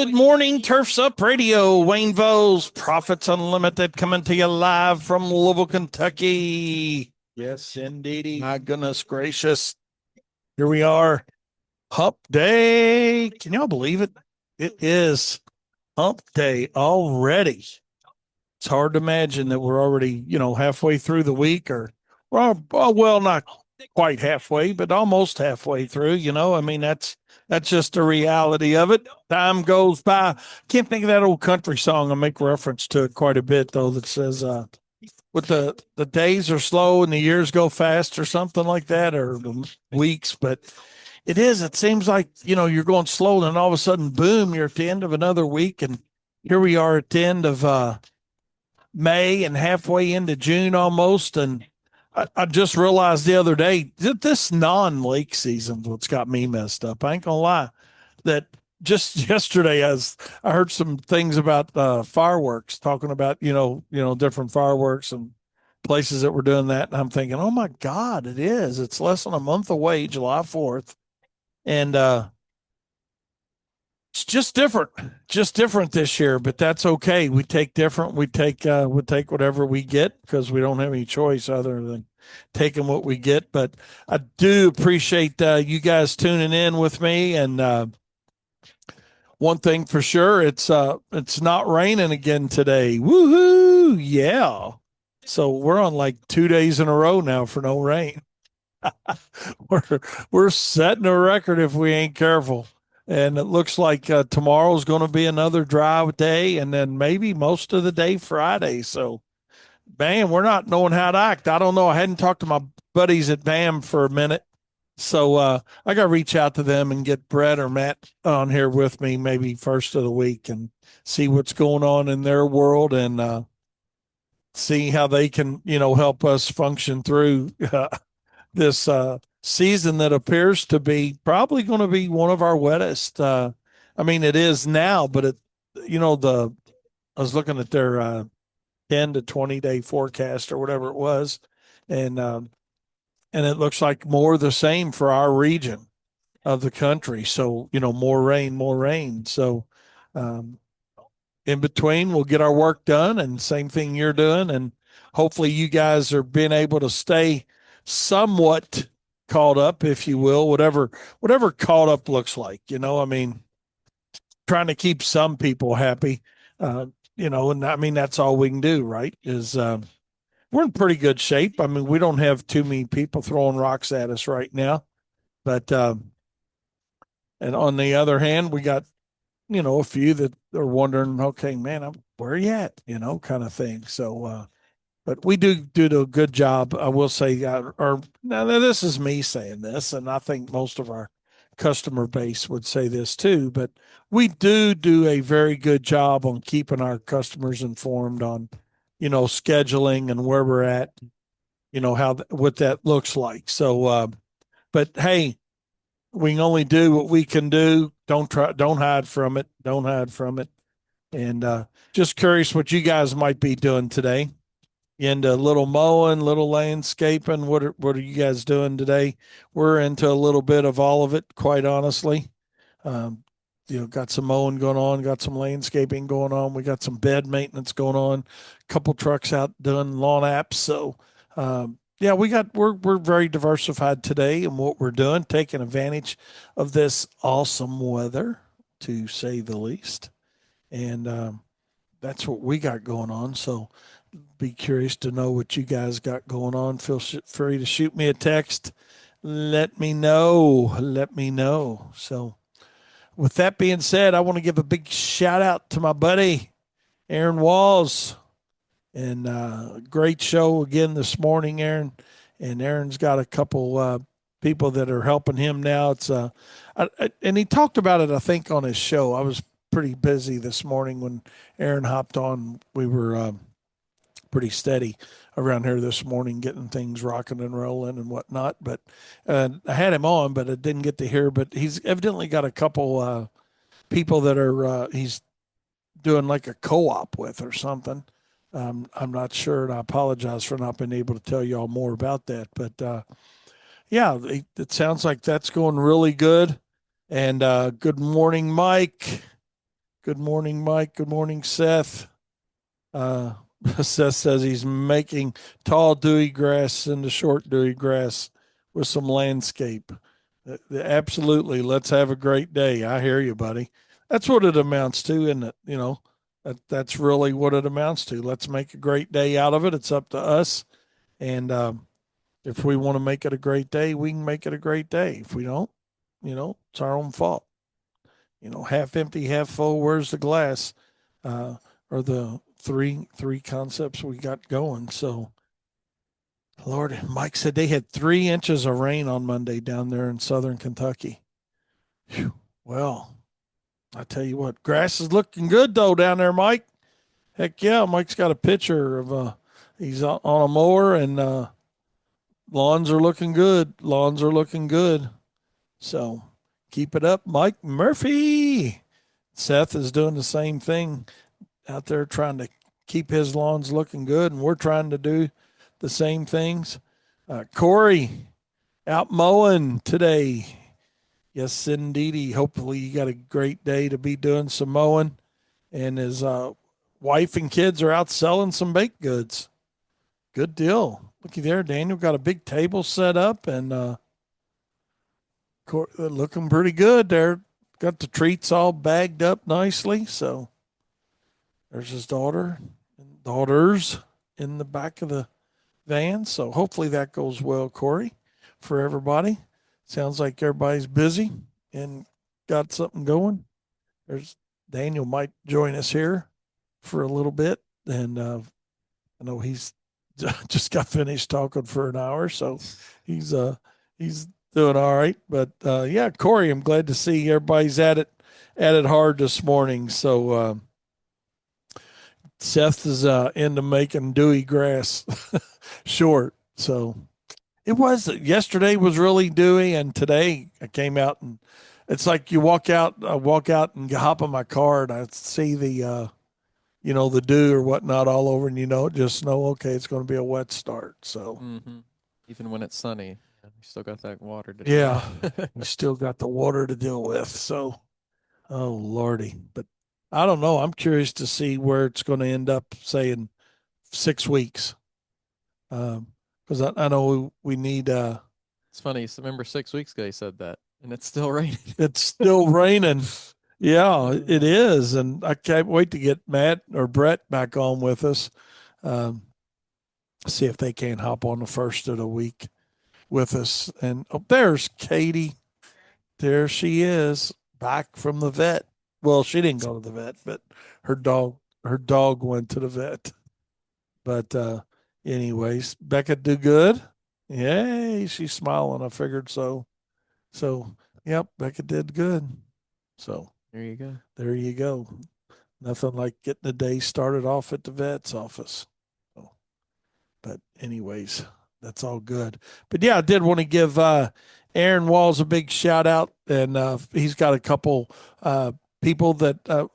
Good morning, Turfs Up Radio. Wayne Vo's Profits Unlimited coming to you live from Louisville, Kentucky. Yes, indeedy. My goodness gracious. Here we are. Hump Day. Can y'all believe it? It is Hump Day already. It's hard to imagine that we're already, halfway through the week or, well, not quite halfway, but almost halfway through, that's just the reality of it. Time goes by. Can't think of that old country song. I make reference to it quite a bit though that says with the days are slow and the years go fast or something like that, or the weeks, but it seems like, you're going slow and then all of a sudden, boom, you're at the end of another week. And here we are at the end of May and halfway into June almost. And I just realized the other day that this non-lake season's what's got me messed up. I ain't gonna lie. That just yesterday, I heard some things about fireworks, talking about different fireworks and places that were doing that, and I'm thinking, oh my God, it is. It's less than a month away, July 4th, and it's just different this year, but that's okay. We take different. We take whatever we get because we don't have any choice other than taking what we get. But I do appreciate you guys tuning in with me. And one thing for sure, it's not raining again today. Woohoo! Yeah. So we're on like 2 days in a row now for no rain. we're setting a record if we ain't careful. And it looks like tomorrow's going to be another dry day, and then maybe most of the day Friday. So, man, we're not knowing how to act. I don't know. I hadn't talked to my buddies at BAM for a minute. So I got to reach out to them and get Brett or Matt on here with me maybe first of the week and see what's going on in their world and see how they can, help us function through this season that appears to be probably going to be one of our wettest. I mean, it is now, but I was looking at their 10 to 20-day forecast or whatever it was, and it looks like more of the same for our region of the country. So more rain, more rain. So in between, we'll get our work done, and same thing you're doing, and hopefully you guys are being able to stay somewhat caught up, if you will, whatever caught up looks like, I mean, trying to keep some people happy, and I mean, that's all we can do, right? Is we're in pretty good shape. I mean, we don't have too many people throwing rocks at us right now, but and on the other hand, we got a few that are wondering, okay, man, where are you at, kind of thing. So but we do a good job. I will say, or now this is me saying this, and I think most of our customer base would say this too, but we do a very good job on keeping our customers informed on, scheduling and where we're at, how, what that looks like. So, but hey, we can only do what we can do. Don't hide from it. Don't hide from it. And just curious what you guys might be doing today. Into a little mowing, little landscaping. What are you guys doing today? We're into a little bit of all of it, quite honestly. Um, got some mowing going on, got some landscaping going on. We got some bed maintenance going on. A couple trucks out doing lawn apps. So, yeah, we're very diversified today in what we're doing, taking advantage of this awesome weather, to say the least. And that's what we got going on. So be curious to know what you guys got going on. Feel free to shoot me a text. Let me know. Let me know. So, with that being said, I want to give a big shout out to my buddy, Aaron Walls. And great show again this morning, Aaron. And Aaron's got a couple people that are helping him now. It's and he talked about it, I think, on his show. I was pretty busy this morning when Aaron hopped on. We were pretty steady around here this morning, getting things rocking and rolling and whatnot. But I had him on, but I didn't get to hear. But he's evidently got a couple people that are he's doing like a co-op with or something. I'm not sure, and I apologize for not being able to tell y'all more about that. But yeah, it sounds like that's going really good. And good morning, Mike. Good morning, Mike. Good morning, Seth. Uh, Seth says he's making tall, dewy grass into short, dewy grass with some landscape. Absolutely. Let's have a great day. I hear you, buddy. That's what it amounts to, isn't it? That's really what it amounts to. Let's make a great day out of it. It's up to us. And if we want to make it a great day, we can make it a great day. If we don't, it's our own fault. Half empty, half full. Where's the glass? Are the three concepts we got going. So, Lord, Mike said they had 3 inches of rain on Monday down there in southern Kentucky. Whew. Well, I tell you what, grass is looking good though down there, Mike. Heck yeah, Mike's got a picture of he's on a mower and lawns are looking good. Lawns are looking good. So keep it up, Mike Murphy. Seth is doing the same thing out there trying to keep his lawns looking good, and we're trying to do the same things. Corey out mowing today. Yes, indeedy. Hopefully, you got a great day to be doing some mowing, and his wife and kids are out selling some baked goods. Good deal. Looky there, Daniel got a big table set up, and looking pretty good there. Got the treats all bagged up nicely. So there's his daughters in the back of the van. So hopefully that goes well, Corey, for everybody. Sounds like everybody's busy and got something going. There's Daniel might join us here for a little bit. And I know he's just got finished talking for an hour. So he's doing all right. But yeah, Corey, I'm glad to see everybody's at it hard this morning. So Seth is into making dewy grass short. So yesterday was really dewy, and today I came out and it's like I walk out and hop in my car and I see the dew or whatnot all over, and just know, okay, it's going to be a wet start. So Even when it's sunny, you still got that water to deal yeah, with. you still got the water to deal with. So, oh lordy, but I don't know. I'm curious to see where it's going to end up, say in 6 weeks, because I know we need. It's funny. So remember 6 weeks ago he said that, and it's still raining. It's still raining. Yeah, it Uh, is, and I can't wait to get Matt or Brett back on with us. Um, See if they can't hop on the first of the week with us. And there's Katie. There she is, back from the vet. Well, she didn't go to the vet, but her dog went to the vet. But anyways, Becca do good. Yay, she's smiling. I figured so. So, yep, Becca did good. So there you go. there you go. Nothing like getting the day started off at the vet's office. So, but anyways, that's all good. But yeah, I did want to give Aaron Walls a big shout out, and he's got a couple people that.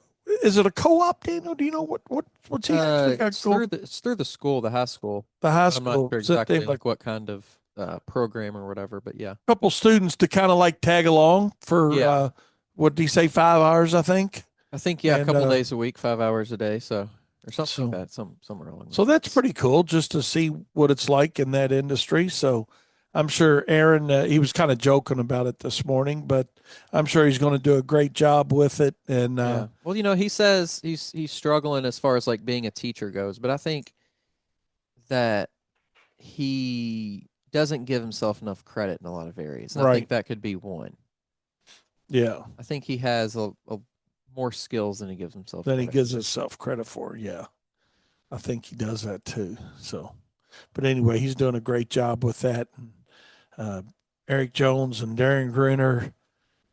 Is it a co-op, Daniel? Do you know what's he actually got going? It's through the school, the high school. The high I'm not school. sure Is it they exactly have a like what kind of program or whatever, but yeah. couple students to kind of like tag along for Yeah. what did he say, 5 hours, I think. I think yeah, a And couple days a week, 5 hours a day, so or something like so that, somewhere along so those that's lines. pretty cool just to see what it's like in that industry. So I'm sure Aaron, he was kind of joking about it this morning, but I'm sure he's going to do a great job with it. And Yeah. Well, he says he's struggling as far as like being a teacher goes, but I think that he doesn't give himself enough credit in a lot of areas. And I right, think that could be one. yeah, I think he has a more skills than he gives himself then he credit gives for. himself credit for. Yeah, I think he does that too. So, but anyway, he's doing a great job with that. Uh, Eric Jones and Darren Grinner.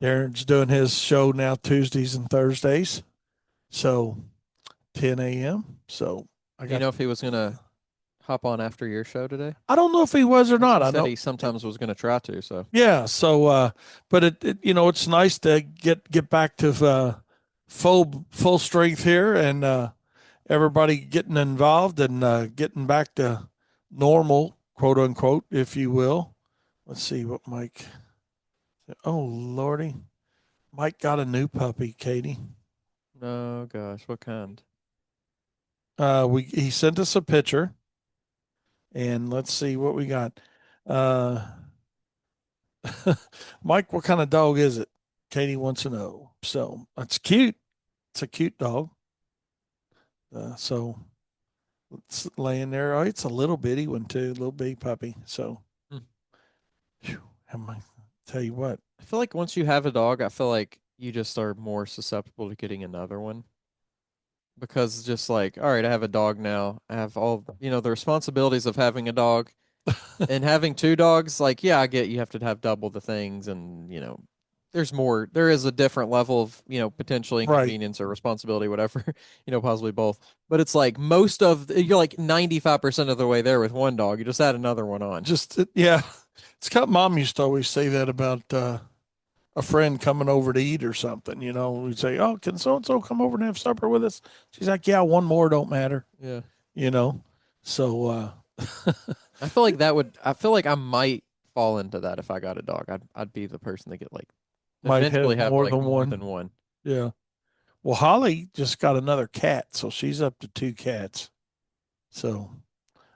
Darren's doing his show now Tuesdays and Thursdays. So 10 a.m. So I Do you got. know if he was gonna hop on after your show today? I don't know if he was or not. He I said know. he sometimes was gonna try to. So Yeah. So, but it's nice to get back to full strength here, and everybody getting involved and getting back to normal, quote unquote, if you will. Let's see what Mike. Oh Lordy, Mike got a new puppy, Katie. Oh gosh, what kind? We he sent us a picture, and let's see what we got. Uh, Mike, what kind of dog is it? Katie wants to know. So it's cute. It's a cute dog. So it's laying there. Oh, it's a little bitty one too, little bitty puppy. So, Hmm. whew, tell you what, I feel like once you have a dog, I feel like you just are more susceptible to getting another one because it's just like, all right, I have a dog now. I have all, the responsibilities of having a dog and having two dogs. Like, yeah, I get you have to have double the things and, there is a different level of, potentially right? inconvenience or responsibility, whatever, possibly both. But it's like you're like 95% of the way there with one dog. You just add another one on. Just yeah, it's got mom used to always say that about a friend coming over to eat or something. You know, we'd say, "Oh, can so and so come over and have supper with us?" She's like, "Yeah, one more don't matter." Yeah. You know, so I feel like I might fall into that if I got a dog. I'd be the person that get like might have eventually have more like than more one. than one. Yeah. Well, Holly just got another cat, so she's up to two cats. So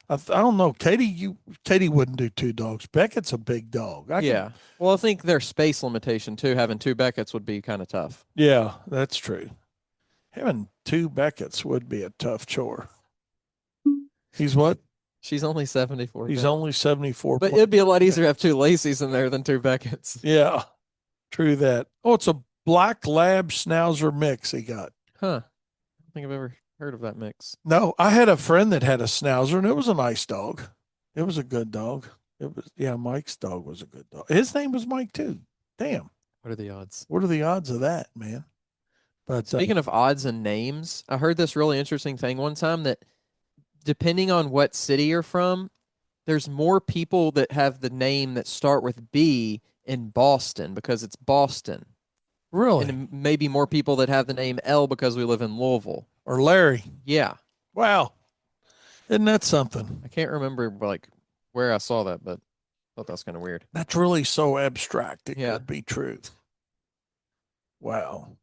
I don't know, Katie wouldn't do two dogs. Beckett's a big dog. I could, Yeah. Well, I think there's space limitation too. Having two Becketts would be kind of tough. yeah, that's true. Having two Beckett's would be a tough chore. He's what? She's only 74 He's pounds. only 74 But it'd be a lot pounds. easier to have two Lacey's in there than two Beckett's. Yeah, true that. Oh, it's a black lab schnauzer mix he got. Huh. I don't think I've ever heard of that mix. No, I had a friend that had a schnauzer, and it was a nice dog. It was a good dog. It was, yeah, Mike's dog was a good dog. His name was Mike too. Damn. What are the odds? What are the odds of that, man? But Speaking of odds and names, I heard this really interesting thing one time that depending on what city you're from, there's more people that have the name that start with B in Boston because it's Boston. really, And maybe more people that have the name L because we live in Louisville. or Larry. Yeah. Wow, isn't that something? I can't remember like where I saw that, but I thought that was kind of weird. That's really so abstract. It Yeah. could be true. Wow.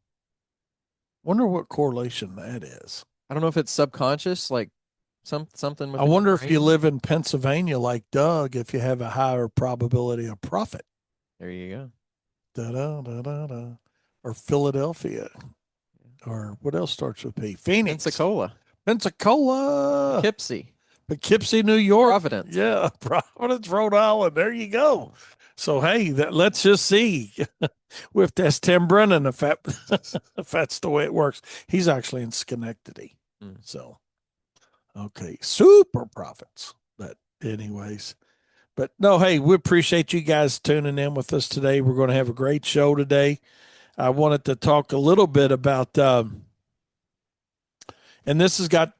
Wonder what correlation that is. I don't know if it's subconscious, like something I within your wonder if you brain. live in Pennsylvania like Doug, if you have a higher probability of profit. There you go. Da da da da da. Or Philadelphia. Or what else starts with P? Phoenix. Pensacola, Pensacola. Poughkeepsie, Poughkeepsie, New York. Providence. Yeah, Providence, Rhode Island. There you go. So hey, let's just see with this Tim Brennan if that's the way it works. He's actually in Schenectady. Mm. So okay, super profits. But anyways, but no, hey, we appreciate you guys tuning in with us today. We're going to have a great show today. I wanted to talk a little bit about, and this has got,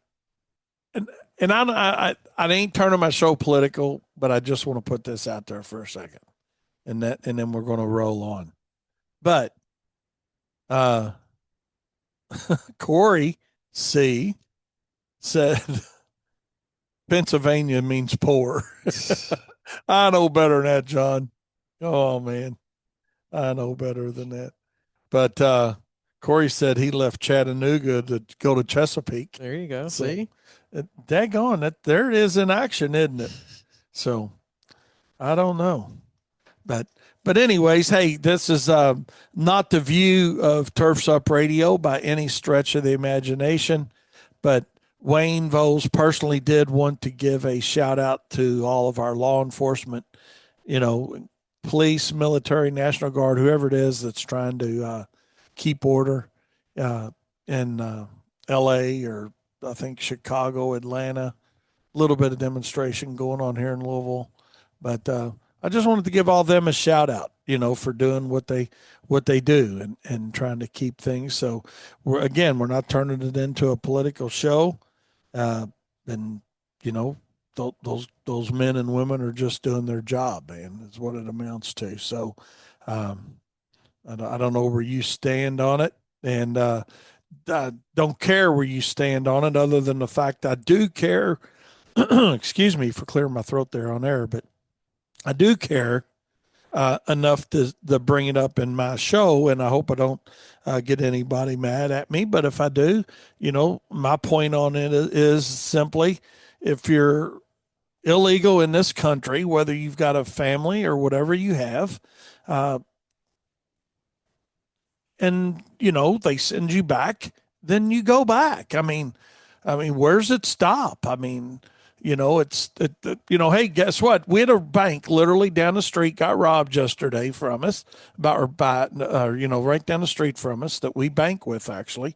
and, and I ain't turning my show political, but I just want to put this out there for a second, and then we're going to roll on. But uh, Corey C said Pennsylvania means poor. I know better than that, John. Oh man, I know better than that. But Corey said he left Chattanooga to go to Chesapeake. There you go. So, See? daggone that, there it is in action, isn't it? So, I don't know, but anyways, hey, this is not the view of Turfs Up Radio by any stretch of the imagination, but Wayne Voles personally did want to give a shout out to all of our law enforcement, you know, police, military, National Guard, whoever it is that's trying to keep order in L.A. or I think Chicago, Atlanta. A little bit of demonstration going on here in Louisville, but I just wanted to give all them a shout out, you know, for doing what they do and trying to keep things. So we're not turning it into a political show, uh, and you know those men and women are just doing their job, man. Is what it amounts to. So um, I don't know where you stand on it, and I don't care where you stand on it, other than the fact I do care. Excuse me for clearing my throat there on air, but I do care enough to bring it up in my show, and I hope I don't get anybody mad at me. But if I do, my point on it is simply, if you're illegal in this country, whether you've got a family or whatever you have, uh, and they send you back, then you go back. I mean, where's it stop? I mean, hey, guess what? We had a bank literally down the street got robbed yesterday from us, about or by right down the street from us that we bank with actually,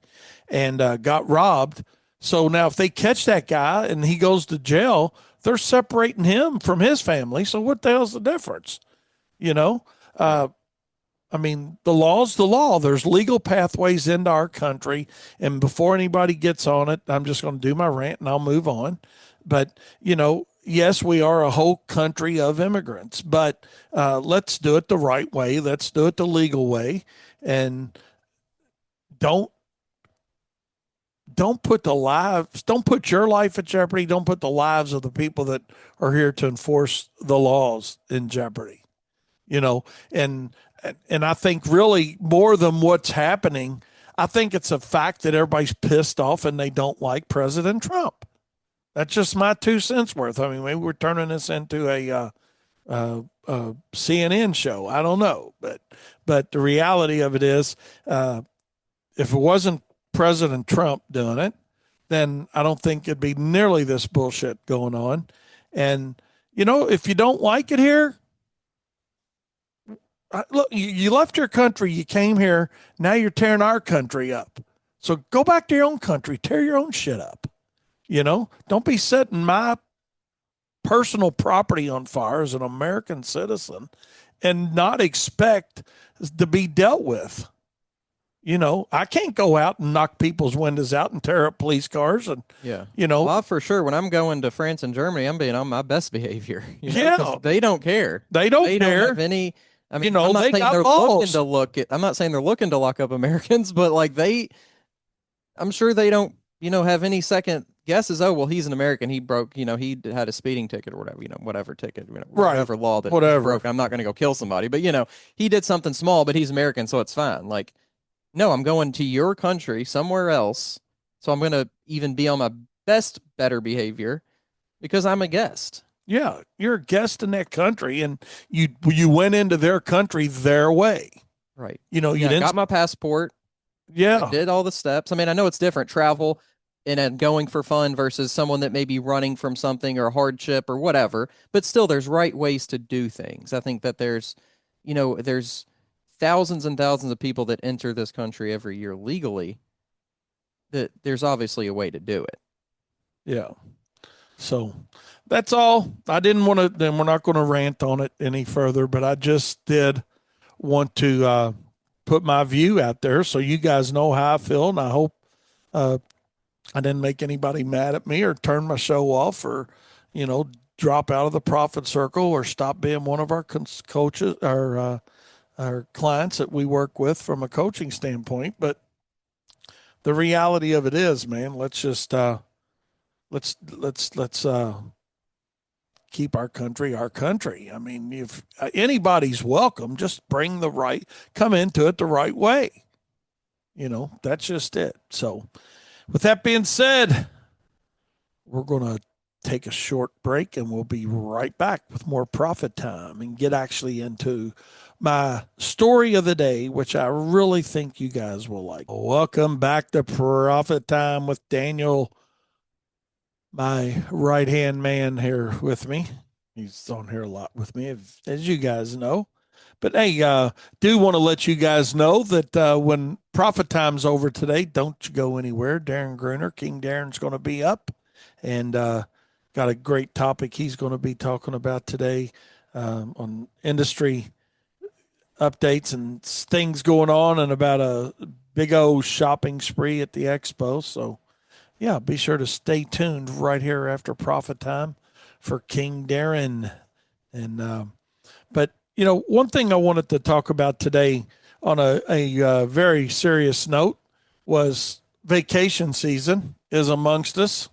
and got robbed. So now if they catch that guy and he goes to jail, they're separating him from his family. So what the hell's the difference? You know, Right. uh, I mean, the law's the law. There's legal pathways into our country. And before anybody gets on it, I'm just going to do my rant and I'll move on. But, yes, we are a whole country of immigrants, but let's do it the right way. Let's do it the legal way. And don't don't put your life at jeopardy. Don't put the lives of the people that are here to enforce the laws in jeopardy. you know, and and I think really more than what's happening, I think it's a fact that everybody's pissed off and they don't like President Trump. That's just my 2 cents worth. I mean, maybe we're turning this into a CNN show. I don't know, but the reality of it is, if it wasn't President Trump doing it, then I don't think it'd be nearly this bullshit going on. And if you don't like it here, look, you left your country, you came here, now you're tearing our country up. So go back to your own country, tear your own shit up. Don't be setting my personal property on fire as an American citizen and not expect to be dealt with. I can't go out and knock people's windows out and tear up police cars and, Yeah. you know, Well, for sure. When I'm going to France and Germany, I'm being on my best behavior, because yeah, they don't care. they don't They don't care. have any. I mean, I'm not They saying got they're looking laws. to look at. I'm not saying they're looking to lock up Americans, but like I'm sure they don't, have any second guesses. Oh, well, he's an American. He broke, he had a speeding ticket or whatever, whatever ticket, Right. whatever law that he Whatever. broke. I'm not going to go kill somebody, but he did something small, but he's American, so it's fine. Like, no, I'm going to your country somewhere else. So I'm going to even be on my better behavior because I'm a guest. Yeah. You're a guest in that country and you went into their country their way. Right. You Yeah, I didn't. got my passport. I Yeah. did all the steps. I mean, I know it's different travel and going for fun versus someone that may be running from something or a hardship or whatever, but still there's right ways to do things. I think that there's thousands and thousands of people that enter this country every year legally, that there's obviously a way to do it. Yeah. So that's all. I didn't want to, then we're not going to rant on it any further, but I just did want to put my view out there so you guys know how I feel. And I hope uh, I didn't make anybody mad at me or turn my show off or, you know, drop out of the profit circle or stop being one of our coaches, our clients that we work with from a coaching standpoint. But the reality of it is, man, let's just let's keep our country our country. I mean, if anybody's welcome, just come into it the right way. That's just it. So, with that being said, we're going to take a short break and we'll be right back with more profit time and get actually into my story of the day, which I really think you guys will like. Welcome back to Profit Time with Daniel, my right hand man here with me. He's on here a lot with me, as you guys know. But hey, do want to let you guys know that when profit time's over today, don't you go anywhere. Darren Gruner, King Darren's going to be up and got a great topic he's going to be talking about today on industry updates and things going on and about a big old shopping spree at the expo. So, yeah, be sure to stay tuned right here after profit time for King Darren. And but one thing I wanted to talk about today on a very serious note was vacation season is amongst us.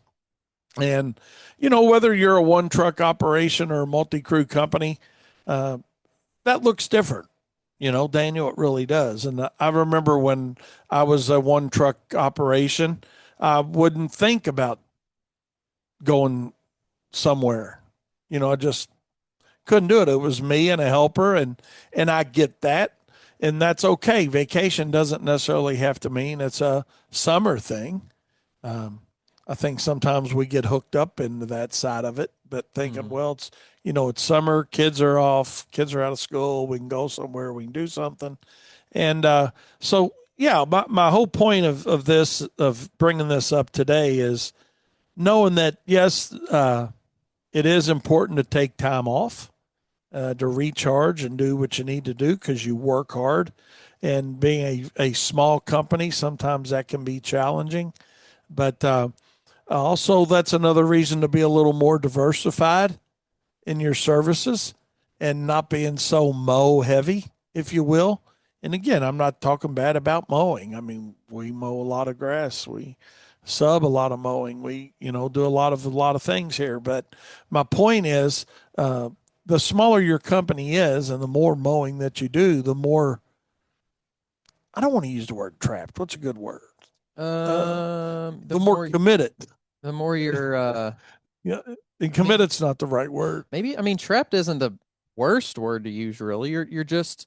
And whether you're a one truck operation or a multi crew company, uh, that looks different. Daniel, it really does. And I remember when I was a one truck operation, I wouldn't think about going somewhere. I just couldn't do it. It was me and a helper, and I get that, and that's okay. Vacation doesn't necessarily have to mean it's a summer thing. Um, I think sometimes we get hooked up into that side of it, but thinking, Mm-hmm. well, it's summer, kids are off, kids are out of school, we can go somewhere, we can do something, and so yeah, my whole point of this of bringing this up today is knowing that yes, it is important to take time off to recharge and do what you need to do because you work hard. And being a small company, sometimes that can be challenging. But also, that's another reason to be a little more diversified in your services and not being so mow heavy, if you will. And again, I'm not talking bad about mowing. I mean, we mow a lot of grass. We sub a lot of mowing. We, do a lot of things here. But my point is, uh, the smaller your company is, and the more mowing that you do, the more. I don't want to use the word trapped. What's a good word? The The more more committed. the more you're Yeah, and I mean, committed's not the right word. maybe I mean trapped isn't the worst word to use really. You're just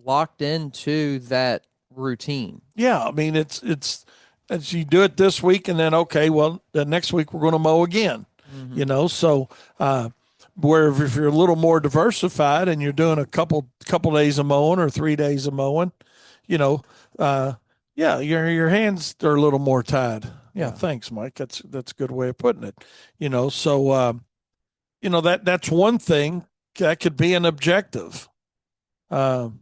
locked into that routine. Yeah, I mean it's as you do it this week, and then okay, well, the next week we're going to mow again. Mm-hmm. So uh, where if you're a little more diversified and you're doing a couple days of mowing or 3 days of mowing, you know, uh, yeah, your hands are a little more tied. Yeah, Yeah. thanks, Mike. That's a good way of putting it. So that's one thing that could be an objective. Um,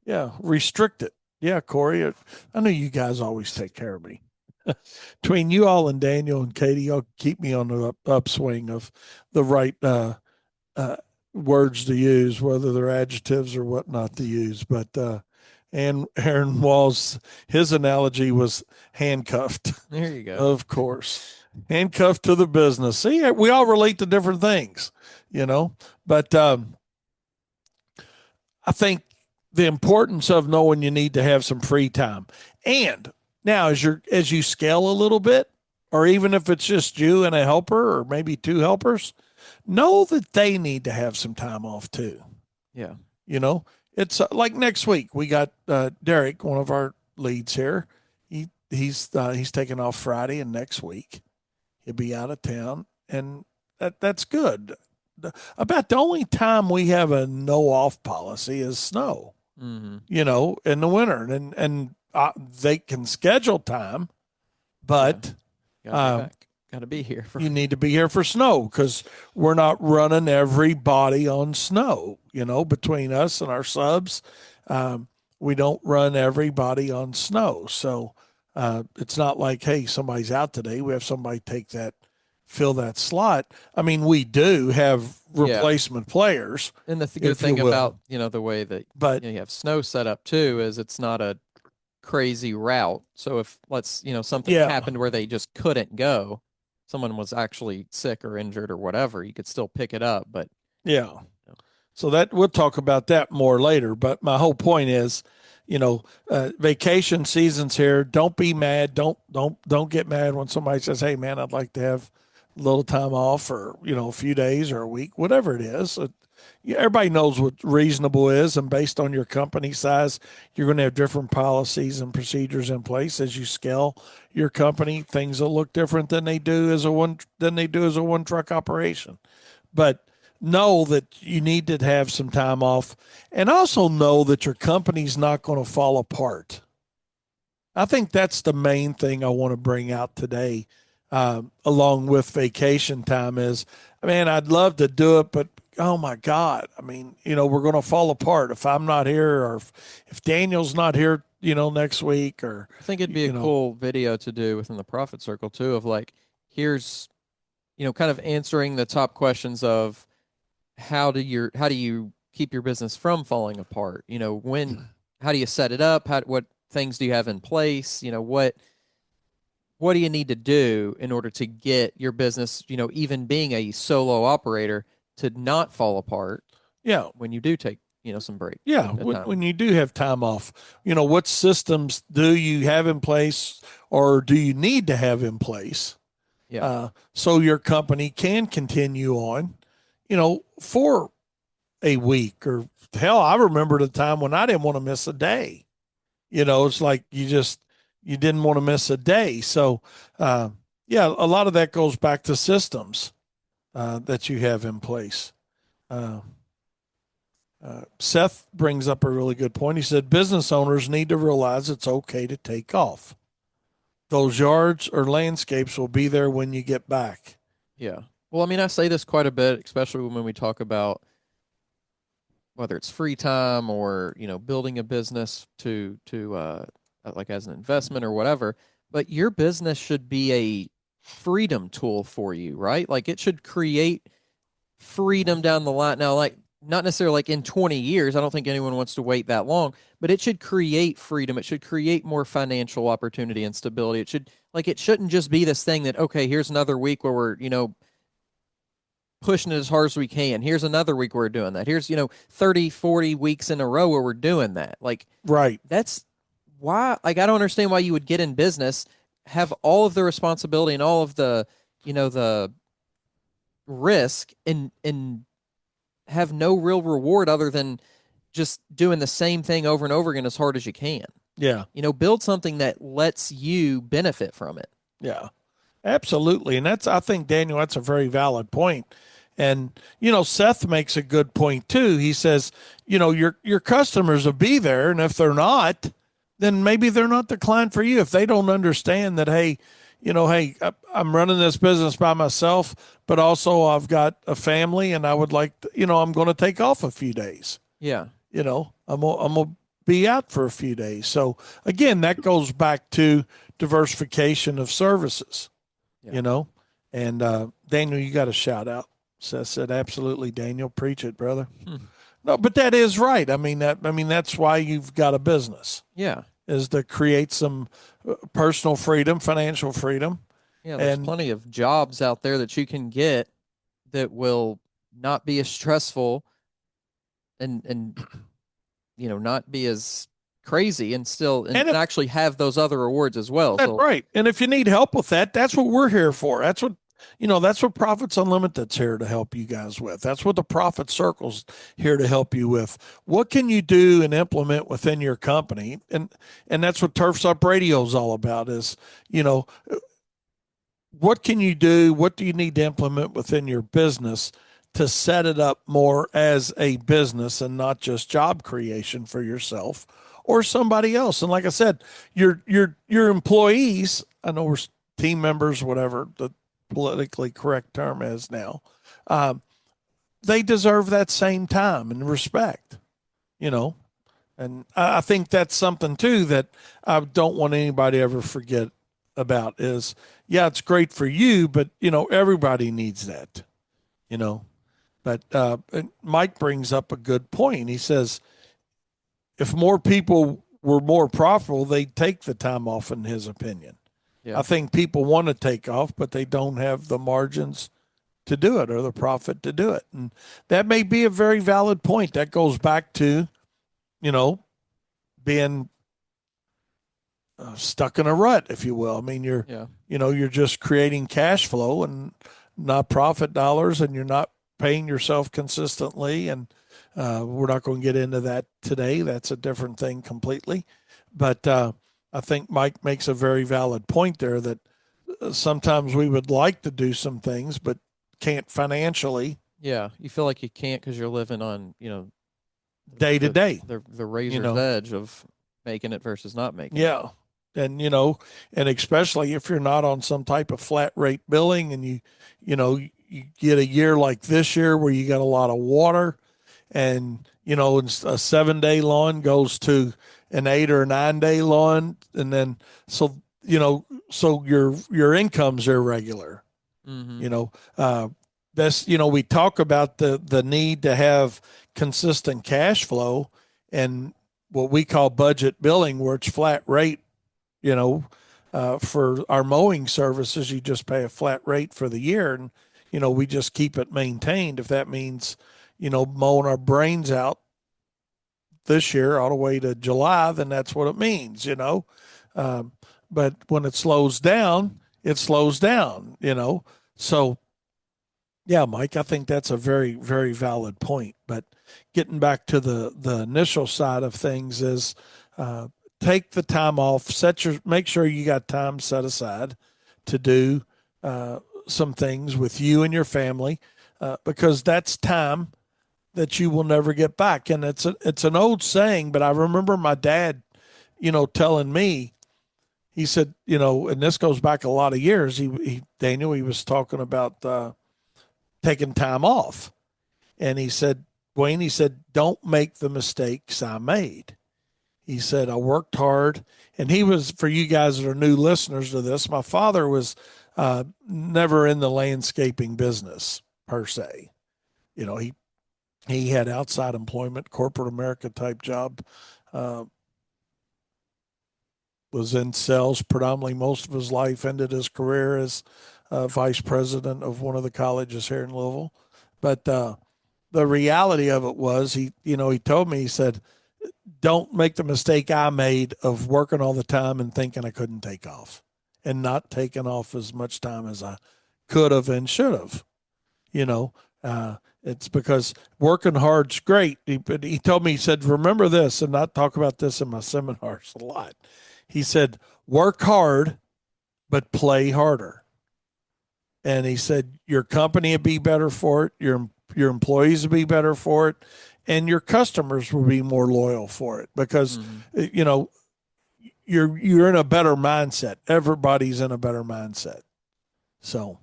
Yeah, restrict it. Yeah, Corey. I know you guys always take care of me. Between you all and Daniel and Katie, y'all keep me on the upswing of the right uh, words to use, whether they're adjectives or what not to use. But and Aaron Walls, his analogy was handcuffed, There you go. of course, handcuffed to the business. See, we all relate to different things, you know. But I think the importance of knowing you need to have some free time. And now as you scale a little bit, or even if it's just you and a helper or maybe two helpers, know that they need to have some time off too. Yeah. You know, it's like next week we got Derek, one of our leads here. He's taking off Friday, and next week he'll be out of town, and that's good. About the only time we have a no off policy is snow, Mm-hmm. in the winter, and they can schedule time, Yeah. but Got to be um, back. Got to be here for. you need to be here for snow because we're not running everybody on snow. Between us and our subs, um, we don't run everybody on snow. So it's not like, hey, somebody's out today. We have somebody take that, fill that slot. I mean, we do have Yeah. replacement players, And the good if you thing will, about the way that but you have snow set up too is it's not a crazy route. So if something yeah, happened where they just couldn't go, someone was actually sick or injured or whatever, you could still pick it up. But yeah. you know, So that we'll talk about that more later. But my whole point is, vacation season's here. Don't be mad. Don't get mad when somebody says, "Hey, man, I'd like to have a little time off, or a few days or a week, whatever it is." Yeah, everybody knows what reasonable is, and based on your company size, you're going to have different policies and procedures in place as you scale your company. Things will look different than they do as a one truck operation, but know that you need to have some time off and also know that your company's not going to fall apart. I think that's the main thing I want to bring out today, along with vacation time is, man, I'd love to do it, but oh my God, I mean, we're going to fall apart if I'm not here or if Daniel's not here, next week or, I think it'd be a you know, cool video to do within the profit circle too of like, here's, kind of answering the top questions of how do you keep your business from falling apart? How do you set it up? What things do you have in place? What do you need to do in order to get your business, even being a solo operator, to not fall apart Yeah. when you do take, some break Yeah. and time. When you do have time off, what systems do you have in place or do you need to have in place Yeah. so your company can continue on, for a week or hell, I remember the time when I didn't want to miss a day. It's like you didn't want to miss a day. So, uh, yeah, a lot of that goes back to systems that you have in place. Uh, Seth brings up a really good point. He said business owners need to realize it's okay to take off. Those yards or landscapes will be there when you get back. Yeah. Well, I mean, I say this quite a bit, especially when we talk about whether it's free time or, building a business to like as an investment or whatever, but your business should be a freedom tool for you, right? Like it should create freedom down the line. Now, like not necessarily like in 20 years, I don't think anyone wants to wait that long, but it should create freedom. It should create more financial opportunity and stability. It shouldn't just be this thing that, okay, here's another week where we're, pushing it as hard as we can. Here's another week we're doing that. Here's, 30, 40 weeks in a row where we're doing that. Like Right. that's why, like, I don't understand why you would get in business, have all of the responsibility and all of the, the risk and have no real reward other than just doing the same thing over and over again as hard as you can. Yeah. Build something that lets you benefit from it. Yeah. Absolutely. And I think, Daniel, that's a very valid point. And, Seth makes a good point too. He says, your customers will be there. And if they're not, then maybe they're not the client for you. If they don't understand that, hey, hey, I'm running this business by myself, but also I've got a family and I would like, I'm going to take off a few days. Yeah. I'm going to be out for a few days. So again, that goes back to diversification of services. Yeah. you know. And Daniel, you got a shout out. Seth said, "Absolutely, Daniel, preach it, brother." Hmm. No, but that is right. That's why you've got a business Yeah. is to create some personal freedom, financial freedom, Yeah. There's and plenty of jobs out there that you can get that will not be as stressful and not be as crazy and still and, and and if actually have those other rewards as well. that's So right, and if you need help with that, that's what we're here for. That's what Profits Unlimited's here to help you guys with. That's what the Profit Circle's here to help you with. What can you do and implement within your company? And that's what Turfs Up Radio is all about is, you know, what can you do? What do you need to implement within your business to set it up more as a business and not just job creation for yourself or somebody else? And like I said, your employees, I know we're team members, whatever the politically correct term is now, um, they deserve that same time and respect, you know. And I think that's something too that I don't want anybody to ever forget about is, yeah, it's great for you, but everybody needs that, you know. But Mike brings up a good point. He says if more people were more profitable, they'd take the time off. In his opinion, yeah. I think people want to take off, but they don't have the margins to do it or the profit to do it, and that may be a very valid point. That goes back to you know being stuck in a rut, if you will. I mean, Yeah. you're just creating cash flow and not profit dollars, and you're not paying yourself consistently. And we're not going to get into that today. That's a different thing completely. But I think Mike makes a very valid point there that sometimes we would like to do some things, but can't financially Yeah. You feel like you can't because you're living on, day to the day. the You razor's know, edge of making it versus not making it. yeah. And and especially if you're not on some type of flat rate billing, and you get a year like this year where you got a lot of water, and a 7 day lawn goes to an 8 or 9 day lawn, and then so your income's irregular. Mm-hmm. You know, that's we talk about the need to have consistent cash flow and what we call budget billing, where it's flat rate. You know, for our mowing services, you just pay a flat rate for the year, and we just keep it maintained. If that means, mowing our brains out this year all the way to July, then that's what it means. Um, but when it slows down, it slows down. So, yeah, Mike, I think that's a very, very valid point. But getting back to the initial side of things is uh, take the time off, make sure you got time set aside to do uh, some things with you and your family, because that's time that you will never get back. And it's an old saying, but I remember my dad, telling me, he said, and this goes back a lot of years. Daniel, he was talking about taking time off, and he said, Wayne, he said, don't make the mistakes I made. He said, I worked hard. And he was, for you guys that are new listeners to this, my father was never in the landscaping business per se. He had outside employment, corporate America type job, uh, was in sales predominantly most of his life, ended his career as vice president of one of the colleges here in Louisville. But the reality of it was, he told me, he said, don't make the mistake I made of working all the time and thinking I couldn't take off and not taking off as much time as I could have and should have. you know. It's because working hard's great. But he told me, he said, remember this, and I talk about this in my seminars a lot. He said, work hard, but play harder. And he said, your company would be better for it, your employees would be better for it, and your customers will be more loyal for it because, Mm-hmm. you know, you're in a better mindset. Everybody's in a better mindset. So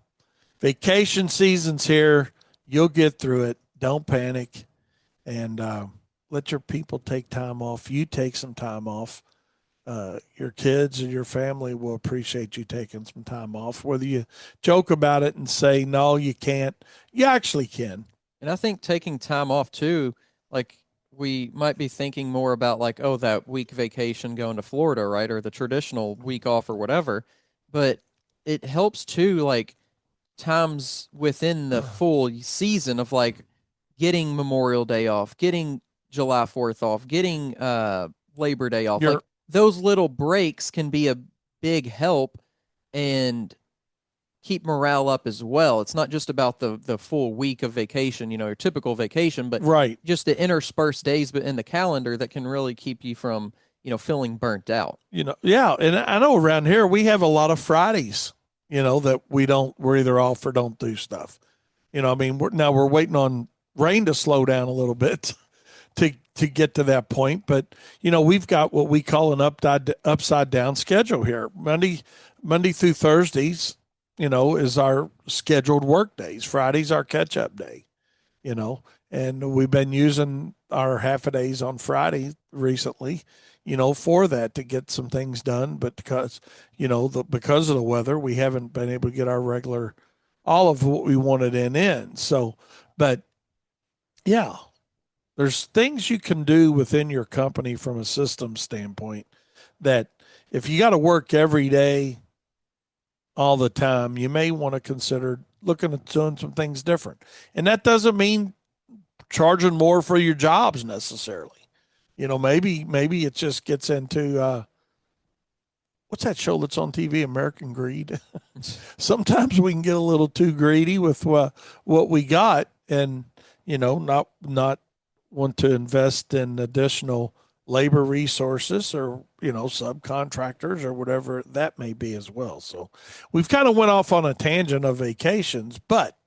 vacation season's here. You'll get through it. Don't panic, and let your people take time off. You take some time off. Your kids and your family will appreciate you taking some time off. Whether you joke about it and say, no, you can't, you actually can. And I think taking time off too, like we might be thinking more about like, oh, that week vacation going to Florida, right? Or the traditional week off or whatever. But it helps too, like times within the full season of like getting Memorial Day off, getting July 4th off, getting Labor Day off. Like You're those little breaks can be a big help and keep morale up as well. It's not just about the full week of vacation, your typical vacation, but right. just the interspersed days in the calendar that can really keep you from, feeling burnt out. Yeah. And I know around here we have a lot of Fridays, that we're either off or don't do stuff. I mean, we're waiting on rain to slow down a little bit to get to that point. But we've got what we call an upside down schedule here. Monday through Thursdays, is our scheduled work days. Friday's our catch up day. You know, and we've been using our half a days on Friday recently, for that to get some things done. But because of the weather, we haven't been able to get our regular all of what we wanted in. So, but yeah, there's things you can do within your company from a system standpoint that if you got to work every day all the time, you may want to consider looking at doing some things different. And that doesn't mean charging more for your jobs necessarily. Maybe it just gets into what's that show that's on TV, American Greed. Sometimes we can get a little too greedy with what we got, and not want to invest in additional labor resources or subcontractors or whatever that may be as well. So we've kind of went off on a tangent of vacations, but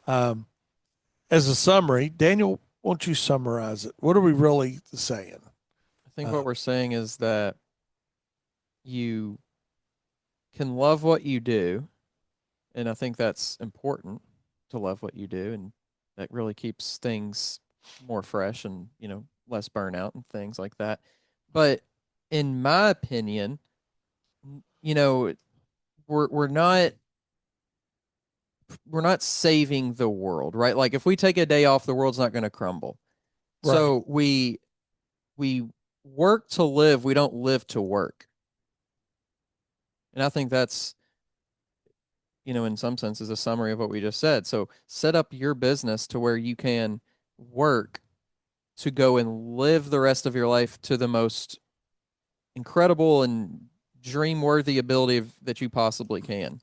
um, as a summary, Daniel, won't you summarize it? What are we really saying? I think Uh, what we're saying is that you can love what you do, and I think that's important to love what you do, and that really keeps things more fresh and less burnout and things like that. But in my opinion, you know, we're we're not we're not saving the world, right? Like if we take a day off, the world's not going to crumble. right. So we work to live, we don't live to work. And I think that's in some senses, a summary of what we just said. So set up your business to where you can work to go and live the rest of your life to the most incredible and dream worthy ability that you possibly can.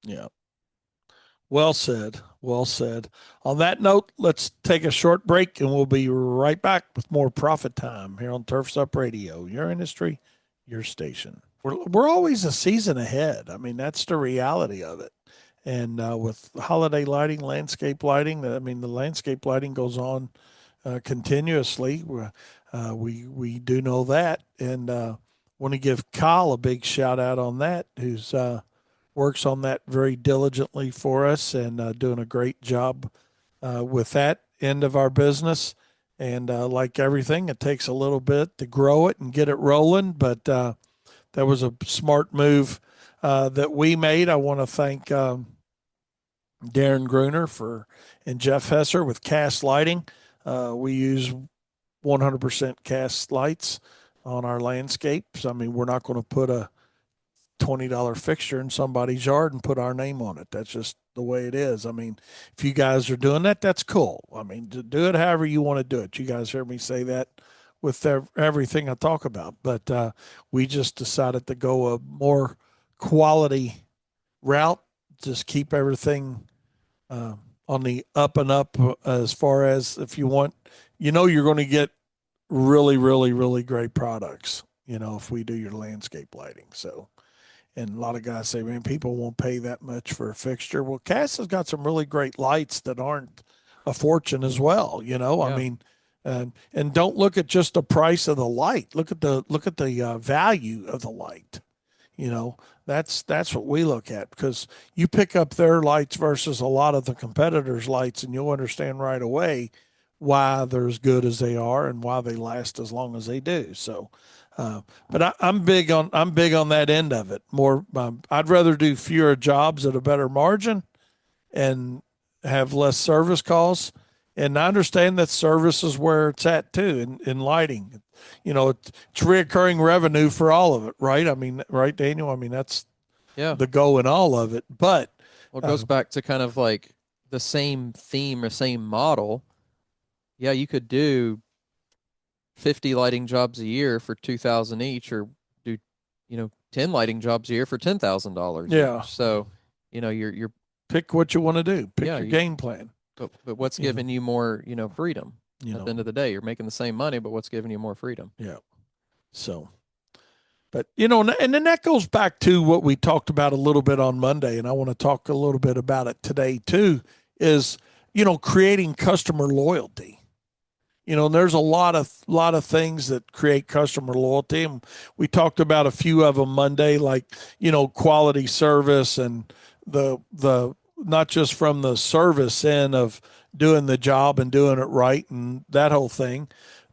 Yeah. Well said. Well said. On that note, let's take a short break and we'll be right back with more Profit Time here on Turfs Up Radio, your industry, your station. We're always a season ahead. I mean, that's the reality of it. And with holiday lighting, landscape lighting, I mean, the landscape lighting goes on continuously. We do know that, and want to give Kyle a big shout out on that, who's works on that very diligently for us and doing a great job with that end of our business. And like everything, it takes a little bit to grow it and get it rolling, but that was a smart move that we made. I want to thank Darren Gruner for and Jeff Hesser with Cast Lighting. We use 100% cast lights on our landscapes. I mean, we're not going to put a $20 fixture in somebody's yard and put our name on it. That's just the way it is. I mean, if you guys are doing that, that's cool. I mean, to do it however you want to do it. You guys hear me say that with everything I talk about. But we just decided to go a more quality route, just keep everything on the up and up as far as if you want, you're going to get really, really, really great products, if we do your landscape lighting. So, and a lot of guys say, man, people won't pay that much for a fixture. Well, Cass has got some really great lights that aren't a fortune as well. I Yeah. mean, and don't look at just the price of the light. Look at the value of the light. You know, that's what we look at because you pick up their lights versus a lot of the competitors' lights, and you'll understand right away why they're as good as they are and why they last as long as they do. So, but I'm big on that end of it. More, I'd rather do fewer jobs at a better margin and have less service calls. And I understand that service is where it's at too in lighting. It's reoccurring revenue for all of it, right? I mean, right, Daniel? I mean, that's Yeah. the goal in all of it. But Well, it goes uh, back to kind of like the same theme or same model. Yeah, you could do 50 lighting jobs a year for 2000 each or do 10 lighting jobs a year for $10,000 each. yeah, So, you're pick what you want to do. Pick yeah, your game plan. but what's You know, giving you more, freedom? you At the know, end of the day, you're making the same money, but what's giving you more freedom? yeah. So, but and then that goes back to what we talked about a little bit on Monday, and I want to talk a little bit about it today too. Is creating customer loyalty. And there's a lot of things that create customer loyalty, and we talked about a few of them Monday, like quality service and the not just from the service end of doing the job and doing it right and that whole thing,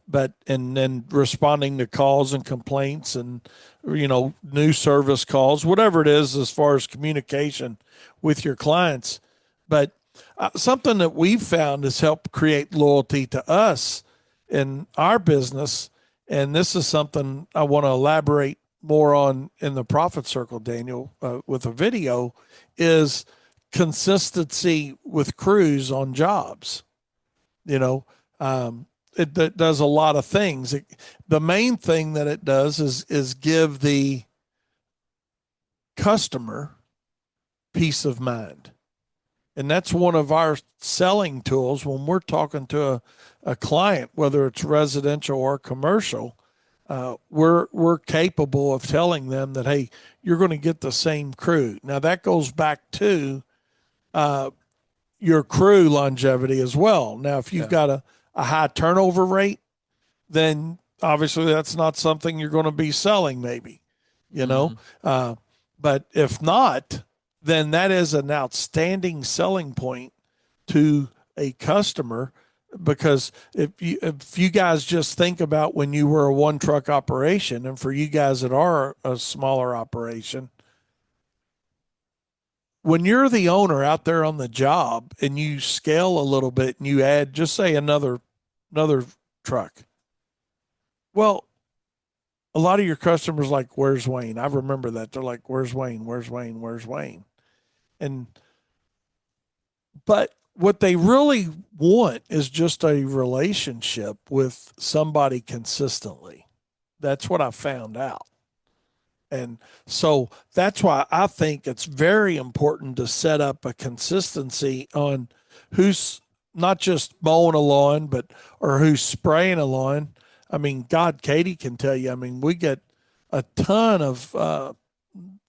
but and then responding to calls and complaints and new service calls, whatever it is as far as communication with your clients. But something that we've found has helped create loyalty to us in our business, and this is something I want to elaborate more on in the profit circle, Daniel, with a video, is consistency with crews on jobs. You know, it does a lot of things. The main thing that it does is give the customer peace of mind. And that's one of our selling tools when we're talking to a client, whether it's residential or commercial. We're capable of telling them that, hey, you're going to get the same crew. Now that goes back to uh, your crew longevity as well. Now, if you've Yeah. got a high turnover rate, then obviously that's not something you're going to be selling, maybe, you know. Hmm. Uh, but if not, then that is an outstanding selling point to a customer because if you guys just think about when you were a one truck operation, and for you guys that are a smaller operation, when you're the owner out there on the job and you scale a little bit and you add, just say, another truck, well, a lot of your customers like, where's Wayne? I remember that. They're like, where's Wayne? Where's Wayne? Where's Wayne? And but what they really want is just a relationship with somebody consistently. That's what I found out. And so that's why I think it's very important to set up a consistency on who's not just mowing a lawn, but or who's spraying a lawn. I mean, God, Katie can tell you. I mean, we get a ton of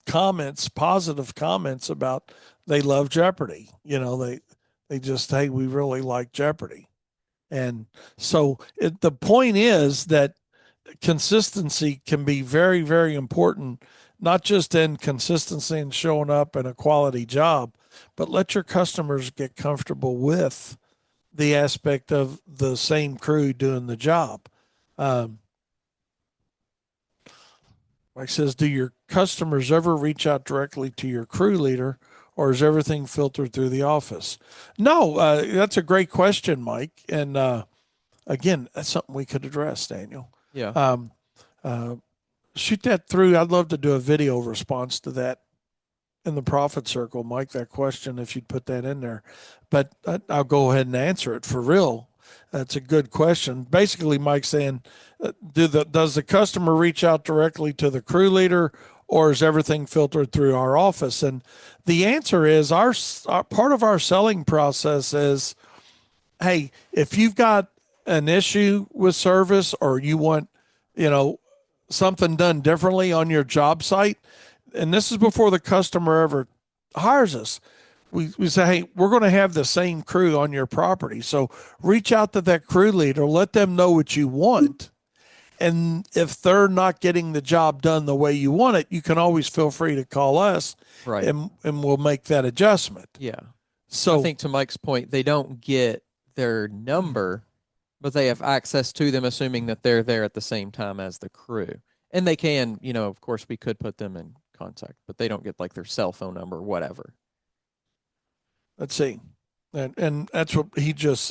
comments, positive comments about they love Jeopardy. They just, hey, we really like Jeopardy. And so the point is that consistency can be very, very important, not just in consistency and showing up in a quality job, but let your customers get comfortable with the aspect of the same crew doing the job. Um, like says, do your customers ever reach out directly to your crew leader, or is everything filtered through the office? No, that's a great question, Mike. And again, that's something we could address, Daniel. Yeah. Um, uh, Shoot that through. I'd love to do a video response to that in the profit circle, Mike. That question, if you'd put that in there, but I'll go ahead and answer it for real. That's a good question. Basically, Mike's saying, does the customer reach out directly to the crew leader, or is everything filtered through our office? And the answer is our part of our selling process is, hey, if you've got an issue with service or you want, you know, something done differently on your job site, and this is before the customer ever hires us. We say, hey, we're going to have the same crew on your property. So reach out to that crew leader, let them know what you want. And if they're not getting the job done the way you want it, you can always feel free to call us Right. and we'll make that adjustment. Yeah. I So, think to Mike's point, they don't get their number, but they have access to them, assuming that they're there at the same time as the crew. And they can, of course, we could put them in contact, but they don't get like their cell phone number or whatever. let's see. And that's what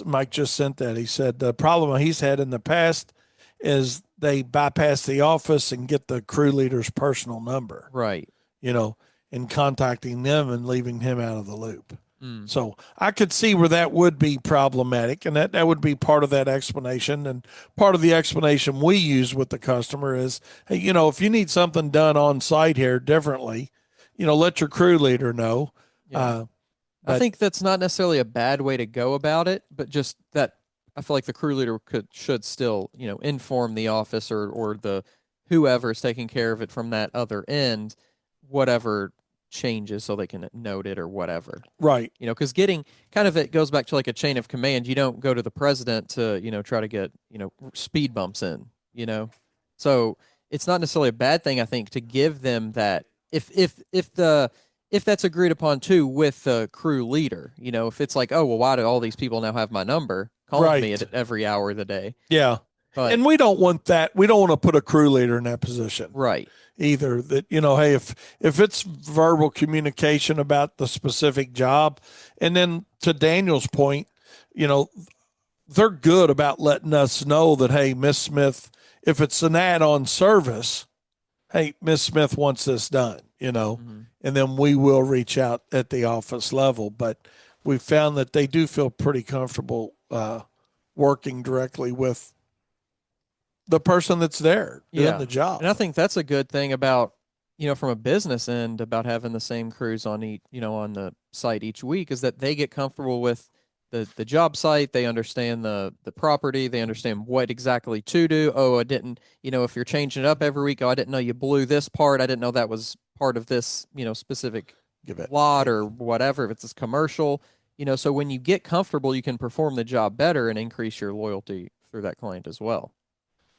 Mike just sent that. He said the problem he's had in the past is they bypass the office and get the crew leader's personal number, Right. you know, and contacting them and leaving him out of the loop. Mm. So I could see where that would be problematic, and that would be part of that explanation. And part of the explanation we use with the customer is, hey, if you need something done on site here differently, let your crew leader know. Yeah. Uh, I but think that's not necessarily a bad way to go about it, but just that I feel like the crew leader should still, inform the office or the whoever is taking care of it from that other end, whatever changes so they can note it or whatever. right, Because getting kind of it goes back to like a chain of command. You don't go to the president to, try to get, speed bumps in, So it's not necessarily a bad thing, I think, to give them that if that's agreed upon too with the crew leader, if it's like, oh well, why do all these people now have my number calling me right. at every hour of the day? Yeah. But And we don't want that. We don't want to put a crew leader in that position right, either. That, hey, if it's verbal communication about the specific job, and then to Daniel's point, you know, they're good about letting us know that, hey, Miss Smith, if it's an add-on service, hey, Miss Smith wants this done, mm-hmm. and then we will reach out at the office level. But we found that they do feel pretty comfortable working directly with the person that's there doing Yeah. the job. And I think that's a good thing about, from a business end about having the same crews on each, on the site each week is that they get comfortable with the job site. They understand the property. They understand what exactly to do. Oh, I didn't, if you're changing it up every week, oh, I didn't know you blew this part. I didn't know that was part of this, specific Give it. lot or whatever, if it's a commercial, so when you get comfortable, you can perform the job better and increase your loyalty through that client as well.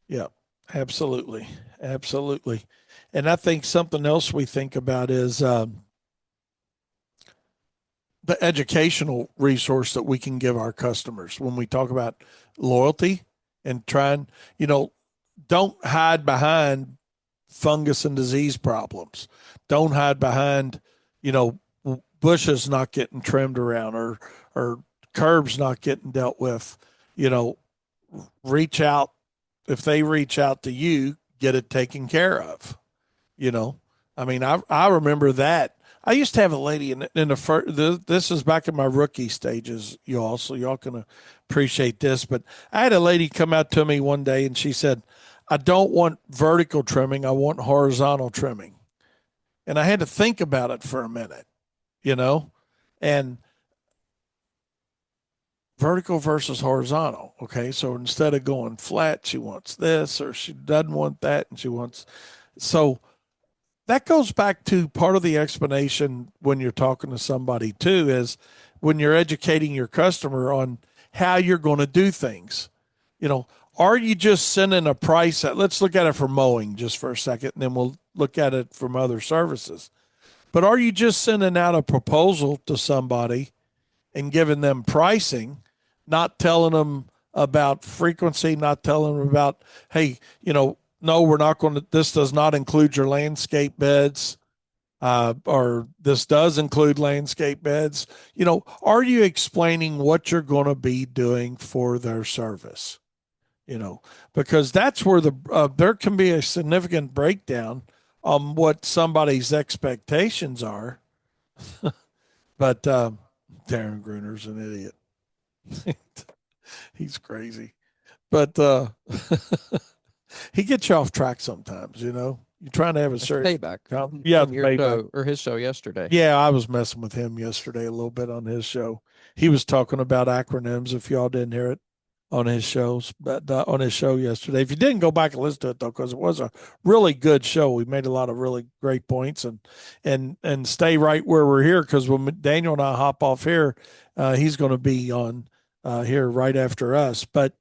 Yeah, absolutely. Absolutely. And I think something else we think about is the educational resource that we can give our customers when we talk about loyalty and trying, don't hide behind fungus and disease problems. Don't hide behind, bushes not getting trimmed around or curbs not getting dealt with. You know, reach out if they reach out to you, get it taken care of. You know, I mean, I remember that. I used to have a lady in the first. This is back in my rookie stages, y'all. So y'all can appreciate this. But I had a lady come out to me one day, and she said, "I don't want vertical trimming. I want horizontal trimming." And I had to think about it for a minute, you know, and vertical versus horizontal. Okay, so instead of going flat, she wants this, or she doesn't want that, and she wants so that goes back to part of the explanation when you're talking to somebody too is when you're educating your customer on how you're going to do things. You know, are you just sending a price at, let's look at it for mowing just for a second, and then we'll look at it from other services. But are you just sending out a proposal to somebody and giving them pricing, not telling them about frequency, not telling them about, hey, no, we're not going to, this does not include your landscape beds, or this does include landscape beds. Are you explaining what you're going to be doing for their service? Because that's where there can be a significant breakdown on what somebody's expectations are. But Darren Gruner's an idiot. He's crazy. But he gets you off track sometimes, You're trying to have a It's certain payback yeah, from it's your payback. show or his show yesterday. Yeah, I was messing with him yesterday a little bit on his show. He was talking about acronyms if y'all didn't hear it on his shows, but on his show yesterday. If you didn't go back and listen to it though, because it was a really good show. We made a lot of really great points and stay right where we're here because when Daniel and I hop off here, he's going to be on here right after us. But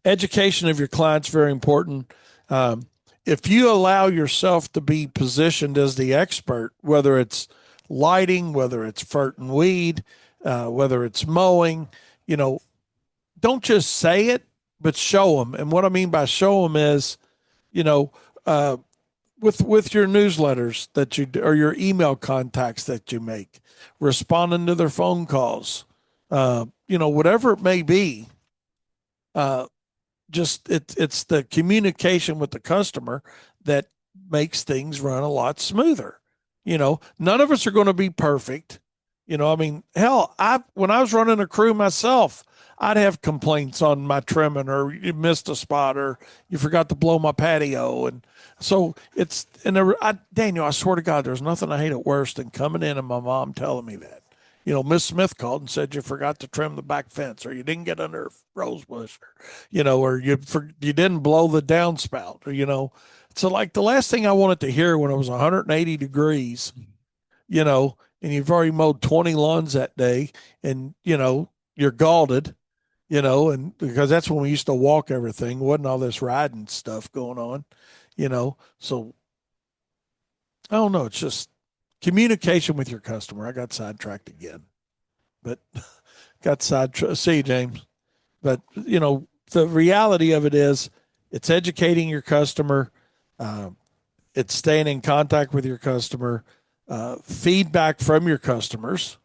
education of your clients very important. Um, if you allow yourself to be positioned as the expert, whether it's lighting, whether it's fert and weed, whether it's mowing, you know, don't just say it, but show them. And what I mean by show them is, you know, uh, with your newsletters that you or your email contacts that you make, responding to their phone calls, whatever it may be. Uh, just it's the communication with the customer that makes things run a lot smoother. None of us are going to be perfect. I mean, hell, I when I was running a crew myself, I'd have complaints on my trimming, or you missed a spot, or you forgot to blow my patio, and so it's and Daniel, I swear to God, there's nothing I hate it worse than coming in and my mom telling me that. Miss Smith called and said you forgot to trim the back fence, or you didn't get under a rose bush, or you didn't blow the downspout, or. So like the last thing I wanted to hear when it was 180 degrees, and you've already mowed 20 lawns that day, and you're galded, and because that's when we used to walk everything, wasn't all this riding stuff going on, So I don't know. It's just communication with your customer. I got sidetracked again, but got sidetracked. See you, James. But the reality of it is, it's educating your customer. Uh, it's staying in contact with your customer. Feedback from your customers.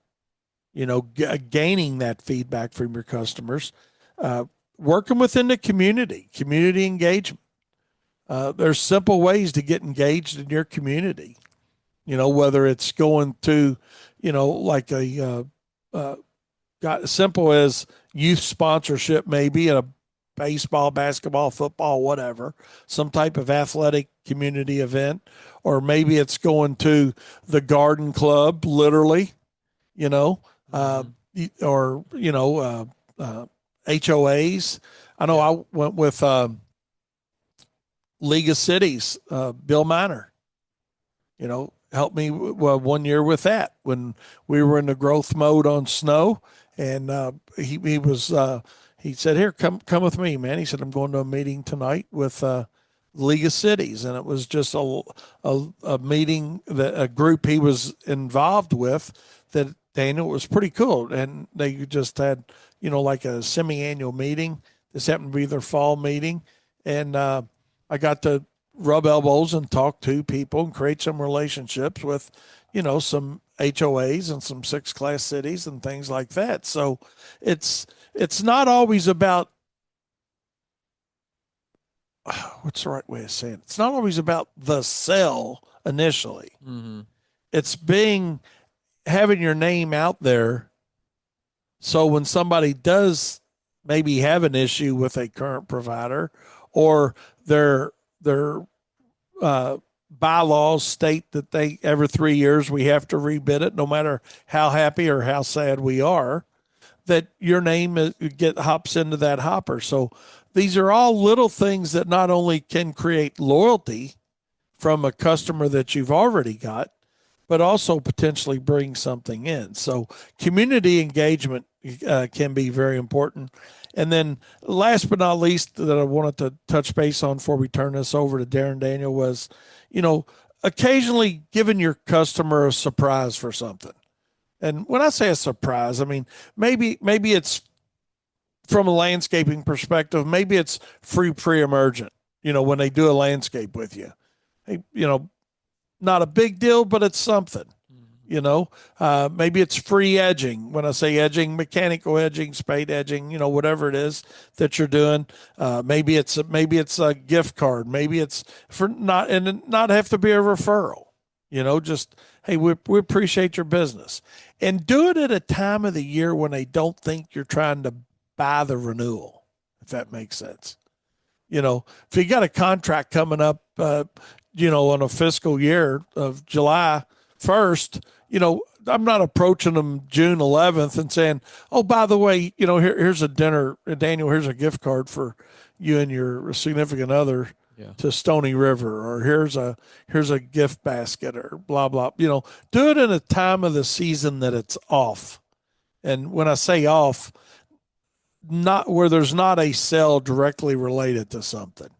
Gaining that feedback from your customers. Uh, Working within the community engagement. There's simple ways to get engaged in your community. Whether it's going to, like got as simple as youth sponsorship, maybe at a baseball, basketball, football, whatever, some type of athletic community event, or maybe it's going to the garden club, literally, you know, uh, Mm-hmm. or HOAs. I know Yeah. I went with League of Cities, Bill Miner. Helped me one year with that when we were in the growth mode on snow, and he said, "Here, come with me, man." He said, "I'm going to a meeting tonight with League of Cities," and it was just a meeting that a group he was involved with that Daniel was pretty cool, and they just had like a semi-annual meeting. This happened to be their fall meeting, and I got to rub elbows and talk to people and create some relationships with, some HOAs and some six class cities and things like that. So it's not always about what's the right way of saying it? It's not always about the sell initially. Mm-hmm. It's having your name out there. So when somebody does maybe have an issue with a current provider, or their uh, bylaws state that they every 3 years we have to rebid it, no matter how happy or how sad we are, that your name get hops into that hopper. So these are all little things that not only can create loyalty from a customer that you've already got, but also potentially bring something in. So community engagement can be very important. And then last but not least that I wanted to touch base on before we turn this over to Darren Daniel was, you know, occasionally giving your customer a surprise for something. And when I say a surprise, I mean maybe it's from a landscaping perspective, maybe it's free pre-emergent, when they do a landscape with you. Hey, not a big deal, but it's something. You know, maybe it's free edging. When I say edging, mechanical edging, spade edging, whatever it is that you're doing. Maybe it's a gift card. Maybe it's for not and not have to be a referral. Just hey, we appreciate your business, and do it at a time of the year when they don't think you're trying to buy the renewal. If that makes sense. If you got a contract coming up, on a fiscal year of July 1st, I'm not approaching them June 11th and saying, oh, by the way, here's a dinner, Daniel, here's a gift card for you and your significant other Yeah. to Stony River, or here's a gift basket, or blah, blah. Do it in a time of the season that it's off. And when I say off, not where there's not a sale directly related to something.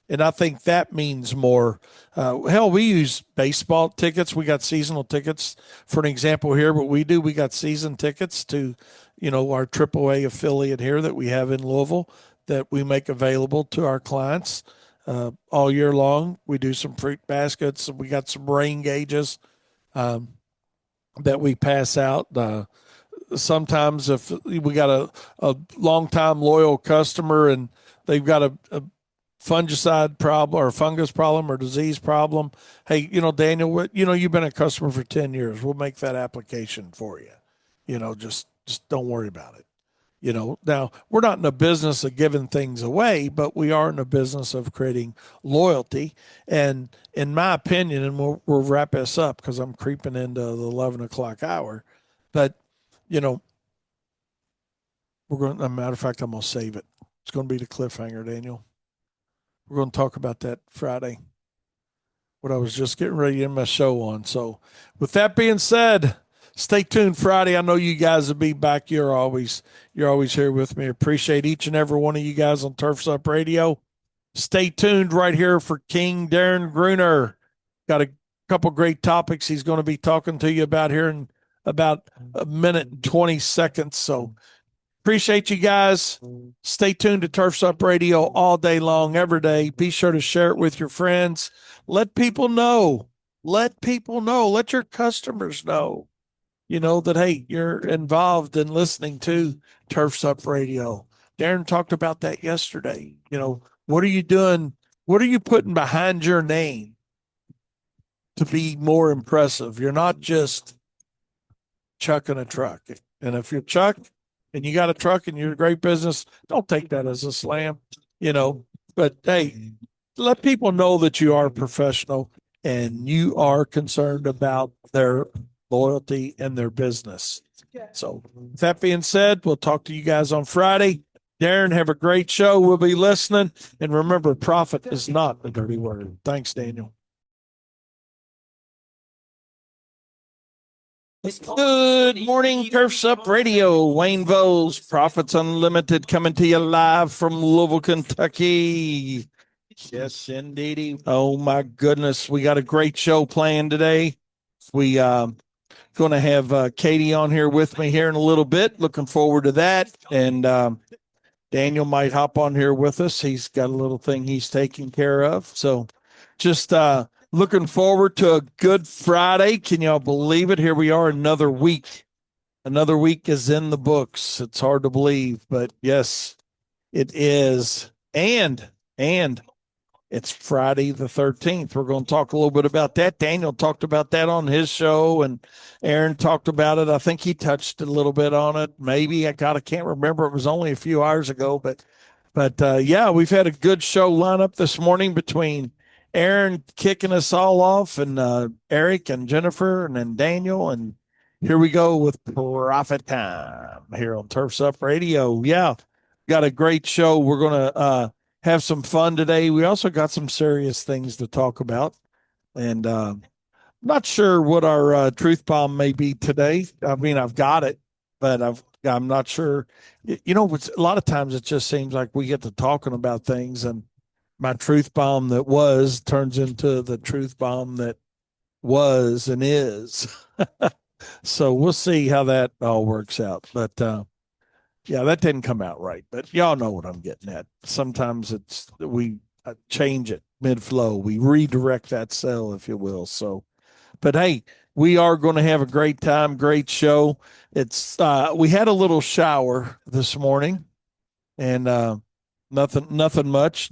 And I think that means more. Hell, we use baseball tickets. We got seasonal tickets for an example here. But we got season tickets to, our AAA affiliate here that we have in Louisville that we make available to our clients all year long. We do some fruit baskets. We got some rain gauges that we pass out. Sometimes if we got a long time loyal customer and they've got a fungicide problem or fungus problem or disease problem, hey, Daniel, you've been a customer for 10 years. We'll make that application for you. Just don't worry about it. Now we're not in the business of giving things away, but we are in the business of creating loyalty. And in my opinion, and we'll wrap this up because I'm creeping into the 11 o'clock hour, but you know, we're going. As a matter of fact, I'm going to save it. It's going to be the cliffhanger, Daniel. We're going to talk about that Friday. What I was just getting ready to end my show on. So, with that being said, stay tuned Friday. I know you guys will be back. You're always here with me. Appreciate each and every one of you guys on Turfs Up Radio. Stay tuned right here for King Darren Gruner. Got a couple great topics he's going to be talking to you about here in about a minute and 20 seconds. So appreciate you guys. Stay tuned to Turfs Up Radio all day long, every day. Be sure to share it with your friends. Let people know. Let people know. Let your customers know, that, hey, you're involved in listening to Turfs Up Radio. Darren talked about that yesterday. What are you doing? What are you putting behind your name to be more impressive? You're not just chucking a truck. And if you're Chuck and you got a truck and you're a great business, don't take that as a slam, But hey, let people know that you are a professional and you are concerned about their loyalty and their business. So, with that being said, we'll talk to you guys on Friday. Darren, have a great show. We'll be listening. And remember, profit is not a dirty word. Thanks, Daniel. Good morning, Turfs Up Radio. Wayne Voles, Profits Unlimited, coming to you live from Louisville, Kentucky. Yes, indeedy. Oh my goodness, we got a great show planned today. We going to have Katie on here with me here in a little bit. Looking forward to that. And Daniel might hop on here with us. He's got a little thing he's taking care of. So just looking forward to a good Friday. Can y'all believe it? Here we are, another week. Another week is in the books. It's hard to believe, but yes, it is. And It's Friday the 13th. We're going to talk a little bit about that. Daniel talked about that on his show, and Aaron talked about it. I think he touched a little bit on it. Maybe I can't remember. It was only a few hours ago, but yeah, we've had a good show lineup this morning between Aaron kicking us all off, and Eric and Jennifer, and then Daniel. And here we go with Profit Time here on Turfs Up Radio. Yeah, got a great show. We're going to have some fun today. We also got some serious things to talk about. And not sure what our truth bomb may be today. I mean, I've got it, but I'm not sure. A lot of times it just seems like we get to talking about things, and my truth bomb that was turns into the truth bomb that was and is. So we'll see how that all works out. But yeah, that didn't come out right. But y'all know what I'm getting at. Sometimes it's we change it mid flow. We redirect that cell, if you will. So but hey, we are going to have a great time, great show. It's we had a little shower this morning, and nothing much.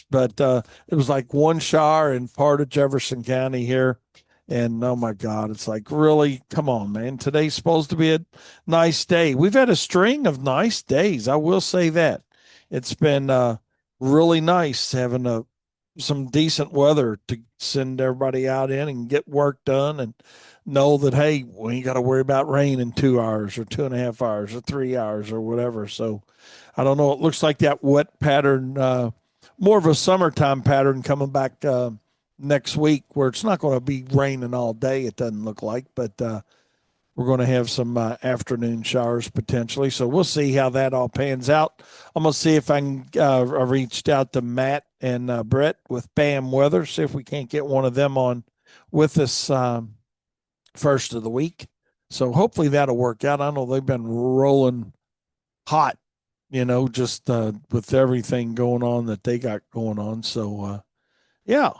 But it was like one shower in part of Jefferson County here, and oh my God, it's like really, come on, man. Today's supposed to be a nice day. We've had a string of nice days. I will say that it's been really nice having some decent weather to send everybody out in and get work done and know that hey, we ain't got to worry about rain in 2 hours or 2.5 hours or 3 hours or whatever. So I don't know. It looks like that wet pattern, more of a summertime pattern coming back next week, where it's not going to be raining all day. It doesn't look like, but we're going to have some afternoon showers potentially. So we'll see how that all pans out. I'm going to see if I can. I reached out to Matt and Brett with BAM Weather, see if we can't get one of them on with us first of the week. So hopefully that'll work out. I know they've been rolling hot, just with everything going on that they got going on. So yeah,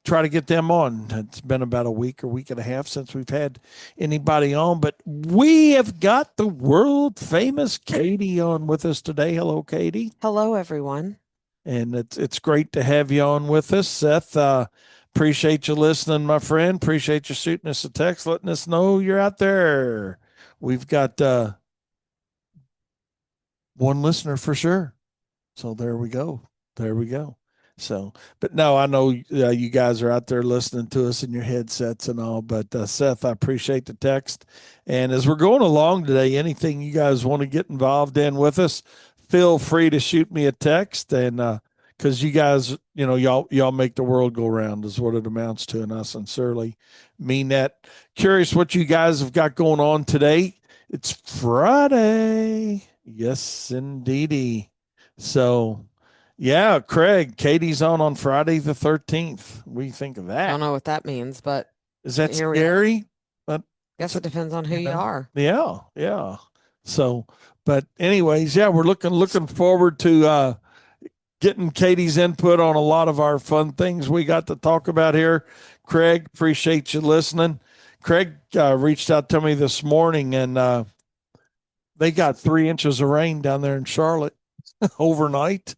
try to get them on. It's been about a week and a half since we've had anybody on, but we have got the world famous Katie on with us today. Hello, Katie. Hello, everyone. And it's great to have you on with us, Seth. Appreciate you listening, my friend. Appreciate you shooting us a text, letting us know you're out there. We've got one listener for sure. So there we go. There we go. So, but no, I know you guys are out there listening to us in your headsets and all. But Seth, I appreciate the text. And as we're going along today, anything you guys want to get involved in with us, feel free to shoot me a text. And because you guys, y'all make the world go round is what it amounts to, and I sincerely mean that. Curious what you guys have got going on today. It's Friday. Yes, indeedy. So, yeah, Craig, Katie's on Friday the 13th. What do you think of Don't that? know what that means, but Is that here we are. scary? But Guess it depends on who you you know, are. yeah, yeah. So, but anyways, yeah, we're looking forward to getting Katie's input on a lot of our fun things we got to talk about here. Craig, appreciate you listening. Craig reached out to me this morning, and they got 3 inches of rain down there in Charlotte overnight.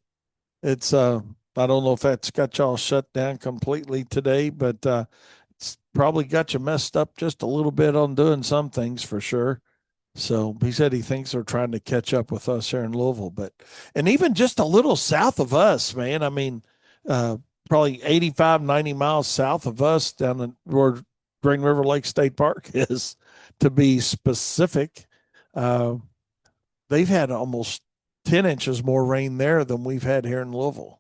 It's I don't know if that's got y'all shut down completely today, but it's probably got you messed up just a little bit on doing some things for sure. So he said he thinks they're trying to catch up with us here in Louisville, but and even just a little south of us, man. I mean, uh, probably 85, 90 miles south of us down in where Green River Lake State Park is, to be specific. Uh, they've had almost 10 inches more rain there than we've had here in Louisville.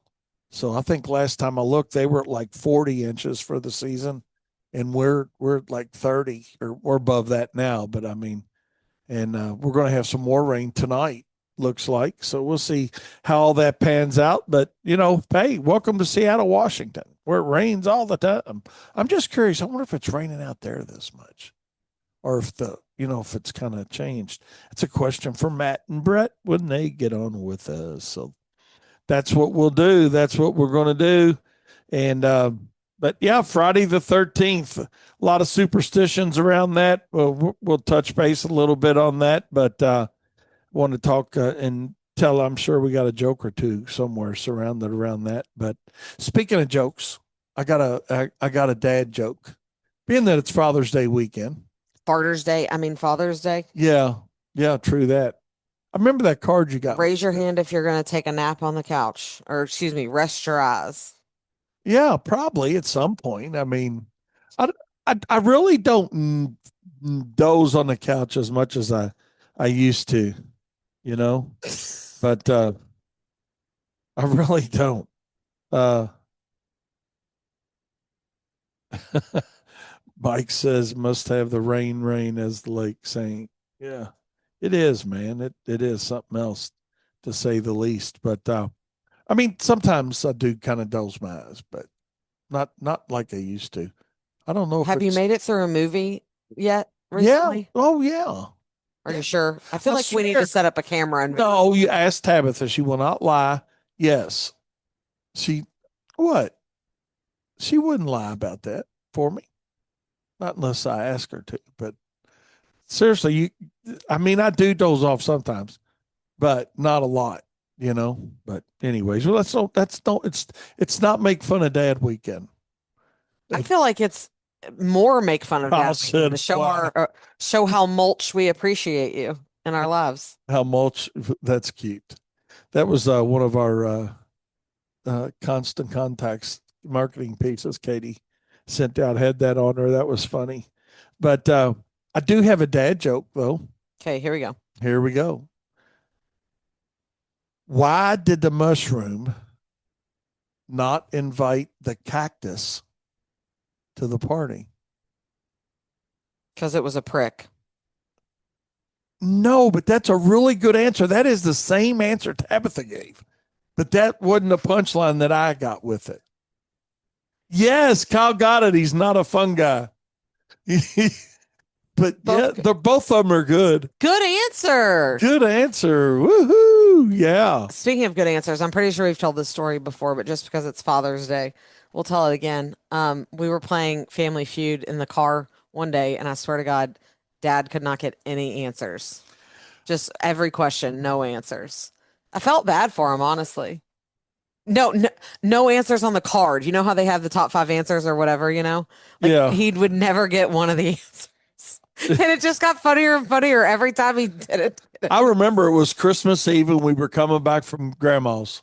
So I think last time I looked, they were at like 40 inches for the season, and we're at like 30, or we're above that now. But I mean, and we're going to have some more rain tonight, looks like. So we'll see how all that pans out. But hey, welcome to Seattle, Washington, where it rains all the time. I'm just curious. I wonder if it's raining out there this much, or if if it's kind of changed. It's a question for Matt and Brett when they get on with us. So that's what we'll do. That's what we're going to do. And but yeah, Friday the 13th, a lot of superstitions around that. We'll touch base a little bit on that, but want to talk in tell I'm sure we got a joke or two somewhere surrounded around that. But speaking of jokes, I got a dad joke. Being that it's Father's Day weekend. Father's Day. Yeah, yeah, true that. I remember that card you got me. Raise your hand if you're going to take a nap on the couch, or excuse me, rest your eyes. Yeah, probably at some point. I mean, I I really don't doze on the couch as much as I used to, you know. But I really don't. Uh, Mike says must have the rain as the lake saying. Yeah, it is, man. It is something else to say the least. But I mean, sometimes I do kind of doze my eyes, but not like I used to. I don't know if Have you it's made it through a movie yet yeah. recently? Oh yeah. Are Yeah. you sure? I feel I like we need to swear. set up a camera and No, you asked Tabitha. She will not lie. Yes. She what? She wouldn't lie about that for me. Not unless I ask her to. But seriously, I mean I do doze off sometimes, but not a lot, you know. But anyways, well that's no it's not make fun of dad weekend. I feel like it's more make fun of I Dad Weekend to said show wow. show how much we appreciate you in our lives. How much that's cute. That was one of our constant contacts marketing pieces Katie sent out, had that on her. That was funny. But I do have a dad joke, though. Okay, here we go. Here we go. Why did the mushroom not invite the cactus to the party? Because it was a prick. No, but that's a really good answer. That is the same answer Tabitha gave, but that wasn't a punchline that I got with it. Yes, Kyle got it. He's not a fun guy. But yeah, Both they're both of them are good. good answer. Good answer. Woohoo. Yeah. Speaking of good answers, I'm pretty sure we've told this story before, but just because it's Father's Day, we'll tell it again. We were playing Family Feud in the car one day, and I swear to God, Dad could not get any answers. Just every question, no answers. I felt bad for him, honestly. No answers on the card. You know how they have the top five answers or whatever, you know? Like Yeah. he would never get one of the answers. And it just got funnier and funnier every time he did it. I remember it was Christmas Eve and we were coming back from grandma's.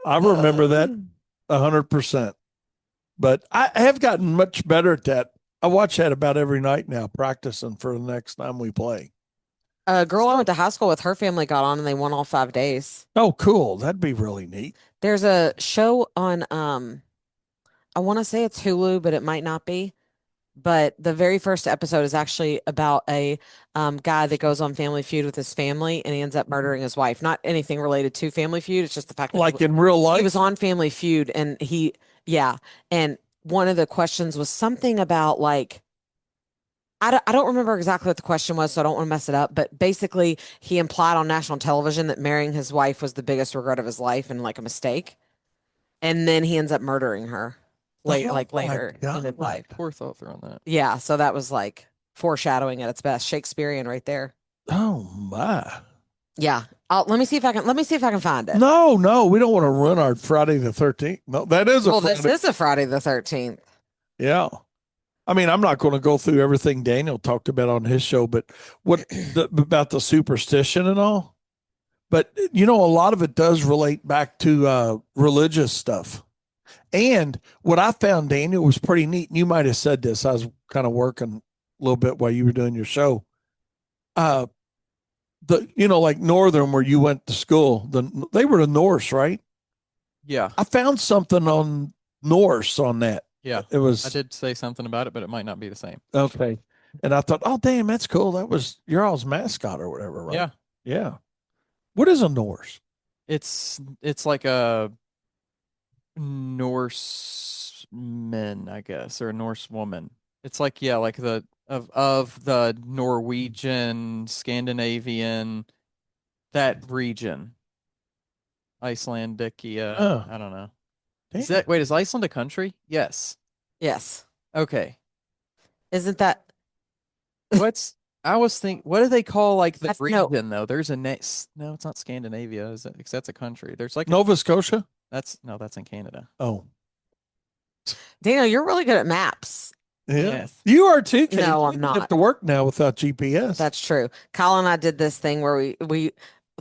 I remember that 100%. But I have gotten much better at that. I watch that about every night now, practicing for the next time we play. A girl I went to high school with, her family got on and they won all 5 days. Oh, cool. That'd be really neat. There's a show on I want to say it's Hulu, but it might not be. But the very first episode is actually about a guy that goes on Family Feud with his family and he ends up murdering his wife. Not anything related to Family Feud. It's just the fact that Like in real he was life. on Family Feud and yeah. And one of the questions was something about like, I don't remember exactly what the question was, so I don't want to mess it up. But basically, he implied on national television that marrying his wife was the biggest regret of his life and like a mistake. And then he ends up murdering her Oh my later in his God. life. Poor thought through on that. Yeah, so that was like foreshadowing at its best, Shakespearean right there. Oh my. Yeah. Let me see if I can find it. No, no, we don't want to run our Friday the 13th. No, that is a Well, this Friday. is a Friday the 13th. Yeah. I mean, I'm not going to go through everything Daniel talked about on his show, but about the superstition and all. But you know, a lot of it does relate back to religious stuff. And what I found, Daniel, was pretty neat. And you might have said this. I was kind of working a little bit while you were doing your show. Uh, like Northern, where you went to school, they were the Norse, right? Yeah. I found something on Norse on that. Yeah. It was I did say something about it, but it might not be the same. okay. And I thought, oh, damn, that's cool. That was your all's mascot or whatever, right? Yeah. Yeah. What is a Norse? It's like a Norseman, I guess, or a Norse woman. It's like, yeah, like the of the Norwegian, Scandinavian, that region. Icelandicia. Oh, I don't know. damn. Is Iceland a country? Yes. Yes. Okay. Isn't that What's I was thinking, what do they call like the No, region though? There's a no, it's not Scandinavia, is it? Because that's a country. There's like a Nova Scotia? that's no, that's in Canada. Oh, Daniel, you're really good at maps. yeah. Yes. You are too, Kate. No, You I'm can get not. to work now without GPS. That's true. Kyle and I did this thing where we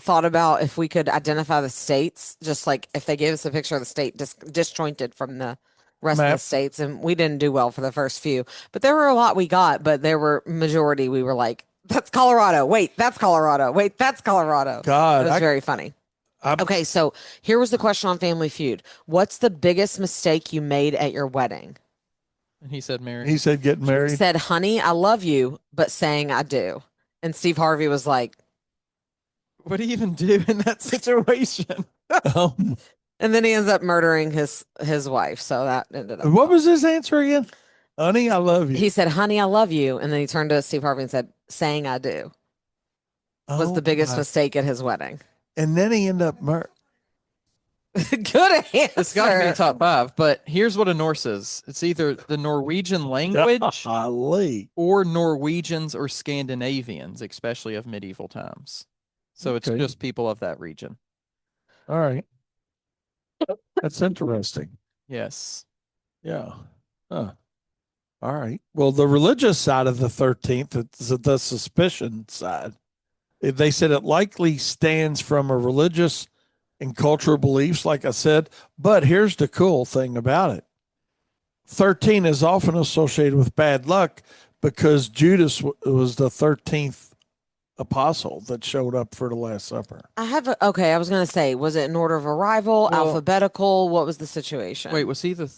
thought about if we could identify the states, just like if they gave us a picture of the state disjointed from the rest of the Map. states, and we didn't do well for the first few. But there were a lot we got, but there were majority we were like, that's Colorado. Wait, that's Colorado. Wait, that's Colorado. It God, was very funny. I, Okay, so here was the question on Family Feud. What's the biggest mistake you made at your wedding? And he said Mary. he said getting married. Said, honey, I love you, but saying I do. And Steve Harvey was like, What do you even do in that situation? Um, and then he ends up murdering his wife. So that ended up. what was his answer again? Honey, I love you. He said, honey, I love you. And then he turned to Steve Harvey and said, saying I do was the Oh biggest my. mistake at his wedding. And then he ended up Good It's got to be answer. top five, but here's what a Norse is. It's either the Norwegian language Golly. or Norwegians or Scandinavians, especially of medieval times. So it's Okay. just people of that region. All right. That's interesting. Yes. Yeah. Huh. All right. Well, the religious side of the 13th is the suspicion side. They said it likely stands from a religious and cultural beliefs, like I said. But here's the cool thing about it: 13 is often associated with bad luck because Judas was the 13th apostle that showed up for the Last Supper. Okay, I was going to say, was it in order of arrival, Well, alphabetical? What was the situation? wait, was he the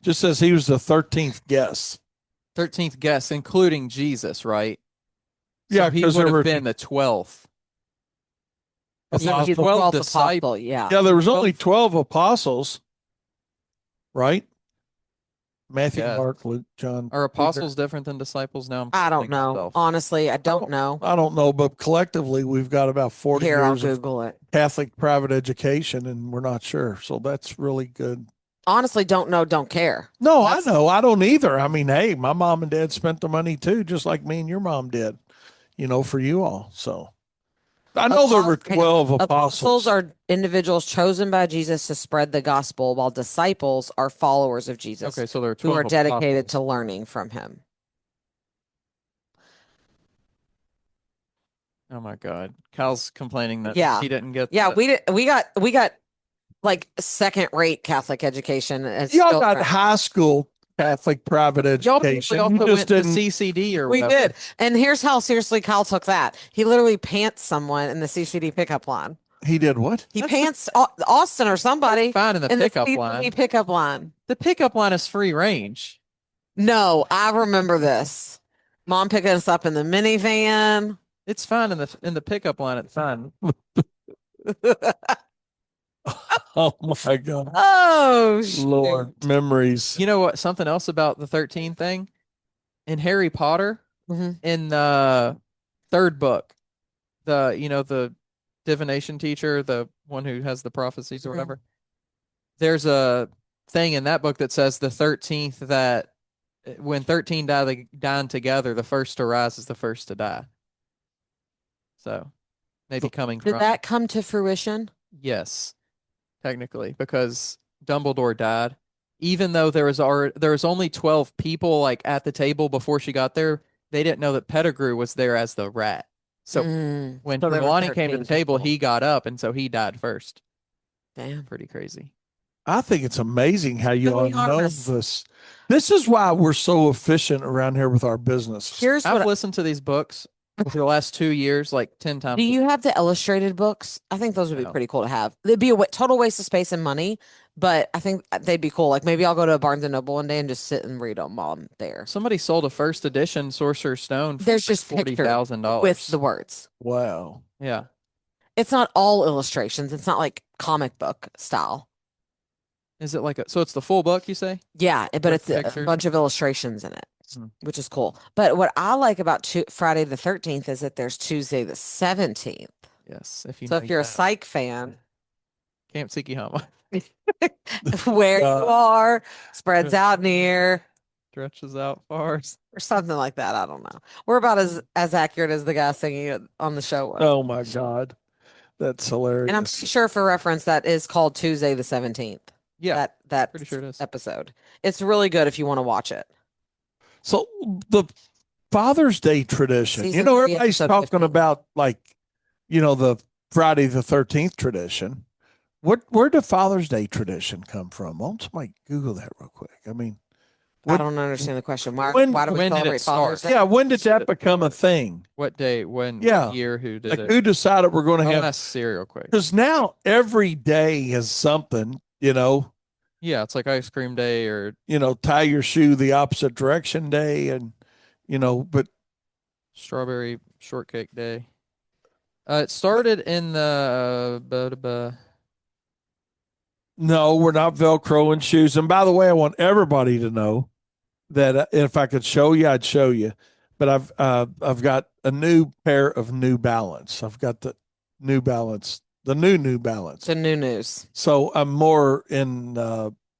Just says he was the 13th guest. 13th guest, including Jesus, right? So Yeah, he because would there were have been the 12th. Because there Yeah, was he's the 12 12th disciples. apostle. Yeah. yeah, there was only 12 apostles, right? Matthew, Yeah. Mark, Luke, John, Are Peter. apostles different than disciples? Now I'm I don't questioning know. myself. Honestly, I don't know. I don't know, but collectively we've got about 40 Here, I'll years of Google it. Catholic private education, and we're not sure. So that's really good. Honestly, don't know, don't care. No, That's- I know. I don't either. I mean, hey, my mom and dad spent the money too, just like me and your mom did, for you all. So I know there were 12 Apostles apostles. are individuals chosen by Jesus to spread the gospel, while disciples are followers of Jesus Okay, so there are who 12 are dedicated apostles. to learning from him. Oh my God. Kyle's complaining that Yeah. he didn't get Yeah, the, we got like second-rate Catholic education. And Y'all got high school Catholic private y'all education. also You just went to didn't. CCD or we whatever. did. And here's how seriously Kyle took that. He literally pants someone in the CCD pickup line. He did what? He pants Austin or somebody Fine in the pickup CCD line. pickup line. The pickup line is free range. No, I remember this. Mom picking us up in the minivan. It's fine in the pickup line. It's fine. Oh my God. Oh, Lord, shoot. memories. You know what? Something else about the 13 thing in Harry Potter Mhm. in the third book, the divination teacher, the one who has the prophecies or Mhm. whatever. There's a thing in that book that says the 13th that when 13 dying together, the first to rise is the first to die. So maybe coming Did from that come to fruition? yes, technically, because Dumbledore died. Even though there was only 12 people like at the table before she got there, they didn't know that Pettigrew was there as the rat. So when So there were Trelawney came to 13 the table, people. he got up, and so he died first. Damn. Pretty crazy. I think it's amazing how you all Really know honest. this. This is why we're so efficient around here with our business. Here's I've what. listened to these books for the last 2 years, like 10 times. Do you have the illustrated books? I think those would be No. pretty cool to have. They'd be a total waste of space and money, but I think they'd be cool. Like maybe I'll go to Barnes and Noble one day and just sit and read them while I'm there. Somebody sold a first edition Sorcerer's Stone for There's like just picture $40,000 with the words. Wow. Yeah. It's not all illustrations. It's not like comic book style. Is it like so it's the full book, you say? Yeah, but With it's a pictures? bunch of illustrations in it, Hmm. which is cool. But what I like about Friday the 13th is that there's Tuesday the 17th. Yes. If you So know if you're a that. psych fan, Camp Sikihama. where you are spreads out near. stretches out far. or something like that. I don't know. We're about as accurate as the guy singing it on the show was. Oh my God. That's And I'm hilarious. pretty sure for reference that is called Tuesday the 17th. Yeah, That pretty sure it is. episode. It's really good if you want to watch it. So the Father's Day tradition, Season 3, everybody's episode talking 15. about like, the Friday the 13th tradition. Where did Father's Day tradition come from? Won't somebody Google that real quick? I mean, I what don't understand the question. Why when why do we When did it celebrate Father's start? Day? yeah, when did that become a thing? What day? When? What Yeah. year? Who did Like it? who decided we're going to I'll have ask Siri real quick. because now every day has something, Yeah, it's like ice cream day or tie your shoe the opposite direction day and but strawberry shortcake day. It started in the no, we're not Velcroing shoes. And by the way, I want everybody to know that if I could show you, I'd show you. But I've got a new pair of New Balance. I've got the New Balance, the New Balance. To new news. So I'm more in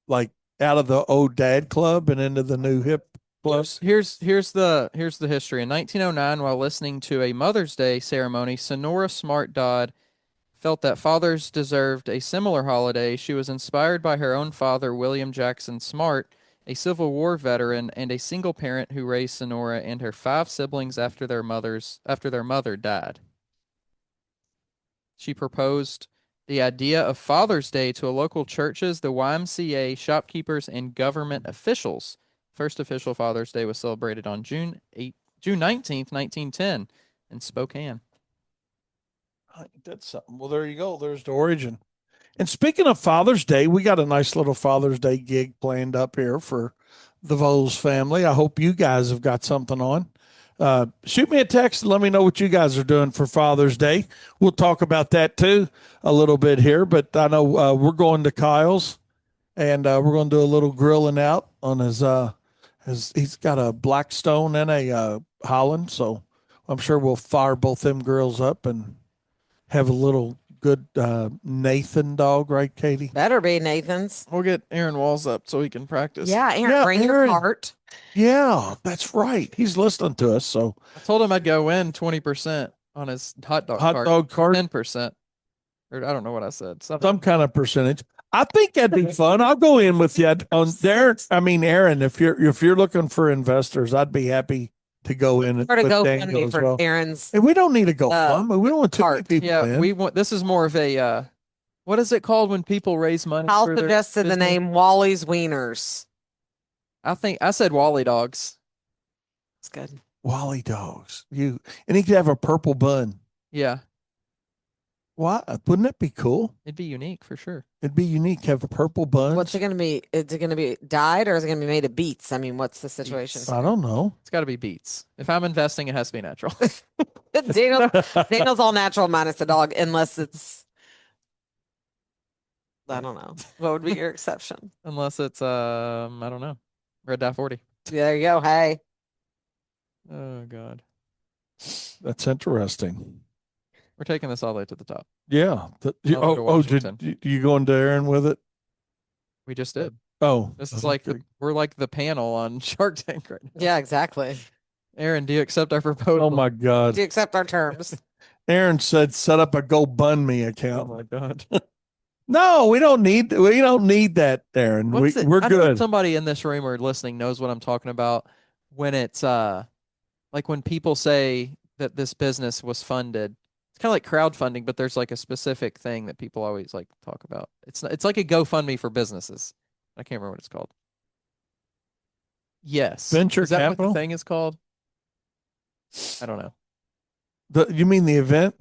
like out of the old dad club and into the new hip club. here's the history. In 1909, while listening to a Mother's Day ceremony, Sonora Smart Dodd felt that fathers deserved a similar holiday. She was inspired by her own father, William Jackson Smart, a Civil War veteran and a single parent who raised Sonora and her 5 siblings after their mother died. She proposed the idea of Father's Day to local churches, the YMCA, shopkeepers, and government officials. First official Father's Day was celebrated on June 19th, 1910 in Spokane. That's something. Well, there you go. There's the origin. And speaking of Father's Day, we got a nice little Father's Day gig planned up here for the Voles family. I hope you guys have got something on. Shoot me a text and let me know what you guys are doing for Father's Day. We'll talk about that too a little bit here. But I know we're going to Kyle's and we're going to do a little grilling out on his. He's got a Blackstone and a Holland, so I'm sure we'll fire both them grills up and have a little good Nathan dog, right, Katie? Better be Nathan's. We'll get Aaron Walls up so he can practice. Yeah, Aaron, Yeah, bring your Aaron. cart. Yeah, that's right. He's listening to us. So I told him I'd go in 20% on his hot dog hot cart. dog cart, 10%. Or I don't know what I said. some kind of percentage. I think that'd be fun. I'll go in with you on there. I mean, Aaron, if you're looking for investors, I'd be happy to go in Or to with go Daniel funny as for well. Aaron's. And we don't need a GoFundMe. We don't want too many cart. people Yeah, in. we want this is more of a what is it called when people raise money Kyle for their suggested the business? name Wally's Wieners. I think I said Wally Dogs. It's good. Wally dogs. And he could have a purple bun. Yeah, Why? Wouldn't that be cool? it'd be unique for sure. It'd be unique to have a purple bun. What's it going to be? Is it going to be dyed or is it going to be made of beets? I mean, what's the situation? Beets. I don't know. It's got to be Beats. If I'm investing, it has to be natural. Daniel's all natural minus the dog, unless it's. I don't know. What would be your exception? Unless it's I don't know. Red Dot 40. There you go. Hey. Oh god. That's interesting. We're taking this all the way to the top. Yeah. All the way to Did Washington. you going to Aaron with it? We just did. Oh, This is like we're like the panel on Shark Tank right now. Yeah, exactly. Aaron, do you accept our proposal? oh my God. Do you accept our terms? Aaron said set up a GoFundMe Oh account. my god. No, we don't need that, Aaron. We're I know good. somebody in this room or listening knows what I'm talking about when it's like when people say that this business was funded. It's kind of like crowdfunding, but there's like a specific thing that people always like talk about. It's like a GoFundMe for businesses. I can't remember what it's called. Yes. Venture Is that what capital? the thing is called? I don't know. You mean the event?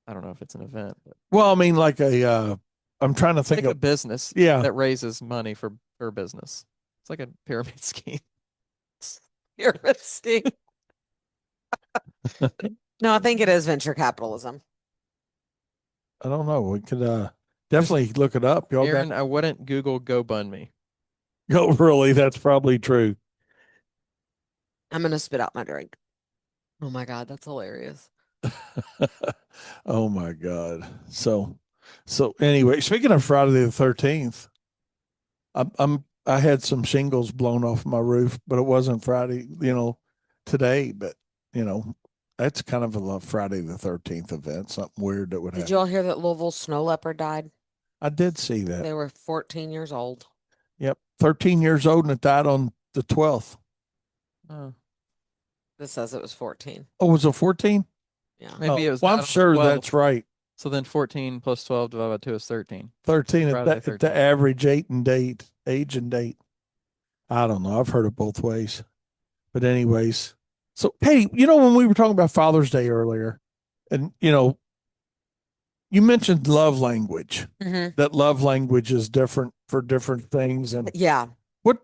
I don't know if it's an event, but Well, I mean like I'm trying to it's think like a of business yeah. that raises money for business. It's like a pyramid scheme. You're risky. No, I think it is venture capitalism. I don't know. We could definitely look it up. Y'all Aaron, I wouldn't Google GoFundMe. go really, that's probably true. I'm going to spit out my drink. Oh my God, that's hilarious. oh my God. So anyway, speaking of Friday the 13th, I'm I had some shingles blown off my roof, but it wasn't Friday, today. But you know, that's kind of a Friday the 13th event. Something weird that would Did you happen. all hear that Louisville snow leopard died? I did see that. They were 14 years old. Yep, 13 years old, and it died on the 12th. Oh, This says it was 14. Oh, was it 14? Yeah. maybe it Oh, was well, that I'm on the sure 12. that's right. So then 14 plus 12 divided by 2 is 13. 13 at Friday the the 13th. average age and date. I don't know. I've heard it both ways. But anyways, so hey, when we were talking about Father's Day earlier, and you mentioned love language. Hmm. That love language is different for different things, and Yeah. what?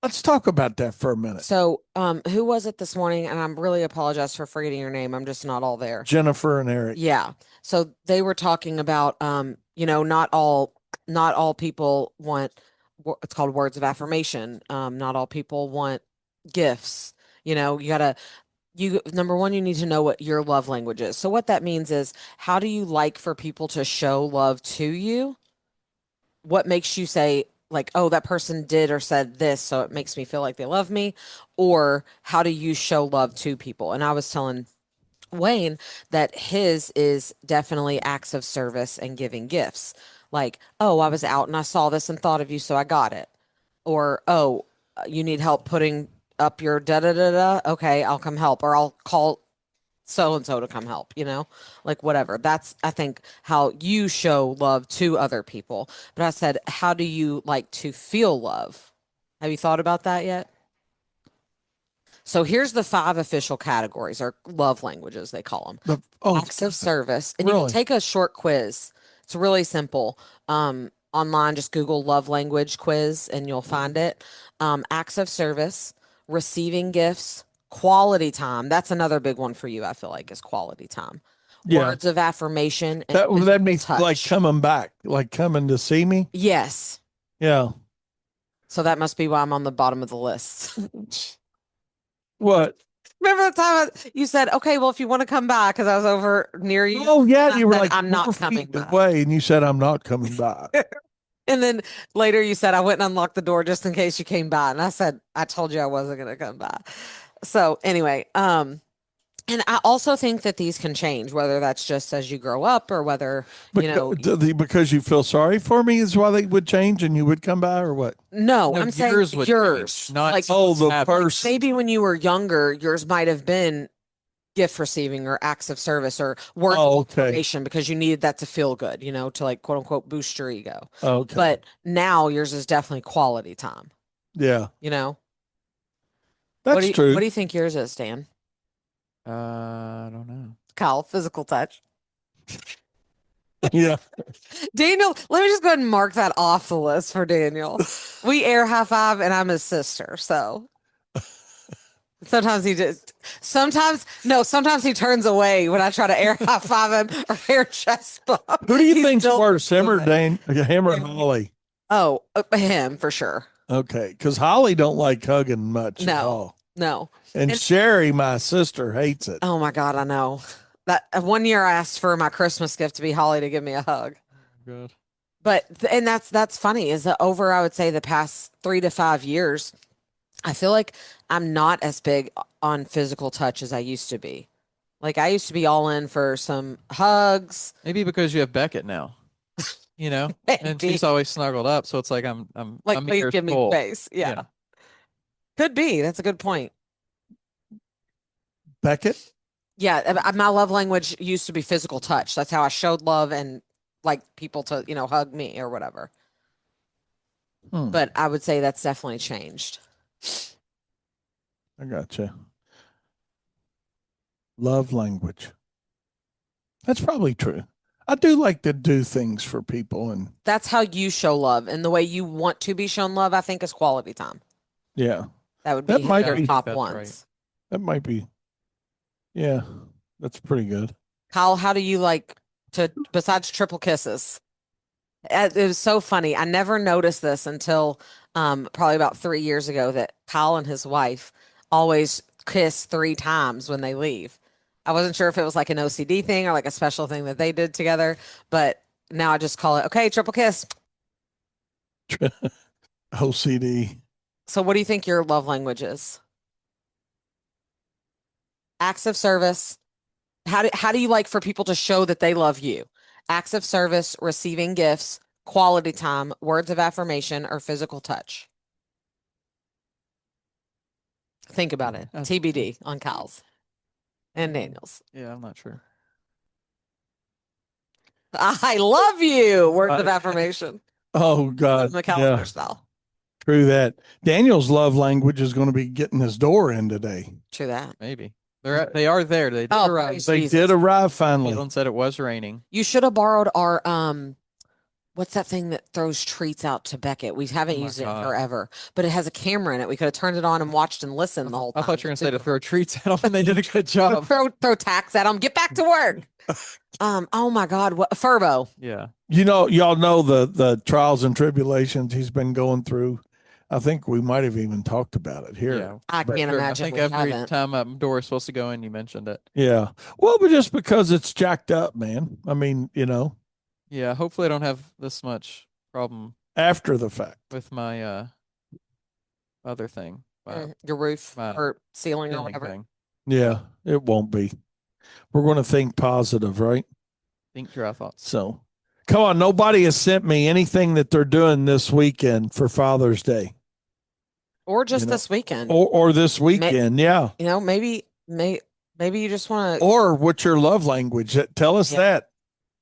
Let's talk about that for a minute. So, who was it this morning? And I'm really apologize for forgetting your name. I'm just not all there. Jennifer and Eric. Yeah. So they were talking about, not all people want, it's called words of affirmation. Not all people want gifts. You gotta, number one, you need to know what your love language is. So what that means is, how do you like for people to show love to you? What makes you say, like, oh, that person did or said this, so it makes me feel like they love me? Or how do you show love to people? And I was telling Wayne that his is definitely acts of service and giving gifts. Like, oh, I was out and I saw this and thought of you, so I got it. Or, oh, you need help putting up your da da da da. Okay, I'll come help. Or I'll call so and so to come help, like whatever. That's, I think, how you show love to other people. But I said, how do you like to feel love? Have you thought about that yet? So here's the five official categories, or love languages, they call them. Oh, Acts of service. And you can really? take a short quiz. It's really simple. Online, just Google love language quiz and you'll find it. Acts of service, receiving gifts, quality time. That's another big one for you, I feel like, is quality time. Yeah. Words of affirmation and That physical means like touch. coming back, like coming to see me. Yes. Yeah. So that must be why I'm on the bottom of the list. What? Remember the time you said, okay, well, if you want to come by, because I was over near you, Oh yeah, and I you were said, like I'm not 4 feet coming by. away, and you said I'm not coming back. And then later you said, I went and unlocked the door just in case you came by. And I said, I told you I wasn't going to come by. So anyway, and I also think that these can change, whether that's just as you grow up or whether, Because you feel sorry for me is why they would change and you would come by, or what? no, No, I'm saying yours would change, yours. not Like, Oh, someone's the habits. person. maybe when you were younger, yours might have been gift receiving or acts of service or words of Oh, okay. affirmation because you needed that to feel good, to like quote unquote boost your ego. Okay. But now yours is definitely quality time, Yeah, you know? What do that's you what true. do you think yours is, Dan? I don't know. Kyle, physical touch. Yeah. Daniel, let me just go ahead and mark that off the list for Daniel. We air high five and I'm his sister, so sometimes he just sometimes he turns away when I try to air high five him or air chest bump. Who do you He think's still worse, him does or it. Dane? Him or Holly? Oh, him for sure. Okay, because Holly don't like hugging much at No, all, no. and And Sherry, my sister, hates it. oh my God, I know. That one year I asked for my Christmas gift to be Holly to give me a hug. Good. But and that's funny, is that over I would say the past 3 to 5 years, I feel like I'm not as big on physical touch as I used to be. Like I used to be all in for some hugs, Maybe because you have Beckett now, and she's maybe. always snuggled up, so it's like Like I'm please here give me full. space. Yeah. Yeah. Could be. That's a good point. Beckett? Yeah, my love language used to be physical touch. That's how I showed love and like people to, hug me or whatever. Hmm, But I would say that's definitely changed. I gotcha. Love language. That's probably true. I do like to do things for people, and That's how you show love. And the way you want to be shown love, I think, is quality time. yeah, That would that be might Yeah, I your be. think top that's right. ones. That might be. Yeah, that's pretty good. Kyle, how do you like to, besides triple kisses? It was so funny. I never noticed this until probably about 3 years ago that Kyle and his wife always kiss 3 times when they leave. I wasn't sure if it was like an OCD thing or like a special thing that they did together, but now I just call it, okay, triple kiss. OCD. So what do you think your love language is? Acts of service. How do you like for people to show that they love you? Acts of service, receiving gifts, quality time, words of affirmation, or physical touch? Think about it. TBD on Kyle's and Daniel's. Yeah, I'm not sure. I love you. Words of affirmation. Oh God. The Yeah. calendar style. True that. Daniel's love language is going to be getting his door in today. True that. Maybe they are there. They did Oh, arrive. praise They Jesus. did arrive finally. Caitlin said it was raining. You should have borrowed our what's that thing that throws treats out to Beckett? We haven't Oh my used it in God. forever, but it has a camera in it. We could have turned it on and watched and listened the whole I time. thought you were gonna say to throw treats at them, and they did a good job. throw tax at them. Get back to work. Oh my God, what Furbo? Yeah. You know, y'all know the trials and tribulations he's been going through. I think we might have even talked about it here. Yeah. I But- can't Sure. I imagine think we every haven't. time a door is supposed to go in, you mentioned it. Yeah. Well, but just because it's jacked up, man. I mean, you know, Yeah. Hopefully, I don't have this much problem after the fact. with my other thing. Your roof my or ceiling or Ceiling whatever. thing. Yeah, it won't be. We're going to think positive, right? Think dry thoughts. So, come on. Nobody has sent me anything that they're doing this weekend for Father's Day Or just You know, this weekend. or this weekend. Yeah. You know, maybe you just want to Or what's your love language? Tell us Yeah. that.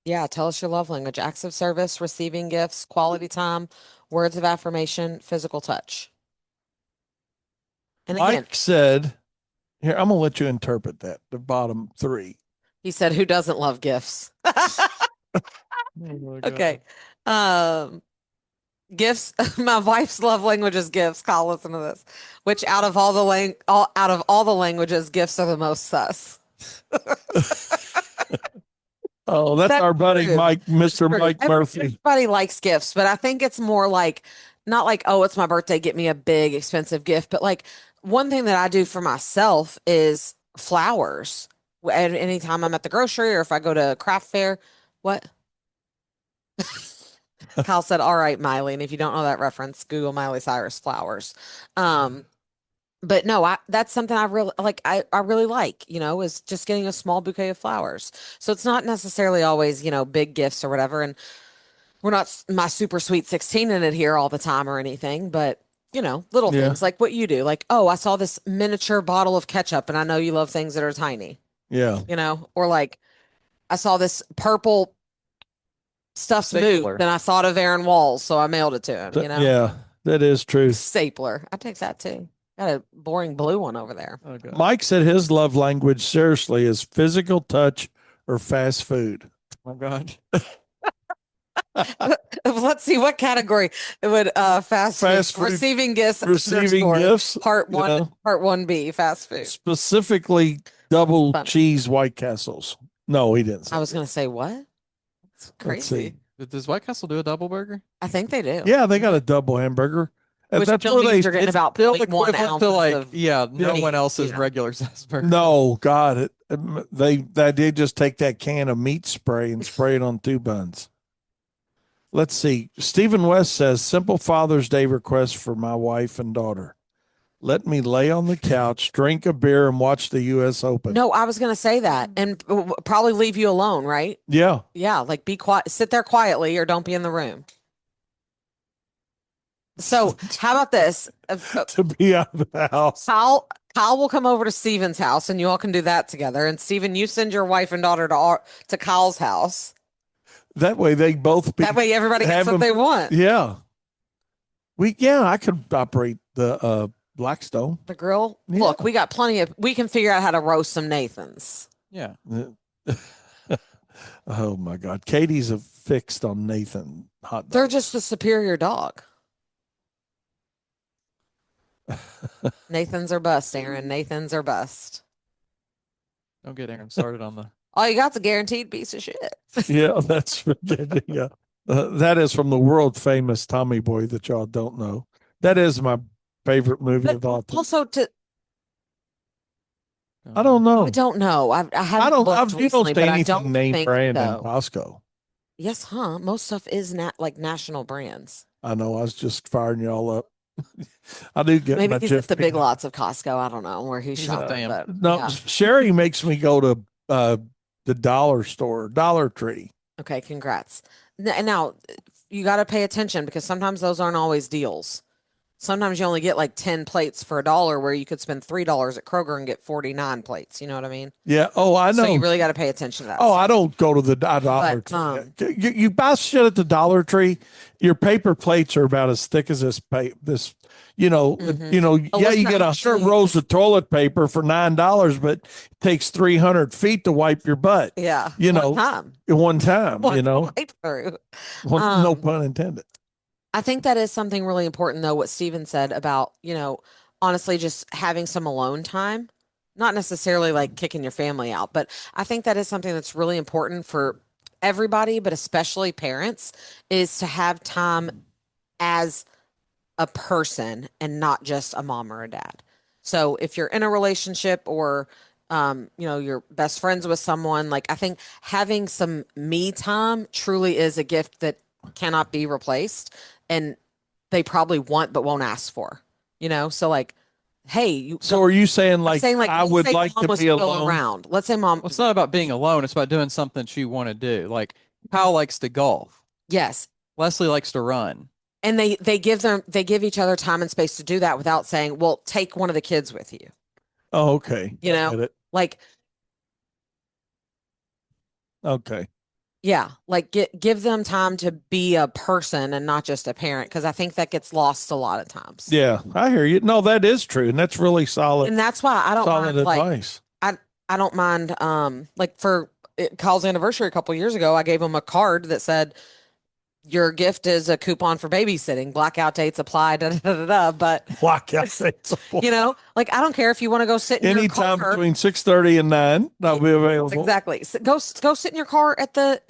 Yeah, tell us your love language. Acts of service, receiving gifts, quality time, words of affirmation, physical touch. And again, Mike said, here, I'm going to let you interpret that, the bottom three. he said, who doesn't love gifts? Okay. Gifts. My wife's love language is gifts. Kyle, listen to this. Which out of all the languages, gifts are the most sus. Oh, that's That's our buddy true. Mike, Mr. True. Mike Murphy. Everybody likes gifts, but I think it's more like not like, oh, it's my birthday, get me a big expensive gift, but like one thing that I do for myself is flowers. And anytime I'm at the grocery or if I go to a craft fair, what? Kyle said, all right, Miley. And if you don't know that reference, Google Miley Cyrus flowers. But no, that's something I really like. I really like, is just getting a small bouquet of flowers. So it's not necessarily always, big gifts or whatever. And we're not my super sweet 16 in it here all the time or anything, but little Yeah. things like what you do. Like, oh, I saw this miniature bottle of ketchup and I know you love things that are tiny, Yeah. or like I saw this purple stuffed moose Stapler. and I thought of Aaron Walls, so I mailed it to him, Yeah, that is true. Stapler. I take that too. Got a boring blue one over there. Oh, God. Mike said his love language, seriously, is physical touch or fast food. Oh, my God. Let's see what category it would fast Fast food. food. Receiving gifts, Receiving underscore, gifts. part you one, know, part 1B, fast food. specifically double Fun. cheese White Castles. No, he didn't say I was that. going to say what? It's Let's see. crazy. Does White Castle do a double burger? I think they do. Yeah, they got a double hamburger. And Which that's still where means they you're getting It's about still 0.1 equivalent to ounces like of no meat, one else's you know. regular size burger. No, God, they did just take that can of meat spray and spray it on 2 buns. Let's see. Stephen West says, simple Father's Day request for my wife and daughter. Let me lay on the couch, drink a beer, and watch the U.S. Open. No, I was going to say that and probably leave you alone, right? Yeah. Yeah, like be quiet, sit there quietly or don't be in the room. So how about this? To be out of the house. Kyle will come over to Steven's house and you all can do that together. And Steven, you send your wife and daughter to Kyle's house. That way they both be. That way everybody gets have what them- they want. Yeah. I could operate the Blackstone. The grill. Yeah. Look, we got we can figure out how to roast some Nathans. Yeah. Oh my God. Katie's fixed on Nathan hot dogs. They're just the superior dog. Nathans are bust, Aaron. Nathans are bust. Don't get Aaron started on the. All you got's a guaranteed piece of shit. Yeah, that's yeah. That is from the world famous Tommy Boy that y'all don't know. That is my favorite movie But of all time. also I don't know. I don't know. I haven't looked you recently, don't say but I anything don't name think brand in so. Costco. Yes, huh? Most stuff is not like national brands. I know. I was just firing y'all up. I do get Maybe my he's at Jeff. the big lots of Costco. I don't know where he's He's a shopping, fan. but No, yeah. Sherry makes me go to the dollar store, Dollar Tree. Okay, congrats. And now you got to pay attention because sometimes those aren't always deals. Sometimes you only get like 10 plates for $1 where you could spend $3 at Kroger and get 49 plates. You know what I mean? Yeah. Oh, I So you know. really got to pay attention to that Oh, stuff. I don't go to the Dollar But Tree. You buy shit at the Dollar Tree. Your paper plates are about as thick as this. Yeah, unless you you're get 100 actually, rolls of toilet paper for $9, but it takes 300 feet to wipe your butt. yeah, You one know, time, at one time. one wipe through. No Um, pun intended. I think that is something really important, though, what Steven said about, honestly, just having some alone time, not necessarily like kicking your family out, but I think that is something that's really important for everybody, but especially parents, is to have time as a person and not just a mom or a dad. So if you're in a relationship or you're best friends with someone, like I think having some me time truly is a gift that cannot be replaced and they probably want but won't ask for. So like, hey, you So go, are you saying I'm like saying like I let's would say like mom to was be still alone? around. Let's say mom, Well, it's not about being alone. It's about doing something she want to do. Like Kyle likes to golf. yes. Leslie likes to run. And they give each other time and space to do that without saying, well, take one of the kids with you. Oh, okay. You I know, get it. like Okay. yeah, like give them time to be a person and not just a parent because I think that gets lost a lot of times. Yeah, I hear you. No, that is true, and that's really solid, And that's why I don't solid mind like advice. I don't mind like for Kyle's anniversary a couple years ago, I gave him a card that said your gift is a coupon for babysitting. Blackout dates apply. Da, da, da, da, da. But Lockout dates. like I don't care if you want to go sit in your Anytime car. between 6:30 and 9, I'll be available. Exactly. Go sit in your car at the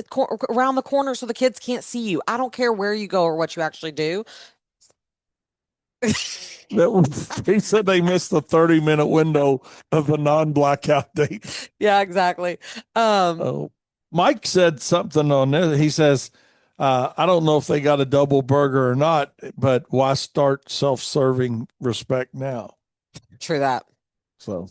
around the corner so the kids can't see you. I don't care where you go or what you actually do. That was, they said they missed the 30-minute window of a non-blackout date. Yeah, exactly. Um, Oh, Mike said something on this. He says, I don't know if they got a double burger or not, but why start self-serving respect now? true that. So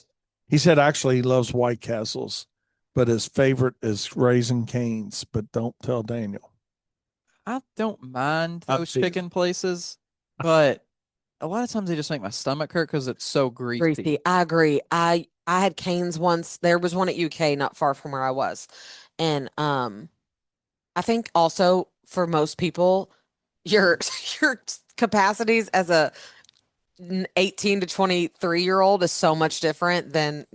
he said actually he loves White Castles, but his favorite is Raising Cane's, but don't tell Daniel. I don't mind I those see. chicken places, but a lot of times they just make my stomach hurt because it's so greasy. Greasy. I agree. I had Cane's once. There was one at UK not far from where I was. And I think also for most people, your your capacities as a 18 to 23-year-old is so much different than,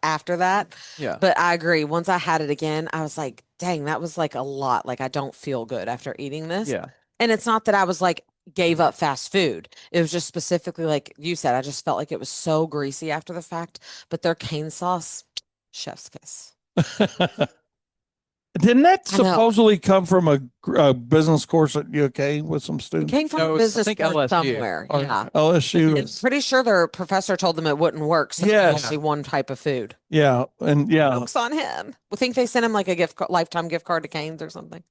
after that. Yeah. But I agree. Once I had it again, I was like, dang, that was like a lot. Like I don't feel good after eating this. Yeah. And it's not that I was like gave up fast food. It was just specifically like you said, I just felt like it was so greasy after the fact. But their cane sauce, chef's kiss. Didn't that I know. supposedly come from a business course at UK with some It students? came from No, a it was, I business think course LSU. somewhere. Or Yeah. LSU? And pretty sure their professor told them it wouldn't work since Yes. only one type of food. Yeah. And yeah. Jokes on him. We think they sent him like a lifetime gift card to Cane's or something.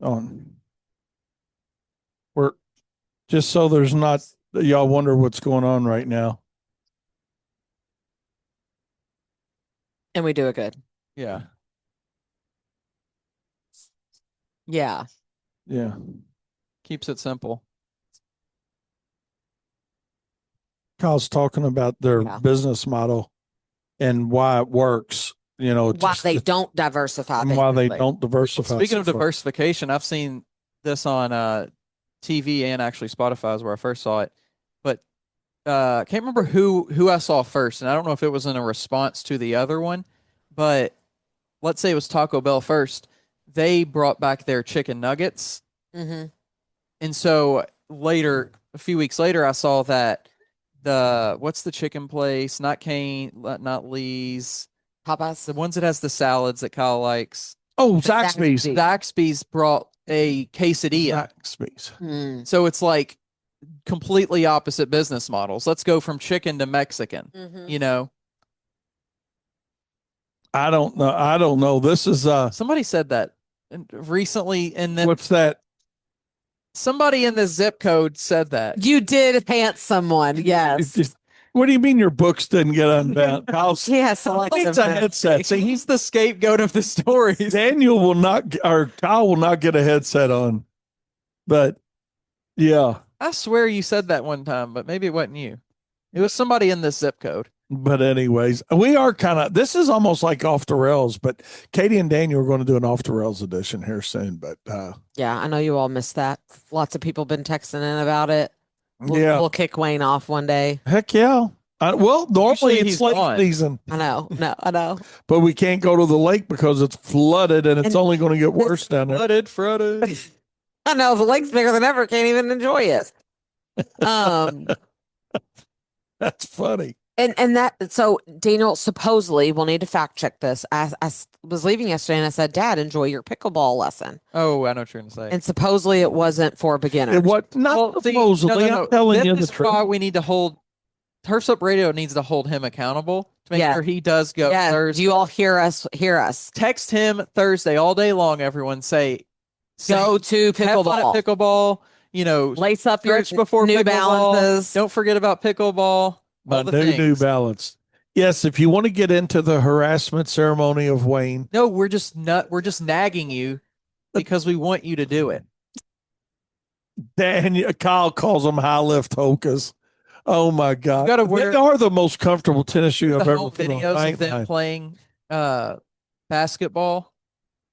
On. We're just so there's not, y'all wonder what's going on right now. And we do it good. Yeah. Yeah. Yeah. Keeps it simple. Kyle's talking about their Yeah. business model and why it works, Why just they don't diversify, and why they basically. don't diversify. Speaking so of far. diversification, I've seen this on TV and actually Spotify is where I first saw it. But I can't remember who I saw first, and I don't know if it was in a response to the other one, but let's say it was Taco Bell first. They brought back their chicken nuggets, Mm-hmm. and so later, a few weeks later, I saw that what's the chicken place? Not Kane, not Lee's. Popeyes. The ones that has the salads that Kyle likes. Oh, Zaxby's. Zaxby's. Zaxby's brought a quesadilla. Zaxby's. Mm. So it's like completely opposite business models. Let's go from chicken to Mexican, Mhm. you know? I don't know. This is Somebody said that recently, and then what's that? Somebody in the zip code said that. You did pant someone. Yes. What do you mean your books didn't get unbound? He has He selective needs a memory. headset. See, He's the scapegoat of the stories. Daniel will not, or Kyle will not get a headset on. But yeah, I swear you said that one time, but maybe it wasn't you. It was somebody in this zip code. but anyways, we are kind of, this is almost like off the rails, but Katie and Daniel are going to do an off the rails edition here soon. But Yeah, I know you all missed that. Lots of people been texting in about it. yeah, We'll kick Wayne off one day. heck yeah. Well, normally Usually it's he's lake gone. season, I know. No, I know. but we can't go to the lake because it's flooded and it's And- only going to get worse down there. Flooded, flooded. I know the lake's bigger than ever. Can't even enjoy it. Um, That's funny. and that so Daniel supposedly we'll need to fact check this. Was leaving yesterday and I said, Dad, enjoy your pickleball lesson. Oh, I know what you're gonna say. And supposedly it wasn't for beginners. It what? Not Well, see, supposedly. I'm telling you the This is truth. why we need to hold Turfs Up Radio needs to hold him accountable to make Yeah. sure he does go Yeah, Thursday. do you all hear us? Hear us? Text him Thursday all day long. Everyone say Go to have fun at pickleball. pickleball. You know, Lace up your stretch before New pickleball. Balances. Don't forget about pickleball. My All the New things. Balance. Yes, if you want to get into the harassment ceremony of Wayne, No, we're just nagging you because we want you to do it. Kyle calls them high lift hokas. Oh my God. You gotta wear- They are the most comfortable tennis shoe I've The ever home put on. videos of them playing basketball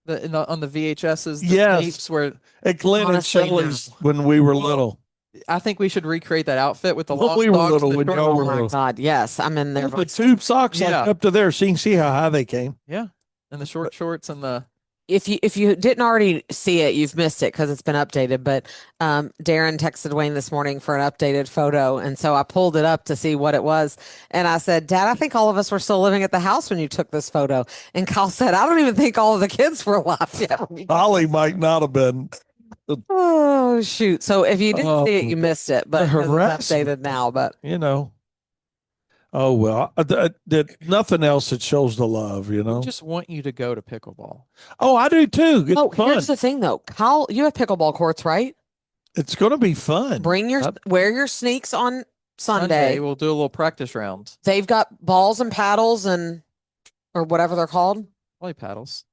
on the VHSs, the Yes. tapes where At Glenn and Honestly, Shelley's when we were little. I think we should recreate that outfit with the When long we were socks, little, the when short- y'all Oh were my little. God, yes, I'm in there. The tube socks like Yeah. up to there, so you can see how high they came. yeah, and the short shorts and the If you didn't already see it, you've missed it because it's been updated. But Darren texted Wayne this morning for an updated photo, and so I pulled it up to see what it was. And I said, Dad, I think all of us were still living at the house when you took this photo. And Kyle said, I don't even think all of the kids were alive yet. Ollie might not have been. Oh shoot! So if you didn't see it, you missed it. But The 'cause it's harassment. updated now. But You know. Oh well, nothing else that shows the love. You know. we just want you to go to pickleball. Oh, I do too. It's oh, fun. here's the thing though, Kyle, you have pickleball courts, right? It's going to be fun. Bring your Yep. wear your sneaks on Sunday. We'll do a little practice round. They've got balls and paddles and or whatever they're called. Probably paddles.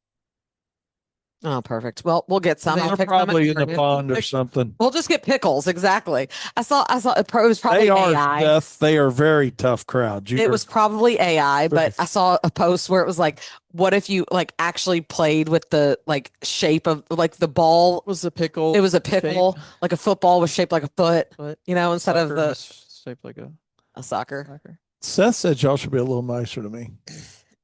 Oh, perfect. Well, we'll get some. I'll They're pick them up probably in for the you. pond or something. We'll just get pickles. Exactly. I saw it was probably They are AI. tough. They are very tough crowd. It was probably AI, but I saw a post where it was like, what if you like actually played with the like shape of like the ball? What was the pickle? It was a pickle, shape? like a football was shaped like a foot, But instead of soccer the was shaped like a soccer. soccer. Seth said y'all should be a little nicer to me.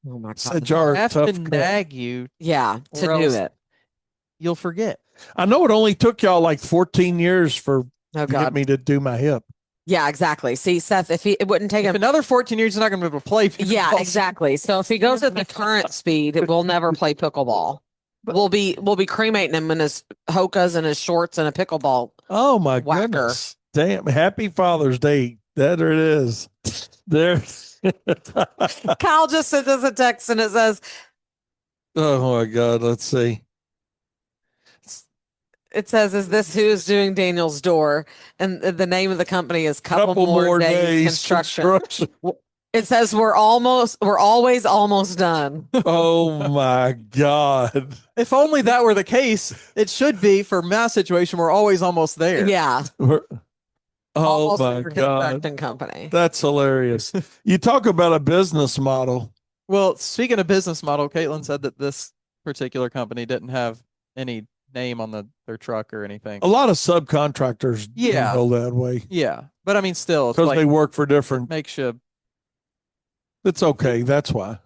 Oh my Said God. y'all are I have tough to crowd. nag you. Yeah, to Or do else- it. You'll forget. I know it only took y'all like 14 years for Oh to get God. me to do my hip. Yeah, exactly. See, Seth, if it wouldn't take If him. another 14 years, you're not going to be able to play. Yeah, pickleball. exactly. So if he goes at the current speed, we'll never play pickleball. We'll be cremating him in his hokas and his shorts and a pickleball. Oh my Whacker. goodness. Damn. Happy Father's Day. There it is. There. Kyle just sent us a text and it says, Oh my God. Let's see. "Is this who's doing Daniel's door?" And the name of the company is Couple More Days Construction. It says we're always almost done. Oh my God. If only that were the case, it should be for my situation. We're always almost there. Yeah. Oh Almost my your God. construction company. That's hilarious. You talk about a business model. Well, speaking of business model, Caitlin said that this particular company didn't have any name on their truck or anything. A lot of subcontractors Yeah. go that way Yeah, but I mean, still, it's because like they work for different. makes you, It's okay. That's why.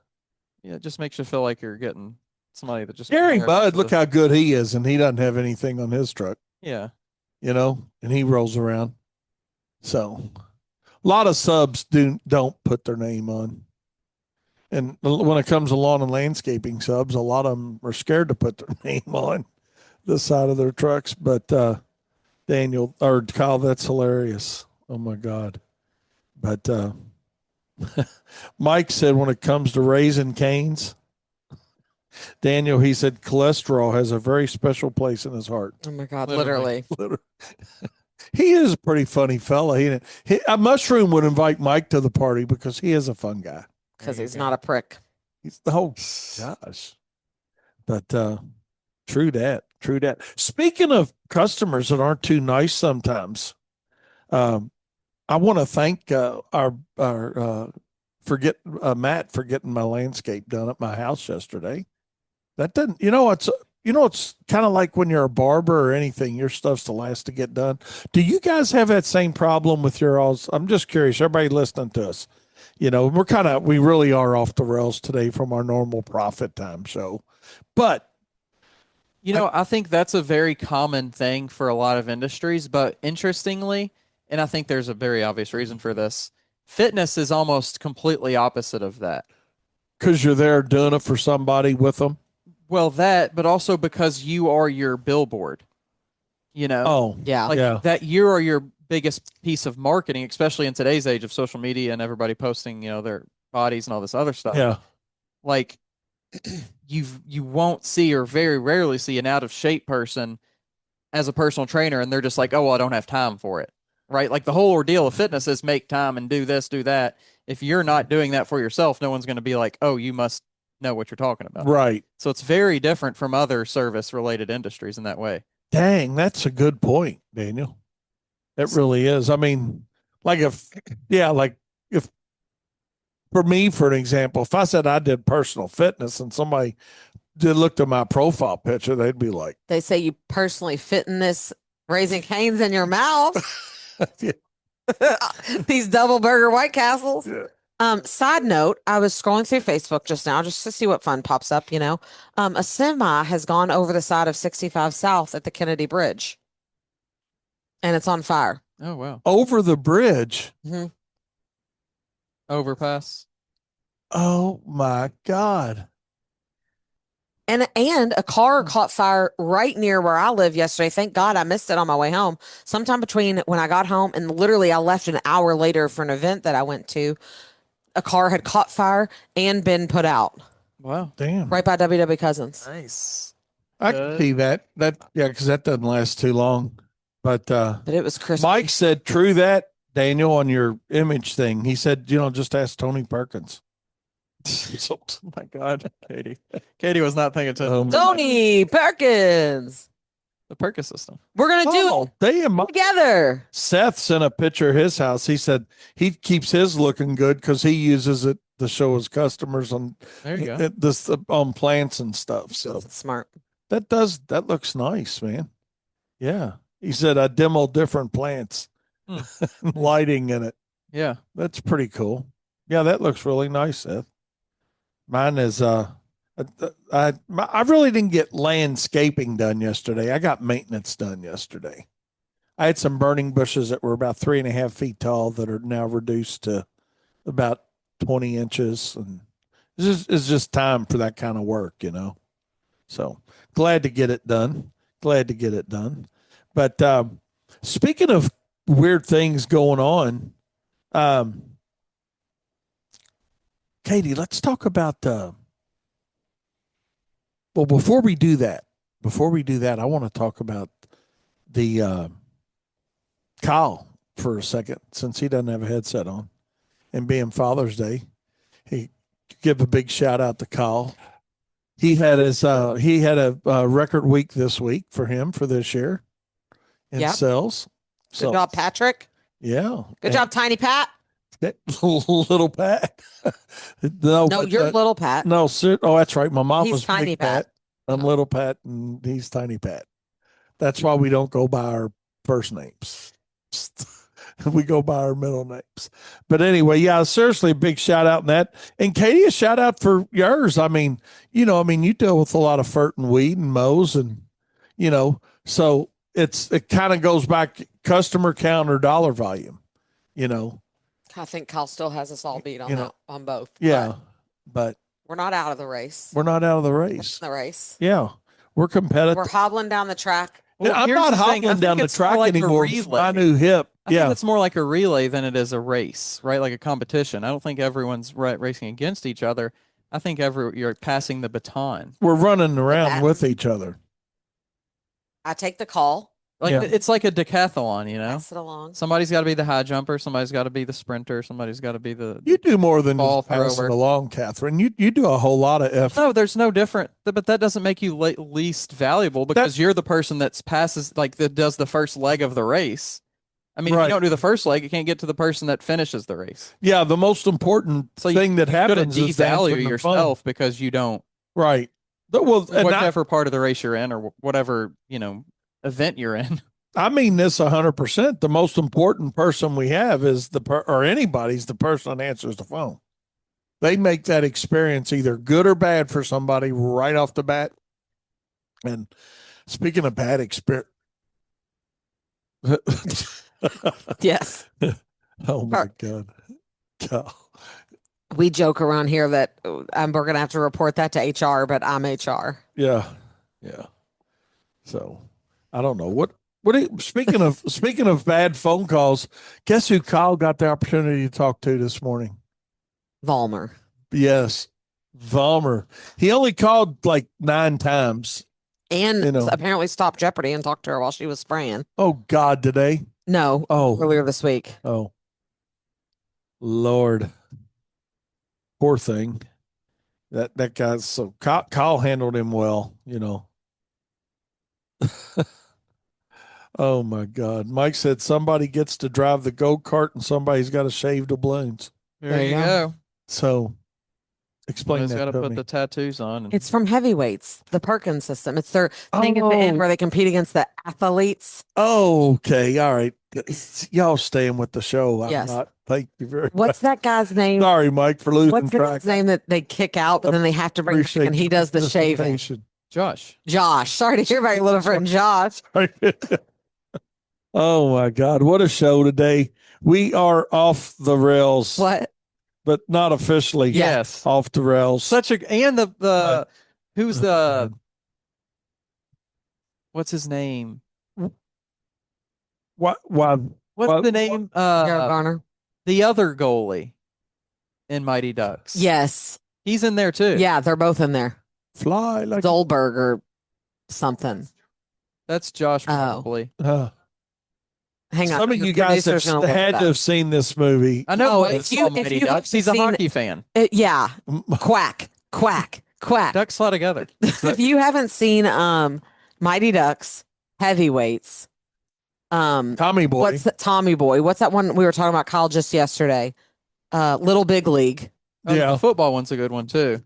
yeah, it just makes you feel like you're getting somebody that just Gary cares Budd, for look the- how good he is, and he doesn't have anything on his truck, Yeah, and he rolls around. So, a lot of subs don't put their name on. And when it comes to lawn and landscaping subs, a lot of them are scared to put their name on the side of their trucks. But Daniel or Kyle, that's hilarious. Oh my God. But Mike said when it comes to raising canes, Daniel, he said cholesterol has a very special place in his heart. Oh my God, Literally. literally. He is a pretty funny fella. A mushroom would invite Mike to the party because he is a fun guy. There Because you he's go. not a prick. He's oh gosh, but true that, true that. Speaking of customers that aren't too nice sometimes, um, I want to thank our forget Matt for getting my landscape done at my house yesterday. That doesn't, it's kind of like when you're a barber or anything, your stuff's the last to get done. Do you guys have that same problem with your alls? I'm just curious. Everybody listening to us, we really are off the rails today from our normal profit time show. But I think that's a very common thing for a lot of industries, but interestingly, and I think there's a very obvious reason for this, fitness is almost completely opposite of that. because you're there doing it for somebody with them. Well, that, but also because you are your billboard, you know, Oh, Yeah. like yeah, that you are your biggest piece of marketing, especially in today's age of social media and everybody posting, their bodies and all this other stuff. yeah, Like you won't see or very rarely see an out of shape person as a personal trainer and they're just like, oh, well, I don't have time for it. Right? Like the whole ordeal of fitness is make time and do this, do that. If you're not doing that for yourself, no one's going to be like, oh, you must know what you're talking about. right. So it's very different from other service related industries in that way. Dang, that's a good point, Daniel. It really is. I mean, like like if for me, for an example, if I said I did personal fitness and somebody did looked at my profile picture, they'd be like, They say you personally fit in this raising canes in your mouth. yeah, These double burger White Castles. yeah. Side note, I was scrolling through Facebook just now just to see what fun pops up, a semi has gone over the side of 65 South at the Kennedy Bridge and it's on fire. Oh, wow. Over the bridge. hmm Overpass. Oh my God. And a car caught fire right near where I live yesterday. Thank God I missed it on my way home. Sometime between when I got home and literally I left an hour later for an event that I went to, a car had caught fire and been put out Wow. Damn. right by WW Cousins. Nice. I can see that. Yeah, because that doesn't last too long. But But it was crispy. Mike said, true that, Daniel, on your image thing. He said, just ask Tony Perkins. Oh my God, Katie. Katie was not paying attention. Tony Perkins. The Perkins system. We're gonna do Oh, damn. it together. Seth sent a picture of his house. He said he keeps his looking good because he uses it to show his customers on There you go. this on plants and stuff. So That's smart. that looks nice, man. Yeah. He said I demo different plants, Hmm. lighting in it. Yeah. That's pretty cool. Yeah, that looks really nice, Seth. Mine is I really didn't get landscaping done yesterday. I got maintenance done yesterday. I had some burning bushes that were about 3.5 feet tall that are now reduced to about 20 inches. And it's just time for that kind of work. So glad to get it done. Glad to get it done. But speaking of weird things going on, Katie, let's talk about well, before we do that, I want to talk about the Kyle for a second, since he doesn't have a headset on, and being Father's Day. He give a big shout out to Kyle. He had a record week this week for him for this year in Yep. sales. Good job, Patrick. Yeah. Good job, Tiny Pat. Little Pat. No, you're little Pat. No, oh, that's right. My mom He's was Tiny Big Pat. I'm Little Pat, and he's Tiny Pat. That's why we don't go by our first names. We go by our middle names. But anyway, yeah, seriously, big shout out in that. And Katie, a shout out for yours. I mean, you deal with a lot of fert and weed and mows, and so it kind of goes back customer count or dollar volume. I think Kyle still has us all beat on You know, that on both. Yeah, but We're not out of the race. we're not out of the We're race. in the race. Yeah, we're competitive. We're hobbling down the track. I'm here's not the thing. I hobbling think down the it's more track like a anymore. relay. My new hip. I think Yeah, it's more like a relay than it is a race, right? Like a competition. I don't think everyone's racing against each other. I think you're passing the baton. We're running around bat. with each other. I take the call, Like Yeah. it's like a decathlon, you know. pass it along. Somebody's got to be the high jumper. Somebody's got to be the sprinter. Somebody's got to be the You do more than ball just pass it thrower. along, Catherine. You do a whole lot of effort. No, there's no different, but that doesn't make you least valuable because you're the person that's passes like that does the first leg of the race. I mean, if Right. you don't do the first leg, you can't get to the person that finishes the race. Yeah, the most important So thing that you're gonna happens is devalue answering the phone. yourself because you don't Right. Well, and whatever part of the race you're in or whatever event you're in. I mean this 100%. The most important person we have is or anybody's the person that answers the phone. They make that experience either good or bad for somebody right off the bat. And speaking of bad experience, Yes. oh my God. We joke around here that we're going to have to report that to HR, but I'm HR. Yeah. Yeah. So I don't know speaking of bad phone calls, guess who Kyle got the opportunity to talk to this morning? Valmer. Yes. Valmer. He only called like 9 times. And apparently stopped Jeopardy and talked to her while she was spraying. Oh God, today? No. Oh. Earlier this week. Oh. Lord. Poor thing. That guy's so Kyle handled him well, Oh my God. Mike said somebody gets to drive the go-kart and somebody's got to shave doubloons. There you go. So explain that got to to put me. the tattoos on. It's from Heavyweights, the Perkins system. It's their thing at the end where they compete against the athletes. Oh, okay. All right. Y'all staying with the show. I'm Yes. not. Thank you very What's much. that guy's name? Sorry, Mike, for losing What's the track. guy's name that they kick out, but then they have to bring back Appreciate and he does the your shaving? participation. Josh. Sorry to hear about your little friend Josh. Oh my God. What a show today. We are off the rails. What? But not officially. Yes. Off the rails. And the who's the what's his name? What's the name? Jared Garner. The other goalie in Mighty Ducks. Yes. He's in there too. Yeah, they're both in there. Fly like Dolberg or something. That's Josh probably. Hang on. Some of you guys had to have seen this movie. I know. if you Ducks. He's a hockey fan. Yeah. Quack, quack, quack. Ducks fly together. If you haven't seen Mighty Ducks, Heavyweights, Tommy Boy. What's that? Tommy Boy. What's that one we were talking about, Kyle, just yesterday? Little Big League. Yeah. The football one's a good one too.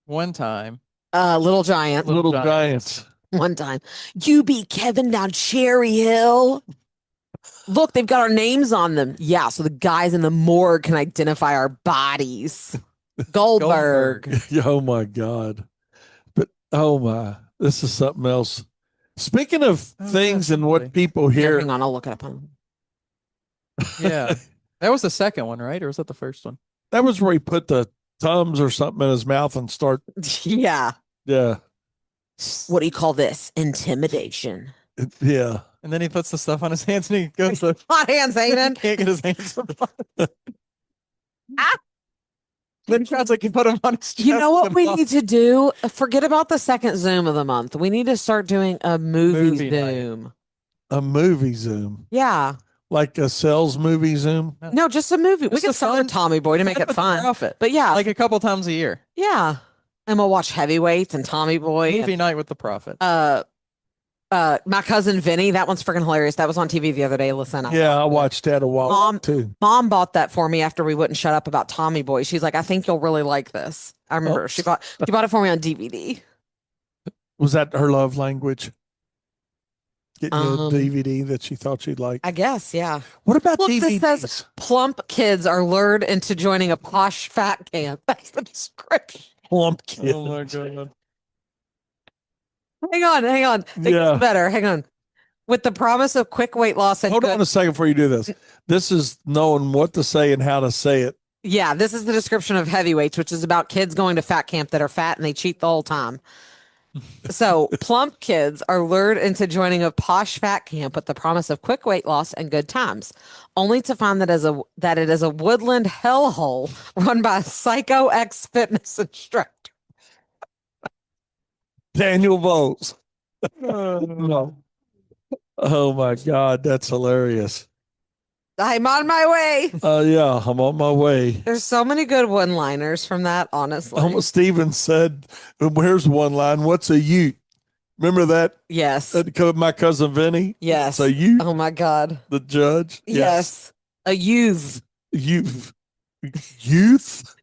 One time. Little Giant. Little Giants. One time. You beat Kevin down Cherry Hill. Look, they've got our names on them. Yeah, so the guys in the morgue can identify our bodies. Goldberg. Oh my God. But oh my, this is something else. Speaking of things and what people hear. Hang on, I'll look it up on. Yeah. That was the second one, right? Or was that the first one? That was where he put the Tums or something in his mouth and start. Yeah. Yeah. What do you call this? Intimidation. Yeah. And then he puts the stuff on his hands and he goes to hot hands, Aiden. Can't get his hands on it. Then he sounds like he put them on his chest. You know what we need to do? Forget about the second Zoom of the month. We need to start doing a movie Zoom. A movie Zoom. Yeah. Like a sales movie Zoom? No, just a movie. We Just could a sell fun- Tommy Boy to make it fun. But yeah. Like a couple times a year. Yeah. And we'll watch Heavyweights and Tommy Boy. Movie night with the Prophet. My cousin Vinny, that one's freaking hilarious. That was on TV the other day. Listen, I watched that a while too. Mom bought that for me after we wouldn't shut up about Tommy Boy. She's like, I think you'll really like this. I remember she bought it for me on DVD. Was that her love language? Getting a DVD that she thought she'd like. I guess, yeah. What about Look, DVDs? this says plump kids are lured into joining a posh fat camp. That's the description. Plump kids. Oh my God. Hang on. It gets better. Hang on. With the promise of quick weight loss and Hold on a second before you do this. This is knowing what to say and how to say it. Yeah, this is the description of Heavyweights, which is about kids going to fat camp that are fat and they cheat the whole time. So, plump kids are lured into joining a posh fat camp with the promise of quick weight loss and good times, only to find that it is a woodland hellhole run by a psycho ex fitness instructor. Daniel Bowles. No. Oh my God, that's hilarious. I'm on my way. Yeah, I'm on my way. There's so many good one-liners from that, honestly. Almost Steven said, "Here's one line. What's a ute?" Remember that? Yes. My cousin Vinny. It's a Yes. ute. Oh my God. The judge. Yes. Yes. A youth. Youth. Youth.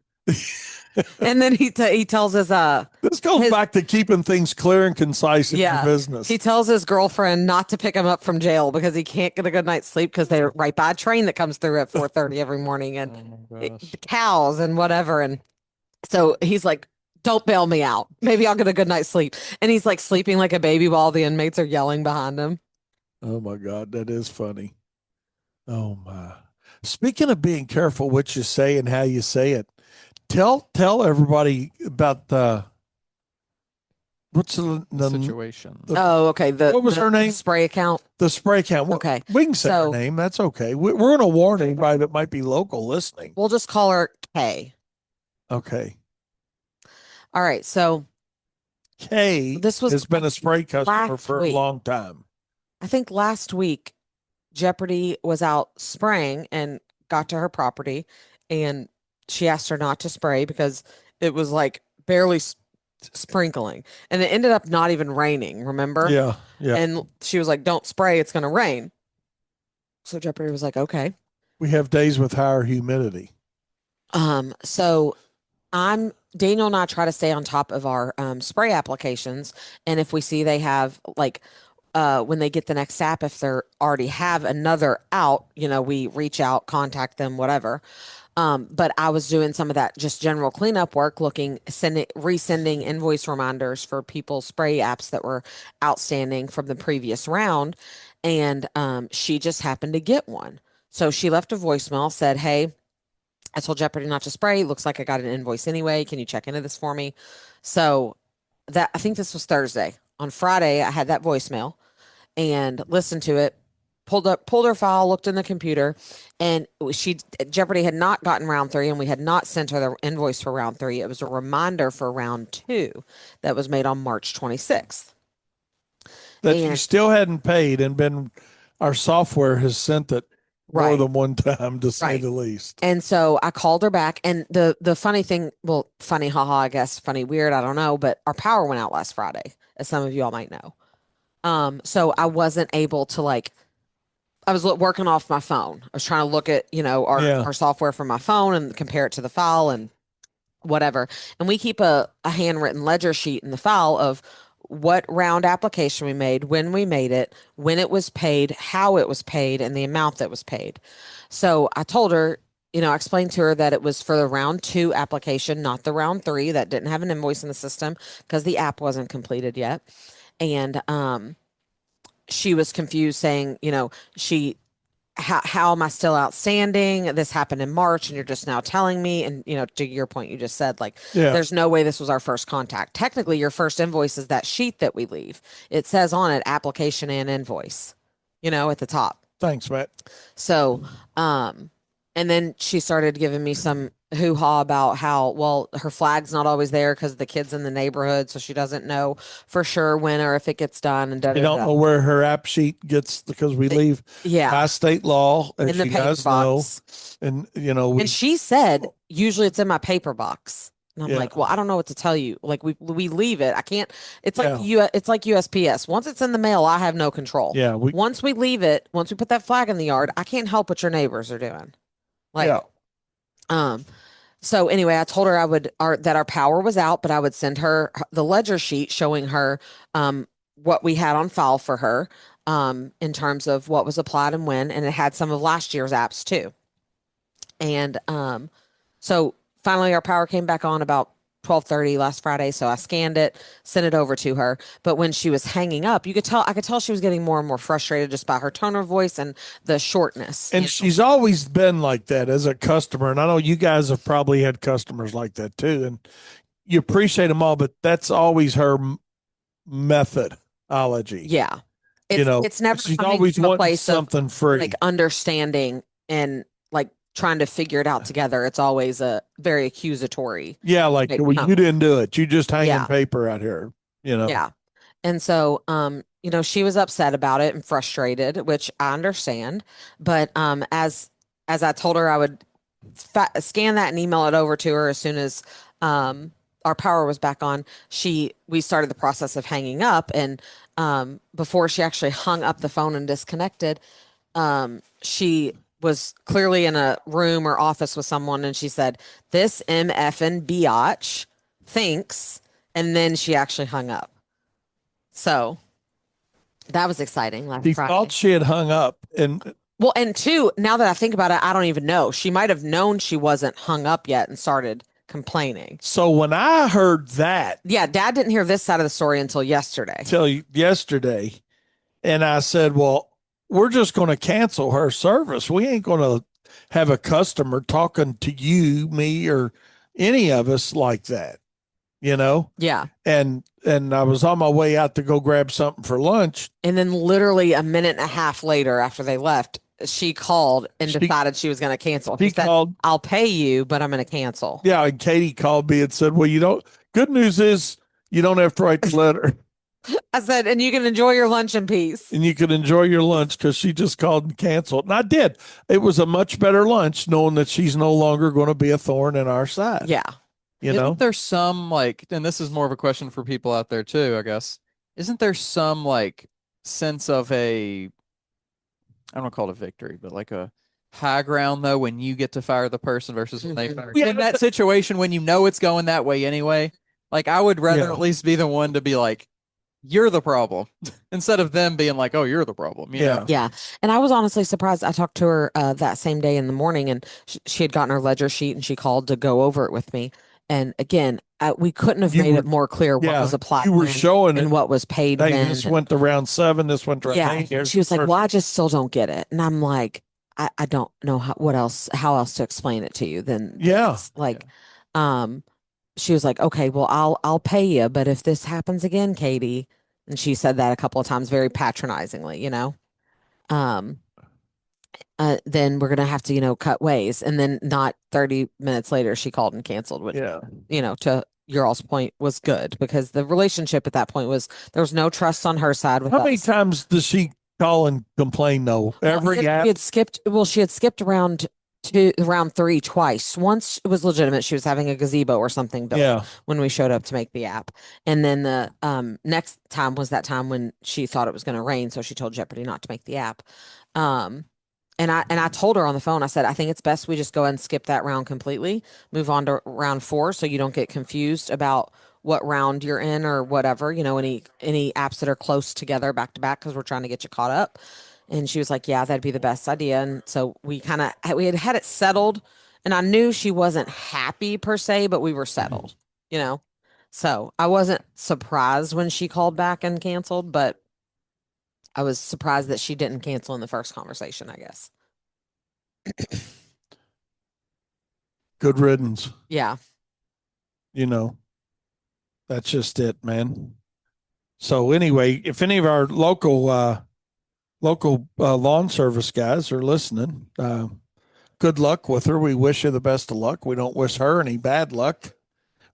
And then he tells This goes his back to keeping things clear and concise in your yeah, he business. tells his girlfriend not to pick him up from jail because he can't get a good night's sleep because they're right by a train that comes through at 4:30 every morning and Oh my the gosh. cows and whatever. And so he's like, "Don't bail me out. Maybe I'll get a good night's sleep." And he's like sleeping like a baby while the inmates are yelling behind him. Oh my God, that is funny. Oh my. Speaking of being careful what you say and how you say it, tell everybody about the what's Situation. the Oh, okay. what was her The name? spray account. The spray can. Okay. We can say her So name. That's okay. We're going to warn anybody that might be local listening. we'll just call her Kay. Okay. All right. So Kay this was has been a spray customer last for a week. long time. I think last week Jeopardy was out spraying and got to her property, and she asked her not to spray because it was like barely sprinkling, and it ended up not even raining, remember? Yeah. Yeah. And she was like, "Don't spray, it's going to rain." So Jeopardy was like, "Okay." We have days with higher humidity. So I'm Daniel and I try to stay on top of our spray applications, and if we see they have like when they get the next sap, if they already have another out, we reach out, contact them, whatever. But I was doing some of that just general cleanup work, resending invoice reminders for people's spray apps that were outstanding from the previous round. And she just happened to get one. So she left a voicemail, said, "Hey, I told Jeopardy not to spray. Looks like I got an invoice anyway. Can you check into this for me?" So I think this was Thursday. On Friday, I had that voicemail and listened to it, pulled her file, looked in the computer, and she Jeopardy had not gotten round three, and we had not sent her the invoice for round three. It was a reminder for round two that was made on March 26th. That you And still hadn't paid and been, our software has sent it more right, than one time to say right. the least. And so I called her back, and the funny thing, well, funny, haha, I guess, funny, weird, I don't know, but our power went out last Friday, as some of you all might know. So I wasn't able to like I was working off my phone. I was trying to look at, Yeah. our software from my phone and compare it to the file and whatever. And we keep a handwritten ledger sheet in the file of what round application we made, when we made it, when it was paid, how it was paid, and the amount that was paid. So I told her, I explained to her that it was for the round two application, not the round three that didn't have an invoice in the system because the app wasn't completed yet. And she was confused, saying, she how am I still outstanding? This happened in March and you're just now telling me. And, to your point, you just said, like, Yeah. there's no way this was our first contact. Technically, your first invoice is that sheet that we leave. It says on it application and invoice, at the top. Thanks, Matt. So, and then she started giving me some hoo-ha about how, well, her flag's not always there because the kids in the neighborhood, so she doesn't know for sure when or if it gets done and da You da don't da. know where her app sheet gets because we leave Yeah, by state law, in as the you paper guys know. box. And, And she said, usually it's in my paper box. And I'm yeah. like, well, I don't know what to tell you. Like we leave it. I can't. It's like Yeah. it's like USPS. Once it's in the mail, I have no control. Yeah. Once we leave it, once we put that flag in the yard, I can't help what your neighbors are doing. Like, Yeah. um, so anyway, I told her that our power was out, but I would send her the ledger sheet showing her what we had on file for her in terms of what was applied and when, and it had some of last year's apps too. And so finally our power came back on about 12:30 last Friday, so I scanned it, sent it over to her. But when she was hanging up, I could tell she was getting more and more frustrated just by her tone of voice and the shortness. And she's always been like that as a customer. And I know you guys have probably had customers like that too. And you appreciate them all, but that's always her methodology. Yeah. You know, It's never she's coming always from a wanting place of something like free. understanding and like trying to figure it out together. It's always a very accusatory Yeah, like, type well, you tone. didn't do it. You just hanging Yeah. paper out here. You know. Yeah. And so, she was upset about it and frustrated, which I understand. But as I told her I would scan that and email it over to her as soon as um, our power was back on, we started the process of hanging up. And before she actually hung up the phone and disconnected, she was clearly in a room or office with someone, and she said, "This MFN biatch thinks," and then she actually hung up. So that was exciting last She thought Friday. she had hung up, and Well, and two, now that I think about it, I don't even know. She might have known she wasn't hung up yet and started complaining. so when I heard that Yeah, Dad didn't hear this side of the story until yesterday. till yesterday, and I said, "Well, we're just going to cancel her service. We ain't going to have a customer talking to you, me, or any of us like that." You know, Yeah. and I was on my way out to go grab something for lunch. And then literally a minute and a half later after they left, she called and She decided she was going to cancel. She she said, called, "I'll pay you, but I'm going to cancel." yeah, and Katie called me and said, "Well, you don't. Good news is you don't have to write the letter, I said, "And you can enjoy your lunch in peace." and you can enjoy your lunch because she just called and canceled." And I did. It was a much better lunch, knowing that she's no longer going to be a thorn in our side. Yeah. You Isn't know, there some like, and this is more of a question for people out there too, I guess. Isn't there some like sense of a, I don't want to call it a victory, but like a high ground though when you get to fire the person versus when they fire you? yeah, In that situation when you know it's going that way anyway, like I would rather yeah, at least be the one to be like, you're the problem instead of them being like, oh, you're the problem, you yeah. know? Yeah. And I was honestly surprised. I talked to her that same day in the morning, and she had gotten her ledger sheet and she called to go over it with me. And again, we couldn't have You made were, it more clear what was yeah, applied you were when showing and it. what was paid Hey, when. this went to round 7. This went to round Yeah. 8. Here's She the was like, first. "Well, I just still don't get it." And I'm like, I don't know how else to explain it to you than Yeah, this. Yeah. Like, um, she was like, "Okay, well, I'll pay you, but if this happens again, Katie," and she said that a couple of times very patronizingly. Um, then we're gonna have to, cut ways. And then not 30 minutes later, she called and canceled, which, yeah. to your all's point was good because the relationship at that point was there was no trust on her side with How many us. times does she call and complain though? Well, Every she app? had skipped, well, she had skipped round 3 twice. Once it was legitimate. She was having a gazebo or something built Yeah. when we showed up to make the app. And then the next time was that time when she thought it was going to rain, so she told Jeopardy not to make the app. Um, and I told her on the phone, I said, I think it's best we just go ahead and skip that round completely, move on to round 4 so you don't get confused about what round you're in or whatever, any apps that are close together back to back because we're trying to get you caught up. And she was like, "Yeah, that'd be the best idea." And so we had it settled, and I knew she wasn't happy per se, but we were settled, you know. So I wasn't surprised when she called back and canceled, but I was surprised that she didn't cancel in the first conversation, I guess. Good riddance. Yeah. You know, that's just it, man. So anyway, if any of our local lawn service guys are listening, good luck with her. We wish her the best of luck. We don't wish her any bad luck.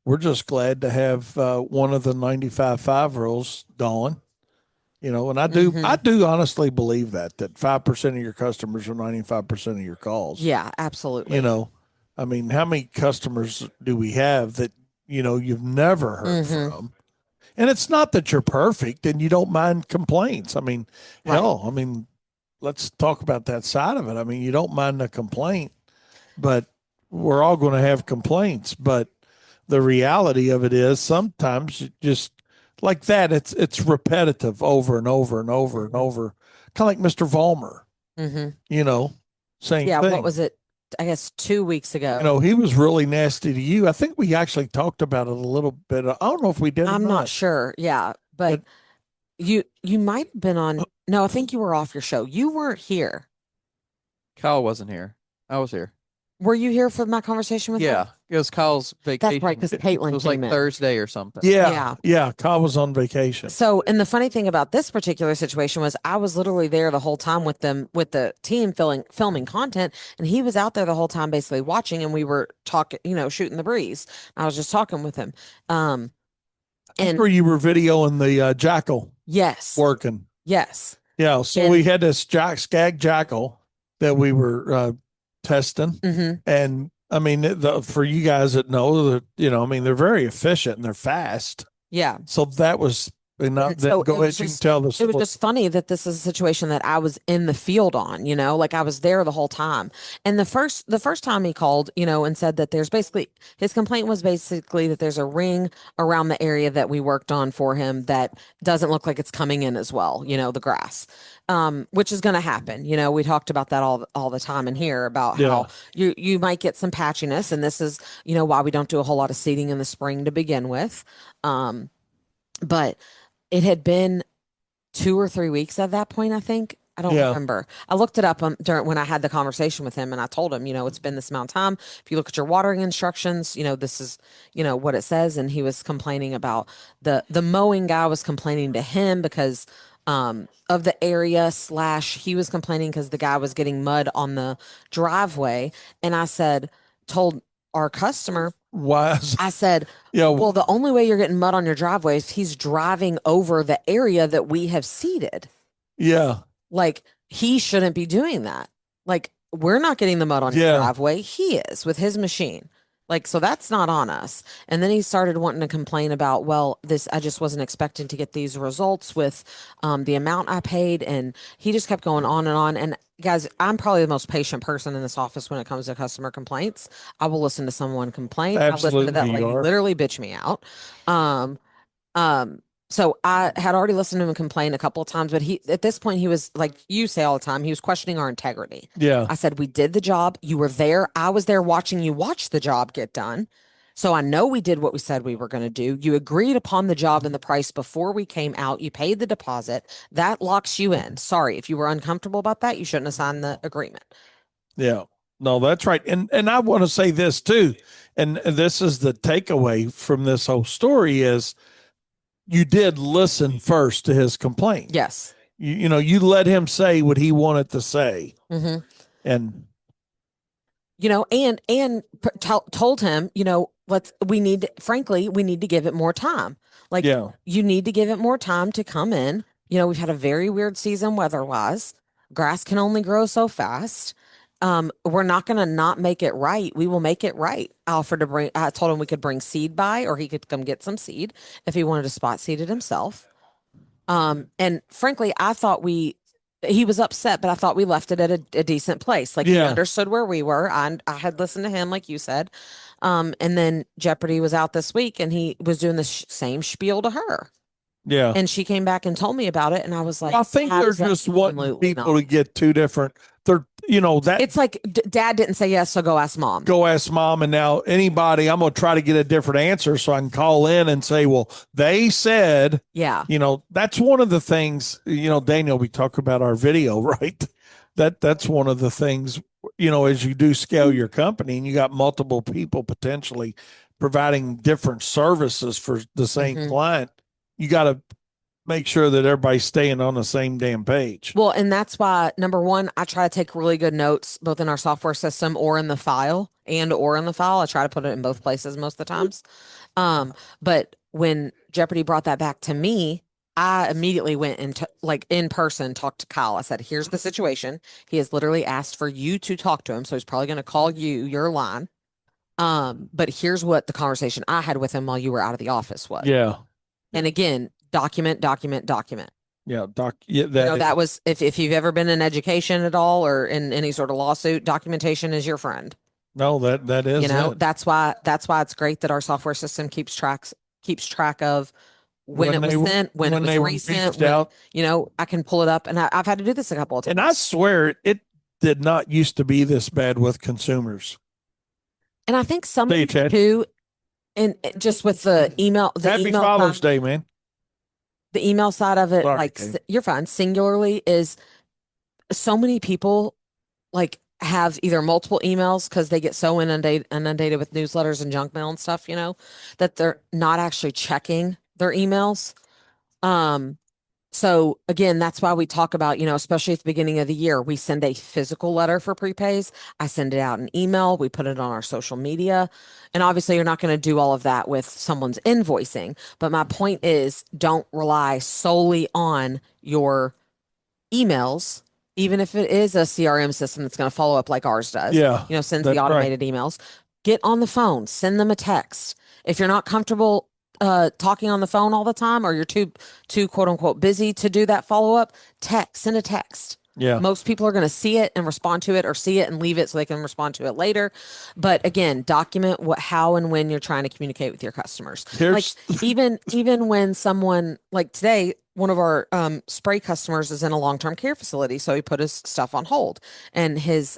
We're just glad to have one of the 95.5 rules, Dawn. You know, and I Mm-hmm. do honestly believe that 5% of your customers are 95% of your calls. Yeah, You absolutely. know, I mean, how many customers do we have that, you've never heard Mm-hmm. from? And it's not that you're perfect and you don't mind complaints. I mean, Right. hell, I mean, let's talk about that side of it. I mean, you don't mind a complaint, but we're all going to have complaints. But the reality of it is sometimes you just like that, it's repetitive over and over and over and over. Kind of like Mr. Vollmer, Mm-hmm. you know, same Yeah, what thing. was it? I guess 2 weeks ago. He was really nasty to you. I think we actually talked about it a little bit. I don't know if we did or I'm not not, sure. Yeah, but but you might have been on. No, I think you were off your show. You weren't here. Kyle wasn't here. I was here. Were you here for my conversation with her? Yeah, it was Kyle's That's right, vacation. because It Caitlin was came like in. Thursday or something. Yeah, Yeah. yeah. Kyle was on vacation. So, and the funny thing about this particular situation was I was literally there the whole time with them, with the team filming content, and he was out there the whole time basically watching, and we were talking, shooting the breeze. I was just talking with him. Um, That's and where you were videoing the jackal yes, working. yes. Yeah, so we And had this skag jackal that we were testing, hmm and I mean, for you guys that know that, I mean, they're very efficient and they're fast. yeah. So that was, and not And then so go ahead, you can tell the it was story. just funny that this is a situation that I was in the field on, like I was there the whole time. And the first time he called, and said that there's basically his complaint was basically that there's a ring around the area that we worked on for him that doesn't look like it's coming in as well, the grass. Which is going to happen. We talked about that all the time in here about how Yeah, you might get some patchiness, and this is, why we don't do a whole lot of seeding in the spring to begin with. But it had been 2 or 3 weeks at that point, I think. I don't yeah, remember. I looked it up during when I had the conversation with him, and I told him, it's been this amount of time. If you look at your watering instructions, this is, what it says. And he was complaining about the mowing guy was complaining to him because of the area slash he was complaining because the guy was getting mud on the driveway. And I said, told our customer, why? I said, Yeah, well, the only way you're getting mud on your driveway is he's driving over the area that we have seeded. yeah, Like, he shouldn't be doing that. Like, we're not getting the mud on your yeah, driveway. He is with his machine. Like, so that's not on us. And then he started wanting to complain about, well, I just wasn't expecting to get these results with the amount I paid. And he just kept going on and on. And guys, I'm probably the most patient person in this office when it comes to customer complaints. I will listen to someone complain. I listened to absolutely, that you lady are. literally bitch me out. Um, so I had already listened to him complain a couple of times, but at this point he was like you say all the time, he was questioning our integrity. Yeah, I said, we did the job. You were there. I was there watching you watch the job get done. So I know we did what we said we were going to do. You agreed upon the job and the price before we came out. You paid the deposit. That locks you in. Sorry, if you were uncomfortable about that, you shouldn't have signed the agreement. yeah. No, that's right. And I want to say this too, and this is the takeaway from this whole story is you did listen first to his complaint. Yes. You let him say what he wanted to say, hmm and told him, frankly, we need to give it more time. Like, yeah, you need to give it more time to come in. We've had a very weird season weather-wise. Grass can only grow so fast. We're not going to not make it right. We will make it right. I told him we could bring seed by, or he could come get some seed if he wanted to spot seed it himself. And frankly, he was upset, but I thought we left it at a decent place. Like, he yeah, understood where we were. I had listened to him, like you said. And then Jeopardy was out this week, and he was doing the same spiel to her. yeah. And she came back and told me about it, and I was like, I think they're just wanting absolutely people to not. get two different. They're that It's like Dad didn't say yes, so go ask Mom. go ask mom, and now anybody. I'm gonna try to get a different answer so I can call in and say, well, they said. Yeah. That's one of the things. Daniel, we talk about our video, right? That's one of the things. As you do scale your company and you got multiple people potentially providing different services for the same hmm client, you got to make sure that everybody's staying on the same damn page. Well, and that's why number one, I try to take really good notes both in our software system or in the file or in the file. I try to put it in both places most of the times. But when Jeopardy brought that back to me, I immediately went and like in person talked to Kyle. I said, "Here's the situation. He has literally asked for you to talk to him, so he's probably going to call your line. But here's what the conversation I had with him while you were out of the office was. Yeah. And again, document, document, document. Yeah, doc. Yeah, That was if you've ever been in education at all or in any sort of lawsuit, documentation is your friend. No, that is it. That's why it's great that our software system keeps track of when When it they was were sent, when it when was they were recent, reached when out, I can pull it up, and I've had to do this a couple of and I times. swear it did not used to be this bad with consumers. And I think some of Say, it Chad. too, and just with Happy Father's Day, man. the email side of it, Sorry, like Dave. you're fine. Singularly is so many people like have either multiple emails because they get so inundated with newsletters and junk mail and stuff, that they're not actually checking their emails. Um, so again, that's why we talk about, especially at the beginning of the year, we send a physical letter for prepays. I send it out an email. We put it on our social media. And obviously, you're not going to do all of that with someone's invoicing. But my point is, don't rely solely on your emails, even if it is a CRM system that's going to follow up like ours does, Yeah, sends the that's right. automated emails. Get on the phone, send them a text. If you're not comfortable talking on the phone all the time, or you're too quote unquote busy to do that follow up, send a text. Yeah. Most people are going to see it and respond to it, or see it and leave it so they can respond to it later. But again, document how and when you're trying to communicate with your customers. Like Here's even when someone, like today, one of our spray customers is in a long-term care facility, so he put his stuff on hold, and his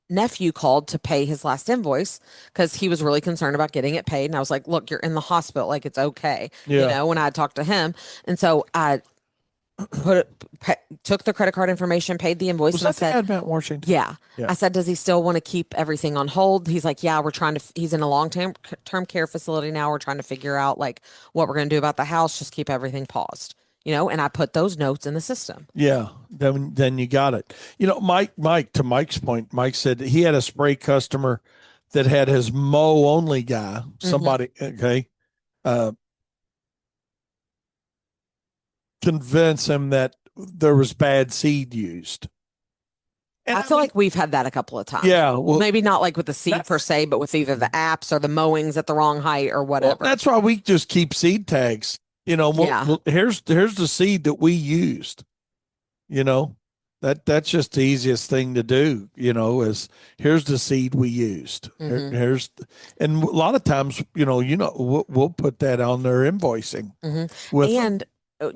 nephew called to pay his last invoice because he was really concerned about getting it paid. And I was like, look, you're in the hospital, like it's okay, yeah. when I had talked to him. And so I took the credit card information, paid the invoice, Was and I that the said, Advent Washington? yeah. Yeah. I said, does he still want to keep everything on hold? He's like, yeah, we're trying to, he's in a long term care facility now. We're trying to figure out like what we're going to do about the house, just keep everything paused, and I put those notes in the system. Yeah. Then you got it. Mike, to Mike's point, Mike said he had a spray customer that had his mow only guy, Hmm. somebody, okay, uh, convince him that there was bad seed used. And I I feel mean, like we've had that a couple of times. yeah, well, Maybe not like with the seed per that's se, but with either the apps or the mowings at the wrong height or well, whatever. that's why we just keep seed tags. Yeah. Here's the seed that we used. You know, that's just the easiest thing to do. Is here's the seed we used. Hmm. And a lot of times, we'll put that on their invoicing Hmm. with them. And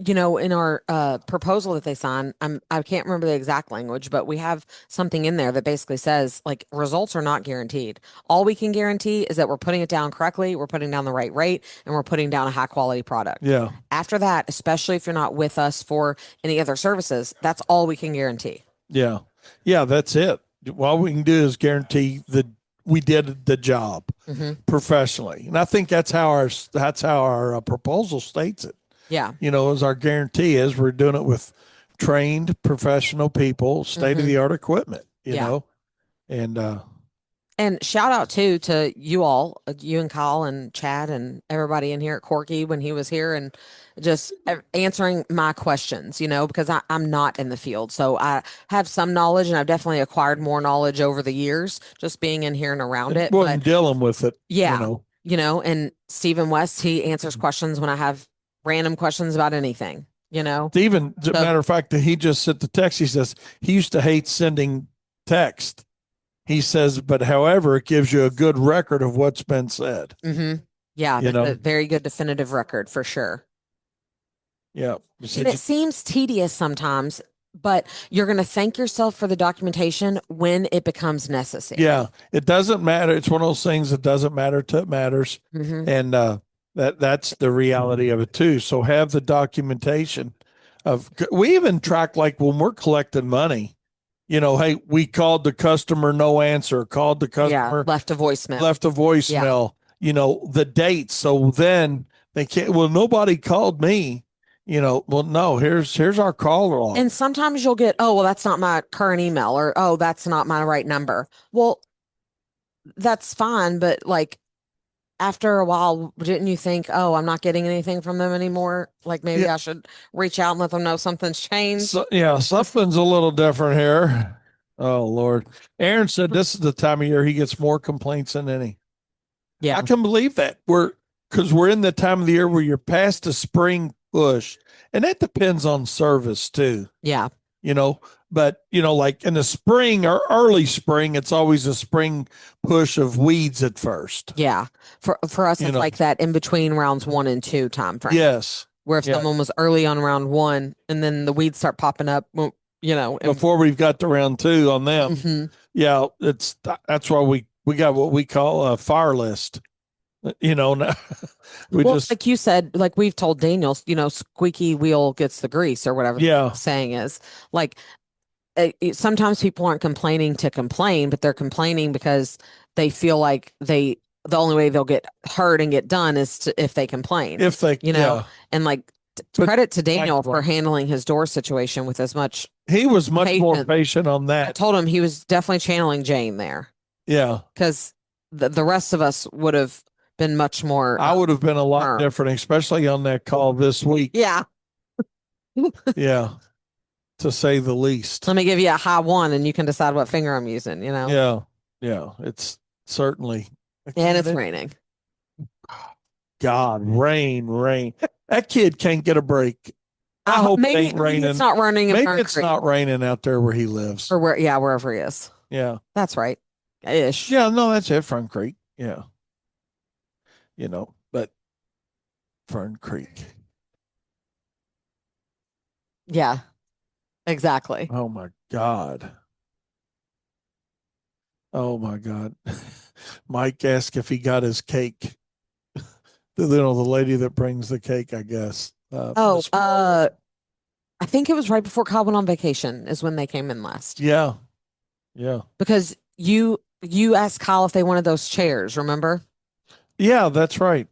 in our proposal that they sign, I can't remember the exact language, but we have something in there that basically says like results are not guaranteed. All we can guarantee is that we're putting it down correctly, we're putting down the right rate, and we're putting down a high quality product. Yeah, After that, especially if you're not with us for any other services, that's all we can guarantee. yeah, yeah. That's it. All we can do is guarantee that we did the job Hmm. professionally, and I think that's how our proposal states it. Yeah. As our guarantee is we're doing it with trained professional people, state of Hmm. the art equipment. Yeah. And And shout out too to you all, you and Kyle and Chad and everybody in here at Corky when he was here, and just answering my questions, because I'm not in the field. So I have some knowledge, and I've definitely acquired more knowledge over the years just being in here and around and it. well, But and dealing with it, yeah, and Stephen West, he answers questions when I have random questions about anything. Even as a So, matter of fact, that he just sent the text. He says he used to hate sending text. He says, but however, it gives you a good record of what's been said. hmm yeah, You that's a know, very good definitive record for sure. yeah. He And said, it seems tedious sometimes, but you're going to thank yourself for the documentation when it becomes necessary. yeah, it doesn't matter. It's one of those things that doesn't matter till it matters, Hmm. and that's the reality of it too. So have the documentation of. We even track like when we're collecting money. Hey, we called the customer, no answer. Called the Yeah, customer, left a voicemail. left a Yeah. voicemail. The dates. So then they can't. Well, nobody called me. Well, no. Here's our call log. And sometimes you'll get, oh, well, that's not my current email, or oh, that's not my right number. Well, that's fine, but like after a while, didn't you think, oh, I'm not getting anything from them anymore? Like maybe Yeah. I should reach out and let them know something's changed. So yeah, something's a little different here. Oh Lord. Aaron said this is the time of year he gets more complaints than any. I Yeah. can believe that. We're in the time of the year where you're past the spring push. And that depends on service too, Yeah. you know. But like in the spring or early spring, it's always a spring push of weeds at first. Yeah. For us, You it's know, like that in between rounds 1 and 2 time frame. yes. Where if Yeah. someone was early on round 1 and then the weeds start popping up, well, and Before we've got to round two on them. hmm Yeah, that's why we got what we call a fire list. Now we well, it's just like you said, like we've told Daniel, squeaky wheel gets the grease or whatever the yeah, saying is. Like sometimes people aren't complaining to complain, but they're complaining because they feel like the only way they'll get heard and get done is if they complain, If they, you know? yeah, And like but credit to Mike, Daniel for right. handling his door situation with as much He was much more patience. patient on I that. told him he was definitely channeling Jane there Yeah. because the rest of us would have been much more I would have been a lot firm. different, especially on that call this week. Yeah. Yeah. To say the least. Let me give you a high one and you can decide what finger I'm using, you know? Yeah. Yeah. It's certainly, And it's raining. God, rain, rain. That kid can't get a break. I hope it ain't Maybe it's raining. not running in Maybe Fern it's Creek not raining out there where he lives. or wherever he is. Yeah. That's right. Ish. Yeah. No, that's it. Fern Creek. Yeah. But Fern Creek. Yeah, exactly. Oh my God. Oh my God. Mike asked if he got his cake. The lady that brings the cake, I guess. Oh, Miss- I think it was right before Kyle went on vacation is when they came in last. yeah. Yeah. Because you asked Kyle if they wanted those chairs, remember? Yeah. That's right.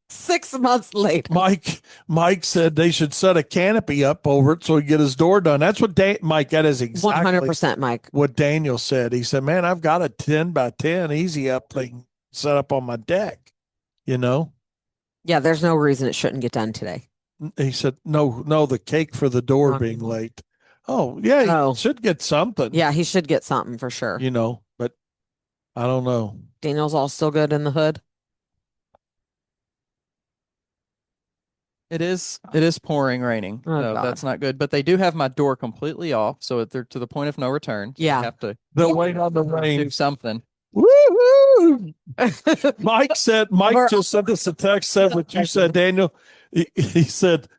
6 months later. Mike said they should set a canopy up over it so he get his door done. That's what Mike. That is exactly 100% Mike. what Daniel said. He said, "Man, I've got a 10 by 10 easy up thing set up on my deck." You know, Yeah, there's no reason it shouldn't get done today. he said, "No, no, the cake for the door being late." Oh yeah, he Oh, should get something. yeah, he should get something for sure. But I don't know. Daniel's all still good in the hood. It is pouring raining, Oh so God. that's not good. But they do have my door completely off, so they're to the point of no return. So Yeah. I have to They'll wait on the do rain. something. Woo! Mike We're- just sent us a text, said what you said, Daniel. He said,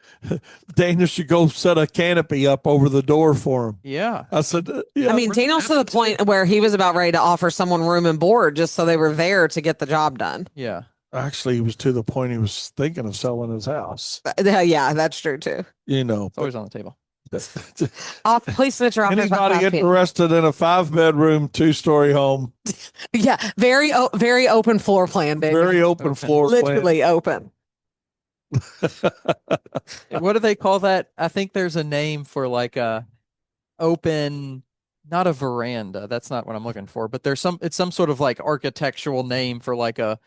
Daniel should go set a canopy up over the door for him. Yeah. I said, I yeah. mean, Daniel's to the point where he was about ready to offer someone room and board just so they were there to get the job done. Yeah. Actually, he was to the point he was thinking of selling his house, Yeah, that's true too. It's always on the table. Please switch your offers by Anybody 5 p.m. interested in a 5-bedroom, 2-story home? Yeah, very open floor plan, baby. Very open floor plan. Literally open. What do they call that? I think there's a name for like a open, not a veranda. That's not what I'm looking for, but it's some sort of like architectural name for like a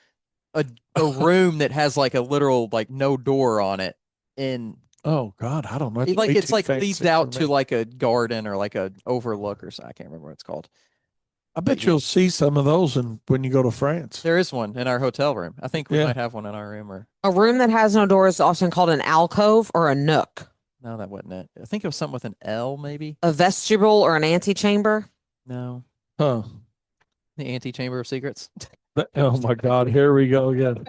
a room that has like a literal like no door on it. And Oh God, I don't know. like way it's too like fancy leads for out to me. like a garden or like a overlook or something. I can't remember what it's called. I But bet yeah, you'll see some of those when you go to France. there is one in our hotel room. I think we Yeah. might have one in our room or A room that has no door is often called an alcove or a nook, no, that wasn't it. I think it was something with an L maybe. a vestibule or an antechamber. No. Huh. The antechamber of secrets. Oh my God, here we go again.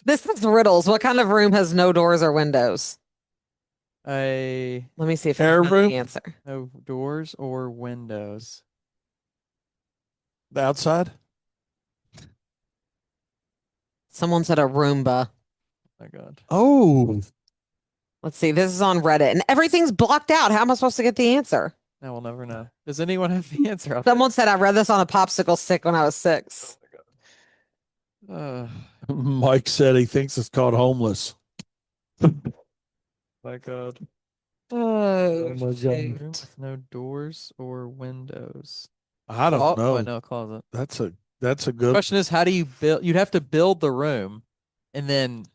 This is riddles. What kind of room has no doors or windows? A Let me see if Air I have room? the answer. no doors or windows. The outside? Someone said a Roomba. My God. Oh, Let's see. This is on Reddit, and everything's blocked out. How am I supposed to get the answer? Now we'll never know. Does anyone have the answer? Someone said I read this on a popsicle stick when I was 6. Uh, Mike said he thinks it's called homeless. my God. Oh, Oh my shoot. Room with no doors or windows. I don't Oh, know. no, closet. That's a good. Question is, how do you build? You'd have to build the room, and then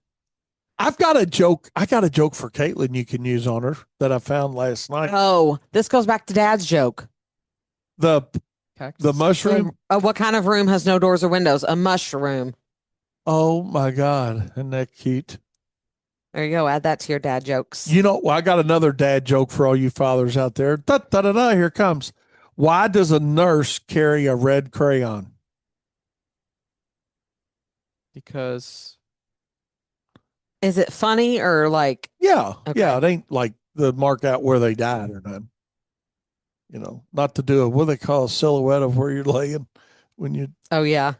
I've got a joke. I got a joke for Caitlin you can use on her that I found last night. Oh, this goes back to Dad's joke. The cactus. mushroom. What kind of room has no doors or windows? A mushroom. Oh my God, isn't that cute? There you go. Add that to your dad jokes. I got another dad joke for all you fathers out there. Da, da, da, da, here it comes. Why does a nurse carry a red crayon? Because Is it funny or like, Yeah, okay. yeah, it ain't like the mark out where they died or nothing. Not to do what they call a silhouette of where you're laying when you. Oh, yeah.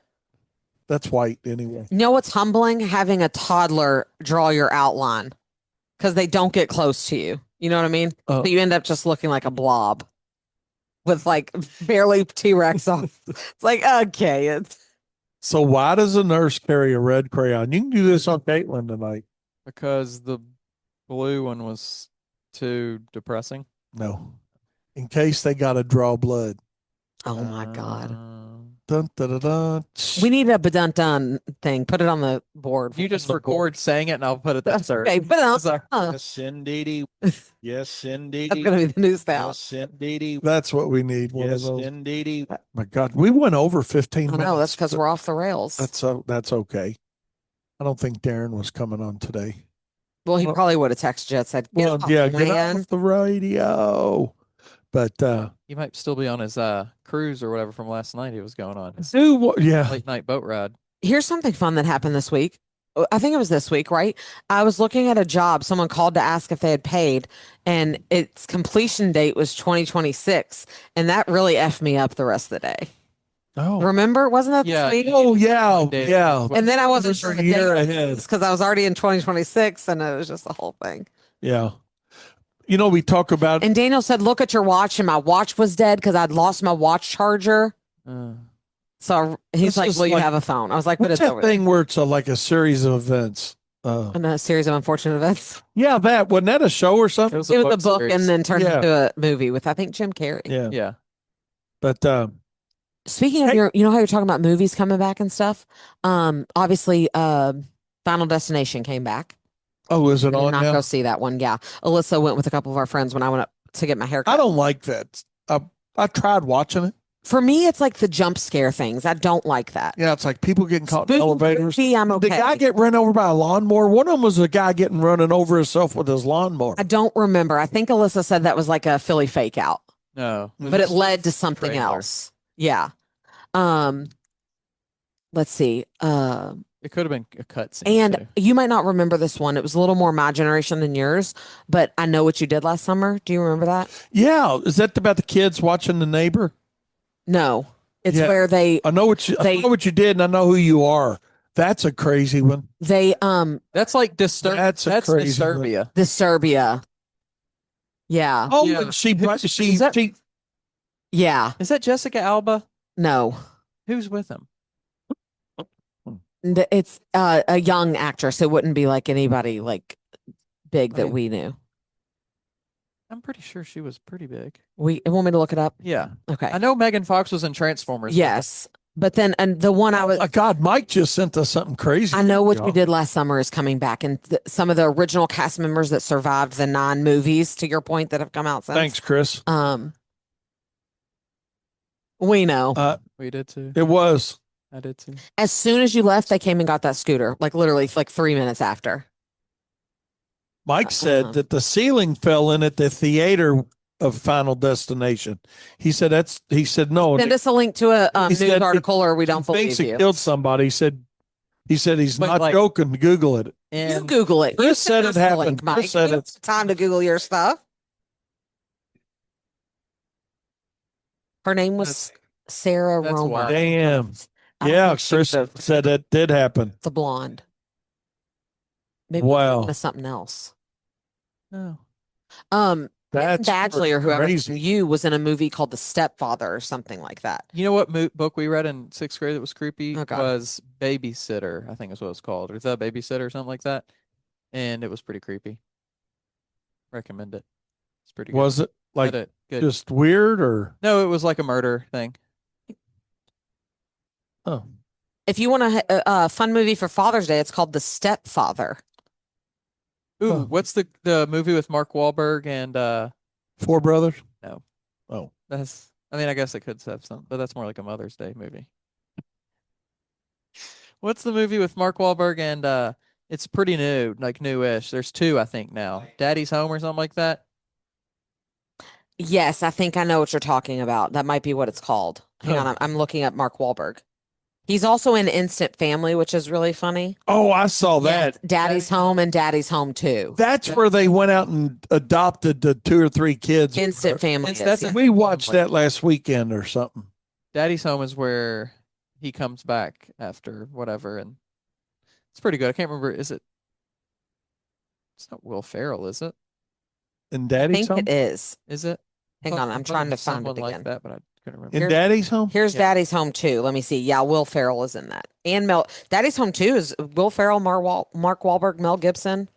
That's white anyway. You know what's humbling? Having a toddler draw your outline because they don't get close to you. You know what I mean? Uh, So you end up just looking like a blob with like barely T-Rex on. It's like, okay, it's so why does a nurse carry a red crayon? You can do this on Caitlin tonight. Because the blue one was too depressing. No, in case they got to draw blood. oh my God. Dun, dun, dun, dun. We need a badun dun thing. Put it on the board. You just the record saying it and I'll put it there. Okay, put it on. Sorry. Yes, indeedy. Yes, That's indeedy. gonna be the new sound. Yes, indeedy. That's what we need. One Yes, of those. indeedy. My God, we went over 15 I minutes. know, that's because but we're off the rails. that's okay. I don't think Darren was coming on today. Well, he Well, probably would have texted you and said, get off, yeah, get man. off the radio. But He might still be on his cruise or whatever from last night he was going on. His do what? Yeah. late night boat ride. Here's something fun that happened this week. I think it was this week, right? I was looking at a job. Someone called to ask if they had paid, and its completion date was 2026. And that really effed me up the rest of the day. Oh. Remember? Wasn't that Yeah. this week? Oh yeah. Date. Yeah. And then I wasn't Almost sure a the year date ahead. because I was already in 2026, and it was just the whole thing. Yeah. You know, we talk about And Daniel said, "Look at your watch," and my watch was dead because I'd lost my watch charger. Uh, So he's This like, is "Well, you like- have a phone." I was like, "But what's it's that over there." thing where it's like a series of events. And a series of unfortunate events. Yeah, that wasn't that a show or it something? was It was a book series. and then turned Yeah. into a movie with I think Jim Carrey. Yeah. Yeah. But Speaking of Hey. you know how you're talking about movies coming back and stuff. Obviously, Final Destination came back. oh, is I it did on not go now? see that one. Yeah, Alyssa went with a couple of our friends when I went up to get my haircut. I don't like that. I tried watching it. For me, it's like the jump scare things. I don't like that. Yeah, it's like people getting caught in Spooky, elevators. creepy, I'm Did the okay. guy get run over by a lawnmower? One of them was a guy getting running over himself with his lawnmower. I don't remember. I think Alyssa said that was like a Philly fake out, No. but it led to something Trailer. else. Yeah. Let's see. It could have been a cut scene. And too. you might not remember this one. It was a little more my generation than yours, but I know what you did last summer. Do you remember that? Yeah, is that about the kids watching the neighbor? No. It's Yeah. where they I know what you did, and I know who you are. That's a crazy one. That's like That's a That's crazy one. Disturbia. the Serbia. Yeah. Oh, Yeah. and she Is that- she Yeah. Is that Jessica Alba? No. Who's with him? It's a young actress. It wouldn't be like anybody like big that Okay. we knew. I'm pretty sure she was pretty big. We want me to look it up? Yeah. Okay. I know Megan Fox was in Transformers. but Yes. But then and the one I was God, Mike just sent us something crazy. I know what Yeah. you did last summer is coming back, and some of the original cast members that survived the 9 movies, to your point, that have come out since. Thanks, Chris. We know. We did too. It was. I did too. As soon as you left, they came and got that scooter, like literally like 3 minutes after. Mike said that the ceiling fell in at the theater of Final Destination. He said no. Send us a link to a He news said article, or we don't he thinks believe he you. killed somebody. He said he's But, not like- joking. Google it. You And Google it. You Chris said send it us the happened. link, Mike. Chris said You it. have time to Google your stuff. Her name was Sarah that's Romer. wild. Damn. I don't Yeah, think she Chris would've- said that did happen. the blonde. Maybe Wow. it's something else. no. That's Badgley or whoever crazy. you was in a movie called The Stepfather or something like that. You know what book we read in 6th grade that was creepy? Oh, God. Was Babysitter, I think is what it's called. Or The Babysitter or something like that. And it was pretty creepy. Recommend it. It's pretty good. Was it like Read it. Good. just weird or? No, it was like a murder thing. Oh, If you want a fun movie for Father's Day, it's called The Stepfather. Ooh, Huh. what's the movie with Mark Wahlberg and Four Brothers. No. Oh, that's I mean I guess it could have some, but that's more like a Mother's Day movie. What's the movie with Mark Wahlberg and it's pretty new, like newish. There's 2 I think now. Daddy's Home or something like that. Yes, I think I know what you're talking about. That might be what it's called. Hang Huh. on, I'm looking up Mark Wahlberg. He's also in Instant Family, which is really funny. oh, I saw that. Yes, Daddy's Home and Daddy's Home 2. That's where they went out and adopted the 2 or 3 kids. Instant Family. That's is, a- yeah. We watched that last weekend or something. Daddy's Home is where he comes back after whatever, and it's pretty good. I can't remember. Is it? It's not Will Ferrell, is it? In I Daddy's think home? it is. Is it? Hang on, I I'm thought it trying to was find someone it like again. that, but I couldn't remember. In Here- Daddy's home? Here's Yeah. Daddy's Home too. Let me see. Yeah, Will Ferrell is in that. And Mel Daddy's Home too is Will Ferrell, Mark Wahlberg, Mel Gibson,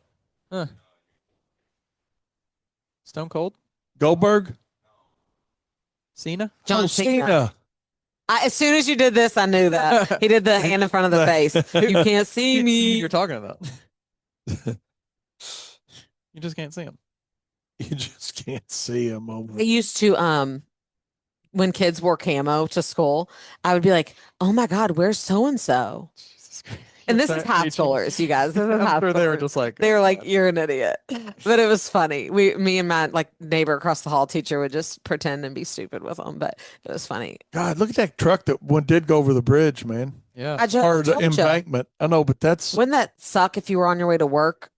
Huh. Stone Cold? Goldberg? Cena? John Oh, Cena. Cena. As soon as you did this, I knew that. He did the hand in front of the face. You can't see me. You're talking about. You just can't see him. You just can't see him over. I used to when kids wore camo to school, I would be like, "Oh my God, where's so and so?" Jesus Christ. And You're this is fat high teaching. schoolers, you guys. This is I'm high sure they were schoolers. just like, They were "Oh, like, God." "You're an idiot," but it was funny. Me and my like neighbor across the hall teacher would just pretend and be stupid with them, but it was funny. God, look at that truck that one did go over the bridge, man. Yeah. I just Or the told you, embankment. I know, but that's wouldn't that suck if you were on your way to work?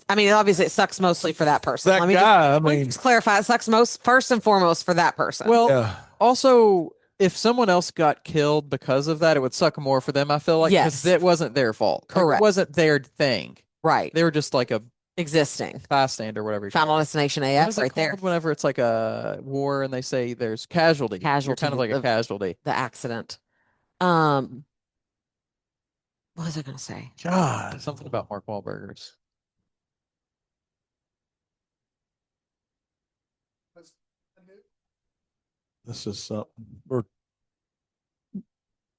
I mean, obviously, it sucks mostly for that person. that Let me guy. I let me mean, just clarify. It sucks most first and foremost for that person. Well, yeah. also, if someone else got killed because of that, it would suck more for them, I feel like, because Yes. it wasn't their fault. Like, Correct. it wasn't their thing. Right. They were just like a Existing. bystander, whatever you call Final Destination it. What AF is it right there. called whenever it's like a war and they say there's casualty? You're Casualty kind of like a of- casualty. The accident. What was I gonna say? God. Something about Mark Wahlbergers. This is something.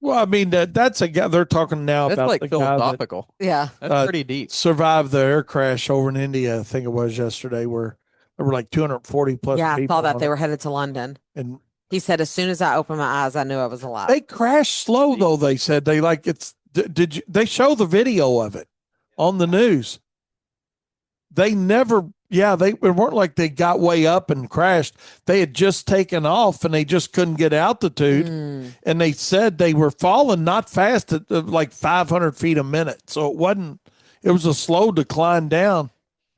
Well, I mean, that's a guy. They're talking now That's about like the guy that philosophical. Yeah. That's pretty deep. survived the air crash over in India. I think it was yesterday, where there were like 240 plus Yeah, I people. saw that on they it. were headed to London. And He said, as soon as I opened my eyes, I knew I was alive. they crashed slow, though. They said they like it's. Did you? They show the video of it on the news. They never. Yeah, they it weren't like they got way up and crashed. They had just taken off and they just couldn't get altitude. Mm. And they said they were falling not fast at like 500 feet a minute. So it wasn't. It was a slow decline down.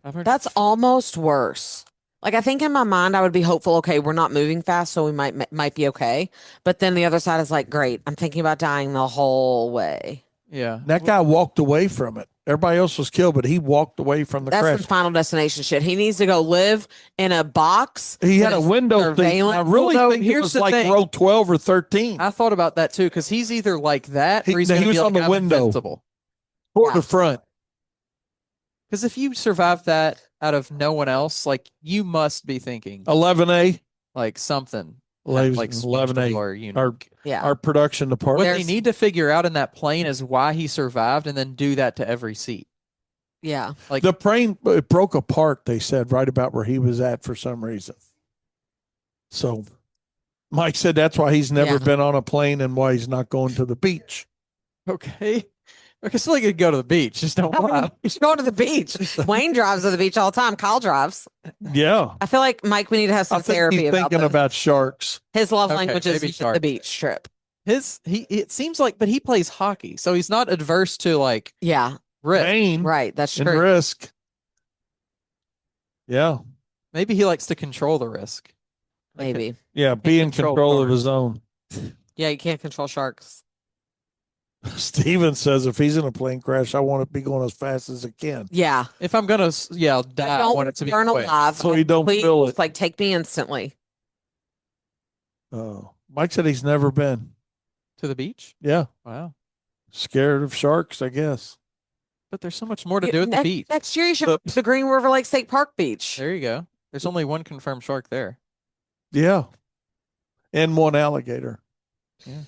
That's almost worse. Like I think in my mind, I would be hopeful. Okay, we're not moving fast, so we might be okay. But then the other side is like, great. I'm thinking about dying the whole way. Yeah. That guy walked away from it. Everybody else was killed, but he walked away from the That's crash. some Final Destination shit. He needs to go live in a box. He had that a is window thing. surveillance. I really Well, no, think it here's was the like thing. row 12 or 13. I thought about that too, because he's either like that or he's He going to was be on like, the I'm window. invincible. Toward Yeah. the front. Because if you survive that out of no one else, like you must be thinking 11A. like something Ladies, like 11A. special or unique. Our, Yeah. our production What department. they need to figure out in that plane is why he survived and then do that to every seat. Yeah. Like The plane it broke apart, they said, right about where he was at for some reason. So Mike said that's why he's never Yeah. been on a plane and why he's not going to the beach. okay. Okay, so you could go to the beach, just don't fly. You should go to the beach. Wayne drives to the beach all the time. Kyle drives. Yeah. I feel like Mike, we need to have I some think therapy he's about thinking this. about sharks. His love Okay, language is maybe the shark. beach trip. It seems like, but he plays hockey, so he's not adverse to like Yeah. risk. Pain Right. That's and true. risk. Yeah. Maybe he likes to control the risk. Like Maybe. Yeah. Be in control control of sharks. his own. Yeah, you can't control sharks. Steven says if he's in a plane crash, I want to be going as fast as I can. Yeah. If I'm gonna, I'll die. I want it to be burn quick. alive. So you don't Please, feel it. like take me instantly. Mike said he's never been. To the beach. Yeah. Wow. Scared of sharks, I guess. But there's so much more to do at the beach. Next year you should go to the Green River Lake State Park Beach. There you go. There's only one confirmed shark there. Yeah. And one alligator. Yeah.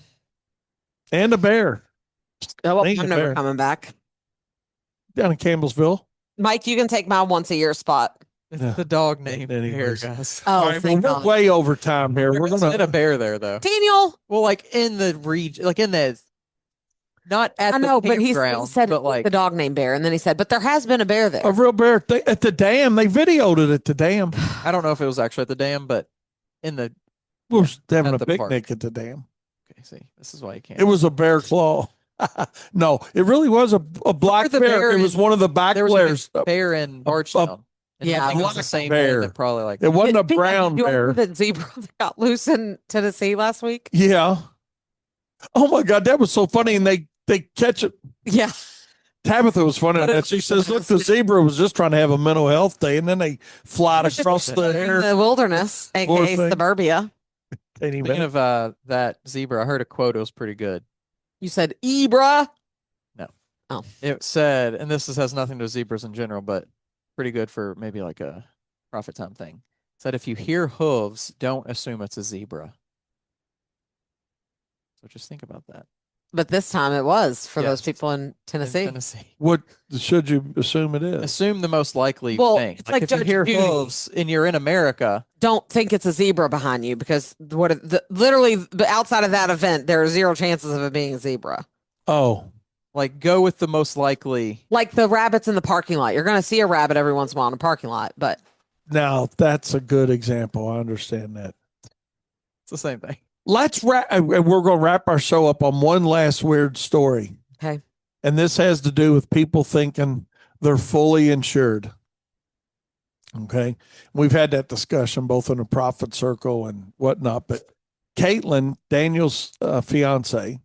And a bear Oh, well, Ain't I'm a never bear. coming back. down in Campbellsville. Mike, you can take my once a year spot. It's Yeah. the dog named Bear, Anyways. guys. Oh, All right, thank we're God. way over time here. There We're hasn't gonna been a bear there though. Daniel, Well, like in the region, like in the, not at I know, the but he campground, said but like the dog named Bear, and then he said, but there has been a bear there. a real bear at the dam. They videoed it at the dam. I don't know if it was actually at the dam, but in the We were having At a the picnic park. at the dam. okay, see, this is why you can't. It was a bear claw. No, it really was a black the bear. bear It was in- one of the back there was bears. a big bear in Bardstown. And yeah, I think it was the black same bear. one that probably like It wasn't a Did- brown you bear. remember that zebra that got loose in Tennessee last week? Yeah. Oh my God, that was so funny. And they catch it. Yeah. Tabitha was funny on But that. She says, "Look, the zebra was just trying to have a mental health day, and then they fly It's just across the in air." the wilderness, Poor aka thing. suburbia. Any Speaking minute. of that zebra, I heard a quote. It was pretty good. You said Ibra. No, Oh, it said, and has nothing to do with zebras in general, but pretty good for maybe like a profit time thing. It said if you hear hooves, don't assume it's a zebra. So just think about that. but this time it was for those Yes. people in In Tennessee. Tennessee. What should you assume it is? Assume the most likely Well, thing. it's like if you Judge hear Judy. hooves and you're in America, Don't think it's a zebra behind you because literally outside of that event, there are zero chances of it being a zebra. Oh, like go with the most likely. Like the rabbits in the parking lot. You're going to see a rabbit every once in a while in a parking lot, but now that's a good example. I understand that. It's the same thing. Let's wrap. We're going to wrap our show up on one last weird story. okay. And this has to do with people thinking they're fully insured. Okay. We've had that discussion both in the profit circle and whatnot. But Caitlin, Daniel's fiance,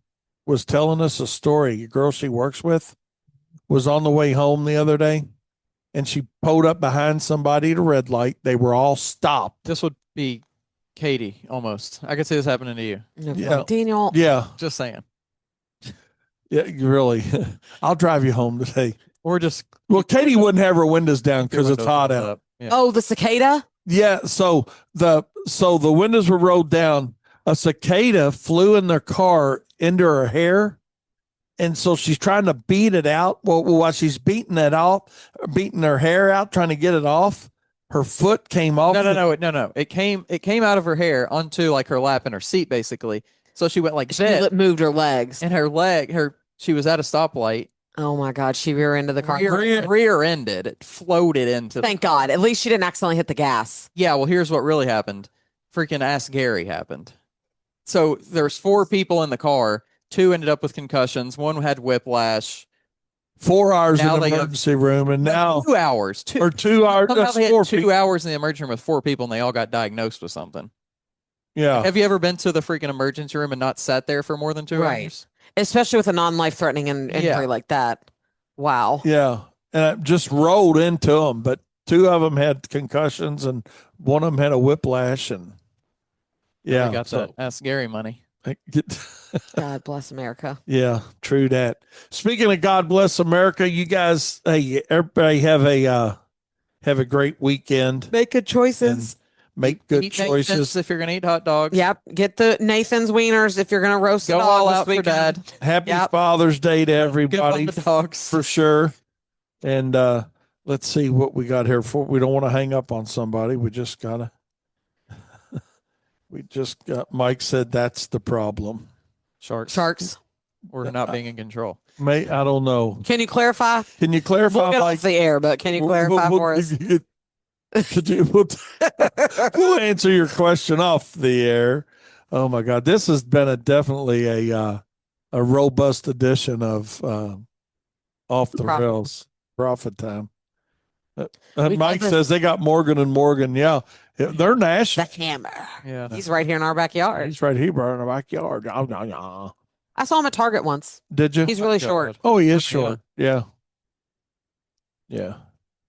was telling us a story. A girl she works with was on the way home the other day and she pulled up behind somebody at a red light. They were all stopped. This would be Katie almost. I could see this happening to you. Yeah. Daniel. Yeah. Just saying. Yeah. You really. I'll drive you home today. Or just Well, Katie wouldn't have her windows down keep your because it's windows hot rolled out. up. Yeah. Oh, the cicada? Yeah, so the windows were rolled down. A cicada flew in their car into her hair, and so she's trying to beat it out. Well, while she's beating it off, beating her hair out, trying to get it off, her foot came off. No. It came out of her hair onto like her lap and her seat basically. So she went like She this, moved her legs. and she was at a stoplight. Oh my God. She rear ended the car. Rear-ended. It floated into. Thank God. At least she didn't accidentally hit the gas. Yeah, well, here's what really happened. Freaking Ask Gary happened. So there's 4 people in the car. 2 ended up with concussions. 1 had whiplash. 4 hours Now in the they have- emergency room, and now 2 hours. or 2 hours. Somehow That's they had 4 2 people. hours in the emergency room with 4 people, and they all got diagnosed with something. Yeah. Have you ever been to the freaking emergency room and not sat there for more than 2 Right. hours? Especially with a non-life threatening injury Yeah. like that. Wow. Yeah, and I just rolled into them, but 2 of them had concussions, and 1 of them had a whiplash, and yeah, They got that Ask Gary money. God bless America. Yeah, true that. Speaking of God bless America, you guys, hey, everybody have a great weekend. Make good choices. Make good Eat choices. Nathan's if you're gonna eat hot dogs. Yep. Get the Nathan's wieners if you're going to roast Go a dog all this out for weekend. Dad. Happy Yep. Father's Day to Give everybody on the dogs. for sure. And let's see what we got here for. We don't want to hang up on somebody. We just got Mike said that's the problem. Sharks. Or not being in control. I don't know. Can you clarify? Can you clarify, We'll get Mike? off the air, but can you clarify for us? We'll answer your question off the air. Oh my God, this has been definitely a robust edition of Off the Rails Profit Time. Mike says they got Morgan and Morgan. Yeah, they're The national. hammer. Yeah. He's right here in our backyard. He's right here in our backyard. Oh, no, no. I saw him at Target once. Did you? He's really God. short. Oh, he is Yeah. short. Yeah. Yeah.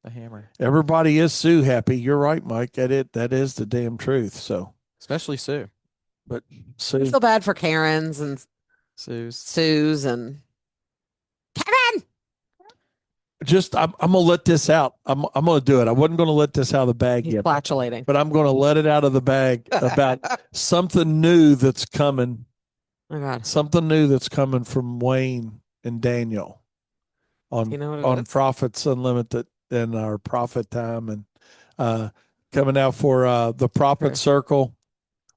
The hammer. Everybody is Sue happy. You're right, Mike. That is the damn truth. So, Especially Sue. but I Sue, feel bad for Karens and Sue's. Sue's and Kevin. just I'm gonna let this out. I'm gonna do it. I wasn't gonna let this out of the bag He's yet, flatulating. but I'm gonna let it out of the bag about something new that's coming. Oh God. Something new that's coming from Wayne and Daniel on You know what it on is? Profits Unlimited and our Profit Time, and coming out for the Profit Sure. Circle.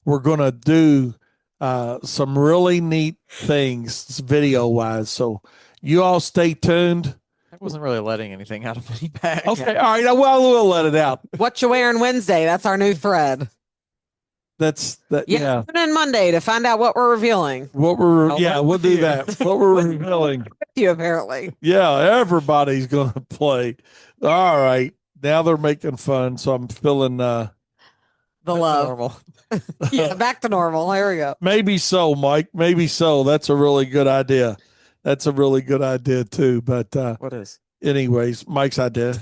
We're gonna do some really neat things video wise. So you all stay tuned. I wasn't really letting anything out of any bag. Okay, all right. Well, we'll let it out. What you wearing Wednesday? That's our new thread. That's that. Yeah. Tune in Monday to find out what we're revealing. What we're I'll yeah, let we'll do you. that. What we're revealing. You apparently. Yeah, everybody's gonna play. All right. Now they're making fun, so I'm feeling The love. Normal. Yeah, back to normal. Here we go. maybe so, Mike. Maybe so. That's a really good idea. That's a really good idea too. But What is? anyways, Mike's idea.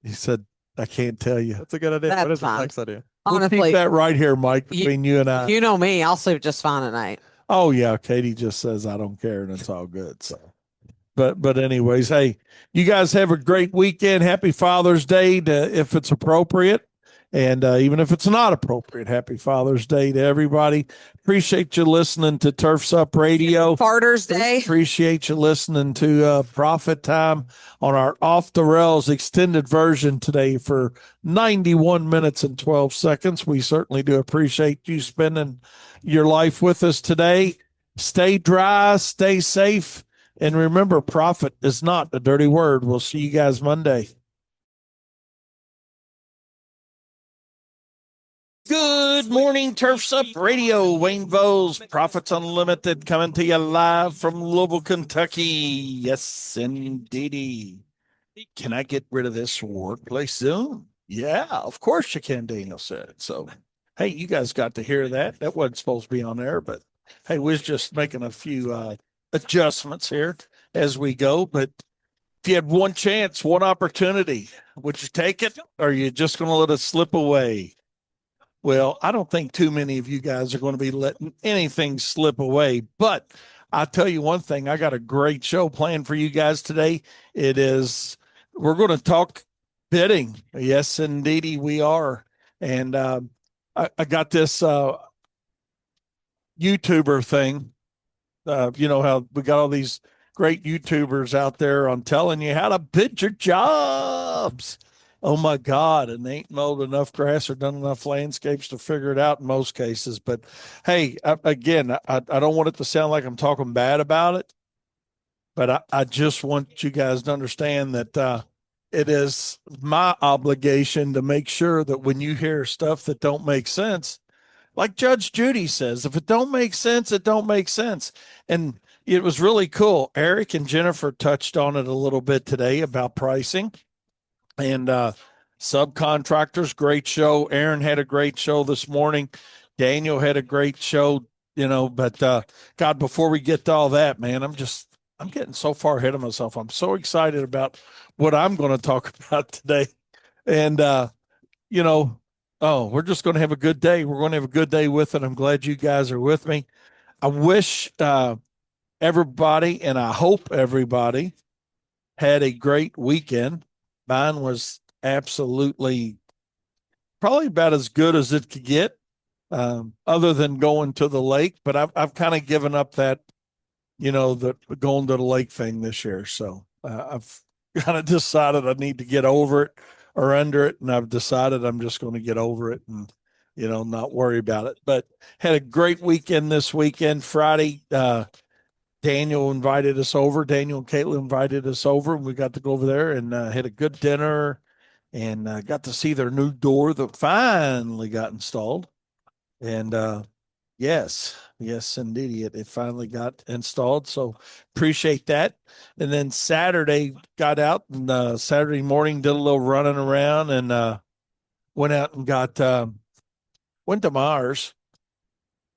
He said, I can't tell you. That's a good idea. What That's is it? fine. Mike's idea. We'll keep Honestly, that right here, Mike, you between you and I. you know me, I'll sleep just fine at night. Oh yeah, Katie just says I don't care and it's all good. So but anyways, hey, you guys have a great weekend. Happy Father's Day if it's appropriate. And even if it's not appropriate, happy Father's Day to everybody. Appreciate you listening to Turfs Up Radio. Farters Day. Appreciate you listening to Profit Time on our Off the Rails extended version today for 91 minutes and 12 seconds. We certainly do appreciate you spending your life with us today. Stay dry, stay safe, and remember, profit is not a dirty word. We'll see you guys Monday. Good morning, Turfs Up Radio. Wayne Vos, Profits Unlimited, coming to you live from Louisville, Kentucky. Yes, indeedy. Can I get rid of this workplace Zoom? Yeah, of course you can, Daniel said. So, hey, you guys got to hear that. That wasn't supposed to be on there, but hey, we're just making a few adjustments here as we go. But if you had one chance, one opportunity, would you take it? Or are you just going to let it slip away? Well, I don't think too many of you guys are going to be letting anything slip away. But I'll tell you one thing, I got a great show planned for you guys today. It is, we're going to talk bidding. Yes, indeedy, we are. And I got this YouTuber thing. You know how we got all these great YouTubers out there on telling you how to bid your jobs. Oh my God. And they ain't mowed enough grass or done enough landscapes to figure it out in most cases. But hey, again, I don't want it to sound like I'm talking bad about it, but I just want you guys to understand that it is my obligation to make sure that when you hear stuff that don't make sense, like Judge Judy says, if it don't make sense, it don't make sense. And it was really cool. Eric and Jennifer touched on it a little bit today about pricing and subcontractors. Great show. Aaron had a great show this morning. Daniel had a great show, but God, before we get to all that, man, I'm getting so far ahead of myself. I'm so excited about what I'm going to talk about today. And you know, oh, we're just going to have a good day. We're going to have a good day with it. I'm glad you guys are with me. I wish everybody, and I hope everybody had a great weekend. Mine was absolutely probably about as good as it could get, other than going to the lake. But I've kind of given up that, the going to the lake thing this year. So I've kind of decided I need to get over it or under it, and I've decided I'm just going to get over it and not worry about it. But had a great weekend this weekend. Friday, Daniel invited us over. Daniel and Caitlin invited us over, and we got to go over there and had a good dinner and got to see their new door that finally got installed. And yes, indeed, it finally got installed. So appreciate that. And then Saturday got out and Saturday morning did a little running around and went out and went to Mars.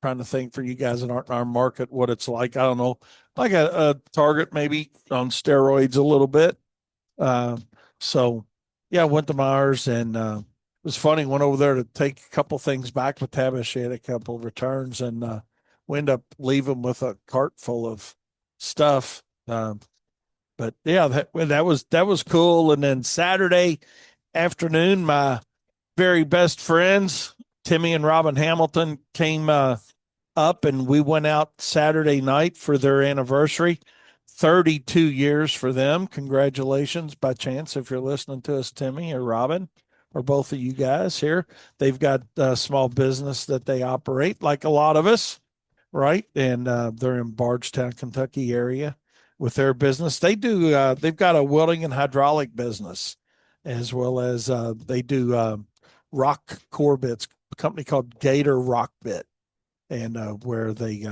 Trying to think for you guys in our market what it's like. I don't know, like a Target maybe on steroids a little bit. Uh, so yeah, I went to Mars and it was funny. Went over there to take a couple things back with Tabitha. She had a couple of returns and we ended up leaving with a cart full of stuff. But yeah, that was cool. And then Saturday afternoon, my very best friends, Timmy and Robin Hamilton, came up and we went out Saturday night for their anniversary. 32 years for them. Congratulations by chance if you're listening to us, Timmy or Robin or both of you guys here. They've got a small business that they operate like a lot of us, right? And they're in Bardstown, Kentucky area with their business. They've got a welding and hydraulic business as well as they do rock core bits, a company called Gator Rock Bit, and where they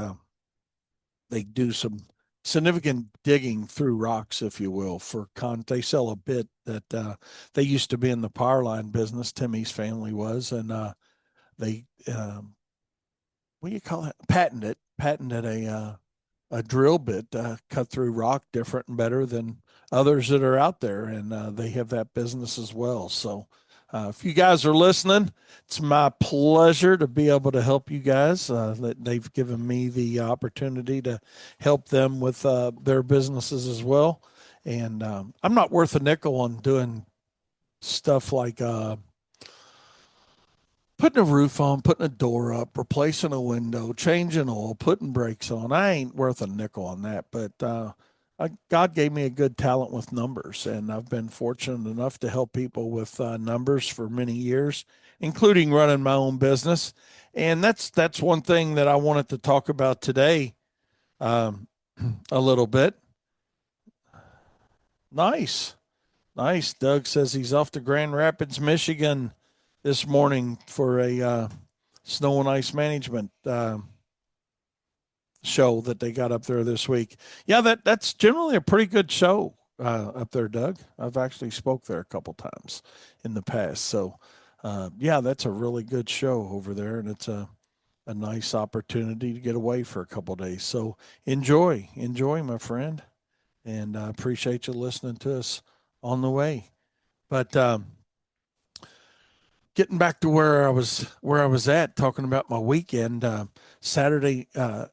do some significant digging through rocks, if you will. They sell a bit that they used to be in the power line business. Timmy's family was, and they what do you call it? Patented a a drill bit cut through rock different and better than others that are out there, and they have that business as well. So, if you guys are listening, it's my pleasure to be able to help you guys. They've given me the opportunity to help them with their businesses as well. And I'm not worth a nickel on doing stuff like putting a roof on, putting a door up, replacing a window, changing oil, putting brakes on. I ain't worth a nickel on that, but God gave me a good talent with numbers, and I've been fortunate enough to help people with numbers for many years, including running my own business. And that's one thing that I wanted to talk about today, um, a little bit. Nice. Nice. Doug says he's off to Grand Rapids, Michigan this morning for a snow and ice management show that they got up there this week. Yeah, that's generally a pretty good show up there, Doug. I've actually spoke there a couple times in the past. So, yeah, that's a really good show over there, and it's a nice opportunity to get away for a couple days. So enjoy, my friend, and I appreciate you listening to us on the way. But getting back to where I was at talking about my weekend, Saturday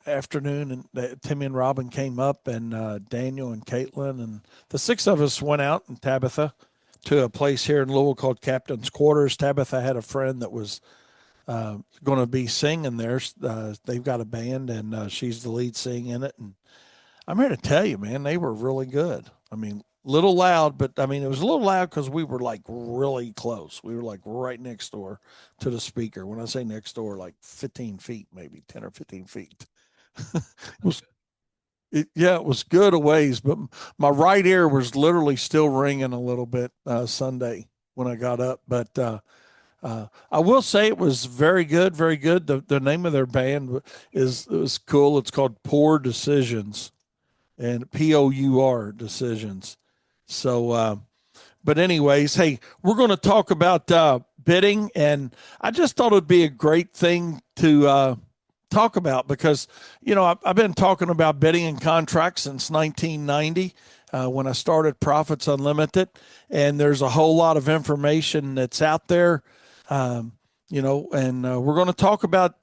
afternoon, and Timmy and Robin came up, and Daniel and Caitlin, and the six of us went out, and Tabitha, to a place here in Louisville called Captain's Quarters. Tabitha had a friend that was going to be singing there. They've got a band, and she's the lead singer in it. And I'm here to tell you, man, they were really good. I mean, little loud, but I mean, it was a little loud because we were like really close. We were like right next door to the speaker. When I say next door, like 15 feet, maybe 10 or 15 feet. it was, yeah, it was good a ways, but my right ear was literally still ringing a little bit Sunday when I got up. But I will say it was very good, very good. The name of their band is cool. It's called Poor Decisions, and POUR Decisions. So, but anyways, hey, we're going to talk about bidding, and I just thought it'd be a great thing to talk about because I've been talking about bidding and contracts since 1990 when I started Profits Unlimited, and there's a whole lot of information that's out there. And we're going to talk about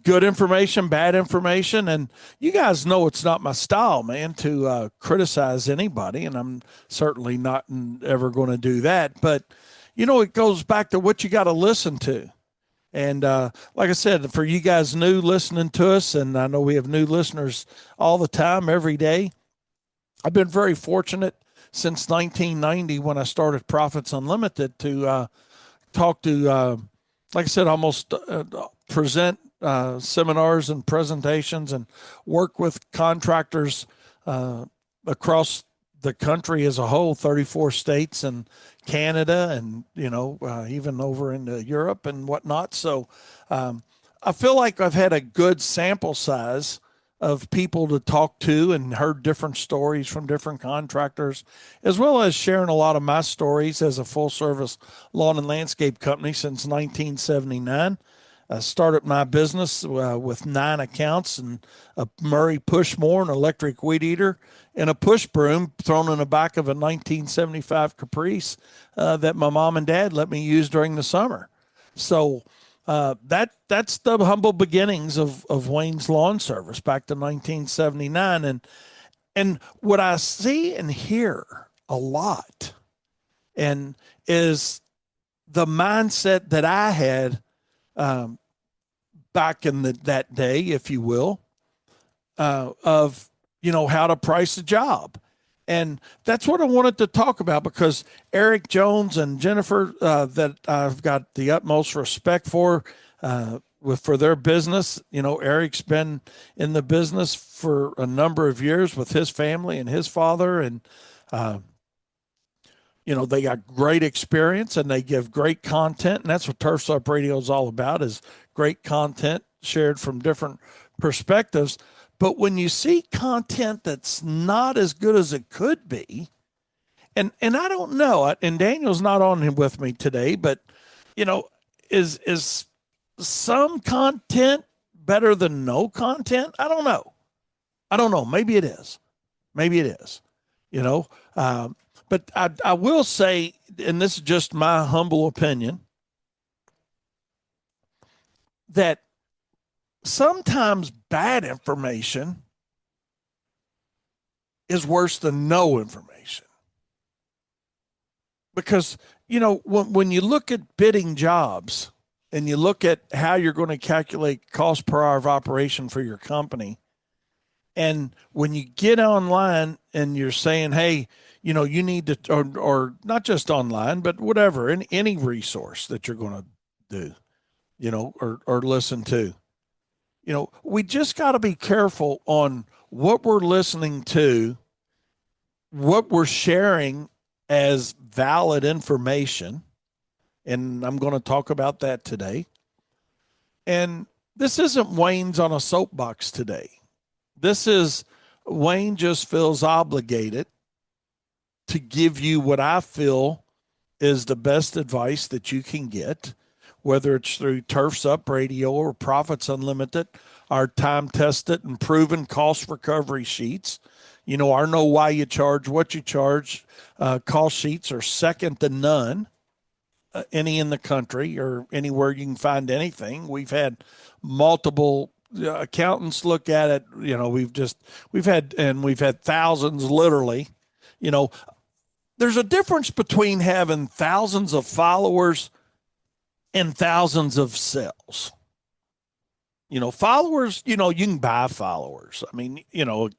good information, bad information. And you guys know it's not my style, man, to criticize anybody. And I'm certainly not ever going to do that. But, it goes back to what you got to listen to. And like I said, for you guys new listening to us, and I know we have new listeners all the time, every day, I've been very fortunate since 1990 when I started Profits Unlimited to talk to, like I said, almost present seminars and presentations and work with contractors across the country as a whole, 34 states and Canada, and even over into Europe and whatnot. So I feel like I've had a good sample size of people to talk to and heard different stories from different contractors, as well as sharing a lot of my stories as a full service lawn and landscape company since 1979. I started my business with 9 accounts and a Murray Pushmore, an electric weed eater, and a push broom thrown in the back of a 1975 Caprice that my mom and dad let me use during the summer. So that's the humble beginnings of Wayne's Lawn Service back to 1979, and what I see and hear a lot, and is the mindset that I had back in that day, if you will, of how to price a job. And that's what I wanted to talk about because Eric Jones and Jennifer, that I've got the utmost respect for their business. Eric's been in the business for a number of years with his family and his father, and they got great experience and they give great content, and that's what Turfs Up Radio is all about: is great content shared from different perspectives. But when you see content that's not as good as it could be, and I don't know, and Daniel's not on with me today, but is some content better than no content? I don't know. I don't know. Maybe it is. Maybe it is. You know, um, but I will say, and this is just my humble opinion, that sometimes bad information is worse than no information. Because, when you look at bidding jobs and you look at how you're going to calculate cost per hour of operation for your company, and when you get online and you're saying, hey, you need to, or not just online, but whatever, in any resource that you're going to do, or listen to, we just got to be careful on what we're listening to, what we're sharing as valid information. And I'm going to talk about that today. And this isn't Wayne's on a soapbox today. This is Wayne just feels obligated to give you what I feel is the best advice that you can get, whether it's through Turf's Up Radio or Profits Unlimited, our time tested and proven cost recovery sheets. Our know why you charge what you charge. Cost sheets are second to none, any in the country or anywhere you can find anything. We've had multiple accountants look at it. We've had thousands, literally. You know, there's a difference between having thousands of followers and thousands of sales. Followers, you can buy followers. I mean,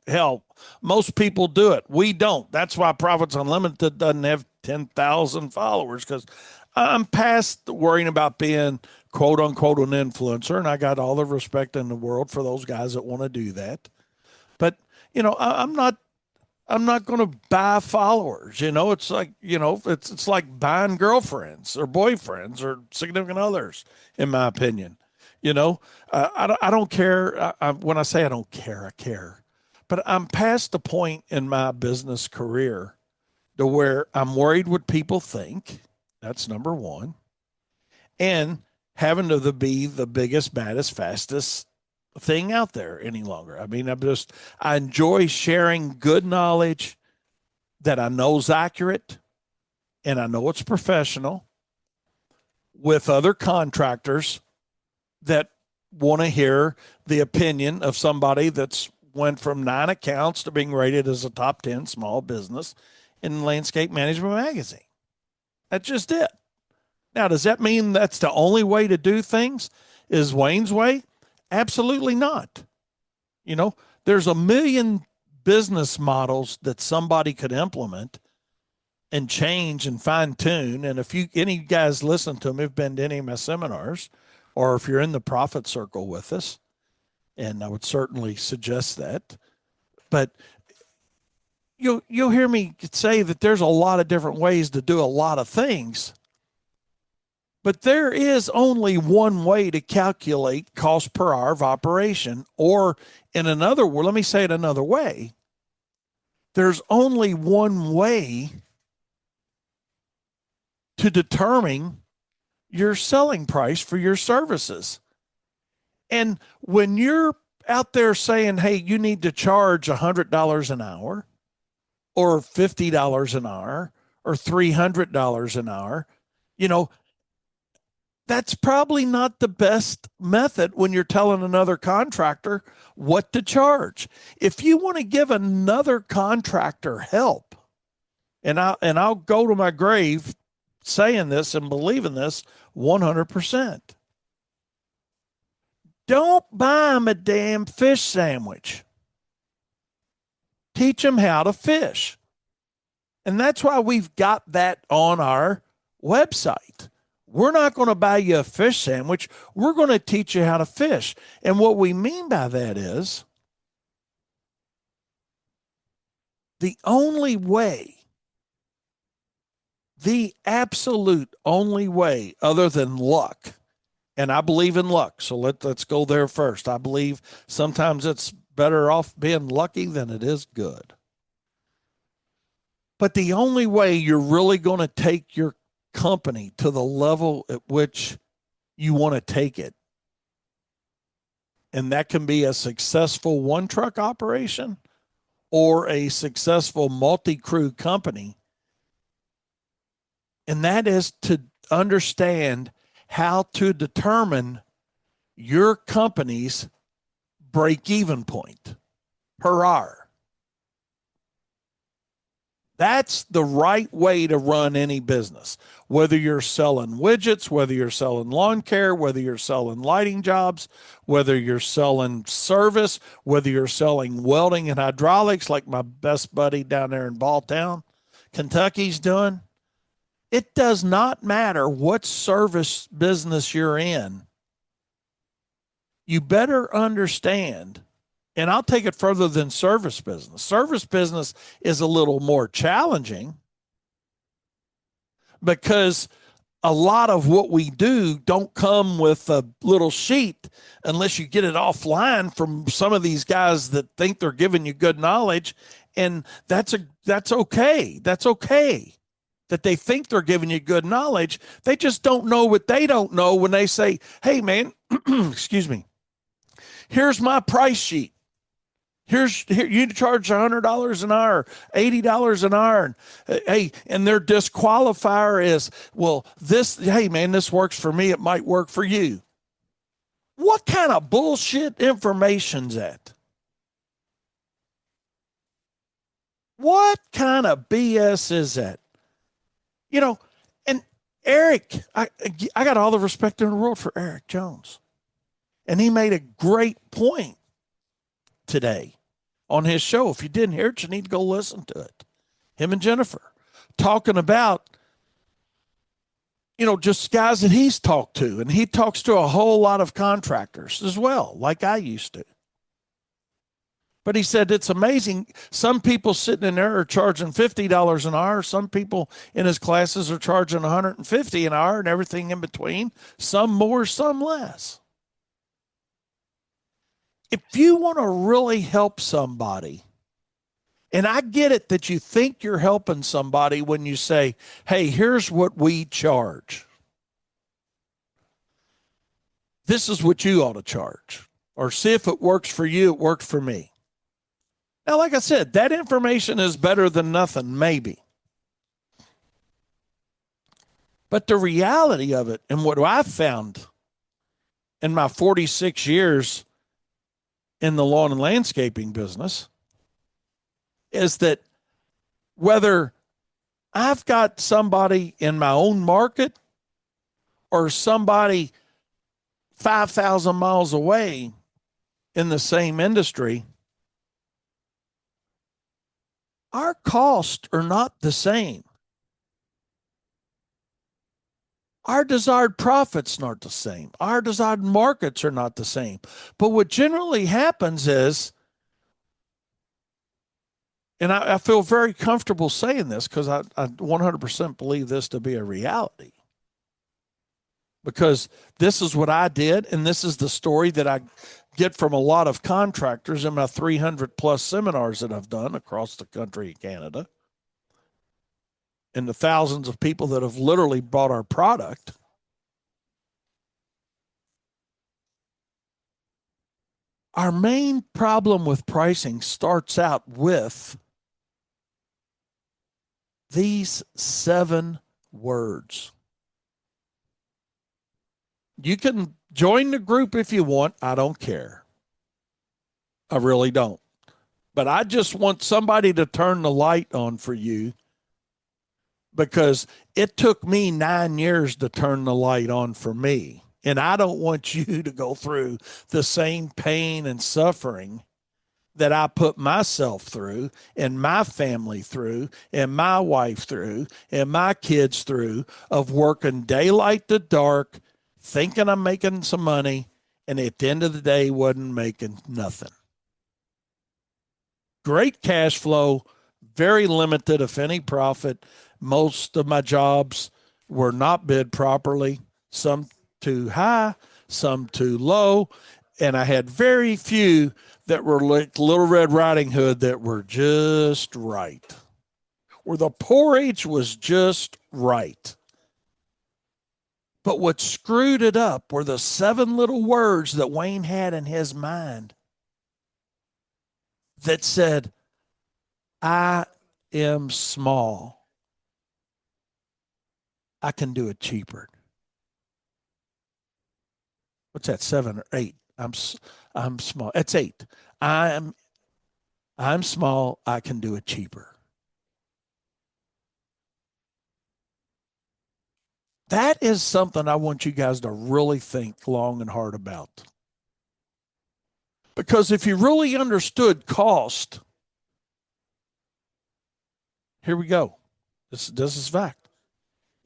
hell, most people do it. We don't. That's why Profits Unlimited doesn't have 10,000 followers, because I'm past worrying about being quote unquote an influencer. And I got all the respect in the world for those guys that want to do that. But, I'm not going to buy followers. It's like, it's like buying girlfriends or boyfriends or significant others, in my opinion. I don't care. When I say I don't care, I care. But I'm past the point in my business career to where I'm worried what people think. That's number one. And having to be the biggest, baddest, fastest thing out there any longer. I mean, I enjoy sharing good knowledge that I know is accurate and I know it's professional with other contractors that want to hear the opinion of somebody that's went from 9 accounts to being rated as a top 10 small business in Landscape Management Magazine. That's just it. Now, does that mean that's the only way to do things? Is Wayne's way? Absolutely not. There's a million business models that somebody could implement and change and fine tune. And if any of you guys listen to them, have been to any of my seminars, or if you're in the profit circle with us, and I would certainly suggest that. But you'll hear me say that there's a lot of different ways to do a lot of things. But there is only one way to calculate cost per hour of operation, or in another word, let me say it another way. There's only one way to determine your selling price for your services. And when you're out there saying, hey, you need to charge $100 an hour or $50 an hour or $300 an hour, that's probably not the best method when you're telling another contractor what to charge. If you want to give another contractor help, and I'll go to my grave saying this and believing this 100%. Don't buy them a damn fish sandwich. Teach them how to fish. And that's why we've got that on our website. We're not going to buy you a fish sandwich. We're going to teach you how to fish. And what we mean by that is the only way, the absolute only way, other than luck, and I believe in luck, so let's go there first. I believe sometimes it's better off being lucky than it is good. But the only way you're really going to take your company to the level at which you want to take it And that can be a successful one truck operation or a successful multi crew company. And that is to understand how to determine your company's break even point per hour. That's the right way to run any business. Whether you're selling widgets, whether you're selling lawn care, whether you're selling lighting jobs, whether you're selling service, whether you're selling welding and hydraulics, like my best buddy down there in Balltown, Kentucky's doing. It does not matter what service business you're in. You better understand, and I'll take it further than service business. Service business is a little more challenging because a lot of what we do don't come with a little sheet unless you get it offline from some of these guys that think they're giving you good knowledge. And that's okay. That's okay that they think they're giving you good knowledge. They just don't know what they don't know when they say, hey man, excuse me, here's my price sheet. Here you charge $100 an hour, $80 an hour. Hey, and their disqualifier is, well, hey man, this works for me. It might work for you. What kind of bullshit information's that? What kind of BS is that? You know, and Eric, I got all the respect in the world for Eric Jones. And he made a great point today on his show. If you didn't hear it, you need to go listen to it. Him and Jennifer talking about, just guys that he's talked to. And he talks to a whole lot of contractors as well, like I used to. But he said it's amazing. Some people sitting in there are charging $50 an hour. Some people in his classes are charging $150 an hour and everything in between. Some more, some less. If you want to really help somebody, and I get it that you think you're helping somebody when you say, hey, here's what we charge. This is what you ought to charge. Or see if it works for you, it worked for me. Now, like I said, that information is better than nothing, maybe. But the reality of it, and what I've found in my 46 years in the lawn and landscaping business, is that whether I've got somebody in my own market or somebody 5,000 miles away in the same industry, our costs are not the same. Our desired profits aren't the same. Our desired markets are not the same. But what generally happens is, and I feel very comfortable saying this because I 100% believe this to be a reality. Because this is what I did, and this is the story that I get from a lot of contractors in my 300 plus seminars that I've done across the country and Canada, and the thousands of people that have literally bought our product. Our main problem with pricing starts out with these 7 words. You can join the group if you want. I don't care. I really don't. But I just want somebody to turn the light on for you, because it took me 9 years to turn the light on for me. And I don't want you to go through the same pain and suffering that I put myself through and my family through and my wife through and my kids through, of working daylight to dark, thinking I'm making some money, and at the end of the day wasn't making nothing. Great cash flow, very limited, if any, profit. Most of my jobs were not bid properly, some too high, some too low, and I had very few that were like Little Red Riding Hood that were just right, where the porridge was just right. But what screwed it up were the 7 little words that Wayne had in his mind that said, I am small. I can do it cheaper. What's that, 7 or 8? I'm small. That's 8. I'm I'm small. I can do it cheaper. That is something I want you guys to really think long and hard about. Because if you really understood cost, here we go. This is fact.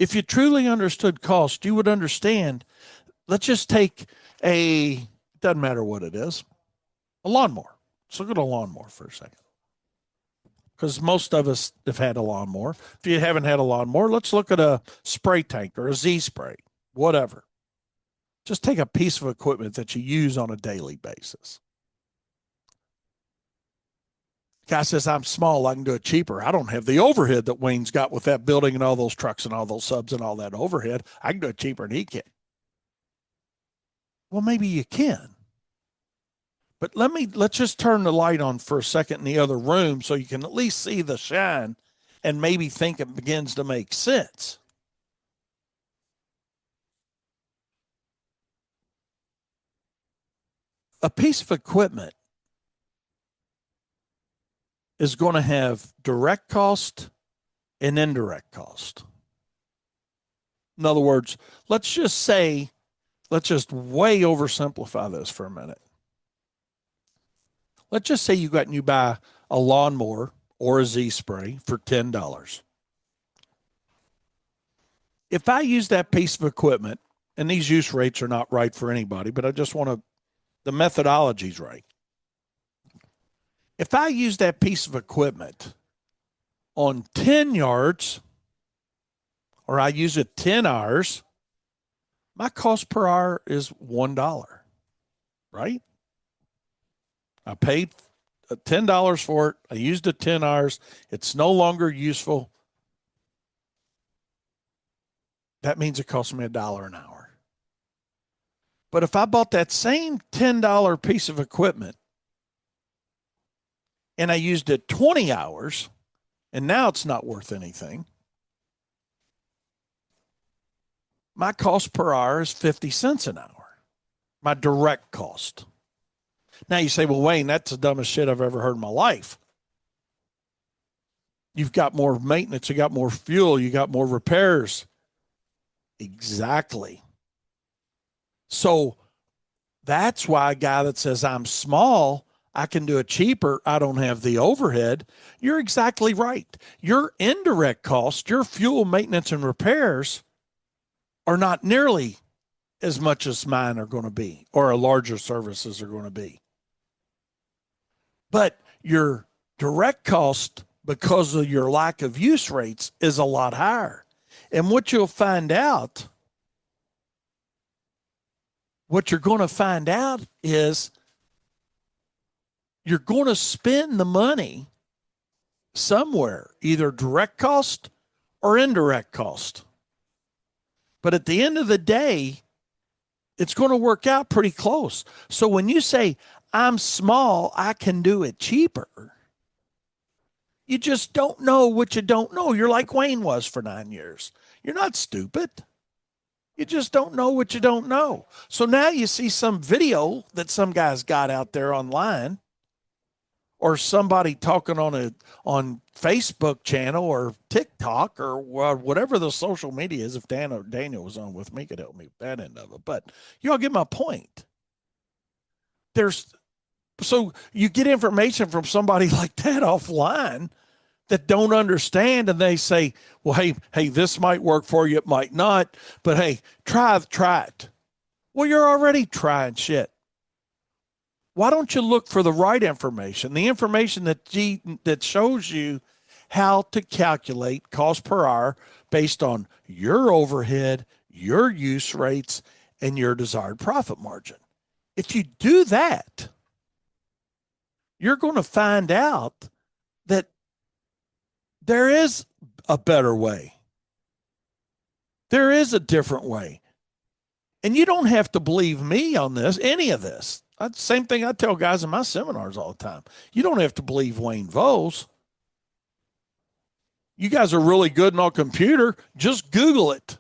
If you truly understood cost, you would understand. Let's just take it doesn't matter what it is, a lawnmower. Let's look at a lawnmower for a second. Because most of us have had a lawnmower. If you haven't had a lawnmower, let's look at a spray tank or a Z spray, whatever. Just take a piece of equipment that you use on a daily basis. Guy says, I'm small, I can do it cheaper. I don't have the overhead that Wayne's got with that building and all those trucks and all those subs and all that overhead. I can do it cheaper than he can. Well, maybe you can. But let's just turn the light on for a second in the other room so you can at least see the shine and maybe think it begins to make sense. A piece of equipment is going to have direct cost and indirect cost. In other words, let's just way oversimplify this for a minute. Let's just say you buy a lawnmower or a Z spray for $10. If I use that piece of equipment, and these use rates are not right for anybody, but I just want to, the methodology's right. If I use that piece of equipment on 10 yards, or I use it 10 hours, my cost per hour is $1, right? I paid $10 for it. I used it 10 hours. It's no longer useful. That means it costs me $1 an hour. But if I bought that same $10 piece of equipment and I used it 20 hours, and now it's not worth anything, my cost per hour is 50 cents an hour, my direct cost. Now you say, well, Wayne, that's the dumbest shit I've ever heard in my life. You've got more maintenance, you got more fuel, you got more repairs. Exactly. So that's why a guy that says, I'm small, I can do it cheaper, I don't have the overhead, you're exactly right. Your indirect costs, your fuel, maintenance, and repairs are not nearly as much as mine are going to be, or a larger services are going to be. But your direct cost, because of your lack of use rates, is a lot higher. And what you're going to find out is you're going to spend the money somewhere, either direct cost or indirect cost. But at the end of the day, it's going to work out pretty close. So when you say, I'm small, I can do it cheaper, you just don't know what you don't know. You're like Wayne was for 9 years. You're not stupid. You just don't know what you don't know. So now you see some video that some guys got out there online, or somebody talking on Facebook channel or TikTok or whatever the social media is. If Daniel was on with me, could help me with that end of it. But you all get my point. So you get information from somebody like that offline that don't understand, and they say, well, hey, this might work for you, it might not, but hey, try it. Well, you're already trying shit. Why don't you look for the right information, the information that shows you how to calculate cost per hour based on your overhead, your use rates, and your desired profit margin? If you do that, you're going to find out that there is a better way. There is a different way. And you don't have to believe me on this, any of this. That's the same thing I tell guys in my seminars all the time. You don't have to believe Wayne Vos. You guys are really good on a computer. Just Google it.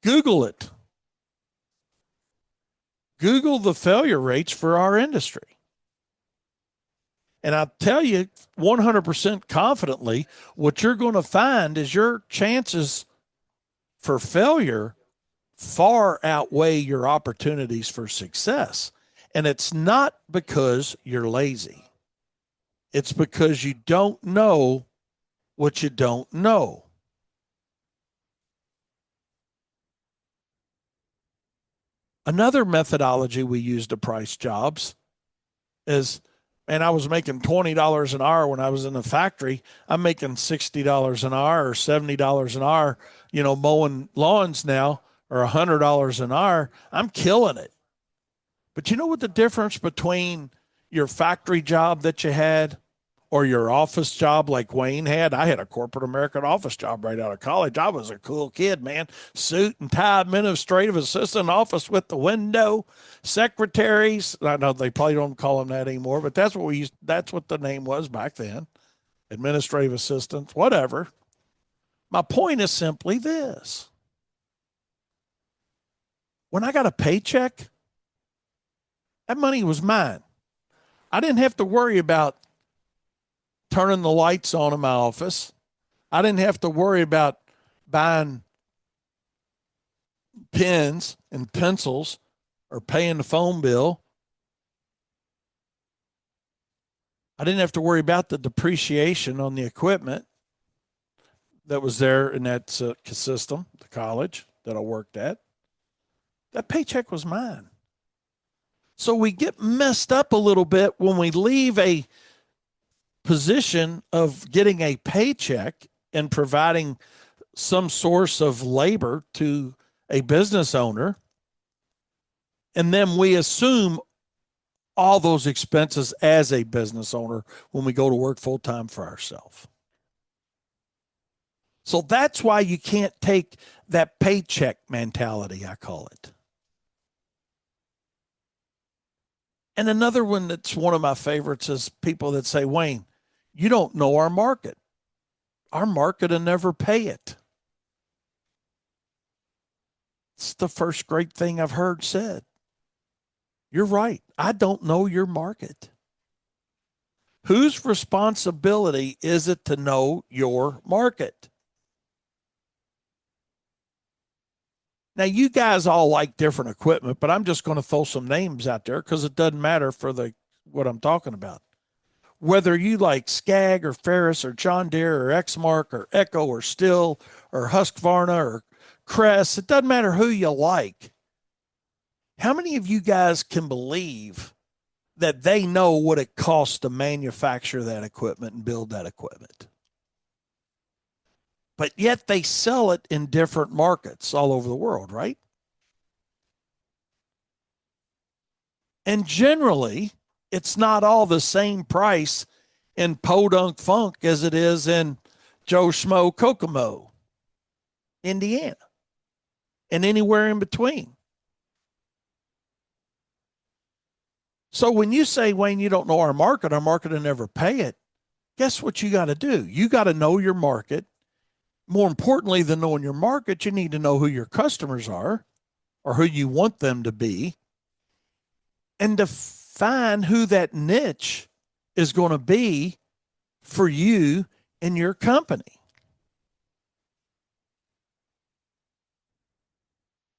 Google it. Google the failure rates for our industry. And I'll tell you 100% confidently, what you're going to find is your chances for failure far outweigh your opportunities for success. And it's not because you're lazy. It's because you don't know what you don't know. Another methodology we use to price jobs is, and I was making $20 an hour when I was in the factory. I'm making $60 an hour or $70 an hour, mowing lawns now, or $100 an hour. I'm killing it. But you know what the difference between your factory job that you had or your office job like Wayne had? I had a corporate American office job right out of college. I was a cool kid, man. Suit and tie, administrative assistant, office with the window, secretaries. I know they probably don't call them that anymore, but that's what the name was back then. Administrative assistants, whatever. My point is simply this. When I got a paycheck, that money was mine. I didn't have to worry about turning the lights on in my office. I didn't have to worry about buying pens and pencils or paying the phone bill. I didn't have to worry about the depreciation on the equipment that was there in that system, the college that I worked at. That paycheck was mine. So we get messed up a little bit when we leave a position of getting a paycheck and providing some source of labor to a business owner. And then we assume all those expenses as a business owner when we go to work full time for ourselves. So that's why you can't take that paycheck mentality, I call it. And another one that's one of my favorites is people that say, Wayne, you don't know our market. Our market will never pay it. It's the first great thing I've heard said. You're right. I don't know your market. Whose responsibility is it to know your market? Now, you guys all like different equipment, but I'm just going to throw some names out there because it doesn't matter for what I'm talking about. Whether you like Skag or Ferris or John Deere or Exmark or Echo or Still or Husqvarna or Crest, it doesn't matter who you like. How many of you guys can believe that they know what it costs to manufacture that equipment and build that equipment? But yet they sell it in different markets all over the world, right? And generally, it's not all the same price in Podunk Funk as it is in Joe Schmo Kokomo, Indiana, and anywhere in between. So when you say, Wayne, you don't know our market will never pay it, guess what you got to do? You got to know your market. More importantly than knowing your market, you need to know who your customers are or who you want them to be and define who that niche is going to be for you and your company.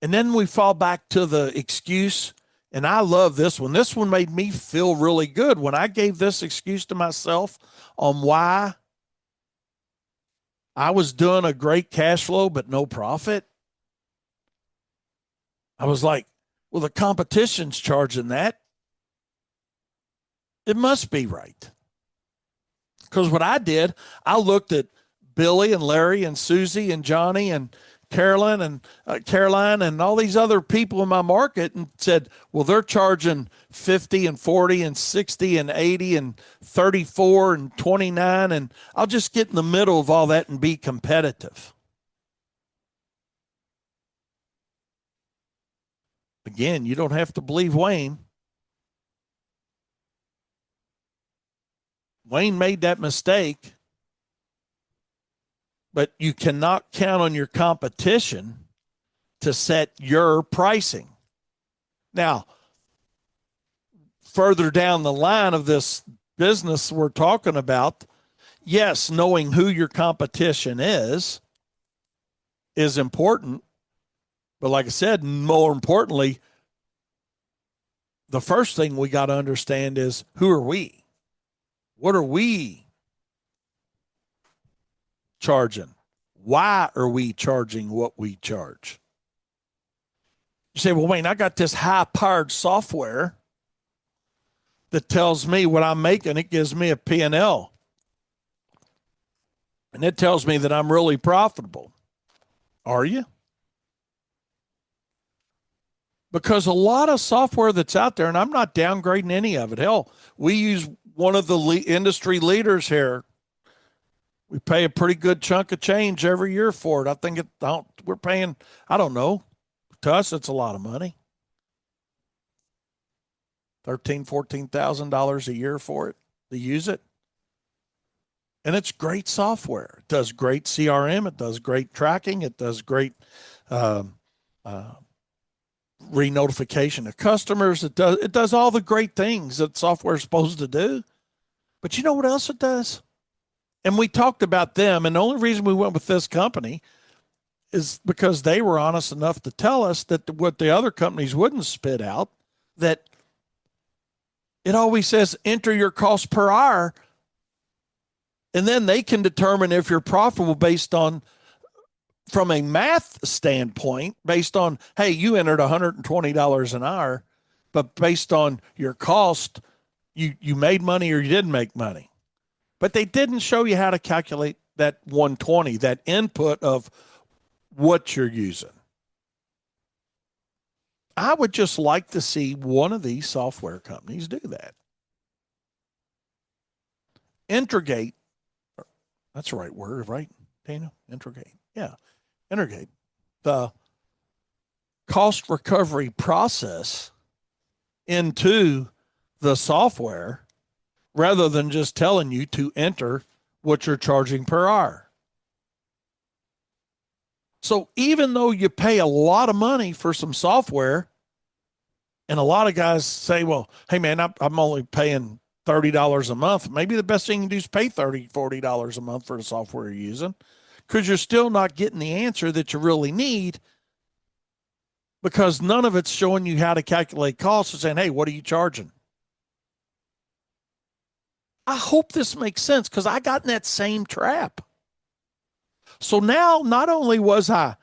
And then we fall back to the excuse. And I love this one. This one made me feel really good when I gave this excuse to myself on why I was doing a great cash flow, but no profit. I was like, well, the competition's charging that. It must be right. Because what I did, I looked at Billy and Larry and Susie and Johnny and Caroline and all these other people in my market and said, well, they're charging 50 and 40 and 60 and 80 and 34 and 29. And I'll just get in the middle of all that and be competitive. Again, you don't have to believe Wayne. Wayne made that mistake, but you cannot count on your competition to set your pricing. Now, further down the line of this business we're talking about, yes, knowing who your competition is important. But like I said, more importantly, the first thing we got to understand is who are we? What are we charging? Why are we charging what we charge? You say, well, Wayne, I got this high powered software that tells me what I'm making. It gives me a P&L. And it tells me that I'm really profitable. Are you? Because a lot of software that's out there, and I'm not downgrading any of it. Hell, we use one of the industry leaders here. We pay a pretty good chunk of change every year for it. I think we're paying, I don't know, to us, it's a lot of money. $13,000, $14,000 a year for it to use it. And it's great software. It does great CRM. It does great tracking. It does great re-notification of customers. It does all the great things that software is supposed to do. But you know what else it does? And we talked about them. And the only reason we went with this company is because they were honest enough to tell us that what the other companies wouldn't spit out, that it always says enter your cost per hour. And then they can determine if you're profitable based on, from a math standpoint, based on, hey, you entered $120 an hour, but based on your cost, you made money or you didn't make money. But they didn't show you how to calculate that 120, that input of what you're using. I would just like to see one of these software companies do that. Integrate, that's the right word, right, Dana? Integrate. Yeah. Integrate the cost recovery process into the software rather than just telling you to enter what you're charging per hour. So even though you pay a lot of money for some software, and a lot of guys say, well, hey, man, I'm only paying $30 a month. Maybe the best thing you can do is pay $30, $40 a month for the software you're using, because you're still not getting the answer that you really need, because none of it's showing you how to calculate costs and saying, hey, what are you charging? I hope this makes sense, because I got in that same trap. So now not only was I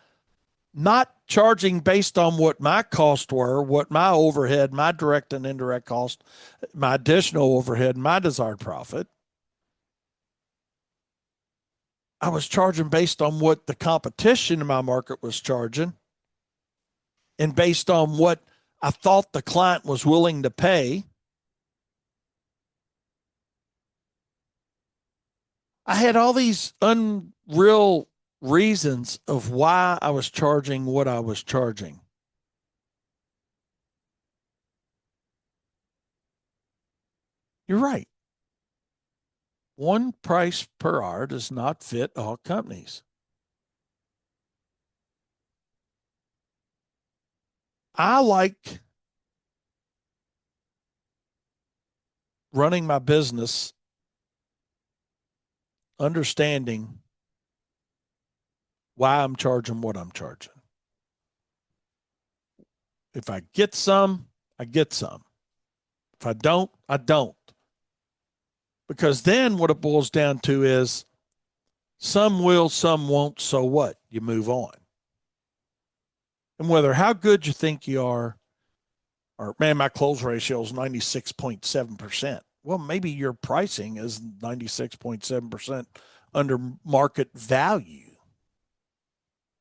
not charging based on what my costs were, what my overhead, my direct and indirect cost, my additional overhead, my desired profit, I was charging based on what the competition in my market was charging and based on what I thought the client was willing to pay. I had all these unreal reasons of why I was charging what I was charging. You're right. One price per hour does not fit all companies. I like running my business understanding why I'm charging what I'm charging. If I get some, I get some. If I don't, I don't. Because then what it boils down to is some will, some won't. So what? You move on. And whether how good you think you are, or man, my close ratio is 96.7%. Well, maybe your pricing is 96.7% under market value.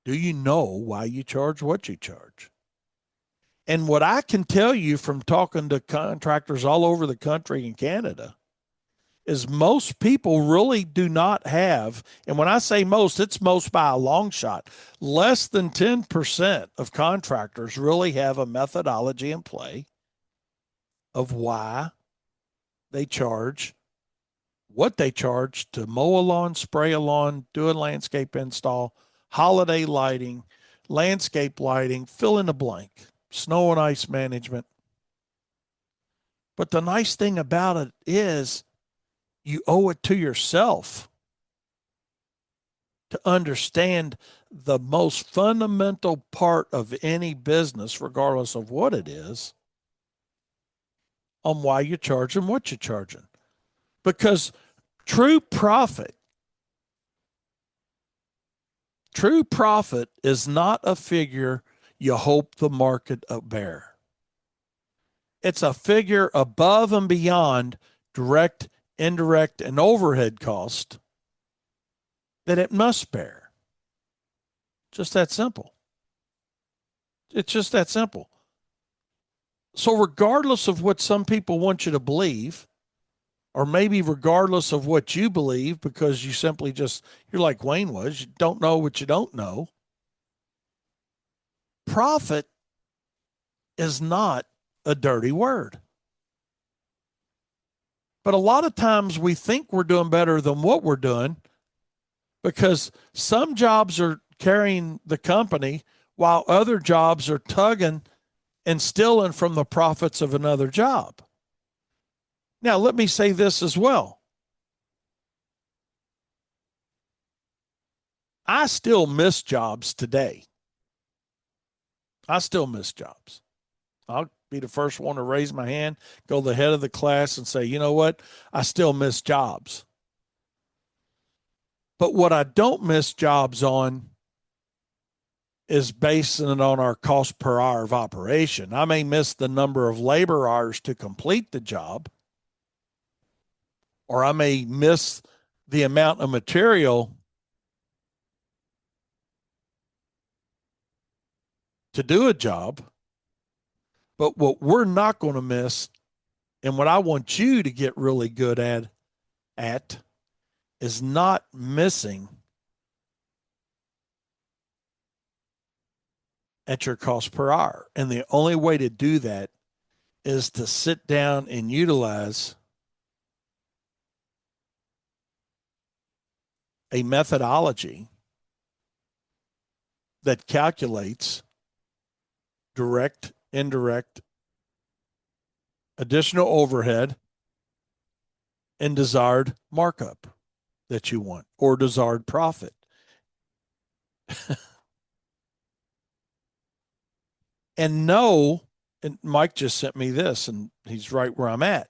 Do you know why you charge what you charge? And what I can tell you from talking to contractors all over the country in Canada is most people really do not have, and when I say most, it's most by a long shot. Less than 10% of contractors really have a methodology in play of why they charge what they charge to mow a lawn, spray a lawn, do a landscape install, holiday lighting, landscape lighting, fill in the blank, snow and ice management. But the nice thing about it is you owe it to yourself to understand the most fundamental part of any business, regardless of what it is, on why you're charging what you're charging. Because true profit, true profit is not a figure you hope the market bear. It's a figure above and beyond direct, indirect, and overhead cost that it must bear. Just that simple. It's just that simple. So, regardless of what some people want you to believe, or maybe regardless of what you believe, because you simply just, you're like Wayne was, you don't know what you don't know, profit is not a dirty word. But a lot of times we think we're doing better than what we're doing because some jobs are carrying the company while other jobs are tugging and stealing from the profits of another job. Now, let me say this as well. I still miss jobs today. I still miss jobs. I'll be the first one to raise my hand, go to the head of the class and say, you know what? I still miss jobs. But what I don't miss jobs on is basing it on our cost per hour of operation. I may miss the number of labor hours to complete the job, or I may miss the amount of material to do a job. But what we're not going to miss, and what I want you to get really good at is not missing at your cost per hour. And the only way to do that is to sit down and utilize a methodology that calculates direct, indirect, additional overhead, and desired markup that you want or desired profit. And know, and Mike just sent me this, and he's right where I'm at.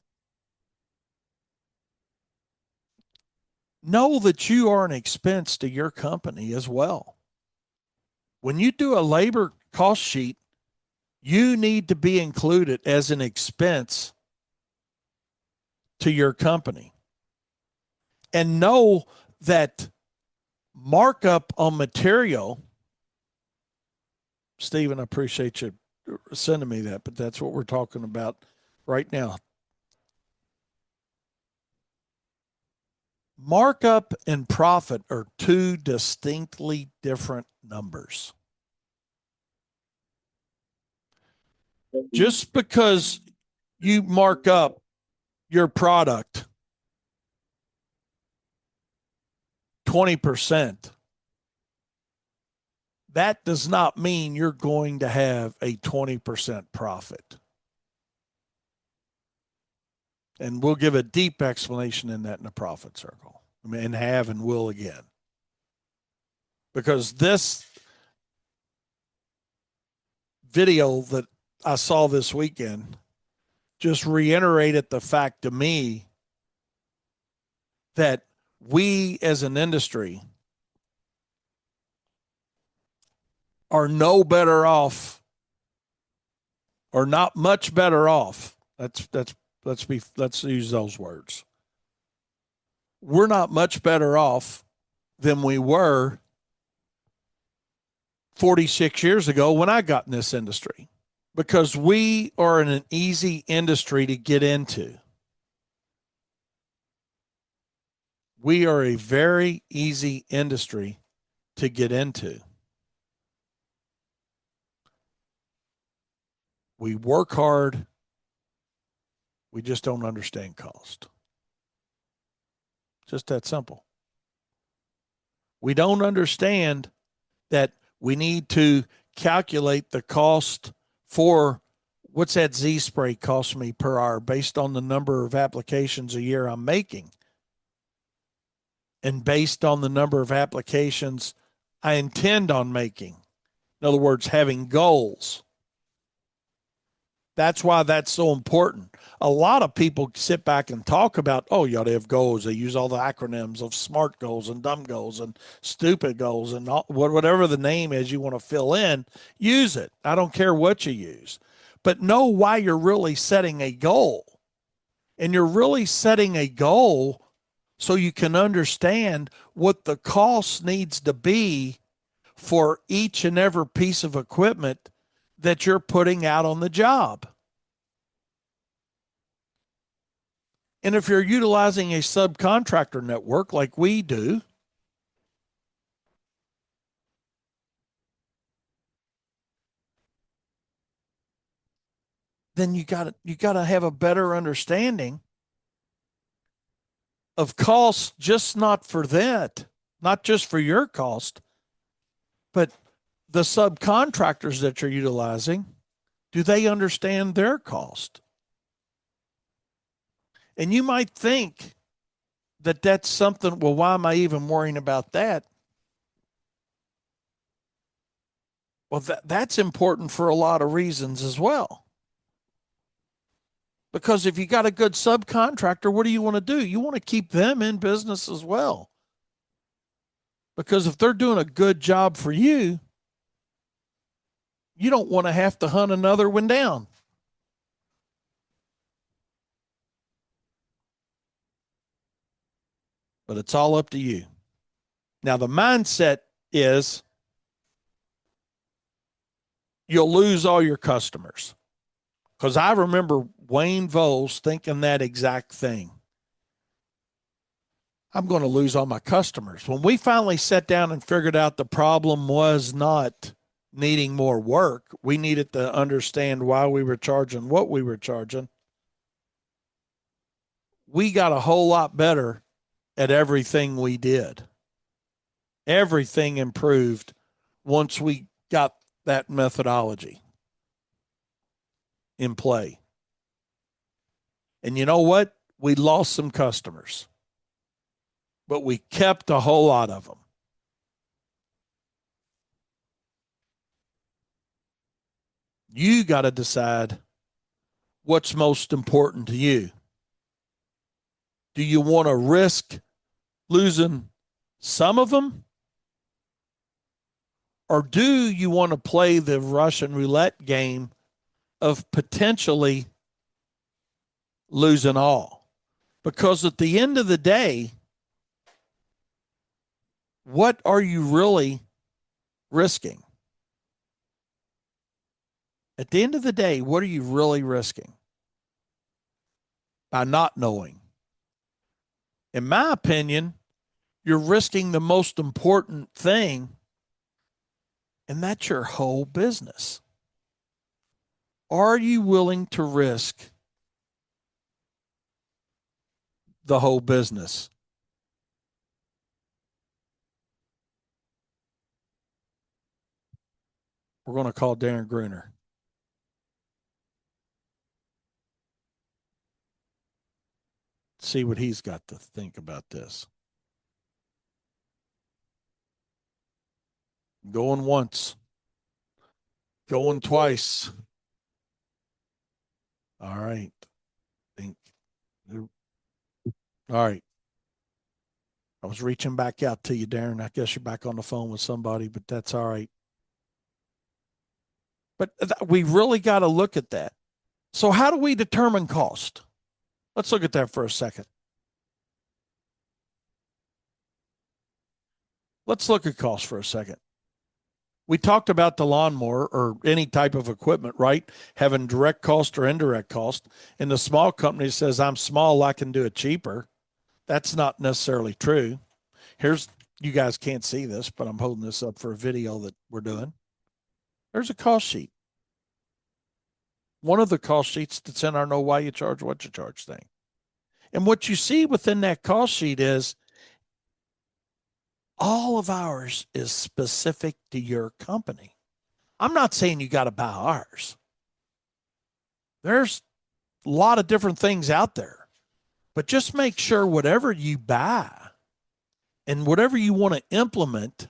Know that you are an expense to your company as well. When you do a labor cost sheet, you need to be included as an expense to your company. And know that markup on material, Stephen, I appreciate you sending me that, but that's what we're talking about right now. Markup and profit are two distinctly different numbers. Just because you mark up your product 20%, that does not mean you're going to have a 20% profit. And we'll give a deep explanation in that in the profit circle. I mean, and have and will again. Because this video that I saw this weekend just reiterated the fact to me that we as an industry are no better off or not much better off. Let's use those words. We're not much better off than we were 46 years ago when I got in this industry, because we are in an easy industry to get into. we are a very easy industry to get into. We work hard. We just don't understand cost. Just that simple. We don't understand that we need to calculate the cost for what's that Z spray cost me per hour based on the number of applications a year I'm making and based on the number of applications I intend on making. In other words, having goals. That's why that's so important. A lot of people sit back and talk about, oh, you ought to have goals. They use all the acronyms of SMART goals and dumb goals and stupid goals and whatever the name is you want to fill in, use it. I don't care what you use. But know why you're really setting a goal. And you're really setting a goal so you can understand what the cost needs to be for each and every piece of equipment that you're putting out on the job. And if you're utilizing a subcontractor network like we do, then you got to have a better understanding of costs, just not for that, not just for your cost, but the subcontractors that you're utilizing. Do they understand their cost? And you might think that that's something, well, why am I even worrying about that? Well, that's important for a lot of reasons as well. Because if you got a good subcontractor, what do you want to do? You want to keep them in business as well. Because if they're doing a good job for you, you don't want to have to hunt another one down. But it's all up to you. Now, the mindset is you'll lose all your customers. Because I remember Wayne Voles thinking that exact thing. I'm going to lose all my customers. When we finally sat down and figured out the problem was not needing more work, we needed to understand why we were charging what we were charging. We got a whole lot better at everything we did. Everything improved once we got that methodology in play. And you know what? We lost some customers, but we kept a whole lot of them. You got to decide what's most important to you. Do you want to risk losing some of them? Or do you want to play the Russian roulette game of potentially losing all? Because at the end of the day, what are you really risking? At the end of the day, what are you really risking by not knowing? In my opinion, you're risking the most important thing, and that's your whole business. Are you willing to risk the whole business? We're going to call Darren Gruner. See what he's got to think about this. Going once, going twice. All right. Think. All right. I was reaching back out to you, Darren. I guess you're back on the phone with somebody, but that's all right. But we really got to look at that. So, how do we determine cost? Let's look at that for a second. Let's look at cost for a second. We talked about the lawnmower or any type of equipment, right? Having direct cost or indirect cost. And the small company says, I'm small, I can do it cheaper. That's not necessarily true. Here's, you guys can't see this, but I'm holding this up for a video that we're doing. There's a cost sheet. One of the cost sheets that's in our know why you charge what you charge thing. And what you see within that cost sheet is all of ours is specific to your company. I'm not saying you got to buy ours. There's a lot of different things out there, but just make sure whatever you buy and whatever you want to implement,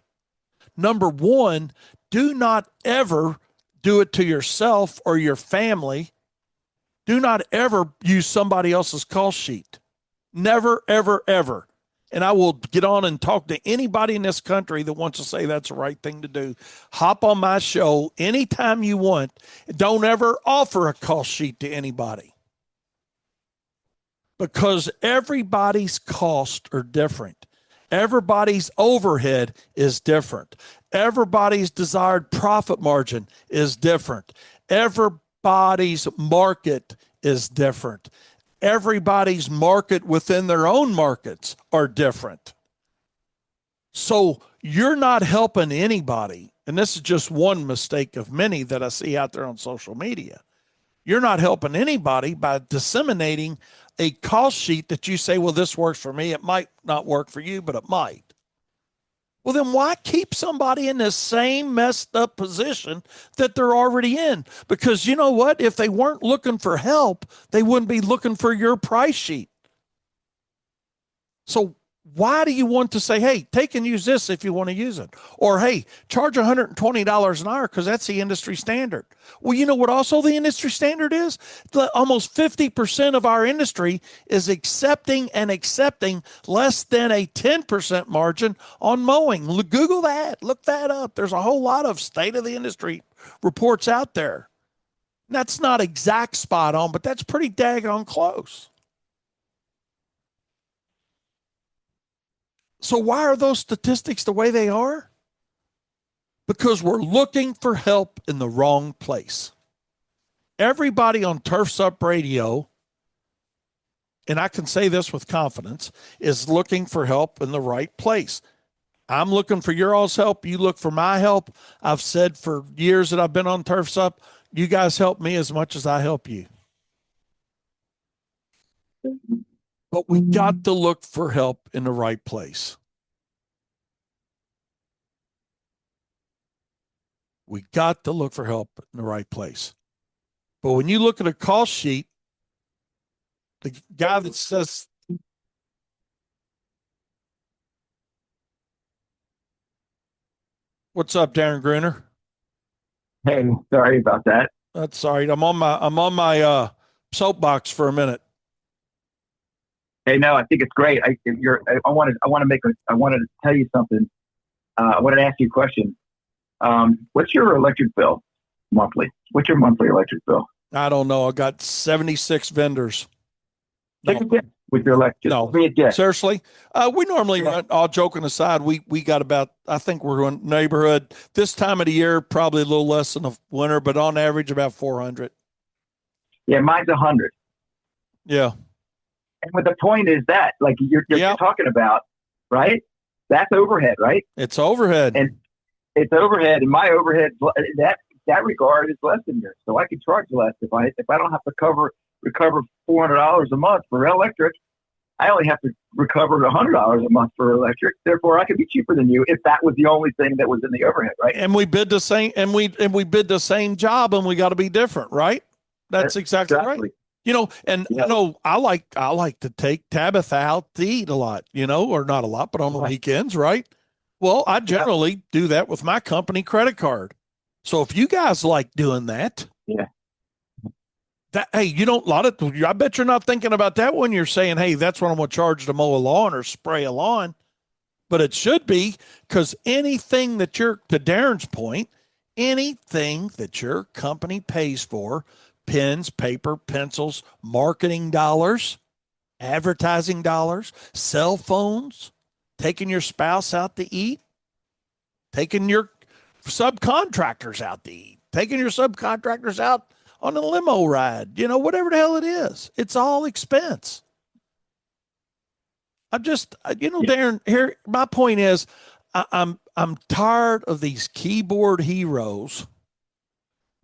number one, do not ever do it to yourself or your family. Do not ever use somebody else's call sheet. Never, ever, ever. And I will get on and talk to anybody in this country that wants to say that's the right thing to do. Hop on my show anytime you want. Don't ever offer a call sheet to anybody, because everybody's costs are different. Everybody's overhead is different. Everybody's desired profit margin is different. Everybody's market is different. Everybody's market within their own markets are different. So you're not helping anybody. And this is just one mistake of many that I see out there on social media. You're not helping anybody by disseminating a cost sheet that you say, well, this works for me. It might not work for you, but it might. Well, then why keep somebody in the same messed up position that they're already in? Because you know what? If they weren't looking for help, they wouldn't be looking for your price sheet. So why do you want to say, hey, take and use this if you want to use it? Or, hey, charge $120 an hour because that's the industry standard. Well, you know what also the industry standard is? Almost 50% of our industry is accepting less than a 10% margin on mowing. Google that. Look that up. There's a whole lot of state of the industry reports out there. That's not exact spot on, but that's pretty daggone close. So why are those statistics the way they are? Because we're looking for help in the wrong place. Everybody on Turf's Up Radio, and I can say this with confidence, is looking for help in the right place. I'm looking for your all's help. You look for my help. I've said for years that I've been on Turf's Up, you guys help me as much as I help you. But we got to look for help in the right place. We got to look for help in the right place. But when you look at a call sheet, the guy that says, what's up, Darren Gruner? Hey, sorry about that. That's all right. I'm on my soapbox for a minute. Hey, no, I think it's great. I wanted to tell you something. I wanted to ask you a question. What's your electric bill monthly? What's your monthly electric bill? I don't know. I got 76 vendors. Take a guess with your electric. No, Give me a guess. seriously. We normally run, all joking aside, we got about, I think we're in neighborhood this time of the year, probably a little less in the winter, but on average about 400. Yeah, mine's 100. Yeah. And what the point is that, like you're Yep. talking about, right? That's overhead, right? It's overhead. And it's overhead, and my overhead that regard is less than yours. So I can charge less if I don't have to recover $400 a month for electric. I only have to recover $100 a month for electric. Therefore, I could be cheaper than you if that was the only thing that was in the overhead, right? And we bid the same, and we bid the same job, and we got to be different, right? That's exactly right. You know, and Yeah. you know, I like to take Tabitha out to eat a lot, you know, or not a lot, but on the weekends, right? Well, I generally do that with my company credit card. So if you guys like doing that, Yeah. that, hey, you don't, I bet you're not thinking about that when you're saying, hey, that's what I'm going to charge to mow a lawn or spray a lawn. But it should be, because anything that to Darren's point, anything that your company pays for, pens, paper, pencils, marketing dollars, advertising dollars, cell phones, taking your spouse out to eat, taking your subcontractors out to eat, taking your subcontractors out on a limo ride, you know, whatever the hell it is. It's all expense. Darren, here, my point is, I'm tired of these keyboard heroes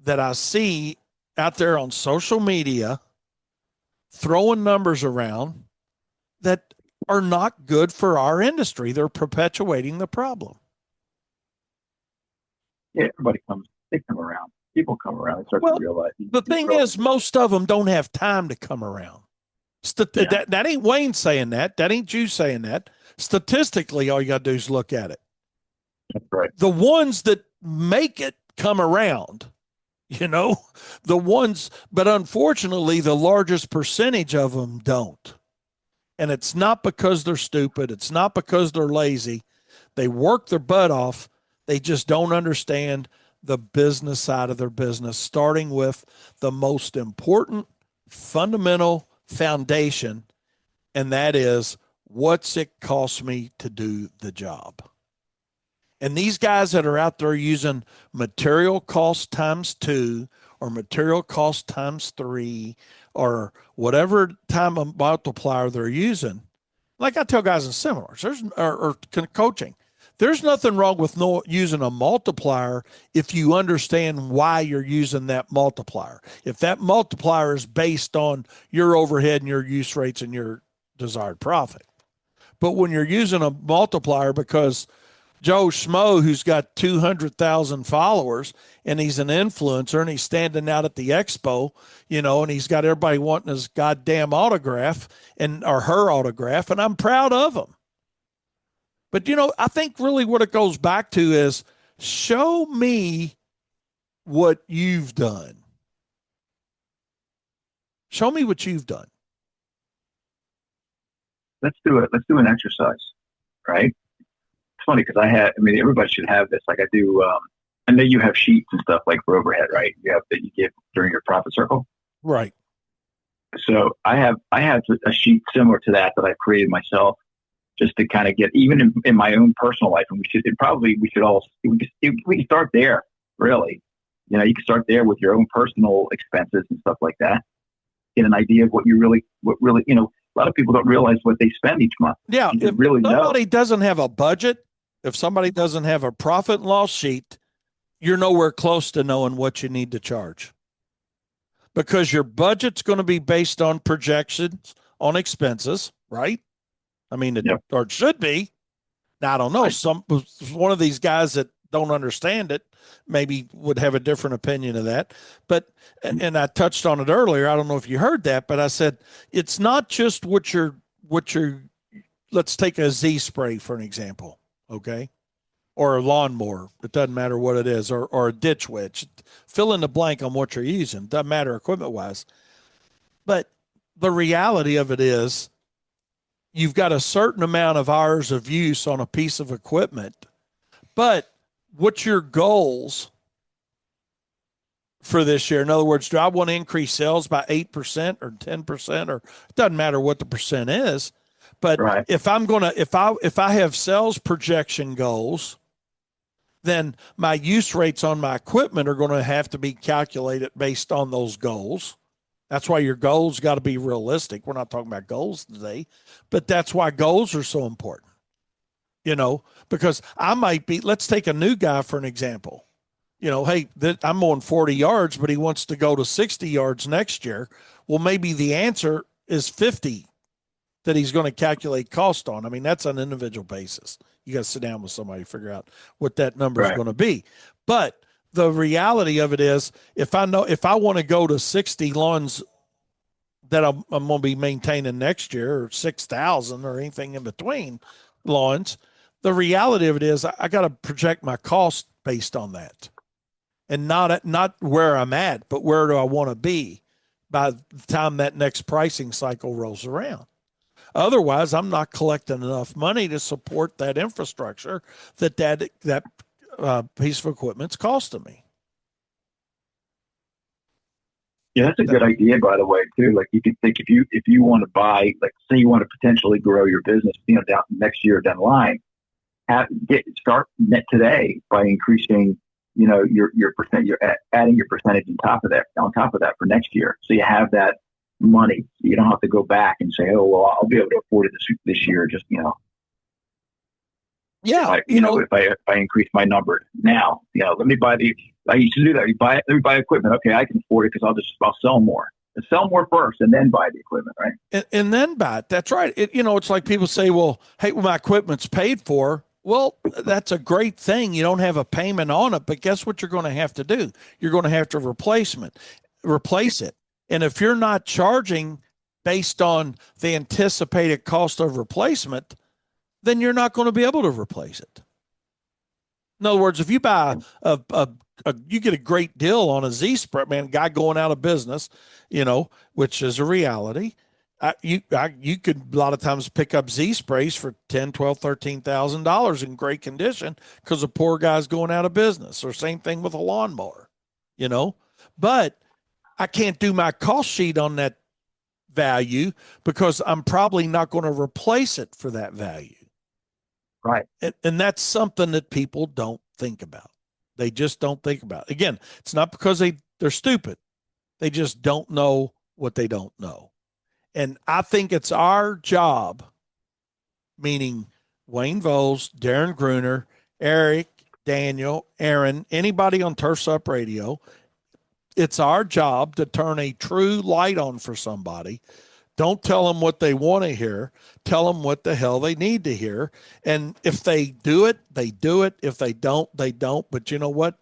that I see out there on social media throwing numbers around that are not good for our industry. They're perpetuating the problem. Yeah, they come around. People come around and start Well, to realize. the thing is, most of them don't have time to come around. That ain't Wayne saying that. That ain't you saying that. Statistically, all you got to do is look at it. That's right. The ones that make it come around, the ones, but unfortunately, the largest percentage of them don't. And it's not because they're stupid. It's not because they're lazy. They work their butt off. They just don't understand the business side of their business, starting with the most important fundamental foundation, and that is, what's it cost me to do the job? And these guys that are out there using material cost times 2 or material cost times 3 or whatever time multiplier they're using, like I tell guys in seminars, or coaching, there's nothing wrong with using a multiplier if you understand why you're using that multiplier. If that multiplier is based on your overhead and your use rates and your desired profit. But when you're using a multiplier because Joe Schmo, who's got 200,000 followers and he's an influencer and he's standing out at the expo, and he's got everybody wanting his goddamn autograph or her autograph, and I'm proud of him. But, I think really what it goes back to is, show me what you've done. Show me what you've done. Let's do it. Let's do an exercise, right? It's funny because everybody should have this. Like I do. I know you have sheets and stuff like for overhead, right? You have that you give during your profit circle, right? So I have a sheet similar to that I created myself, just to kind of get even in my own personal life. And we can start there. Really, you can start there with your own personal expenses and stuff like that. Get an idea of what really. A lot of people don't realize what they spend each month. Yeah, if really somebody doesn't have a budget, if somebody doesn't have a profit and loss sheet, you're nowhere close to knowing what you need to charge. Because your budget's going to be based on projections on expenses, right? I mean, or it should be. Now, I don't know. One of these guys that don't understand it maybe would have a different opinion of that. But, and I touched on it earlier. I don't know if you heard that, but I said, it's not just what you're, let's take a Z spray for an example. Okay. Or a lawnmower. It doesn't matter what it is, or a ditch witch. Fill in the blank on what you're using. Doesn't matter equipment wise. But the reality of it is, you've got a certain amount of hours of use on a piece of equipment, but what's your goals for this year? In other words, do I want to increase sales by 8% or 10%, or it doesn't matter what the percent is. But right. if I have sales projection goals, then my use rates on my equipment are going to have to be calculated based on those goals. That's why your goals got to be realistic. We're not talking about goals today, but that's why goals are so important. Because I might be, let's take a new guy for an example. Hey, I'm on 40 yards, but he wants to go to 60 yards next year. Well, maybe the answer is 50 that he's going to calculate cost on. I mean, that's on an individual basis. You got to sit down with somebody to figure out what that number is going to be. But the reality of it is, if I want to go to 60 lawns that I'm going to be maintaining next year, or 6,000 or anything in between lawns, the reality of it is I got to project my cost based on that, and not where I'm at, but where do I want to be by the time that next pricing cycle rolls around. Otherwise, I'm not collecting enough money to support that infrastructure that piece of equipment's costing me. Yeah, that's a good idea, by the way, too. Like, you can think, if you want to buy, like, say you want to potentially grow your business, down next year down the line, start net today by increasing, your percent, you're adding your percentage on top of that for next year. So you have that money. You don't have to go back and say, oh, well, I'll be able to afford it this year. Just, Yeah, if I increase my number now, let me buy I used to do that. Let me buy equipment. Okay, I can afford it because I'll sell more. Sell more first and then buy the equipment, right? and then buy it. That's right. It's like people say, well, hey, my equipment's paid for. Well, that's a great thing. You don't have a payment on it, but guess what you're going to have to do? You're going to have to replace it. And if you're not charging based on the anticipated cost of replacement, then you're not going to be able to replace it. In other words, if you buy you get a great deal on a Z spray, man, guy going out of business, which is a reality. You could a lot of times pick up Z sprays for $10, $12, $13,000 in great condition because the poor guy's going out of business. Or same thing with a lawnmower, But I can't do my cost sheet on that value because I'm probably not going to replace it for that value. Right. And that's something that people don't think about. They just don't think about it. Again, it's not because they're stupid. They just don't know what they don't know. And I think it's our job, meaning Wayne Voles, Darren Gruner, Eric, Daniel, Aaron, anybody on Turfs Up Radio, it's our job to turn a true light on for somebody. Don't tell them what they want to hear. Tell them what the hell they need to hear. And if they do it, they do it. If they don't, they don't. But you know what?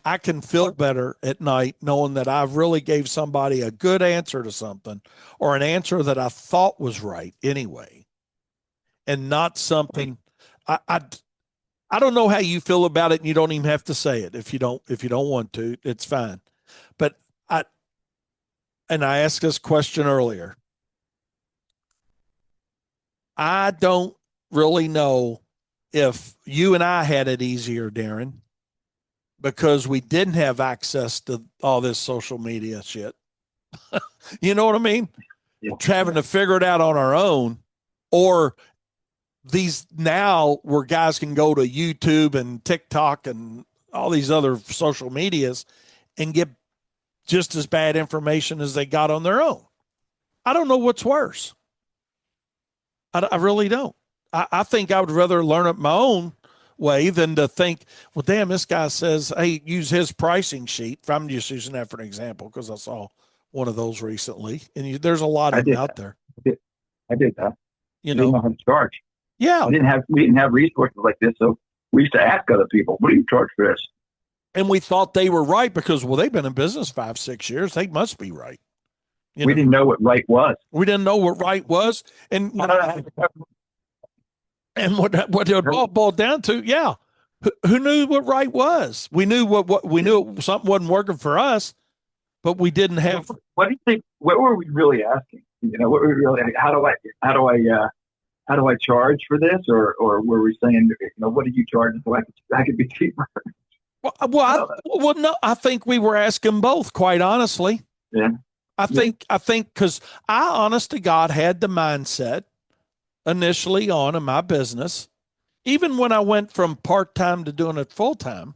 I can feel better at night knowing that I really gave somebody a good answer to something or an answer that I thought was right anyway, and not something I don't know how you feel about it, and you don't even have to say it if you don't want to. It's fine. But I asked this question earlier. I don't really know if you and I had it easier, Darren, because we didn't have access to all this social media shit. You know what I mean? Yeah. Having to figure it out on our own, or these now where guys can go to YouTube and TikTok and all these other social medias and get just as bad information as they got on their own. I don't know what's worse. I really don't. I think I would rather learn it my own way than to think, well, damn, this guy says, hey, use his pricing sheet. If I'm just using that for an example, because I saw one of those recently, and there's a lot of them out there. I did that. You didn't know how to charge. Yeah. We didn't have resources like this, so we used to ask other people, what do you charge for this? And we thought they were right because, well, they've been in business 5-6 years. They must be right. We didn't know what right was. We didn't know what right was. And what it all boiled down to, yeah, who knew what right was? We knew what we knew something wasn't working for us, but we didn't have. What do you think? What were we really asking? What were we really? How do I charge for this? Or were we saying, what do you charge so I could be cheaper? No, I think we were asking both, quite honestly. Yeah. I think because I, honest to God, had the mindset initially on in my business, even when I went from part-time to doing it full-time.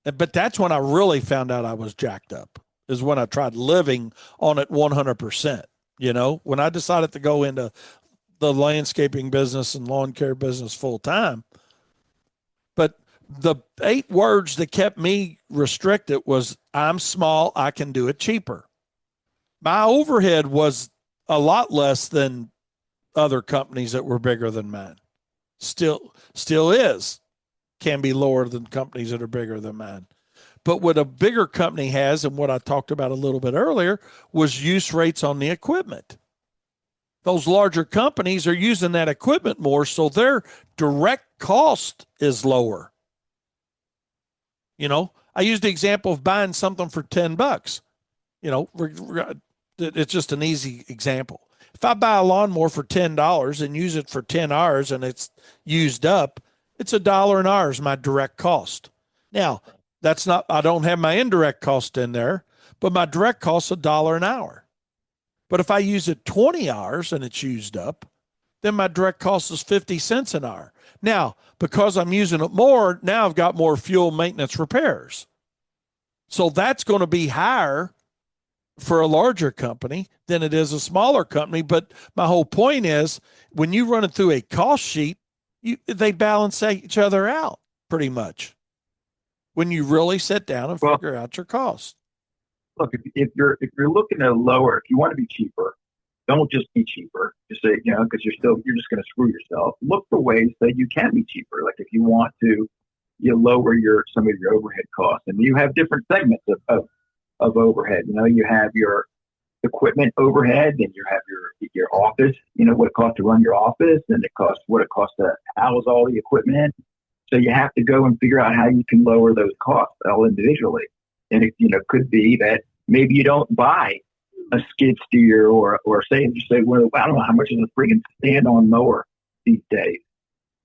But that's when I really found out I was jacked up, is when I tried living on it 100%. When I decided to go into the landscaping business and lawn care business full-time. But the 8 words that kept me restricted was, I'm small, I can do it cheaper. My overhead was a lot less than other companies that were bigger than mine. Still is. Can be lower than companies that are bigger than mine. But what a bigger company has, and what I talked about a little bit earlier, was use rates on the equipment. Those larger companies are using that equipment more, so their direct cost is lower. I used the example of buying something for $10. It's just an easy example. If I buy a lawnmower for $10 and use it for 10 hours and it's used up, it's $1 an hour is my direct cost. Now, I don't have my indirect cost in there, but my direct cost is $1 an hour. But if I use it 20 hours and it's used up, then my direct cost is 50 cents an hour. Now, because I'm using it more, now I've got more fuel, maintenance, repairs. So that's going to be higher for a larger company than it is a smaller company. But my whole point is when you run it through a cost sheet, they balance each other out pretty much when you really sit down and Well, figure out your costs. look, if you're looking to lower, if you want to be cheaper, don't just be cheaper. Just say, because you're just going to screw yourself. Look for ways that you can be cheaper. Like if you want to, you lower some of your overhead costs, and you have different segments of overhead. You have your equipment overhead, and you have your office. What it costs to run your office, and what it costs to house all the equipment. So you have to go and figure out how you can lower those costs all individually. And it could be that maybe you don't buy a skid steer or well, I don't know how much is a freaking stand-on mower these days.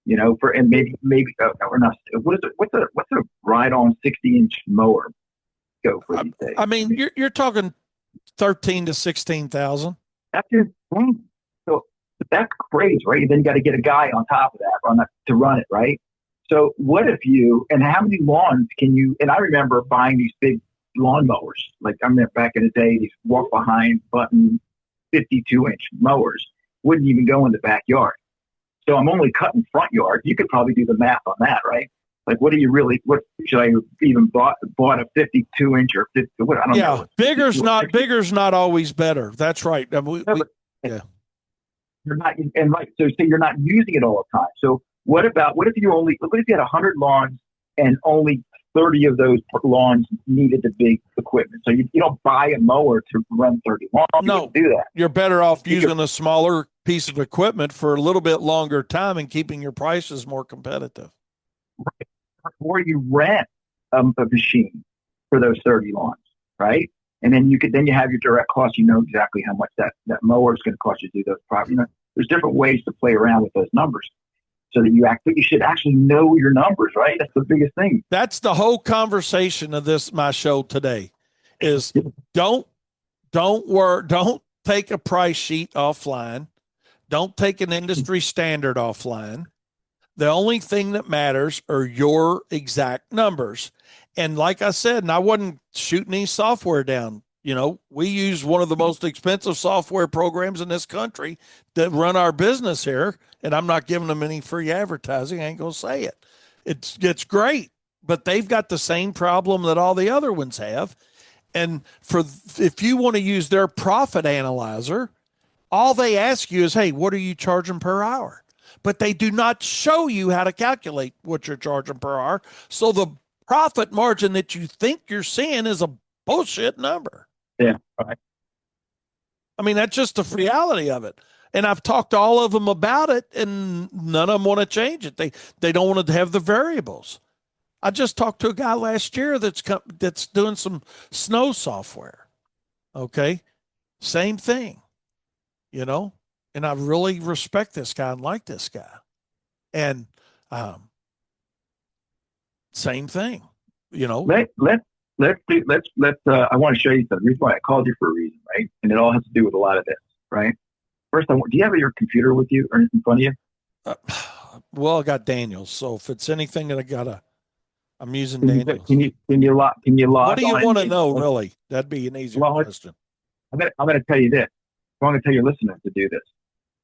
And maybe or not. What is it? What's a ride-on 60-inch mower go for these days? I mean, you're talking 13 to 16,000. That's insane. So that's crazy, right? Then you got to get a guy on top of that to run it, right? So what if and how many lawns can you, and I remember buying these big lawnmowers. Like I remember back in the day, these walk behind button 52-inch mowers wouldn't even go in the backyard. So I'm only cutting front yard. You could probably do the math on that, right? Like, what should I even bought a 52-inch or 50, what, I don't know. Bigger's not always better. That's right. I mean, yeah. You're not, and right. So you're not using it all the time. So what if you had 100 lawns and only 30 of those lawns needed the big equipment? So you don't buy a mower to run 30 lawns. No, you do that. You're better off using a smaller piece of equipment for a little bit longer time and keeping your prices more competitive. Right. Or you rent a machine for those 30 lawns, right? And then you have your direct costs. You know exactly how much that mower is going to cost you to do those property. There's different ways to play around with those numbers, so that you should actually know your numbers, right? That's the biggest thing. That's the whole conversation of my show today. Is don't take a price sheet offline. Don't take an industry standard offline. The only thing that matters are your exact numbers. And like I said, and I wasn't shooting any software down. We use one of the most expensive software programs in this country that run our business here. And I'm not giving them any free advertising. I ain't going to say it. It's great, but they've got the same problem that all the other ones have. And if you want to use their profit analyzer, all they ask you is, hey, what are you charging per hour? But they do not show you how to calculate what you're charging per hour. So the profit margin that you think you're seeing is a bullshit number. Yeah, right. I mean, that's just the reality of it. And I've talked to all of them about it, and none of them want to change it. They don't want to have the variables. I just talked to a guy last year that's doing some snow software. Okay, same thing, and I really respect this guy and like this guy. And same thing, Let's I want to show you something. The reason why I called you for a reason, right? And it all has to do with a lot of this, right? First, do you have your computer with you or in front of you? Well, I got Daniels, so if it's anything that I'm using Daniels. Can you log? What do you want to know, really? That'd be an easier question. I'm going to tell you this. I'm going to tell your listeners to do this.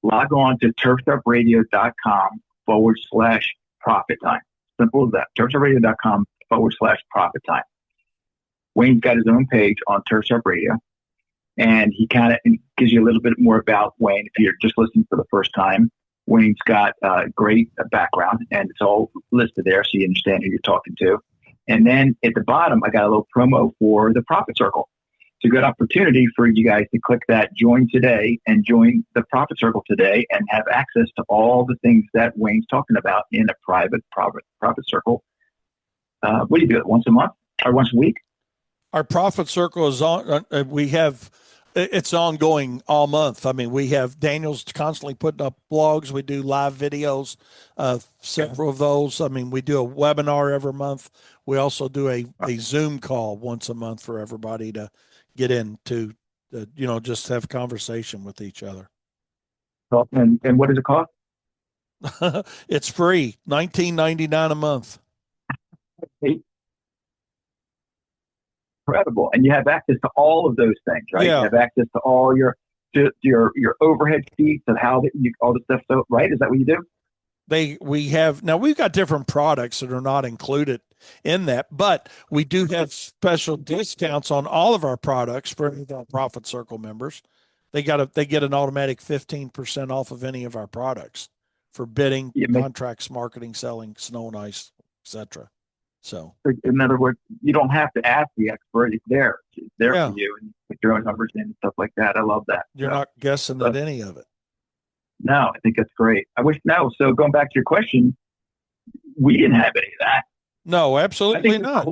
Log on to turfstuffradio.com/profit time. Simple as that. turfstuffradio.com/profit time. Wayne's got his own page on Turf Stuff Radio, and he kind of gives you a little bit more about Wayne if you're just listening for the first time. Wayne's got a great background, and it's all listed there so you understand who you're talking to. And then at the bottom, I got a little promo for the Profit Circle. It's a good opportunity for you guys to click that join today and join the Profit Circle today and have access to all the things that Wayne's talking about in a private profit circle. What do you do it once a month or once a week? Our Profit Circle is on. It's ongoing all month. I mean, we have Daniel's constantly putting up blogs. We do live videos, several of those. I mean, we do a webinar every month. We also do a Zoom call once a month for everybody to get into, just have conversation with each other. And what does it cost? It's free, $19.99 a month. incredible. And you have access to all of those things, right? You Yeah, have access to all your overhead sheets of how all the stuff. So, right? Is that what you do? we have now we've got different products that are not included in that, but we do have special discounts on all of our products for any of our Profit Circle members. They get an automatic 15% off of any of our products for bidding, You make, contracts, marketing, selling, snow and ice, etc. So in other words, you don't have to ask the expert. It's there. It's there for yeah, you, and you put your own numbers in and stuff like that. I love that. you're So, not guessing at but any of it. no, I think that's great. I wish no. So going back to your question, we didn't have any of that. No, I absolutely think not.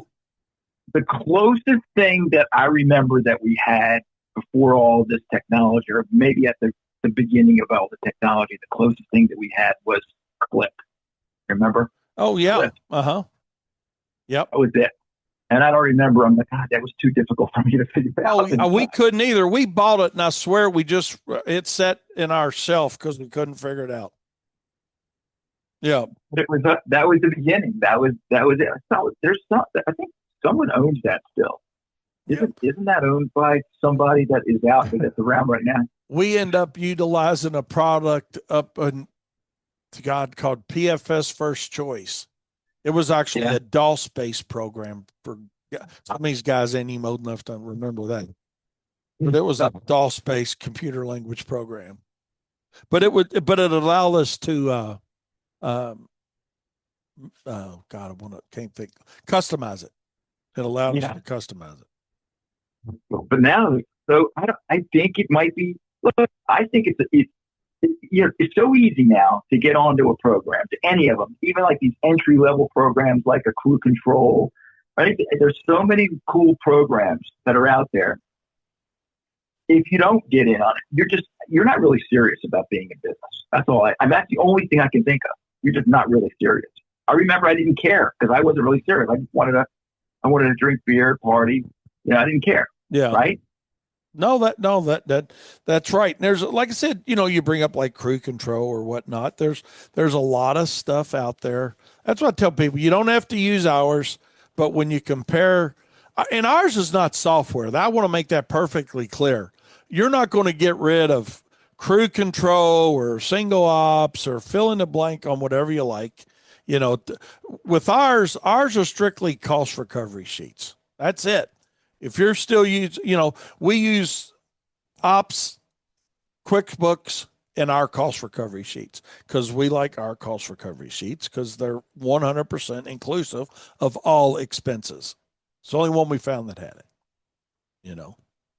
the closest thing that I remember that we had before all this technology, or maybe at the beginning of all the technology, the closest thing that we had was Clip. Remember? Oh yeah. Clip. Uh-huh. Yep. That was it. And I don't remember. I'm like, God, that was too difficult for me to figure Oh, out. And we couldn't either. We bought it, and I swear we just it sat in our shelf because we couldn't figure it out. Yeah, it was that was the beginning. That was it. So there's some. I think someone owns that still. yep. Isn't that owned by somebody that is out there that's around right now? We end up utilizing a product up in God called PFS First Choice. It was actually Yeah. a DOS based program for some of these guys ain't even old enough to remember that. But it was a DOS based computer language program. But it allowed us to um, oh God, can't think customize it. It allowed us Yeah. to customize it. But now, so I don't. I think it might be. Look, I think it's so easy now to get onto a program, to any of them, even like these entry level programs like a crew control. Right? There's so many cool programs that are out there. If you don't get in on it, you're not really serious about being in business. That's all. That's the only thing I can think of. You're just not really serious. I remember I didn't care because I wasn't really serious. I wanted to drink beer, party. I didn't care. Yeah. Right? That's right. And there's like I said, you bring up like crew control or whatnot. There's a lot of stuff out there. That's what I tell people. You don't have to use ours, but when you compare, and ours is not software. I want to make that perfectly clear. You're not going to get rid of crew control or single ops or fill in the blank on whatever you like. With ours are strictly cost recovery sheets. That's it. If you're still using, we use ops, QuickBooks, and our cost recovery sheets because we like our cost recovery sheets because they're 100% inclusive of all expenses. It's the only one we found that had it.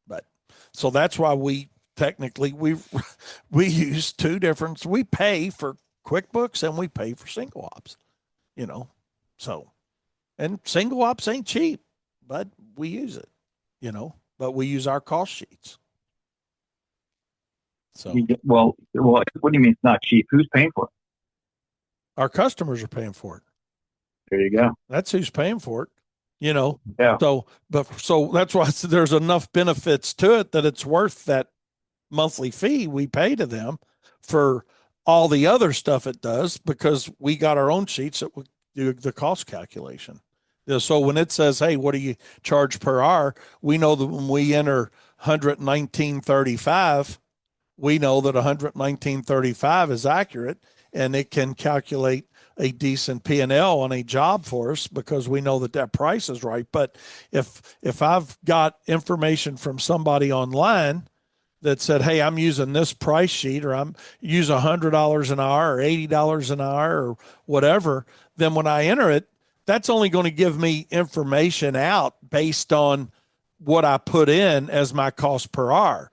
But so that's why we technically we use two different. We pay for QuickBooks and we pay for single ops. So and single ops ain't cheap, but we use it. But we use our cost sheets. So What do you mean it's not cheap? Who's paying for it? our customers are paying for it. There you go. That's who's paying for it. Yeah. So that's why there's enough benefits to it that it's worth that monthly fee we pay to them for all the other stuff it does because we got our own sheets that will do the cost calculation. So when it says, "Hey, what do you charge per hour?" we know that when we enter 119.35, we know that 119.35 is accurate, and it can calculate a decent P&L on a job for us because we know that price is right. But if I've got information from somebody online that said, "Hey, I'm using this price sheet, or I'm using $100 an hour, or $80 an hour, or whatever," then when I enter it, that's only going to give me information out based on what I put in as my cost per hour.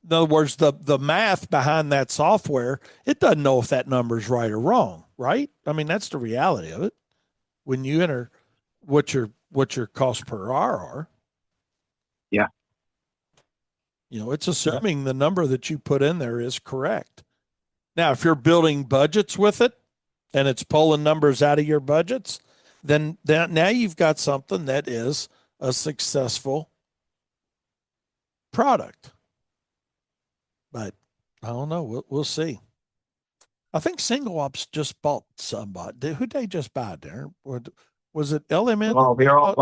In other words, the math behind that software, it doesn't know if that number is right or wrong, right? I mean, that's the reality of it. When you enter what your cost per hour are, Yeah. it's assuming the number that you put in there is correct. Now, if you're building budgets with it and it's pulling numbers out of your budgets, then now you've got something that is a successful product. But I don't know. We'll see. I think Single Ops just bought somebody. Who they just buy, Darren? Was it LMN? Well, they're all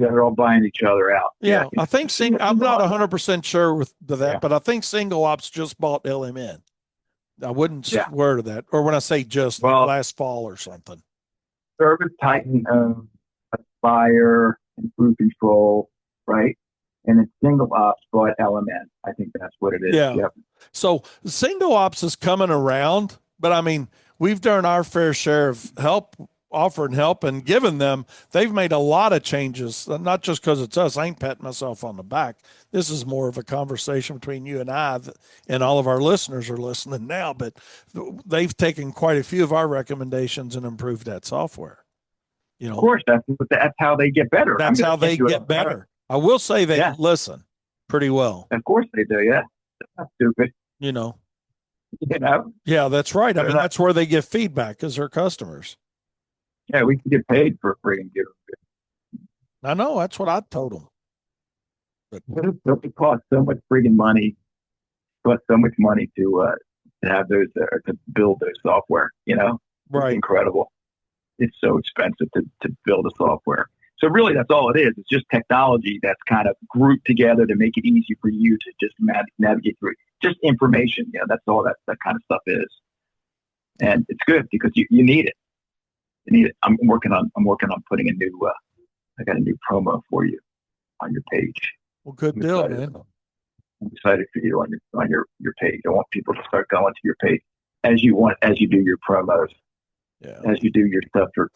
Yeah, they're all buying each other out. Yeah, I think I'm not 100% sure with that, Yeah. but I think Single Ops just bought LMN. I wouldn't Yeah. swear to that, or when I say just, like Well, last fall or something. Service Titan owns Aspire and Food Control, right? And then Single Ops bought LMN. I think that's what it is. Yeah. Yep. So Single Ops is coming around, but I mean, we've done our fair share of help, offering help and giving them. They've made a lot of changes, not just because it's us. I ain't patting myself on the back. This is more of a conversation between you and I, and all of our listeners are listening now, but they've taken quite a few of our recommendations and improved that software. You Of know, course, that's how they get better. that's how they get better. I will say they Yeah. listen pretty well, Of course they do. Yeah. That's not stupid. you know. You know? Yeah, that's right. I They're mean, not- that's where they get feedback as their customers. yeah, we can get paid for freaking give. I know. That's what I told them. It costs so much freaking money. Costs so much money to have those to build those software. You know, it's Right. incredible. It's so expensive to build a software. So really, that's all it is. It's just technology that's kind of grouped together to make it easy for you to just navigate through it. Just information. Yeah, that's all that kind of stuff is. And it's good because you need it. You need it. I'm working on putting a new. I got a new promo for you on your page. Well, good I'm deal, excited. man. I'm excited for you on your page. I want people to start going to your page as you do your promos, Yeah. as you do your stuff for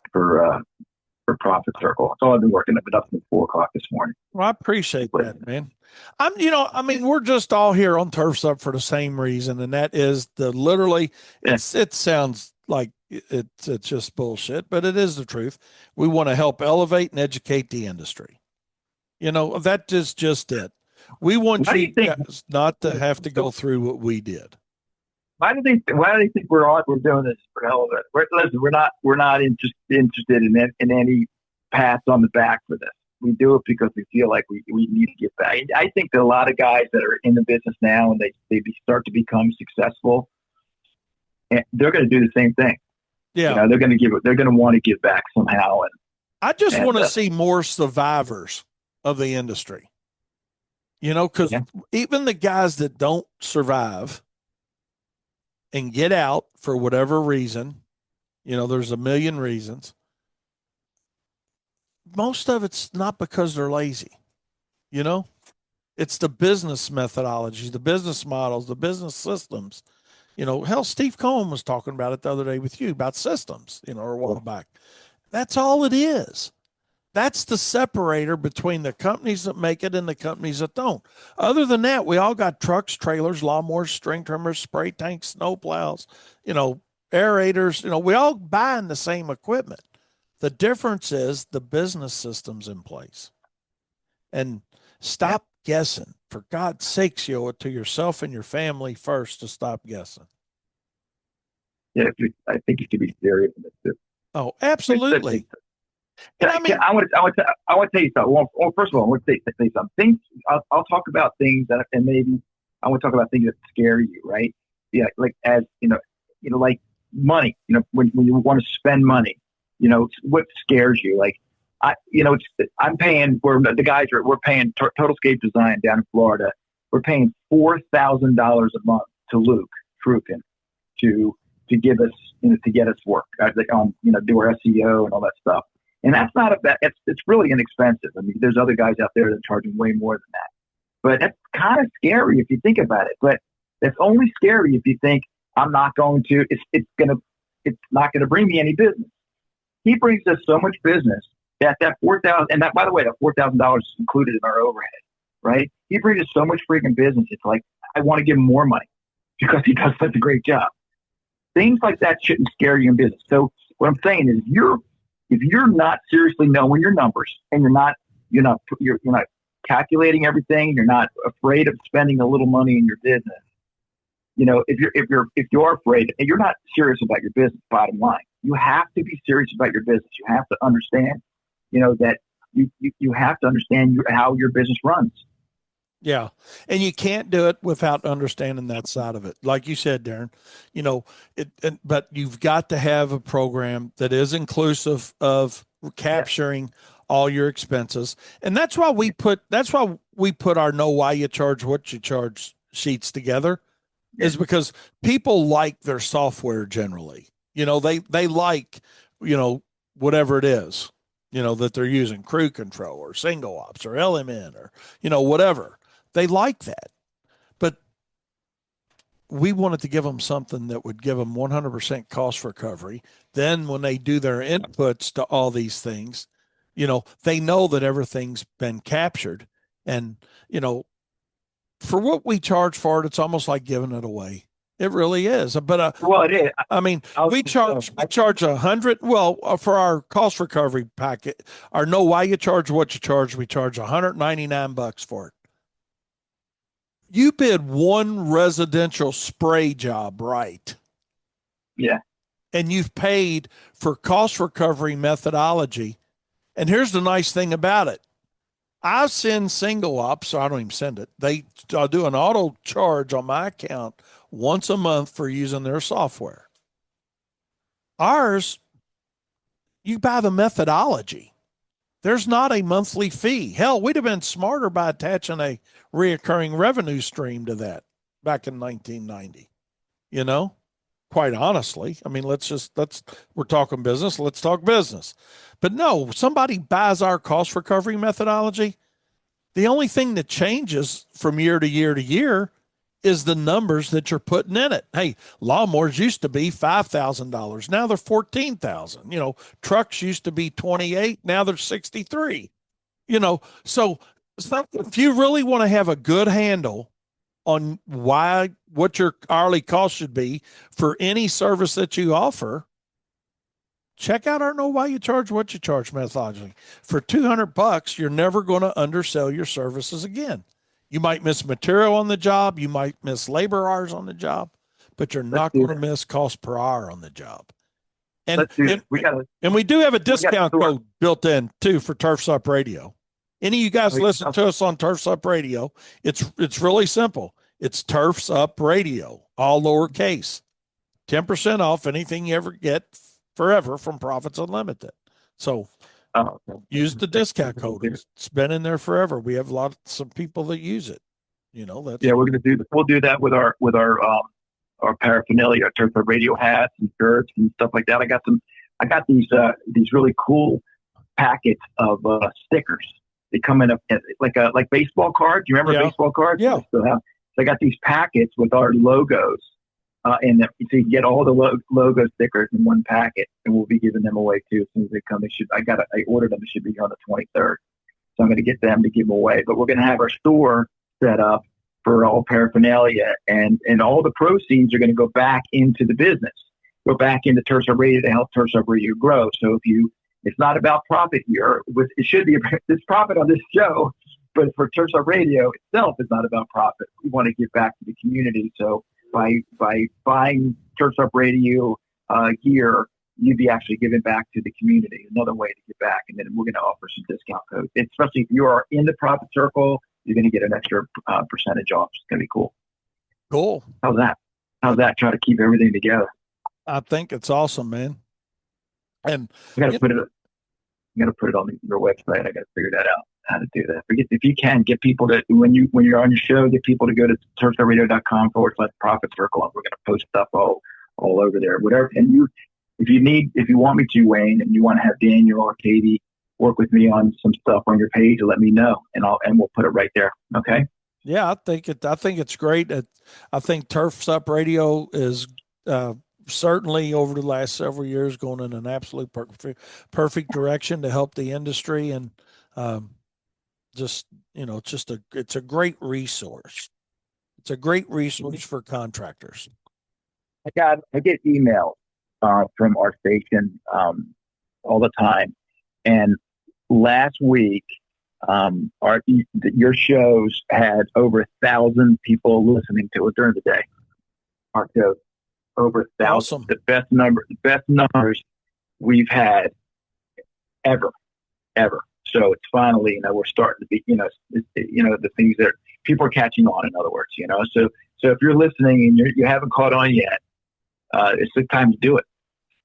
Profit Circle. That's all I've been working. I've been up since 4 o'clock this morning. Well, I appreciate that, man. I mean, we're just all here on Turfs Up for the same reason, and that is it sounds like it's just bullshit, but it is the truth. We want to help elevate and educate the industry. That is just it. We want Why do you you think? guys not to have to go through what we did. Why do they think we're doing this for hell of it? Listen, we're not interested in any pats on the back for this. We do it because we feel like we need to get back. I think that a lot of guys that are in the business now and they start to become successful, and they're going to do the same thing. Yeah. They're going to want to give back somehow. And I just want to see more survivors of the industry. Because even the guys that don't survive and get out for whatever reason, there's a million reasons. Most of it's not because they're lazy. It's the business methodologies, the business models, the business systems. Hell, Steve Cohen was talking about it the other day with you about systems, or a while back. That's all it is. That's the separator between the companies that make it and the companies that don't. Other than that, we all got trucks, trailers, lawnmowers, string trimmers, spray tanks, snow plows, aerators. We all buying the same equipment. The difference is the business system's in place. And stop guessing. For God's sakes, you owe it to yourself and your family first to stop guessing. Yeah, I think you should be serious in this too. Oh, absolutely. I want to tell you something. Well, first of all, I want to say something. Things I'll talk about things and maybe I want to talk about things that scare you, right? Yeah, like as like money. When you want to spend money, what scares you? Like I'm paying. We're paying Totalscape Design down in Florida. We're paying $4,000 a month to Luke Frukin to give us to get us work. Do our SEO and all that stuff. And that's not it's really inexpensive. I mean, there's other guys out there that are charging way more than that. But that's kind of scary if you think about it. But it's only scary if you think I'm not going to. It's not gonna bring me any business. He brings us so much business that $4,000, and that, by the way, that $4,000 is included in our overhead, right? He brings us so much freaking business. It's like I want to give him more money because he does such a great job. Things like that shouldn't scare you in business. So what I'm saying is, if you're not seriously knowing your numbers and you're not calculating everything, you're not afraid of spending a little money in your business. If you're afraid and you're not serious about your business, bottom line, you have to be serious about your business. You have to understand, that you have to understand how your business runs. Yeah. And you can't do it without understanding that side of it. Like you said, Darren, but you've got to have a program that is inclusive of capturing all your expenses. And that's why we put our know why you charge what you charge sheets together, Yeah. is because people like their software generally. They like, whatever it is, that they're using, crew control or single ops or LMN or, whatever. They like that. But we wanted to give them something that would give them 100% cost recovery. Then when they do their inputs to all these things, they know that everything's been captured. And, for what we charge for it, it's almost like giving it away. It really is. But Well, it is. I mean, I was, we charge 100. Well, for our cost recovery packet, our know why you charge what you charge, we charge $199 for it. You bid one residential spray job right, yeah. and you've paid for cost recovery methodology. And here's the nice thing about it. I send single ops, so I don't even send it. I'll do an auto charge on my account once a month for using their software. Ours, you buy the methodology. There's not a monthly fee. Hell, we'd have been smarter by attaching a reoccurring revenue stream to that back in 1990. Quite honestly, I mean, we're talking business. Let's talk business. But no, somebody buys our cost recovery methodology. The only thing that changes from year to year to year is the numbers that you're putting in it. Hey, lawnmowers used to be $5,000. Now they're $14,000. Trucks used to be 28. Now they're 63. So if you really want to have a good handle on what your hourly cost should be for any service that you offer, check out our know why you charge what you charge methodology. For $200, you're never going to undersell your services again. You might miss material on the job, you might miss labor hours on the job, but you're not going to miss cost per hour on the job. And Let's do it. We do have a discount code built in too for Turfs Up Radio. Any of you guys listen to us on Turfs Up Radio, it's really simple. It's Turfs Up Radio, all lowercase. 10% off anything you ever get forever from Profits Unlimited. So use the discount code. It's been in there forever. We have some people that use it. We'll do that with our paraphernalia, Turf Radio hats and shirts and stuff like that. I got these really cool packets of stickers. They come in like baseball cards. You remember baseball cards? Yeah. So I got these packets with our logos. So you can get all the logo stickers in one packet, and we'll be giving them away too as soon as they come. I ordered them. It should be here on the 23rd, so I'm going to get them to give them away. But we're going to have our store set up for all paraphernalia, and all the proceeds are going to go back into the business, go back into Turfs Up Radio to help Turfs Up Radio grow. So it's not about profit here. It should be. There's profit on this show, but for Turfs Up Radio itself, it's not about profit. We want to give back to the community. So by buying Turfs Up Radio gear, you'd be actually giving back to the community. Another way to give back, and then we're going to offer some discount codes. Especially if you are in the profit circle, you're going to get an extra percentage off. It's going to be cool. Cool. How's that? Try to keep everything together. I think it's awesome, man. And I got to put it on your website. I got to figure that out, how to do that. If you can get people to, when you're on your show, get people to go to turfsupradio.com/profit circle, and we're going to post stuff all over there, whatever. And if you want me to, Wayne, and you want to have Daniel or Katie work with me on some stuff on your page, let me know, and we'll put it right there. Okay. Yeah, I think it's great. I think Turfs Up Radio is certainly over the last several years going in an absolute perfect direction to help the industry, and it's a great resource. It's a great resource for contractors. I get emails from our station all the time, and last week your shows had over 1,000 people listening to it during the day. Our shows over 1,000, awesome. The best numbers we've had ever. So it's finally, we're starting to be, the things that people are catching on. In other words, so if you're listening and you haven't caught on yet, it's the time to do it.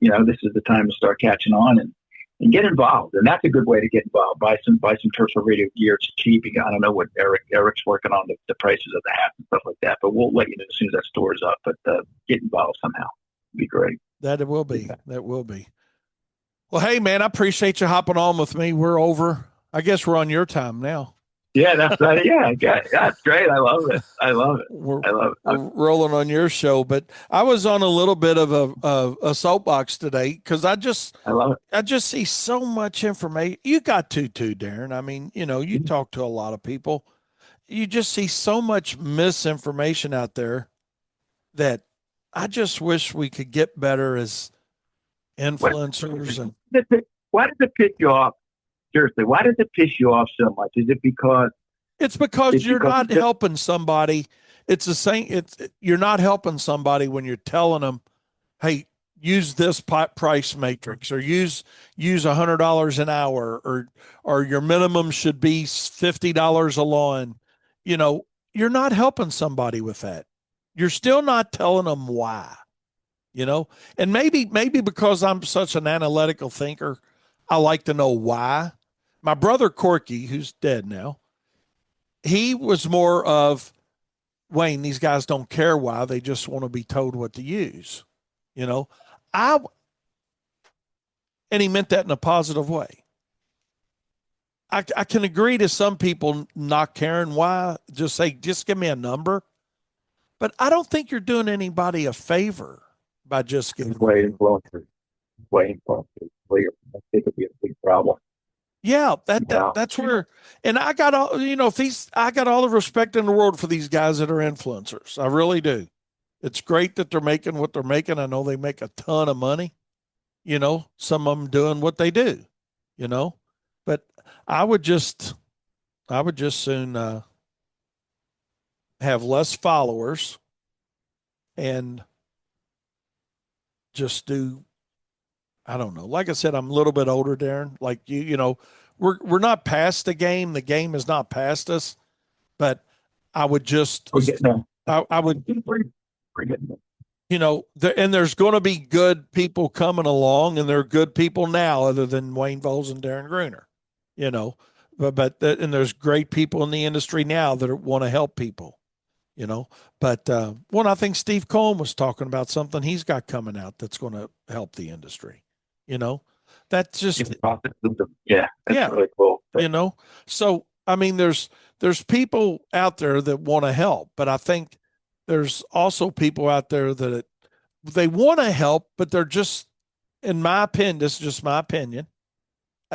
This is the time to start catching on, and get involved. And that's a good way to get involved. Buy some terrestrial radio gear. It's cheap. I don't know what Eric's working on the prices of the hats and stuff like that, but we'll let you know as soon as that store's up. But get involved somehow. It'd be great. That it will be. That will be. Well, hey man, I appreciate you hopping on with me. We're over. I guess we're on your time now. Yeah, that's right. Yeah, that's great. I love it. I love it. We're, I love it. we're rolling on your show, but I was on a little bit of a soapbox today because I love it. I just see so much information. You got to too, Darren. I mean, you talk to a lot of people. You just see so much misinformation out there that I just wish we could get better as influencers. And Why does it piss you off? Seriously, why does it piss you off so much? Is it because it's because you're not helping somebody. It's the same. You're not helping somebody when you're telling them, "Hey, use this price matrix, or use $100 an hour, or your minimum should be $50 a lawn." You're not helping somebody with that. You're still not telling them why. And maybe because I'm such an analytical thinker, I like to know why. My brother Corky, who's dead now, he was more of, Wayne, these guys don't care why, they just want to be told what to use. I and he meant that in a positive way. I can agree to some people not caring why, just give me a number. But I don't think you're doing anybody a favor by just giving way influencers. I think it'd be a big problem. Yeah, that's where, and I got all I got all the respect in the world for these guys that are influencers. I really do. It's great that they're making what they're making. I know they make a ton of money. Some of them doing what they do. But I would just soon have less followers and just do. I don't know. Like I said, I'm a little bit older, Darren. Like we're not past the game. The game is not past us. But I would just, I would, and there's going to be good people coming along, and there are good people now, other than Wayne Voles and Darren Gruner. And there's great people in the industry now that want to help people. But when I think Steve Cohen was talking about something he's got coming out that's going to help the industry. That's just that's really cool. So I mean, there's people out there that want to help, but I think there's also people out there that they want to help, but they're just, in my opinion, this is just my opinion,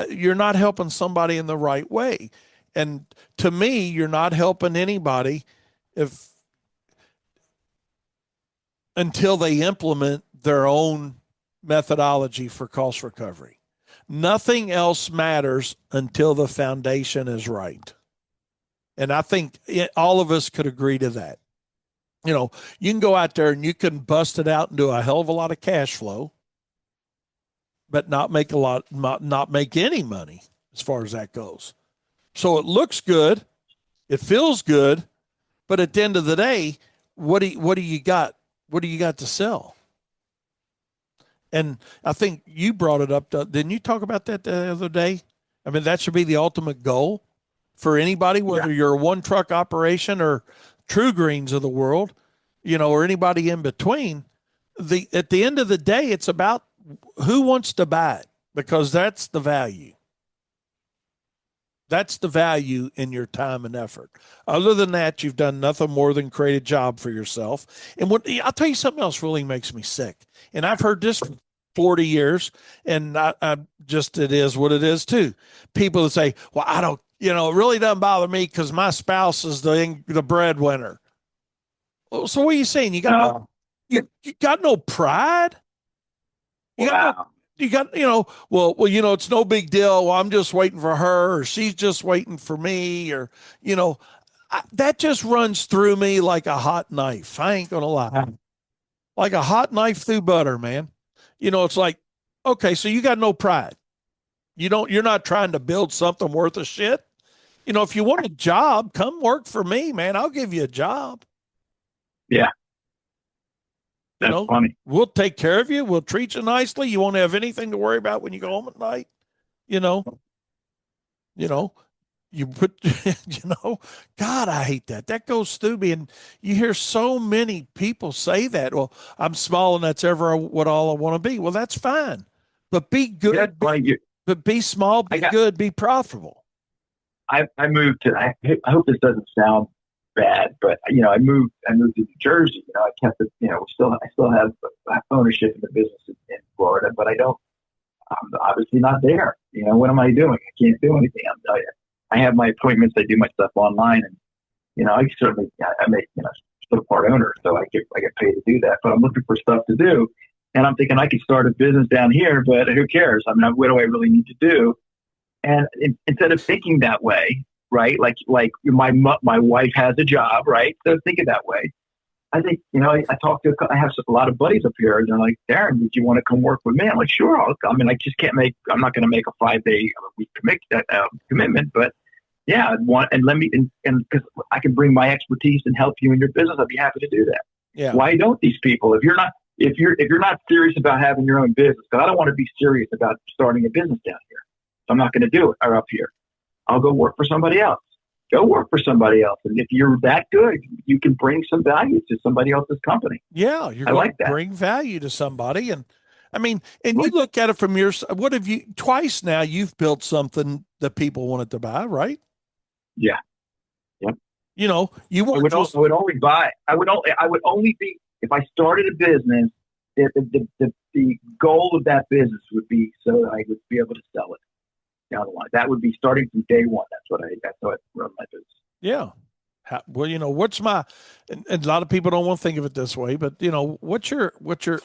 you're not helping somebody in the right way. And to me, you're not helping anybody until they implement their own methodology for cost recovery. Nothing else matters until the foundation is right. And I think all of us could agree to that. You can go out there and you can bust it out and do a hell of a lot of cash flow, but not make any money as far as that goes. So it looks good, it feels good, but at the end of the day, what do you got? What do you got to sell? And I think you brought it up. Didn't you talk about that the other day? I mean, that should be the ultimate goal for anybody, whether you're a one truck operation or True Greens of the world, or anybody in between. At the end of the day, it's about who wants to buy it, because that's the value. That's the value in your time and effort. Other than that, you've done nothing more than create a job for yourself. And I'll tell you something else really makes me sick. And I've heard this for 40 years, and it is what it is too. People that say, well, I don't, it really doesn't bother me because my spouse is the breadwinner. Well, so what are you saying? You got you got no pride? You got it's no big deal. Well, I'm just waiting for her, or she's just waiting for me, or that just runs through me like a hot knife. I ain't gonna lie, like a hot knife through butter, man. It's like, okay, so you got no pride. You're not trying to build something worth a shit. If you want a job, come work for me, man. I'll give you a job. Yeah. That's funny. We'll take care of you. We'll treat you nicely. You won't have anything to worry about when you go home at night. you know, you know, you put, God, I hate that. That goes through me. And you hear so many people say that. Well, I'm small and that's ever what all I want to be. Well, that's fine. But be Yeah, good, funny. but be small, I be got. good, be profitable. I moved to. I hope this doesn't sound bad, but I moved to New Jersey. I kept it. I still have ownership in the business in Florida, but I'm obviously not there. What am I doing? I can't do anything. I have my appointments. I do my stuff online, and I certainly I make still part owner, so I get paid to do that. But I'm looking for stuff to do, and I'm thinking I could start a business down here, but who cares? I mean, what do I really need to do? And instead of thinking that way, right? Like my wife has a job, right? So thinking that way. I think, I talk to, I have a lot of buddies up here, and they're like, Darren, did you want to come work with me? I'm like, sure. I just can't I'm not going to make a 5 day a week commitment, but yeah, and let me, and because I can bring my expertise and help you in your business, I'd be happy to do that. Yeah. Why don't these people, if you're not serious about having your own business, because I don't want to be serious about starting a business down here. So I'm not going to do it or up here. I'll go work for somebody else. Go work for somebody else. And if you're that good, you can bring some value to somebody else's company. Yeah. You're I going like to that. bring value to somebody. And I mean, and you Right. look at it from what have you, twice now you've built something that people wanted to buy, right? Yeah. Yep. You I weren't would, just, I would only buy. I would only be, if I started a business, the goal of that business would be so that I would be able to sell it down the line. That would be starting from day one. That's how I run my business. yeah. Well, what's and a lot of people don't want to think of it this way, but what's your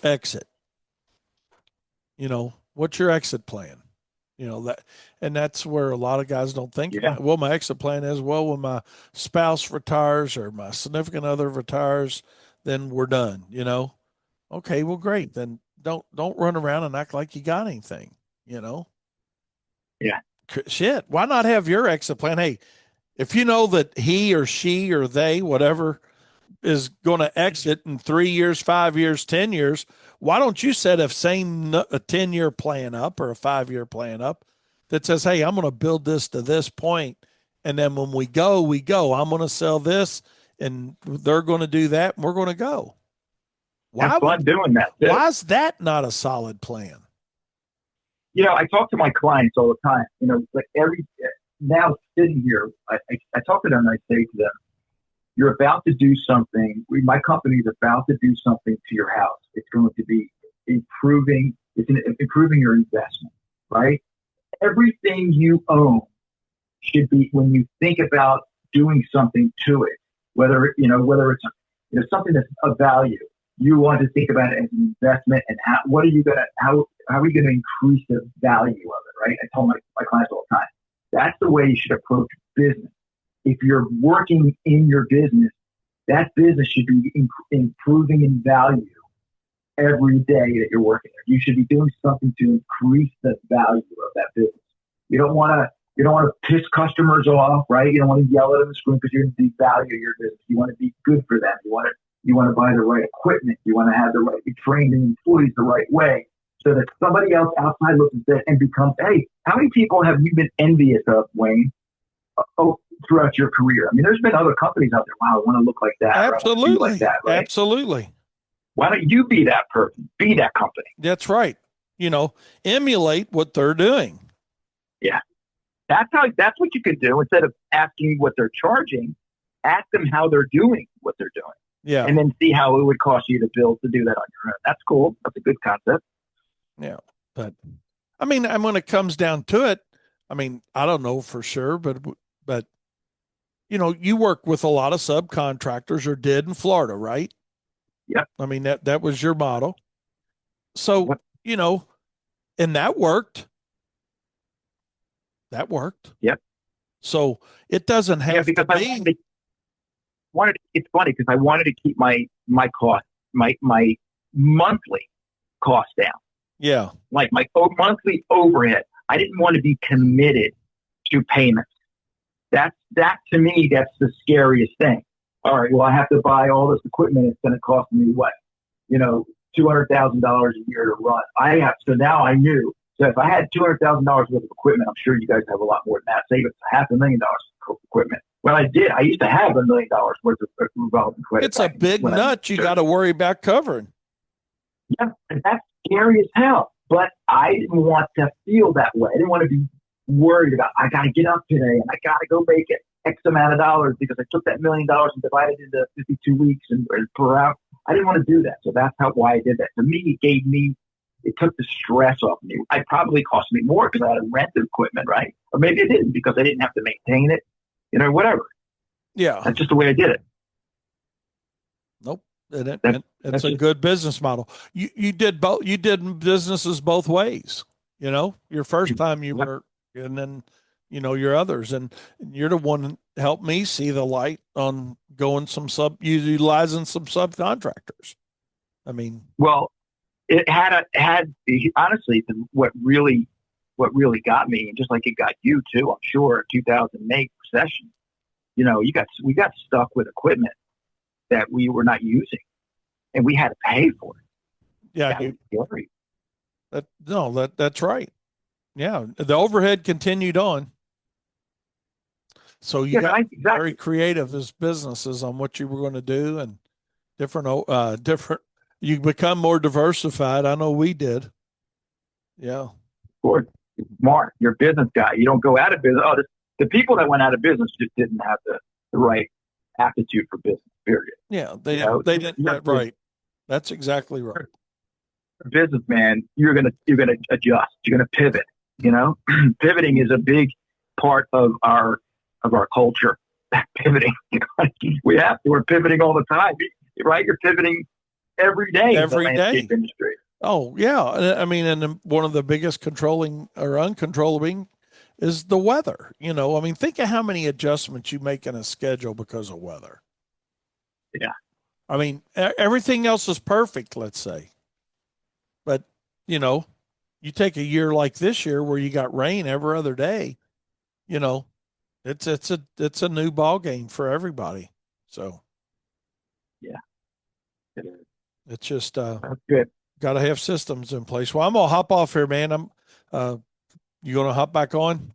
exit? What's your exit plan? And that's where a lot of guys don't think Yeah. about it. Well, my exit plan is, well, when my spouse retires or my significant other retires, then we're done. Okay, well, great. Then don't run around and act like you got anything, you know? Yeah. Shit. Why not have your exit plan? Hey, if you know that he or she or they, whatever, is going to exit in 3 years, 5 years, 10 years, why don't you set a 10-year plan up or a 5-year plan up that says, hey, I'm going to build this to this point, and then when we go, we go. I'm going to sell this, and they're going to do that, and we're going to go. Have fun doing that too. Why is that not a solid plan? I talk to my clients all the time. Like now sitting here, I talk to them and I say to them, you're about to do something. My company is about to do something to your house. It's going to be improving. Improving your investment, right? Everything you own should be, when you think about doing something to it, whether it's something that's of value, you want to think about it as an investment, and how are we going to increase the value of it, right? I tell my clients all the time, that's the way you should approach business. If you're working in your business, that business should be improving in value every day that you're working there. You should be doing something to increase the value of that business. You don't want to piss customers off, right? You don't want to yell at them and scream, because you're going to devalue your business. You want to be good for them. You want to buy the right equipment. You want to have be trained employees the right way, so that somebody else outside looks at that and becomes, hey, how many people have you been envious of, Wayne, throughout your career? I mean, there's been other companies out there. Wow, I want to look like that. Absolutely. Or I want to be like that, right? Absolutely. Why don't you be that person? Be that company. That's right. Emulate what they're doing. Yeah. That's what you can do. Instead of asking what they're charging, ask them how they're doing what they're doing. Yeah. And then see how it would cost you to do that on your own. That's cool. That's a good concept. Yeah. But I mean, and when it comes down to it, I mean, I don't know for sure, but you work with a lot of subcontractors, or did, in Florida, right? Yep. I mean, that was your model. So, and that worked. That worked. Yep. So it doesn't have to be. It's funny because I wanted to keep my cost, my monthly cost down. Yeah. Like my monthly overhead. I didn't want to be committed to payments. That to me, that's the scariest thing. All right, well, I have to buy all this equipment. It's going to cost me what? $200,000 a year to run. So now I knew. So if I had $200,000 worth of equipment, I'm sure you guys have a lot more than that. Say it's $500,000 of equipment. Well, I did. I used to have $1 million worth of revolving credit. It's a big nut you got to worry about covering. Yeah, and that's scary as hell. But I didn't want to feel that way. I didn't want to be worried about, I got to get up today and I got to go make it X amount of dollars because I took that $1 million and divided it into 52 weeks and per hour. I didn't want to do that. So that's why I did that. To me, it took the stress off me. It probably cost me more because I had to rent the equipment, right? Or maybe it didn't because I didn't have to maintain it, whatever. Yeah. That's just the way I did it. Nope. It's a good business model. You did both. You did businesses both ways. Your first time you were, and then your others, and you're the one that helped me see the light on utilizing some subcontractors. I mean, well, it had honestly what really got me, and just like it got you too, I'm sure, 2008 recession. We got stuck with equipment that we were not using, and we had to pay for it. Yeah, that's right. Yeah, the overhead continued on, so you got very creative as businesses on what you were going to do, and different. You become more diversified. I know we did. Yeah, of course. Smart. You're a business guy. You don't go out of business. The people that went out of business just didn't have the right aptitude for business. Period. Yeah, they didn't. Right. That's exactly right. Businessman, you're gonna adjust. You're gonna pivot. Pivoting is a big part of our culture. Pivoting. We're pivoting all the time, right? You're pivoting every day. Every day. Industry. Oh yeah, I mean, and one of the biggest controlling or uncontrolling is the weather. I mean, think of how many adjustments you make in a schedule because of weather. Yeah. I mean, everything else is perfect, let's say. But, you take a year like this year where you got rain every other day, it's a new ball game for everybody. So, yeah. It's just that's good. Got to have systems in place. Well, I'm going to hop off here, man. You going to hop back on?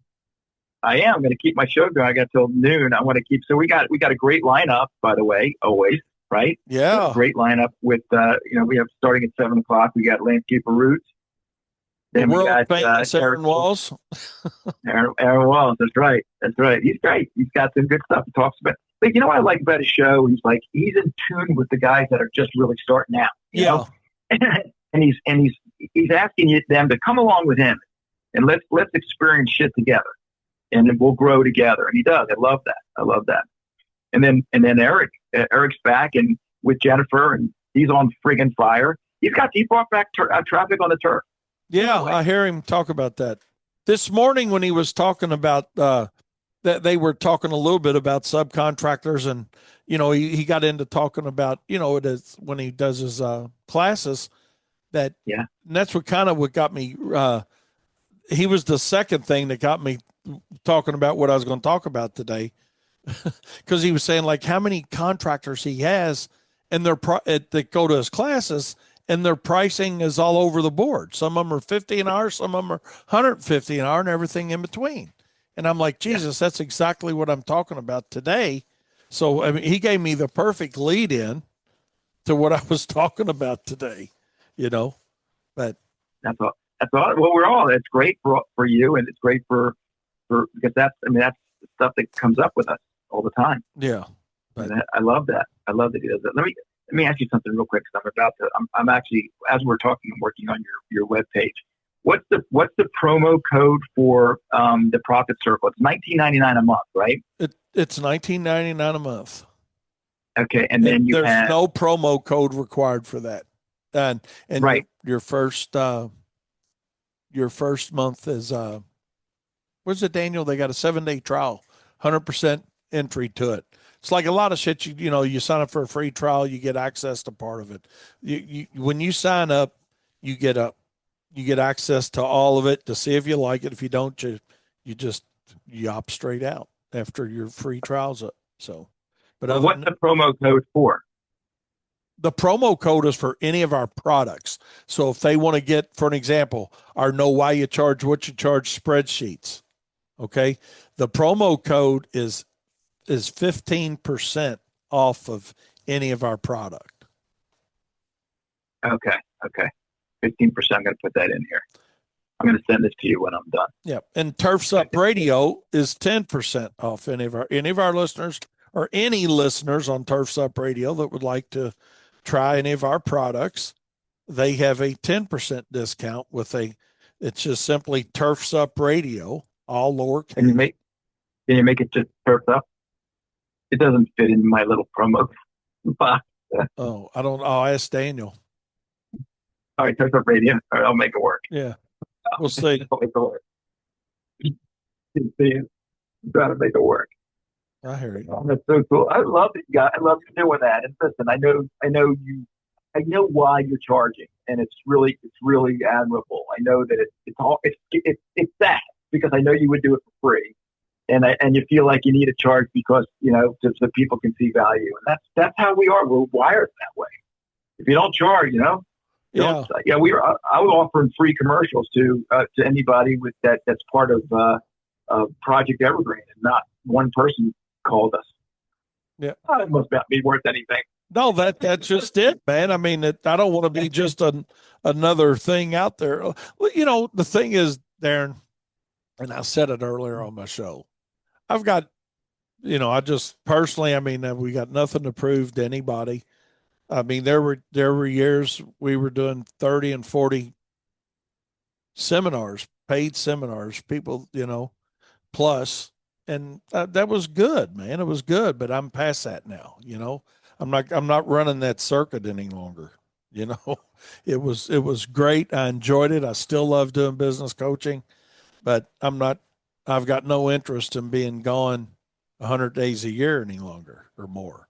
I am going to keep my show going. I got till noon. I want to keep. So we got a great lineup, by the way, always, right? Yeah. Great lineup with, we have starting at 7:00. We got Landscaper Roots. Then we got Aaron Walls. Aaron Walls. That's right. He's great. He's got some good stuff he talks about. But you know what I like about his show? He's in tune with the guys that are just really starting out. You know? And he's asking them to come along with him and let's experience shit together, and then we'll grow together. And he does. I love that. And then Eric's back and with Jennifer, and he's on friggin' fire. He brought back traffic on the turf. Yeah, I hear him talk about that this morning when he was talking about that. They were talking a little bit about subcontractors, and he got into talking about it is when he does his classes. And that's what got me. He was the second thing that got me talking about what I was going to talk about today, because he was saying like how many contractors he has, and that go to his classes, and their pricing is all over the board. Some of them are $50 an hour, some of them are $150 an hour, and everything in between. And I'm like, Jesus, that's exactly what I'm talking about today. So I mean, he gave me the perfect lead in to what I was talking about today. But that's all. Well, it's great for you, and it's great for because that's the stuff that comes up with us all the time. Yeah, I love that. I love that he does that. Let me ask you something real quick, because I'm actually, as we're talking, I'm working on your webpage. What's the promo code for the Profit Circle? It's $19.99 a month, right? It's $19.99 a month. Okay, and then there's no promo code required for that. And right. Your first month is what's it, Daniel? They got a 7-day trial, 100% entry to it. It's like a lot of shit. You sign up for a free trial, you get access to part of it. When you sign up, you get access to all of it to see if you like it. If you don't, you opt straight out after your free trial's up. So, but what's the promo code for? the promo code is for any of our products. So if they want to get, for an example, our know why you charge what you charge spreadsheets, okay, the promo code is 15% off of any of our product. Okay. Okay. 15%. I'm going to put that in here. I'm going to send this to you when I'm done. Yep. And Turfs Up Radio is 10% off any of our listeners or any listeners on Turfs Up Radio that would like to try any of our products. They have a 10% discount it's just simply Turfs Up Radio, all lowercase. Can you make it just Turfs Up? It doesn't fit in my little promo box. I'll ask Daniel. All right, Turfs Up Radio. All right, I'll make it work. Yeah. We'll see. I'll make it work. Try to make it work. I hear you. Oh, that's so cool. I love it, guys. I love you doing that. And listen, I know why you're charging, and it's really admirable. I know that it's that because I know you would do it for free, and you feel like you need to charge because just so people can see value, and that's how we are. We're wired that way. If you don't charge, Yeah. I was offering free commercials to anybody with that's part of Project Evergreen, and not one person called us. Yeah. It must not be worth anything. No, that's just it, man. I mean, I don't want to be just another thing out there. Well, the thing is, Darren, and I said it earlier on my show, I've got, I just personally, I mean, we got nothing to prove to anybody. I mean, there were years we were doing 30 and 40 seminars, paid seminars, people, plus, and that was good, man. It was good, but I'm past that now. I'm not running that circuit any longer. It was great. I enjoyed it. I still love doing business coaching, but I've got no interest in being gone 100 days a year any longer or more,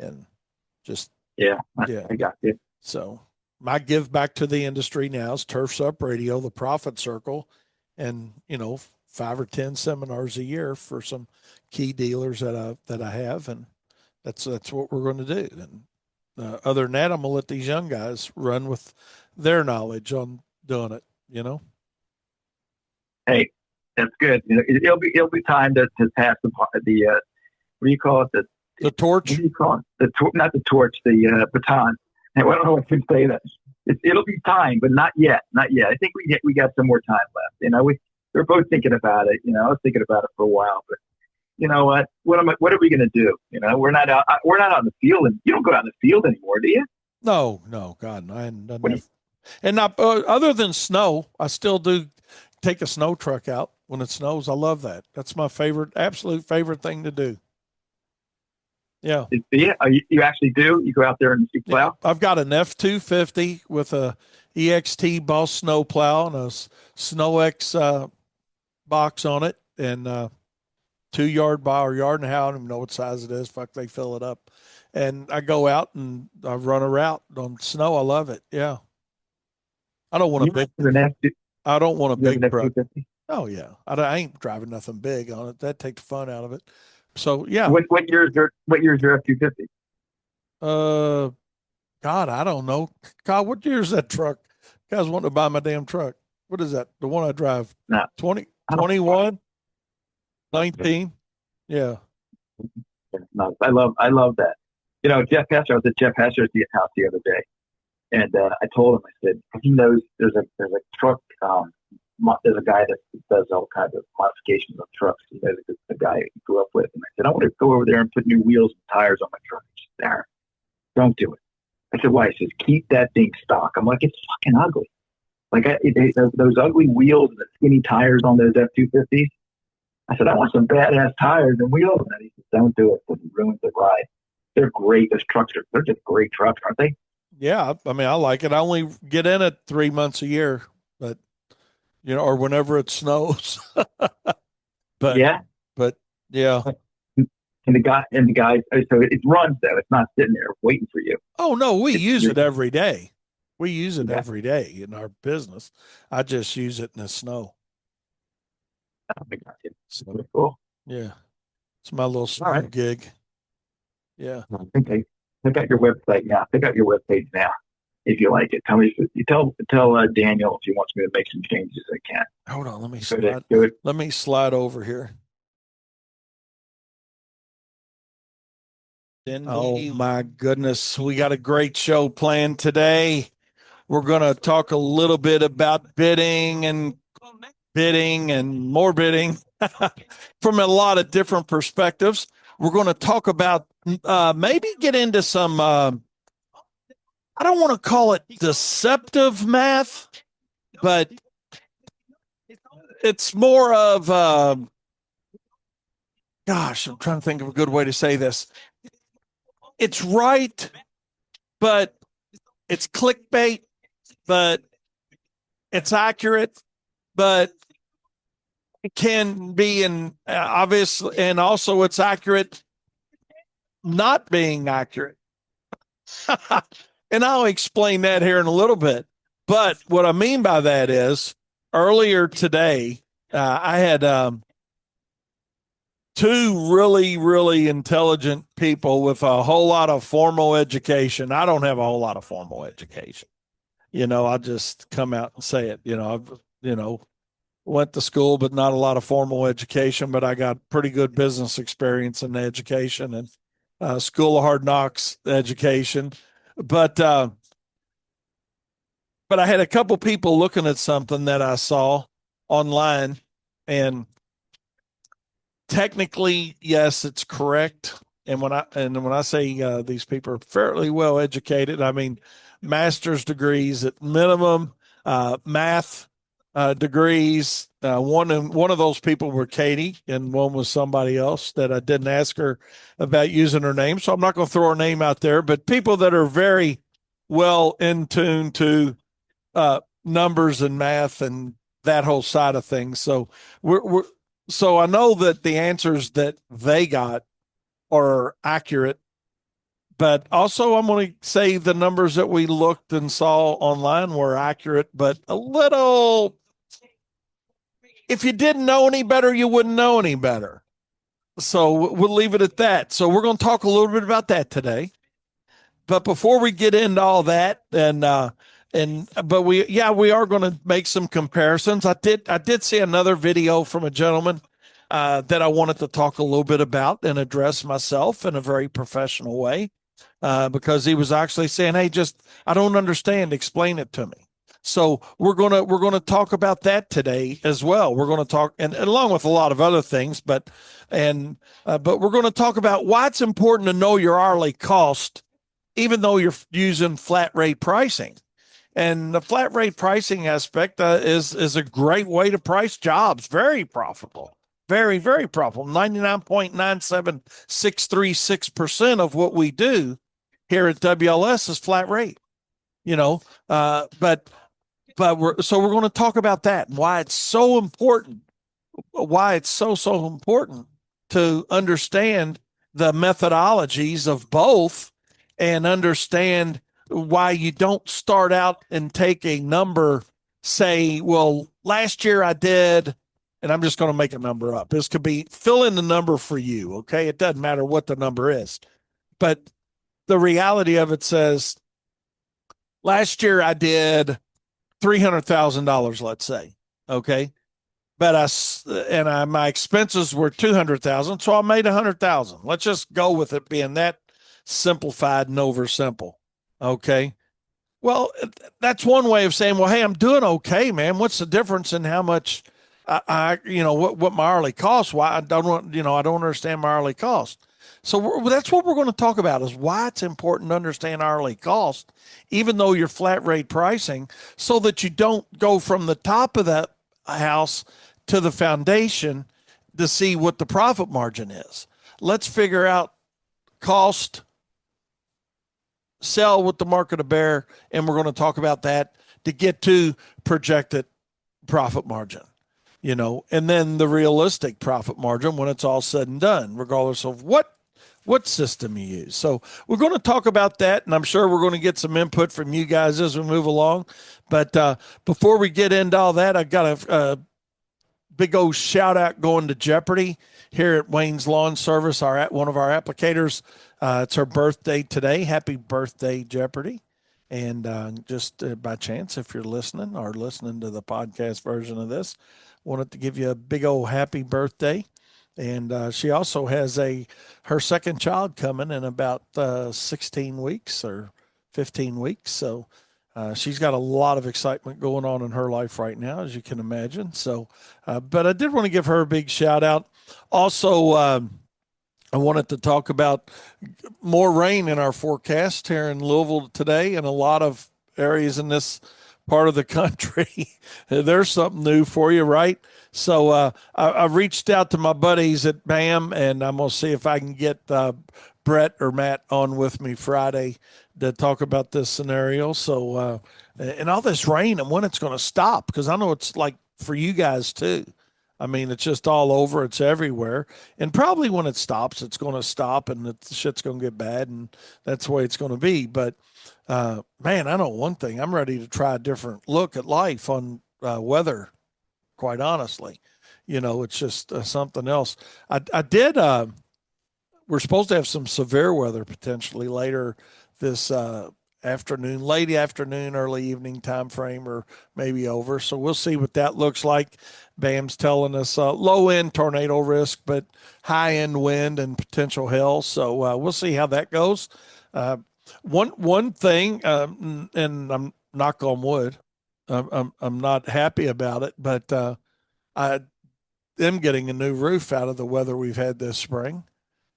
and just, yeah, yeah. I got you. So my give back to the industry now is Turfs Up Radio, the Profit Circle, and 5 or 10 seminars a year for some key dealers that I have, and that's what we're going to do. And other than that, I'm gonna let these young guys run with their knowledge on doing it. Hey, that's good. It'll be time to pass the what do you call it, the torch? What do you call it? Not the torch, the baton. I don't know if I can say that. It'll be time, but not yet. Not yet. I think we got some more time left. We're both thinking about it. I was thinking about it for a while, but you know what? What are we going to do? We're not out. We're not out in the field, and you don't go out in the field anymore, do you? No, God, no, I hadn't done that. And not other than snow, I still do take a snow truck out when it snows. I love that. That's my absolute favorite thing to do. Yeah. Yeah. You actually do? You go out there and you plow? Yeah, I've got an F-250 with a EXT Boss snow plow and a Snow X box on it, and 2-yard by or yard and a half. I don't even know what size it is. Fuck, they fill it up. And I go out and I run a route on snow. I love it. Yeah. I don't want I don't want a big truck. Oh yeah. I ain't driving nothing big on it. That takes the fun out of it. So yeah. What year is your F-250? God, I don't know. God, what year is that truck? Guys wanting to buy my damn truck. What is that? The one I drive? No. 20, 21, 19. Yeah. No, I love that. Jeff Hester, I was at Jeff Hester's house the other day, and I told him, I said, he knows there's a truck, there's a guy that does all kinds of modifications on trucks. He knows the guy he grew up with. And I said, I want to go over there and put new wheels and tires on my truck. He said, Darren, don't do it. I said, why? He says, keep that thing stock. I'm like, it's fucking ugly. Like those ugly wheels and the skinny tires on those F-250s. I said, I want some badass tires and wheels. And he said, don't do it because it ruins the ride. They're great. Those trucks they're just great trucks, aren't they? Yeah. I mean, I like it. I only get in it 3 months a year, but or whenever it snows. But yeah. And the guy, so it runs though. It's not sitting there waiting for you. Oh no, we use it every day. We use it every day in our business. I just use it in the snow. Cool. Yeah. It's my little snow gig. Yeah. Okay. Pick out your website now. Pick out your webpage now if you like it. Tell me. You tell Daniel if he wants me to make some changes. I can. Hold on, let me Go ahead. slide. Do it. Let me slide over here. Oh my goodness, we got a great show planned today. We're going to talk a little bit about bidding and more bidding from a lot of different perspectives. We're going to talk about maybe get into some, I don't want to call it deceptive math, but it's more of, gosh, I'm trying to think of a good way to say this. It's right, but it's clickbait, but it's accurate, but it can be in obvious, and also it's accurate not being accurate. And I'll explain that here in a little bit. But what I mean by that is earlier today, I had two really, really intelligent people with a whole lot of formal education. I don't have a whole lot of formal education. I'll just come out and say it. Went to school, but not a lot of formal education, but I got pretty good business experience in education and School of Hard Knocks education. But I had a couple people looking at something that I saw online, and technically, yes, it's correct. And when I say these people are fairly well educated, I mean master's degrees at minimum, math degrees. One of those people were Katie, and one was somebody else that I didn't ask her about using her name, so I'm not going to throw her name out there. But people that are very well in tune to numbers and math and that whole side of things. So so I know that the answers that they got are accurate, but also I'm going to say the numbers that we looked and saw online were accurate, but a little. If you didn't know any better, you wouldn't know any better. So we'll leave it at that. So we're going to talk a little bit about that today. But before we get into all that, but we are going to make some comparisons. I did see another video from a gentleman that I wanted to talk a little bit about and address myself in a very professional way, because he was actually saying, "Hey, I don't understand. Explain it to me." So we're gonna talk about that today as well. We're going to talk, and along with a lot of other things, but we're going to talk about why it's important to know your hourly cost, even though you're using flat rate pricing. And the flat rate pricing aspect is a great way to price jobs. Very profitable. Very, very profitable. 99.97636% of what we do here at WLS is flat rate. But we're going to talk about that and why it's so important, why it's so important to understand the methodologies of both and understand why you don't start out and take a number, say, well, last year I did, and I'm just going to make a number up. This could be fill in the number for you. Okay. It doesn't matter what the number is, but the reality of it says last year I did $300,000, let's say. Okay. But my expenses were 200,000. So I made 100,000. Let's just go with it being that simplified and over simple. Okay. Well, that's one way of saying, well, hey, I'm doing okay, man. What's the difference in how much what my hourly cost? Why I don't understand my hourly cost. So that's what we're going to talk about is why it's important to understand hourly cost, even though you're flat rate pricing, so that you don't go from the top of that house to the foundation to see what the profit margin is. Let's figure out cost, sell what the market to bear, and we're going to talk about that to get to projected profit margin, and then the realistic profit margin when it's all said and done, regardless of what system you use. So we're going to talk about that, and I'm sure we're going to get some input from you guys as we move along. But before we get into all that, I've got to big old shout out going to Jeopardy here at Wayne's Lawn Service, one of our applicators. It's her birthday today. Happy birthday, Jeopardy. And just by chance, if you're listening or listening to the podcast version of this, wanted to give you a big old happy birthday. And she also has her second child coming in about 16 weeks or 15 weeks. So she's got a lot of excitement going on in her life right now, as you can imagine. So, but I did want to give her a big shout out. Also, I wanted to talk about more rain in our forecast here in Louisville today and a lot of areas in this part of the country. There's something new for you, right? So I've reached out to my buddies at BAM, and I'm going to see if I can get Brett or Matt on with me Friday to talk about this scenario. So, and all this rain and when it's going to stop, because I know it's like for you guys too. I mean, it's just all over. It's everywhere. And probably when it stops, it's going to stop and the shit's going to get bad. And that's the way it's going to be. But, man, I know one thing. I'm ready to try a different look at life on weather, quite honestly. It's just something else. I did, we're supposed to have some severe weather potentially later this afternoon, late afternoon, early evening time frame, or maybe over. So we'll see what that looks like. BAM's telling us low end tornado risk, but high end wind and potential hail. So we'll see how that goes. One thing, and I'm knock on wood, I'm not happy about it, but I am getting a new roof out of the weather we've had this spring.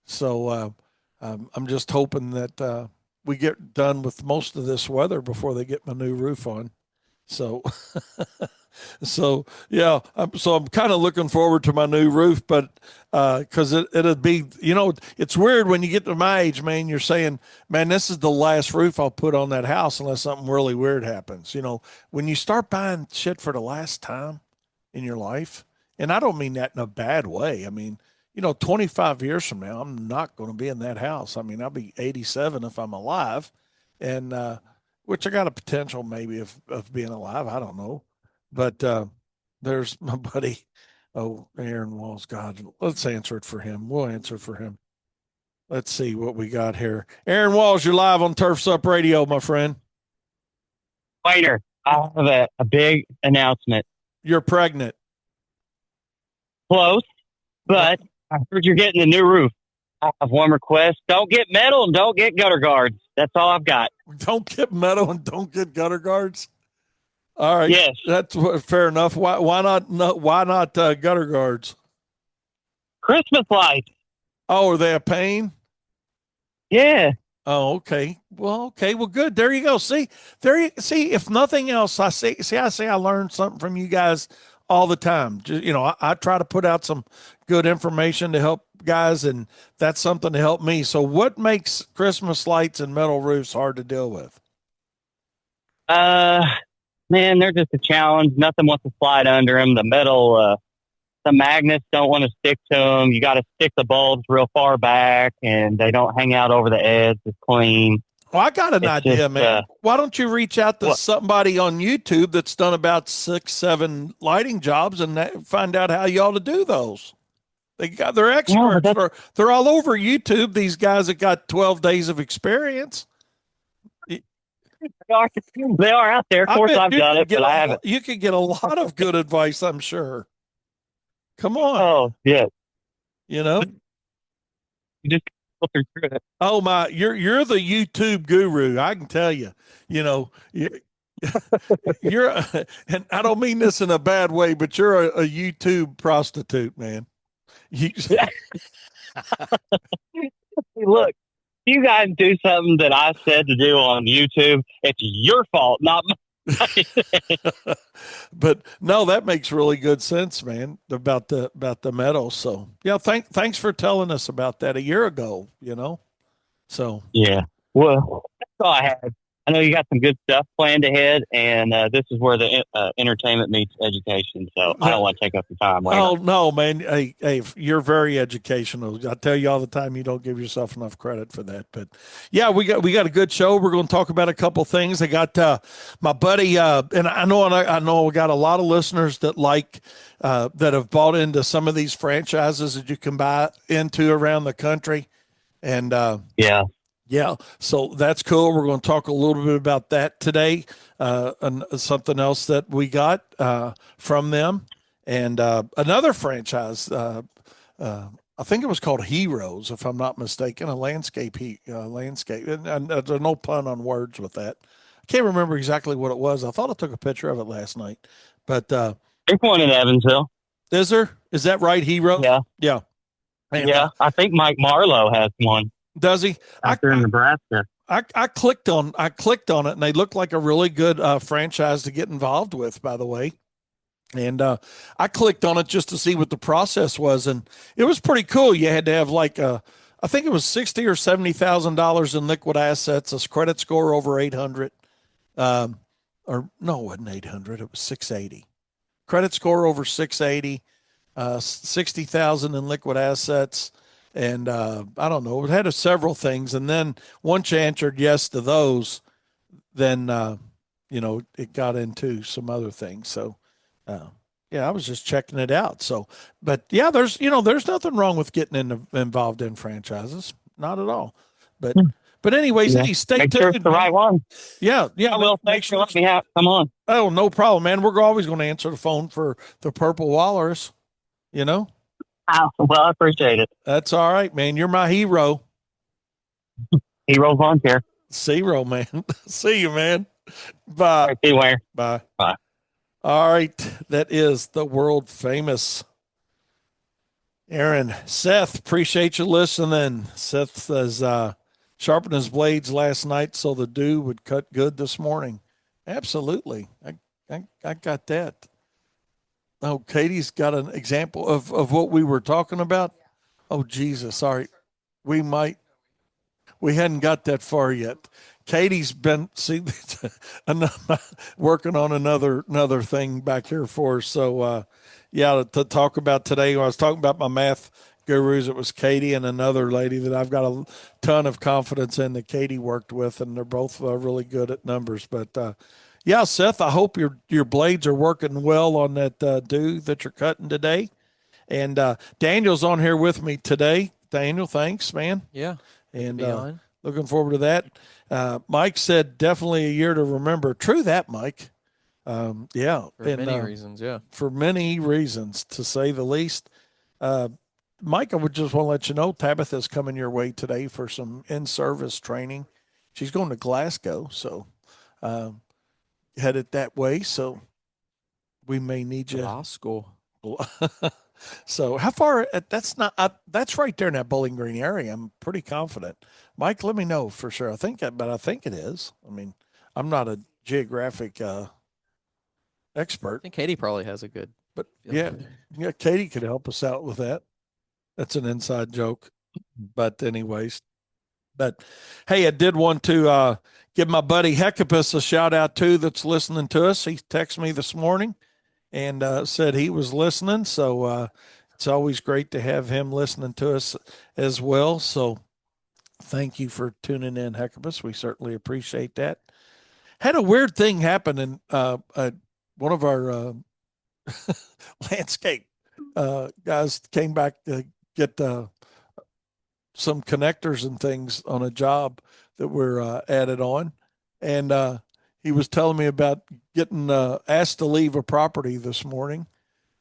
So I'm just hoping that we get done with most of this weather before they get my new roof on. So, so yeah, I'm kind of looking forward to my new roof, but because it'll be, it's weird when you get to my age, man. You're saying, man, this is the last roof I'll put on that house unless something really weird happens. When you start buying shit for the last time in your life, and I don't mean that in a bad way. I mean, 25 years from now, I'm not going to be in that house. I mean, I'll be 87 if I'm alive, and which I got a potential maybe of being alive. I don't know, but there's my buddy. Oh, Aaron Walls. God, let's answer it for him. We'll answer it for him. Let's see what we got here. Aaron Walls, you're live on Turfs Up Radio, my friend. Waiter, I have a big announcement. You're pregnant. Close, but I heard you're getting a new roof. I have one request. Don't get metal and don't get gutter guards. That's all I've got. Don't get metal and don't get gutter guards. All right. Yes. That's fair enough. Why not? No, why not gutter guards? Christmas lights. Oh, are they a pain? Yeah. Oh, okay. Well, okay. Well, good. There you go. See, if nothing else, I say I learned something from you guys all the time. Just, I try to put out some good information to help guys, and that's something to help me. So what makes Christmas lights and metal roofs hard to deal with? Man, they're just a challenge. Nothing wants to slide under them. The metal, the magnets don't want to stick to them. You got to stick the bulbs real far back, and they don't hang out over the edge. It's clean. Well, I got an idea, just, man. Why don't you reach out to what? somebody on YouTube that's done about 6-7 lighting jobs and find out how you ought to do those? They're experts. Yeah, they're all over YouTube. These guys that got 12 days of experience. they are out there. Of course, I've done it, but I haven't. You could get a lot of good advice, I'm sure. Come on. Oh, yeah. You know? You just filter through it. Oh my, you're the YouTube guru. I can tell you. You're and I don't mean this in a bad way, but you're a YouTube prostitute, man. Look, you guys do something that I said to do on YouTube, it's your fault, not mine. But no, that makes really good sense, man, about the metal. So yeah, thanks for telling us about that a year ago, So yeah. Well, that's all I had. I know you got some good stuff planned ahead, and this is where the entertainment meets education. So I don't want to take up your time later. Oh no, man! Hey, you're very educational. I tell you all the time, you don't give yourself enough credit for that. But yeah, we got a good show. We're going to talk about a couple things. I got my buddy, and I know we got a lot of listeners that that have bought into some of these franchises that you can buy into around the country, and Yeah. yeah, so that's cool. We're going to talk a little bit about that today, and something else that we got from them, and another franchise. I think it was called Heroes, if I'm not mistaken, a landscape, and there's no pun on words with that. I can't remember exactly what it was. I thought I took a picture of it last night, but There's one in Evansville. is there? Is that right? Heroes? Yeah. Yeah, and Yeah. I think Mike Marlowe has one does he? out there in Nebraska. I clicked on it, and they looked like a really good franchise to get involved with. By the way, and I clicked on it just to see what the process was, and it was pretty cool. You had to have I think it was $60,000 or $70,000 in liquid assets, a credit score over 800, or no, it wasn't 800. It was 680. Credit score over 680, 60,000 in liquid assets. And I don't know, it had several things. And then once you answered yes to those, then, it got into some other things. So, uh, yeah, I was just checking it out. So, but yeah, there's nothing wrong with getting involved in franchises. Not at all. But, Hmm. but anyways, Yeah. hey, stay Make tuned. sure it's the Man. right one. Yeah. I will. Make Thanks for sure. letting me have. Come on. Oh, no problem, man. We're always going to answer the phone for the Purple Walrus, you know? Well, I appreciate it. That's all right, man. You're my hero. Heroes Lawn Care. Zero, man. See you, man. All Bye. right, see you later. Bye. Bye. All right. That is the world famous Aaron. Seth, appreciate you listening. Seth says, sharpened his blades last night so the dew would cut good this morning. Absolutely. I got that. Oh, Katie's got an example of what we were talking about. Oh, Jesus. Sorry. We hadn't got that far yet. Katie's been working on another thing back here for us. So yeah, to talk about today, when I was talking about my math gurus, it was Katie and another lady that I've got a ton of confidence in that Katie worked with, and they're both really good at numbers. But yeah, Seth, I hope your blades are working well on that dew that you're cutting today. And Daniel's on here with me today. Daniel, thanks, man. Yeah. And Be on. looking forward to that. Mike said definitely a year to remember. True that, Mike. Yeah. For many reasons, yeah. For many reasons, to say the least. Mike, I would just want to let you know Tabitha's coming your way today for some in-service training. She's going to Glasgow, so headed that way. So we may need you. Law school. So how far? That's not. That's right there in that Bowling Green area. I'm pretty confident. Mike, let me know for sure. But I think it is. I mean, I'm not a geographic expert. I think Katie probably has a good. But yeah, Katie could help us out with that. That's an inside joke. But anyways, hey, I did want to give my buddy Hecapus a shout out too. That's listening to us. He texted me this morning and said he was listening. So it's always great to have him listening to us as well. So thank you for tuning in, Hecapus. We certainly appreciate that. Had a weird thing happen in one of our landscape guys came back to get some connectors and things on a job that were added on. And he was telling me about getting asked to leave a property this morning.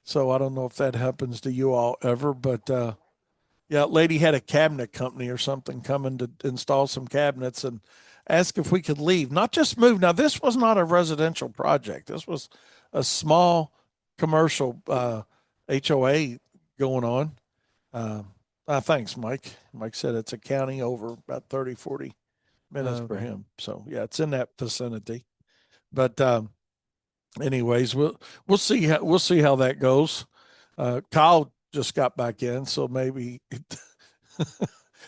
So I don't know if that happens to you all ever, but yeah, lady had a cabinet company or something coming to install some cabinets and ask if we could leave, not just move. Now, this was not a residential project. This was a small commercial HOA going on. Thanks, Mike. Mike said it's a county over about 30, 40 minutes for him. So yeah, it's in that vicinity. But anyways, we'll see how that goes. Kyle just got back in, so maybe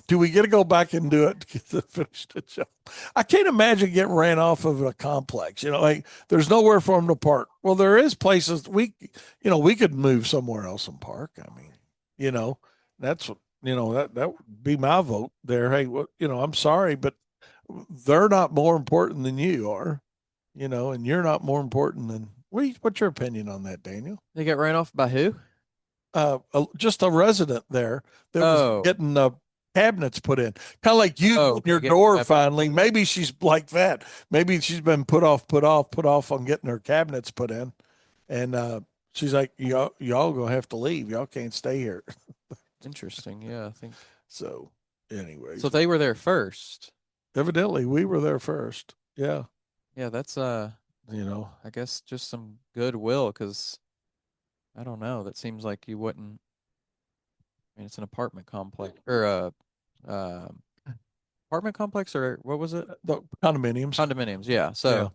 Do we get to go back and do it to get to finish the job? I can't imagine getting ran off of a complex. Like there's nowhere for them to park. Well, there is places we could move somewhere else and park. I mean, you know, that's that would be my vote there. Hey, I'm sorry, but they're not more important than you are, and you're not more important than. What's your opinion on that, Daniel? They get ran off by who? Just a resident there that was Oh, getting cabinets put in, kind of like you oh, in your get door. cabinet. Finally, maybe she's like that. Maybe she's been put off on getting her cabinets put in, and she's like, y'all gonna have to leave. Y'all can't stay here. Interesting. Yeah, I think So, so. anyways, They were there first. evidently we were there first. Yeah, Yeah, that's you know, I guess just some goodwill because I don't know. That seems like you wouldn't. I mean, it's an apartment complex or uh, apartment complex or what was it? the condominiums. Condominiums. Yeah. Yeah, So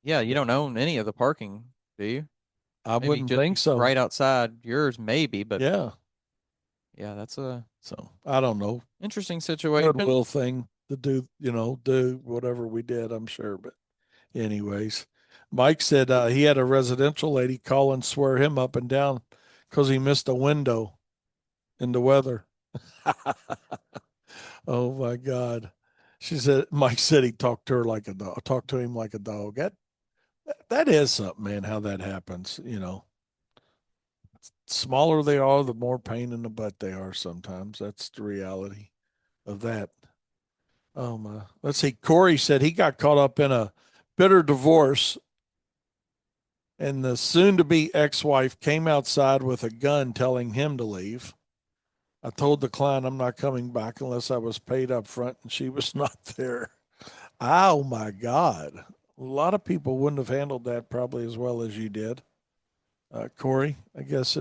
yeah, you don't own any of the parking, do you? I Maybe wouldn't just think so. right outside yours, maybe. But Yeah, yeah, that's a so I don't know. interesting situation. Goodwill thing to do whatever we did, I'm sure. But anyways, Mike said he had a residential lady call and swear him up and down because he missed a window in the weather. Oh my God. She said Mike said he talked to her like a dog, talked to him like a dog. That is something, man, how that happens. Smaller they are, the more pain in the butt they are sometimes. That's the reality of that. Oh my. Let's see. Corey said he got caught up in a bitter divorce, and the soon-to-be ex-wife came outside with a gun, telling him to leave. I told the client I'm not coming back unless I was paid up front, and she was not there. Oh my God. A lot of people wouldn't have handled that probably as well as you did, Corey. I guess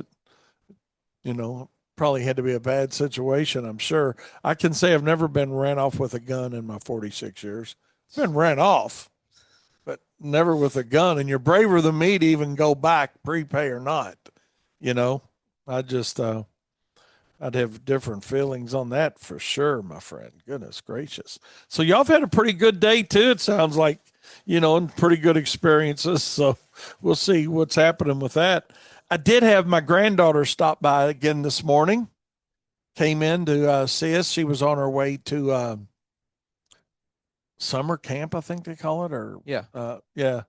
you know, probably had to be a bad situation, I'm sure. I can say I've never been ran off with a gun in my 46 years. I've been ran off, but never with a gun. And you're braver than me to even go back, prepay or not. You know, I just, I'd have different feelings on that for sure, my friend. Goodness gracious. So y'all have had a pretty good day too. It sounds like, and pretty good experiences. So we'll see what's happening with that. I did have my granddaughter stop by again this morning. Came in to see us. She was on her way to summer camp, I think they call it, or Yeah. yeah,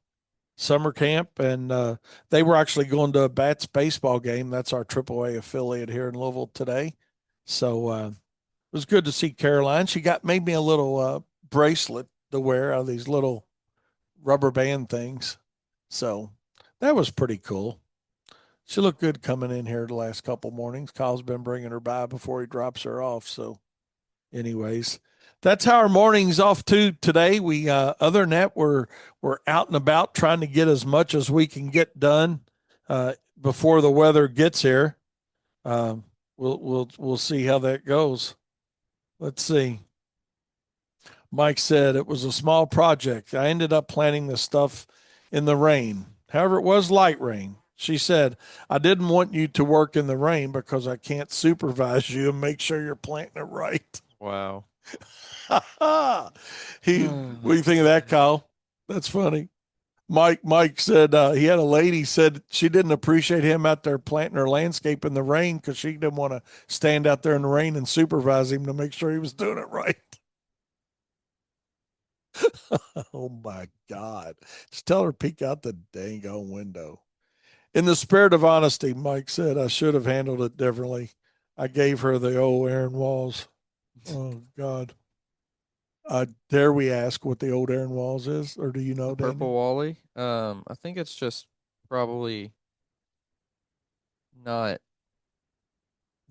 summer camp, and they were actually going to a Bats baseball game. That's our AAA affiliate here in Louisville today. So it was good to see Caroline. She made me a little bracelet to wear out of these little rubber band things. So that was pretty cool. She looked good coming in here the last couple mornings. Kyle's been bringing her by before he drops her off. So, anyways, that's how our morning's off to today. We other than that, we're out and about trying to get as much as we can get done before the weather gets here. We'll see how that goes. Let's see. Mike said it was a small project. I ended up planting the stuff in the rain. However, it was light rain. She said, I didn't want you to work in the rain because I can't supervise you and make sure you're planting it right. Wow. What do you think of that, Kyle? That's funny. Mike said he had a lady said she didn't appreciate him out there planting her landscape in the rain because she didn't want to stand out there in the rain and supervise him to make sure he was doing it right. Oh my God. Just tell her to peek out the dang on window. In the spirit of honesty, Mike said, I should have handled it differently. I gave her the old Aaron Walls. Oh, God. Dare we ask what the old Aaron Walls is? Or do you know, The purple Daniel? Wally. I think it's just probably not,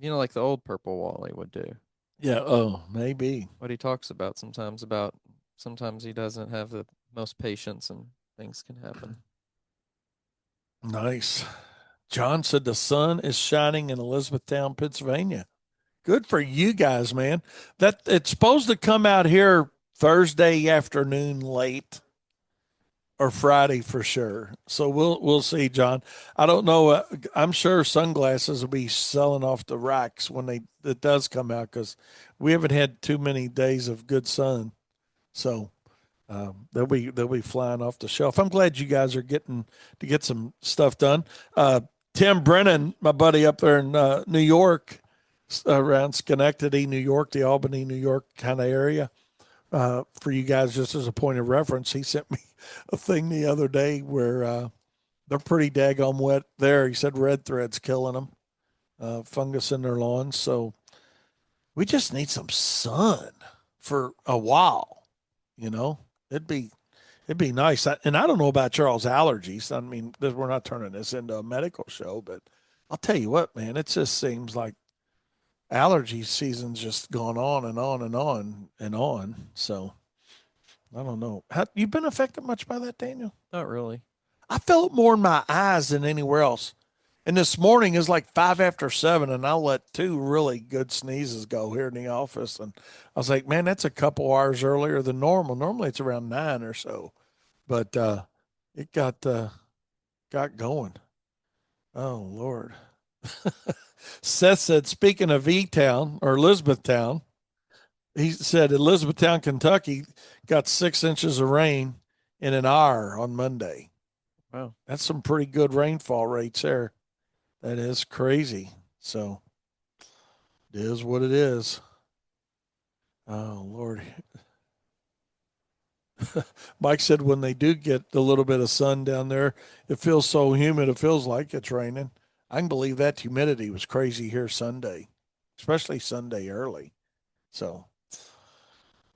like the old purple Wally would do. Yeah. Oh, maybe. What he talks about sometimes he doesn't have the most patience and things can happen. Nice. John said the sun is shining in Elizabethtown, Pennsylvania. Good for you guys, man. That it's supposed to come out here Thursday afternoon late. or Friday for sure. So we'll see, John. I don't know. I'm sure sunglasses will be selling off the racks when it does come out because we haven't had too many days of good sun. So they'll be flying off the shelf. I'm glad you guys are getting to get some stuff done. Tim Brennan, my buddy up there in New York, around Schenectady, New York, the Albany, New York kind of area. For you guys, just as a point of reference, he sent me a thing the other day where they're pretty daggone wet there. He said red thread's killing them, fungus in their lawns. So we just need some sun for a while. You know, it'd be it'd be nice. And I don't know about Charles' allergies. I mean, we're not turning this into a medical show, but I'll tell you what, man, it just seems like allergy season's just gone on and on and on and on. So I don't know. You been affected much by that, Daniel? Not really. I felt it more in my eyes than anywhere else. And this morning is like 5 after 7, and I let two really good sneezes go here in the office. And I was like, man, that's a couple hours earlier than normal. Normally it's around 9 or so, but it got going. Oh Lord. Seth said, speaking of E Town or Elizabethtown, he said Elizabethtown, Kentucky got 6 inches of rain in an hour on Monday. Wow. That's some pretty good rainfall rates there. That is crazy. So it is what it is. Oh, Lord. Mike said when they do get a little bit of sun down there, it feels so humid, it feels like it's raining. I can believe that humidity was crazy here Sunday, especially Sunday early. So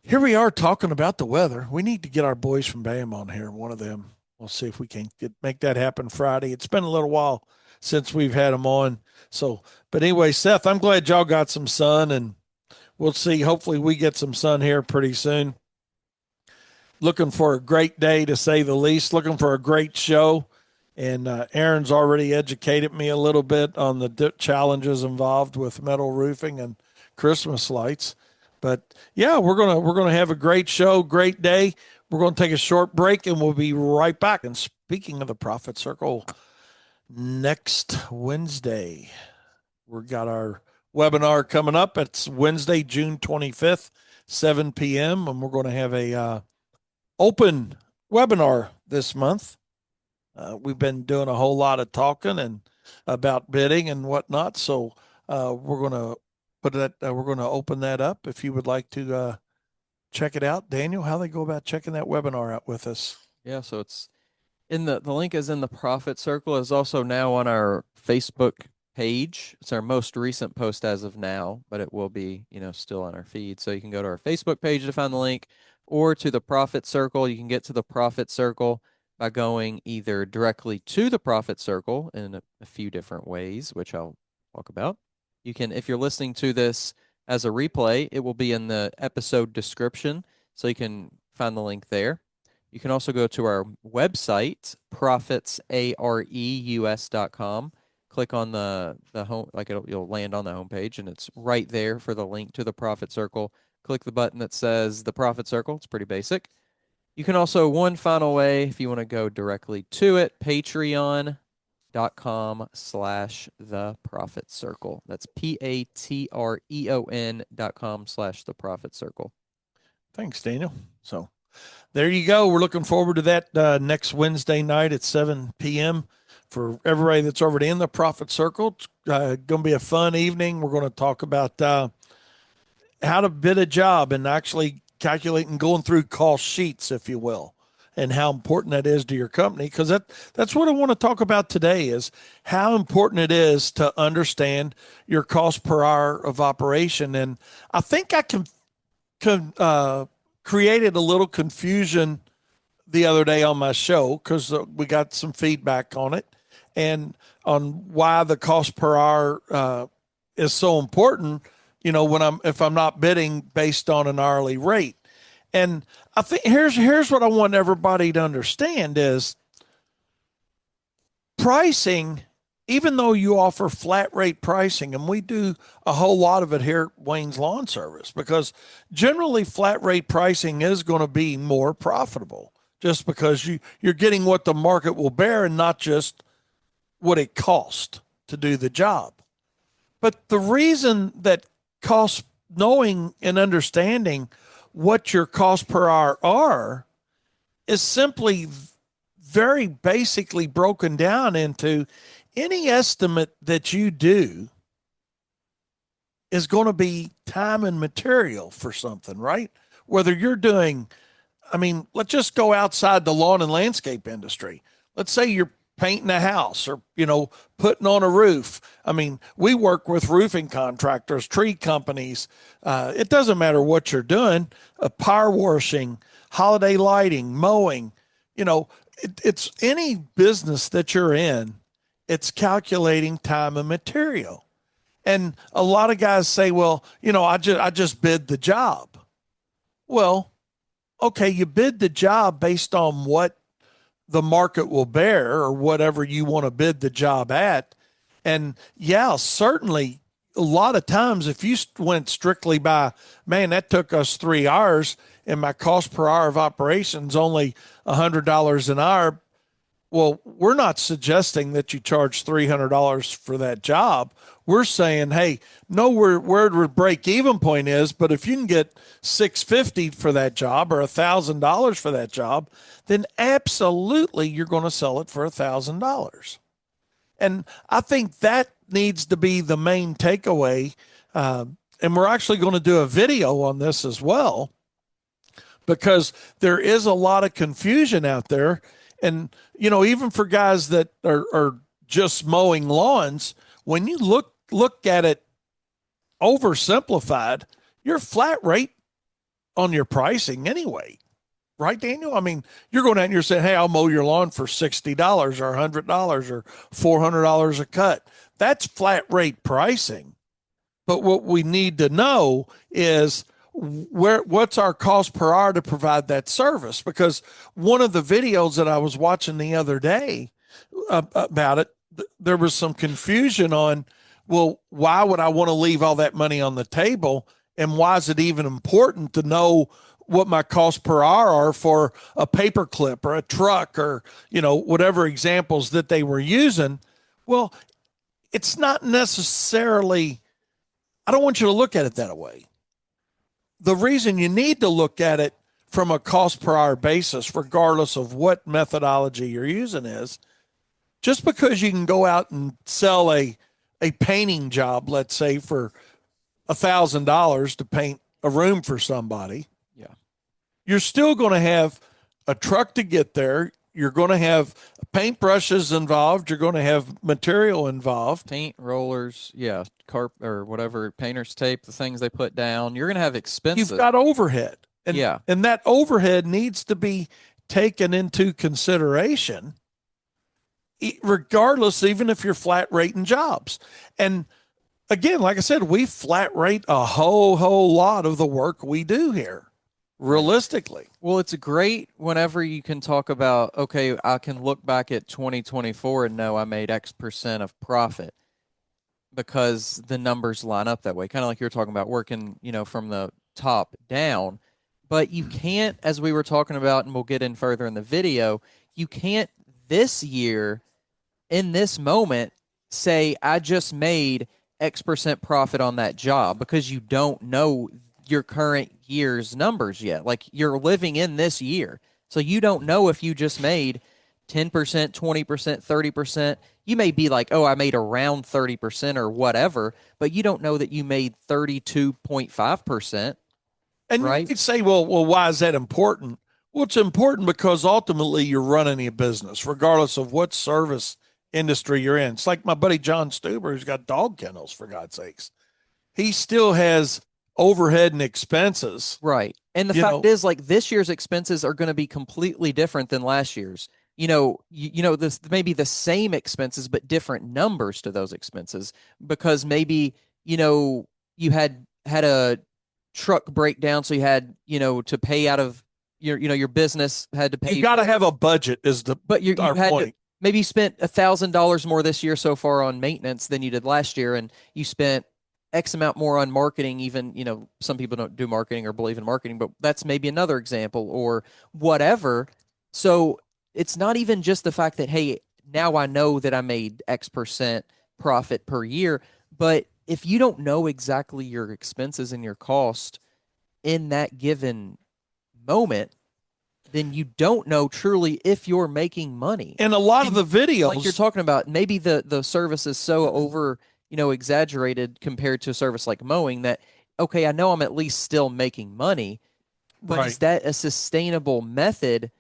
here we are talking about the weather. We need to get our boys from BAM on here, one of them. We'll see if we can make that happen Friday. It's been a little while since we've had them on. So, but anyway, Seth, I'm glad y'all got some sun, and we'll see. Hopefully we get some sun here pretty soon. Looking for a great day, to say the least. Looking for a great show. And Aaron's already educated me a little bit on the challenges involved with metal roofing and Christmas lights. But yeah, we're gonna have a great show, great day. We're gonna take a short break, and we'll be right back. And speaking of the Profit Circle, next Wednesday, we've got our webinar coming up. It's Wednesday, June 25th, 7 p.m., and we're going to have a open webinar this month. We've been doing a whole lot of talking and about bidding and whatnot, so we're going to we're going to open that up. If you would like to check it out, Daniel, how they go about checking that webinar out with us? Yeah, so it's in the link is in the Profit Circle. Is also now on our Facebook page. It's our most recent post as of now, but it will be, still on our feed. So you can go to our Facebook page to find the link, or to the Profit Circle. You can get to the Profit Circle by going either directly to the Profit Circle in a few different ways, which I'll talk about. You can, if you're listening to this as a replay, it will be in the episode description, so you can find the link there. You can also go to our website, profitsareus.com. Click on the home, you'll land on the homepage, and it's right there for the link to the Profit Circle. Click the button that says the Profit Circle. It's pretty basic. You can also, one final way, if you want to go directly to it, patreon.com/the Profit Circle. That's patreon.com/the Profit Circle. Thanks, Daniel. So there you go. We're looking forward to that next Wednesday night at 7 p.m. For everybody that's already in the Profit Circle. It's going to be a fun evening. We're going to talk about how to bid a job and actually calculating, going through cost sheets, if you will, and how important that is to your company. Because that's what I want to talk about today, is how important it is to understand your cost per hour of operation. And I think I created a little confusion the other day on my show, because we got some feedback on it and on why the cost per hour is so important, if I'm not bidding based on an hourly rate. And I think here's what I want everybody to understand is pricing. Even though you offer flat rate pricing, and we do a whole lot of it here at Wayne's Lawn Service, because generally flat rate pricing is going to be more profitable just because you're getting what the market will bear and not just what it costs to do the job. But the reason that cost knowing and understanding what your cost per hour are is simply very basically broken down into any estimate that you do is going to be time and material for something, right? Whether you're doing, I mean, let's just go outside the lawn and landscape industry. Let's say you're painting a house or, putting on a roof. I mean, we work with roofing contractors, tree companies. It doesn't matter what you're doing, power washing, holiday lighting, mowing, it's any business that you're in, it's calculating time and material. And a lot of guys say, well, I just bid the job. Well, okay, you bid the job based on what the market will bear or whatever you want to bid the job at. And yeah, certainly a lot of times if you went strictly by, man, that took us 3 hours and my cost per hour of operations only $100 an hour. Well, we're not suggesting that you charge $300 for that job. We're saying, hey, know where the break even point is, but if you can get $650 for that job or $1,000 for that job, then absolutely you're going to sell it for $1,000. And I think that needs to be the main takeaway. And we're actually going to do a video on this as well, because there is a lot of confusion out there. And, even for guys that are just mowing lawns, when you look at it oversimplified, you're flat rate on your pricing anyway. Right, Daniel? I mean, you're going out and you're saying, hey, I'll mow your lawn for $60 or $100 or $400 a cut. That's flat rate pricing. But what we need to know is what's our cost per hour to provide that service? Because one of the videos that I was watching the other day about it, there was some confusion on, well, why would I want to leave all that money on the table? And why is it even important to know what my cost per hour are for a paper clip or a truck or, whatever examples that they were using? Well, it's not necessarily, I don't want you to look at it that way. The reason you need to look at it from a cost per hour basis, regardless of what methodology you're using, is just because you can go out and sell a painting job, let's say for $1,000 to paint a room for somebody. Yeah. You're still going to have a truck to get there. You're going to have paintbrushes involved. You're going to have material involved. Paint, rollers, yeah, carp or whatever, painter's tape, the things they put down. You're going to have expenses. You've got overhead. And, yeah. And that overhead needs to be taken into consideration, regardless, even if you're flat rating jobs. And again, like I said, we flat rate a whole lot of the work we do here, realistically. Well, it's great whenever you can talk about, okay, I can look back at 2024 and know I made X percent of profit because the numbers line up that way. Kind of like you're talking about working, from the top down. But you can't, as we were talking about, and we'll get in further in the video, you can't this year, in this moment, say, I just made X percent profit on that job, because you don't know your current year's numbers yet. Like, you're living in this year. So you don't know if you just made 10%, 20%, 30%. You may be like, oh, I made around 30% or whatever, but you don't know that you made 32.5%. And right? You could say, well, why is that important? Well, it's important because ultimately you're running a business, regardless of what service industry you're in. It's like my buddy John Stuber, who's got dog kennels, for God's sakes. He still has overhead and expenses. Right. And the fact is, like, this year's expenses are going to be completely different than last year's. This may be the same expenses, but different numbers to those expenses, because maybe, you had a truck breakdown, so you had, to pay out of your business had to pay. You got to have a budget, is the but you our had point. To, maybe you spent $1,000 more this year so far on maintenance than you did last year, and you spent X amount more on marketing. Even, some people don't do marketing or believe in marketing, but that's maybe another example, or whatever. So it's not even just the fact that, hey, now I know that I made X% profit per year, but if you don't know exactly your expenses and your cost in that given moment, then you don't know truly if you're making money. And a lot of And the videos, like you're talking about, maybe the service is so over, exaggerated compared to a service like mowing that, okay, I know I'm at least still making money, but is right. that a sustainable method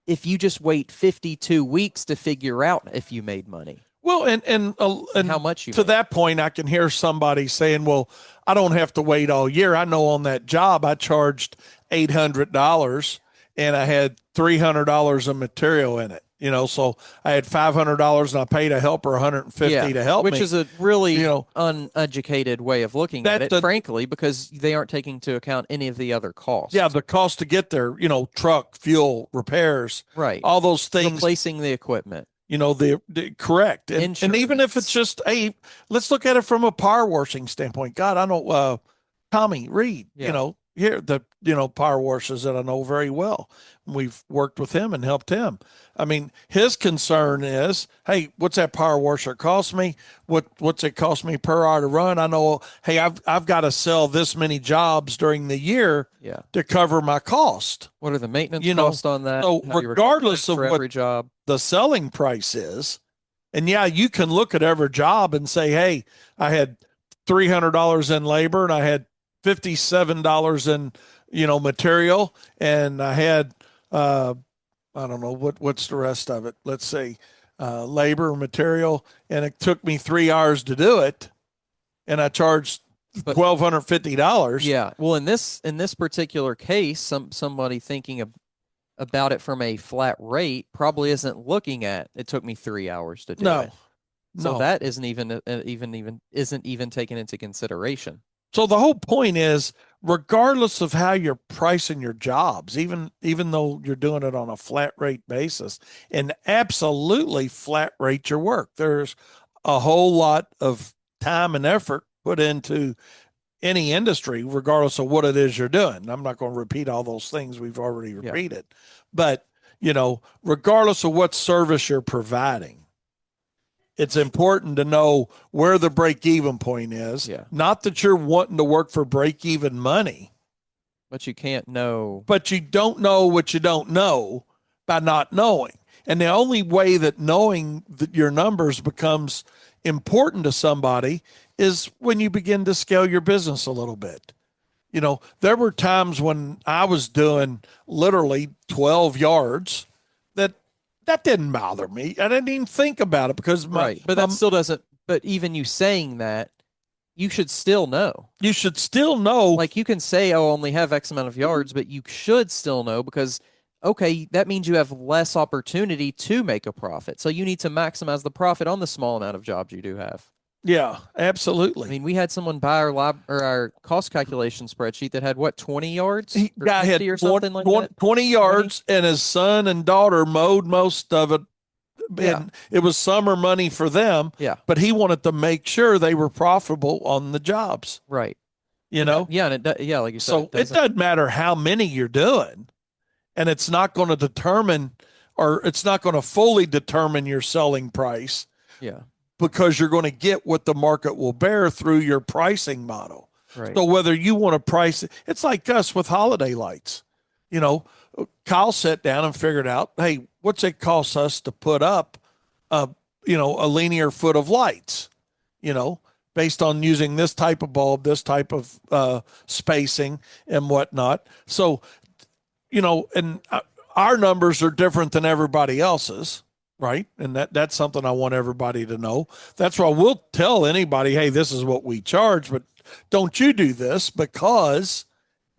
if you just wait 52 weeks to figure out if you made money Well, and how and much you to made? that point, I can hear somebody saying, "Well, I don't have to wait all year. I know on that job I charged $800 and I had $300 of material in it. So I had $500 and I paid a helper 150 Yeah, to help which me. is a You really know uneducated way of looking at that it, frankly, because they aren't taking into account any of the other yeah, costs. the cost to get there. Truck, fuel, repairs, Right. all those things. Replacing the equipment, The correct, and even if it's insurance. just, hey, let's look at it from a power washing standpoint. God, I know Tommy Reed, Yeah. here the power washers that I know very well. We've worked with him and helped him. I mean, his concern is, hey, what's that power washer cost me? What's it cost me per hour to run? I know, hey, I've got to sell this many jobs during the year Yeah. to cover my cost. What are the maintenance You know, costs on that? so How do you recover that regardless of for what every job? the selling price is, and yeah, you can look at every job and say, hey, I had $300 in labor and I had $57 in, material, and I had, I don't know what's the rest of it. Let's say, labor, material, and it took me 3 hours to do it, and I charged But $1,250. yeah, well, in this particular case, somebody thinking about it from a flat rate probably isn't looking at it took me 3 hours to do No, it. So no. that isn't even isn't even taken into consideration. So the whole point is, regardless of how you're pricing your jobs, even though you're doing it on a flat rate basis, and absolutely flat rate your work, there's a whole lot of time and effort put into any industry, regardless of what it is you're doing. I'm not going to repeat all those things we've already Yeah. repeated, but regardless of what service you're providing, it's important to know where the break even point is. Yeah. Not that you're wanting to work for break even money, But you can't know. but you don't know what you don't know by not knowing. And the only way that knowing that your numbers becomes important to somebody is when you begin to scale your business a little bit. There were times when I was doing literally 12 yards that didn't bother me. I didn't even think about it because Right. But that still doesn't, but even you saying that, you should still know. you should still know. Like you can say, oh, I only have X amount of yards, but you should still know because, okay, that means you have less opportunity to make a profit. So you need to maximize the profit on the small amount of jobs you do have. Yeah, I absolutely. mean, we had someone buy our cost calculation spreadsheet that had what, 20 yards or Guy had 50 or something like that? 20 yards, and his son and daughter mowed most of it. Yeah. And it was summer money for them, Yeah. but he wanted to make sure they were profitable on the jobs, Right. you know? Yeah, and yeah, like you said, So it doesn't matter how many you're doing, and it's not going to determine, or it's not going to fully determine your selling price, yeah, because you're going to get what the market will bear through your pricing model. right. So whether you want to price it, it's like us with holiday lights. You know, Kyle sat down and figured out, hey, what's it cost us to put up a a linear foot of lights, based on using this type of bulb, this type of spacing and whatnot. So, and our numbers are different than everybody else's, right? And that's something I want everybody to know. That's why we'll tell anybody, hey, this is what we charge, but don't you do this, because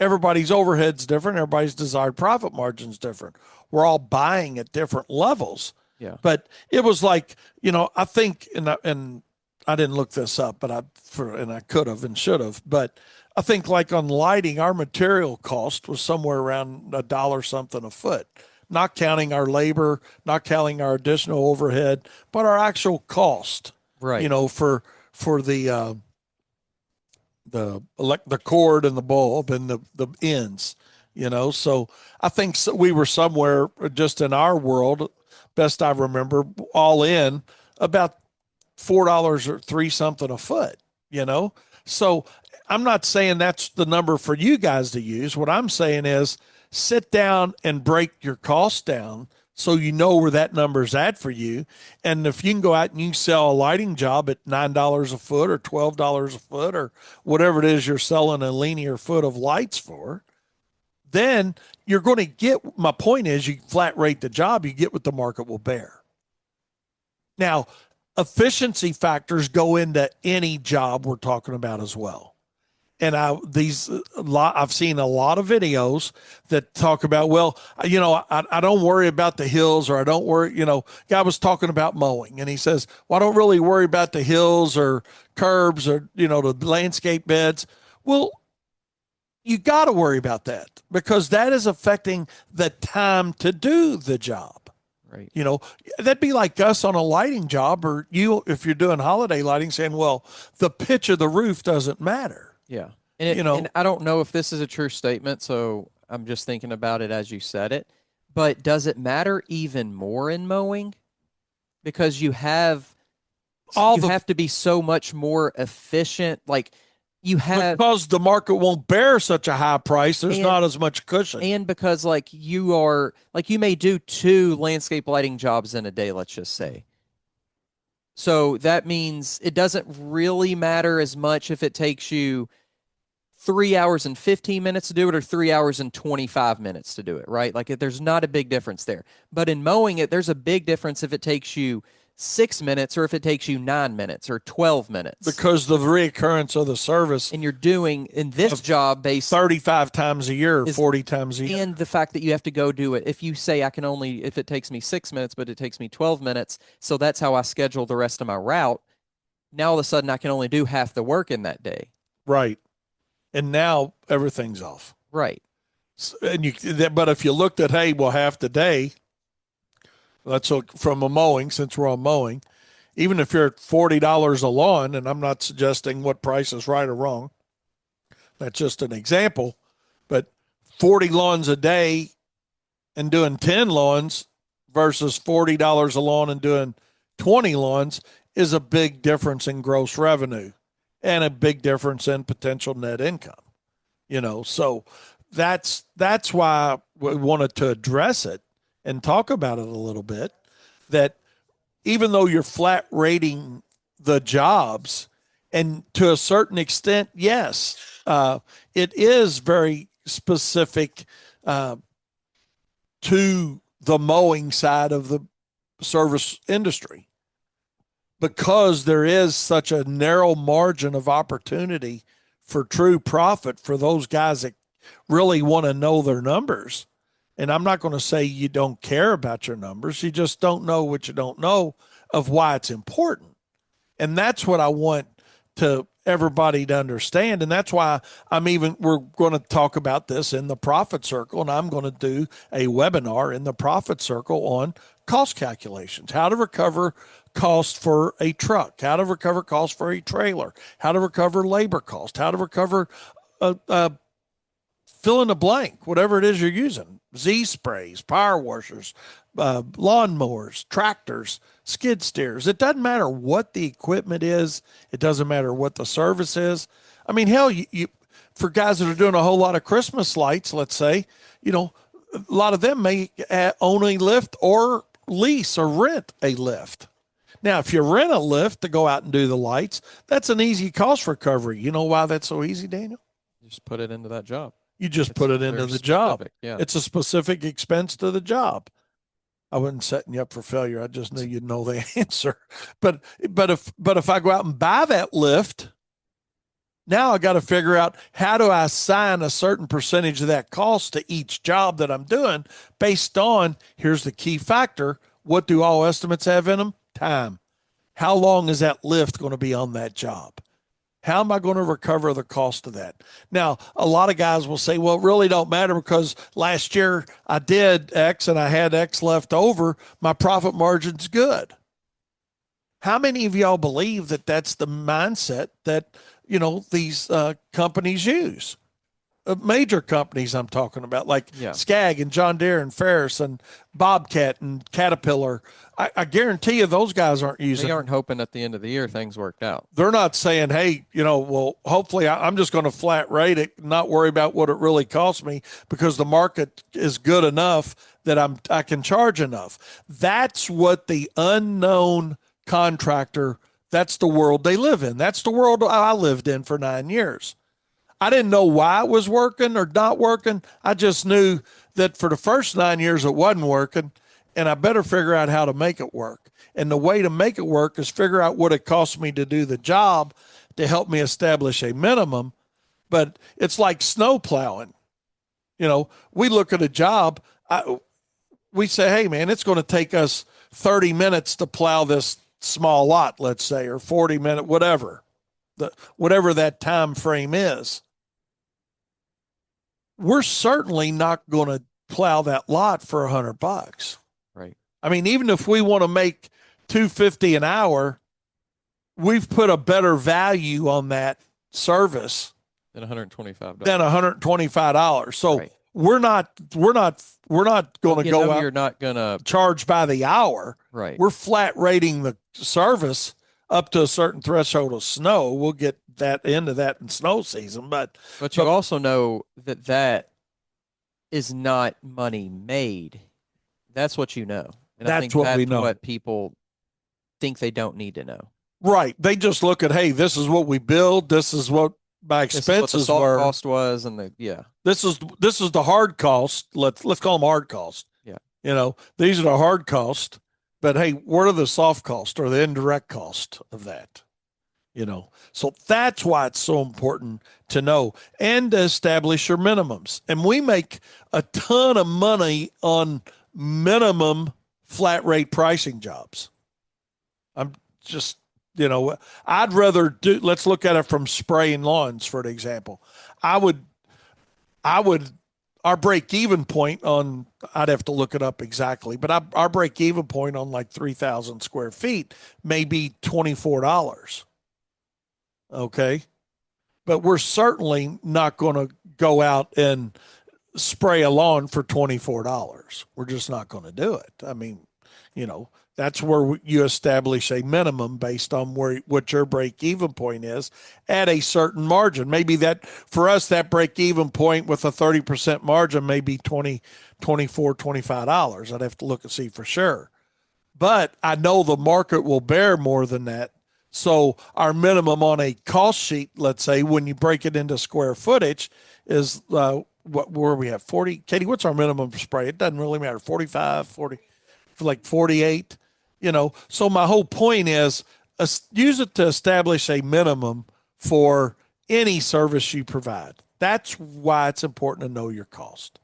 everybody's overhead's different, everybody's desired profit margin's different. We're all buying at different levels. Yeah. But it was like, I think, and I didn't look this up, but I could have and should have, but I think like on lighting, our material cost was somewhere around $1 something a foot, not counting our labor, not counting our additional overhead, but our actual cost, Right. For the cord and the bulb and the ends, So I think we were somewhere just in our world, best I remember, all in about $4 or three something a foot. So I'm not saying that's the number for you guys to use. What I'm saying is sit down and break your costs down so you know where that number's at for you. And if you can go out and you sell a lighting job at $9 a foot or $12 a foot or whatever it is you're selling a linear foot of lights for, then you're going to get, my point is, you flat rate the job, you get what the market will bear. Now, efficiency factors go into any job we're talking about as well. And I've seen a lot of videos that talk about, well, I don't worry about the hills, or I don't worry, guy was talking about mowing and he says, well, I don't really worry about the hills or curbs or, the landscape beds. Well, you got to worry about that because that is affecting the time to do the job. Right. That'd be like us on a lighting job, or you, if you're doing holiday lighting, saying, well, the pitch of the roof doesn't matter. Yeah. And I don't know if this is a true statement, so I'm just thinking about it as you said it. But does it matter even more in mowing? Because you have to be so much more efficient. Like because the market won't bear such a high price, there's not as much cushion. And because you may do 2 landscape lighting jobs in a day, let's just say. So that means it doesn't really matter as much if it takes you 3 hours and 15 minutes to do it or 3 hours and 25 minutes to do it, right? Like there's not a big difference there. But in mowing it, there's a big difference if it takes you 6 minutes or if it takes you 9 minutes or 12 minutes. Because the reoccurrence of the service. And you're doing in this job based 35 times a year, 40 times a year. And the fact that you have to go do it. If you say if it takes me 6 minutes, but it takes me 12 minutes, so that's how I schedule the rest of my route. Now all of a sudden I can only do half the work in that day. Right. And now everything's off. Right. But if you looked at, half the day, let's look from a mowing, since we're on mowing, even if you're at $40 a lawn, and I'm not suggesting what price is right or wrong, that's just an example, but 40 lawns a day and doing 10 lawns versus $40 a lawn and doing 20 lawns is a big difference in gross revenue and a big difference in potential net income. So that's why we wanted to address it and talk about it a little bit, that even though you're flat rating the jobs, and to a certain extent, yes, it is very specific to the mowing side of the service industry, because there is such a narrow margin of opportunity for true profit for those guys that really want to know their numbers. And I'm not going to say you don't care about your numbers. You just don't know what you don't know of why it's important. And that's what I want to everybody to understand. And that's why we're going to talk about this in the Profit Circle. And I'm going to do a webinar in the Profit Circle on cost calculations, how to recover cost for a truck, how to recover cost for a trailer, how to recover labor cost, how to recover fill in the blank, whatever it is you're using, Z sprays, power washers, lawnmowers, tractors, skid steers. It doesn't matter what the equipment is. It doesn't matter what the service is. I mean, hell, you for guys that are doing a whole lot of Christmas lights, let's say, a lot of them may own a lift or lease or rent a lift. Now, if you rent a lift to go out and do the lights, that's an easy cost recovery. You know why that's so easy, Daniel? Just put it into that job. You just put it into the job. Yeah. It's a specific expense to the job. I wasn't setting you up for failure. I just knew you'd know the answer. But if I go out and buy that lift, now I got to figure out, how do I assign a certain percentage of that cost to each job that I'm doing based on, here's the key factor, what do all estimates have in them? Time. How long is that lift going to be on that job? How am I going to recover the cost of that? Now, a lot of guys will say, well, it really don't matter because last year I did X and I had X left over. My profit margin's good. How many of y'all believe that that's the mindset that, these companies use? major companies I'm talking about, like Yeah. Skag and John Deere and Ferris and Bobcat and Caterpillar. I guarantee you those guys aren't using. They aren't hoping at the end of the year things worked out. They're not saying, hey, well, hopefully I'm just going to flat rate it, not worry about what it really costs me because the market is good enough that I can charge enough. That's what the unknown contractor, that's the world they live in. That's the world I lived in for 9 years. I didn't know why it was working or not working. I just knew that for the first 9 years it wasn't working, and I better figure out how to make it work. And the way to make it work is figure out what it costs me to do the job to help me establish a minimum. But it's like snow plowing. We look at a job, we say, hey, man, it's going to take us 30 minutes to plow this small lot, let's say, or 40 minutes, whatever that time frame is. We're certainly not going to plow that lot for $100. Right. I mean, even if we want to make $250 an hour, we've put a better value on that service Than $125. than $125. So Right. we're not going to go out. You're not going to charge by the hour. Right. We're flat rating the service up to a certain threshold of snow. We'll get that into that in snow season, but you also know that is not money made. That's what you know. And That's I think what that's we know. what people think they don't need to know. right, they just look at, hey, this is what we build. This is what my This is what the expenses salt were. cost was, and This is the hard cost. Let's call them hard cost. Yeah. These are the hard cost. But hey, what are the soft cost or the indirect cost of that? So that's why it's so important to know and to establish your minimums. And we make a ton of money on minimum flat rate pricing jobs. I'm just, I'd rather let's look at it from spraying lawns, for an example. I would, our break even point on, I'd have to look it up exactly, but our break even point on like 3,000 square feet may be $24. Okay. But we're certainly not going to go out and spray a lawn for $24. We're just not going to do it. I mean, that's where you establish a minimum based on what your break even point is at a certain margin. Maybe that for us, that break even point with a 30% margin may be $20, $24, $25. I'd have to look and see for sure. But I know the market will bear more than that. So our minimum on a cost sheet, let's say, when you break it into square footage, is where we have 40. Katie, what's our minimum for spray? It doesn't really matter. 45, 40, like 48. So my whole point is use it to establish a minimum for any service you provide. That's why it's important to know your cost.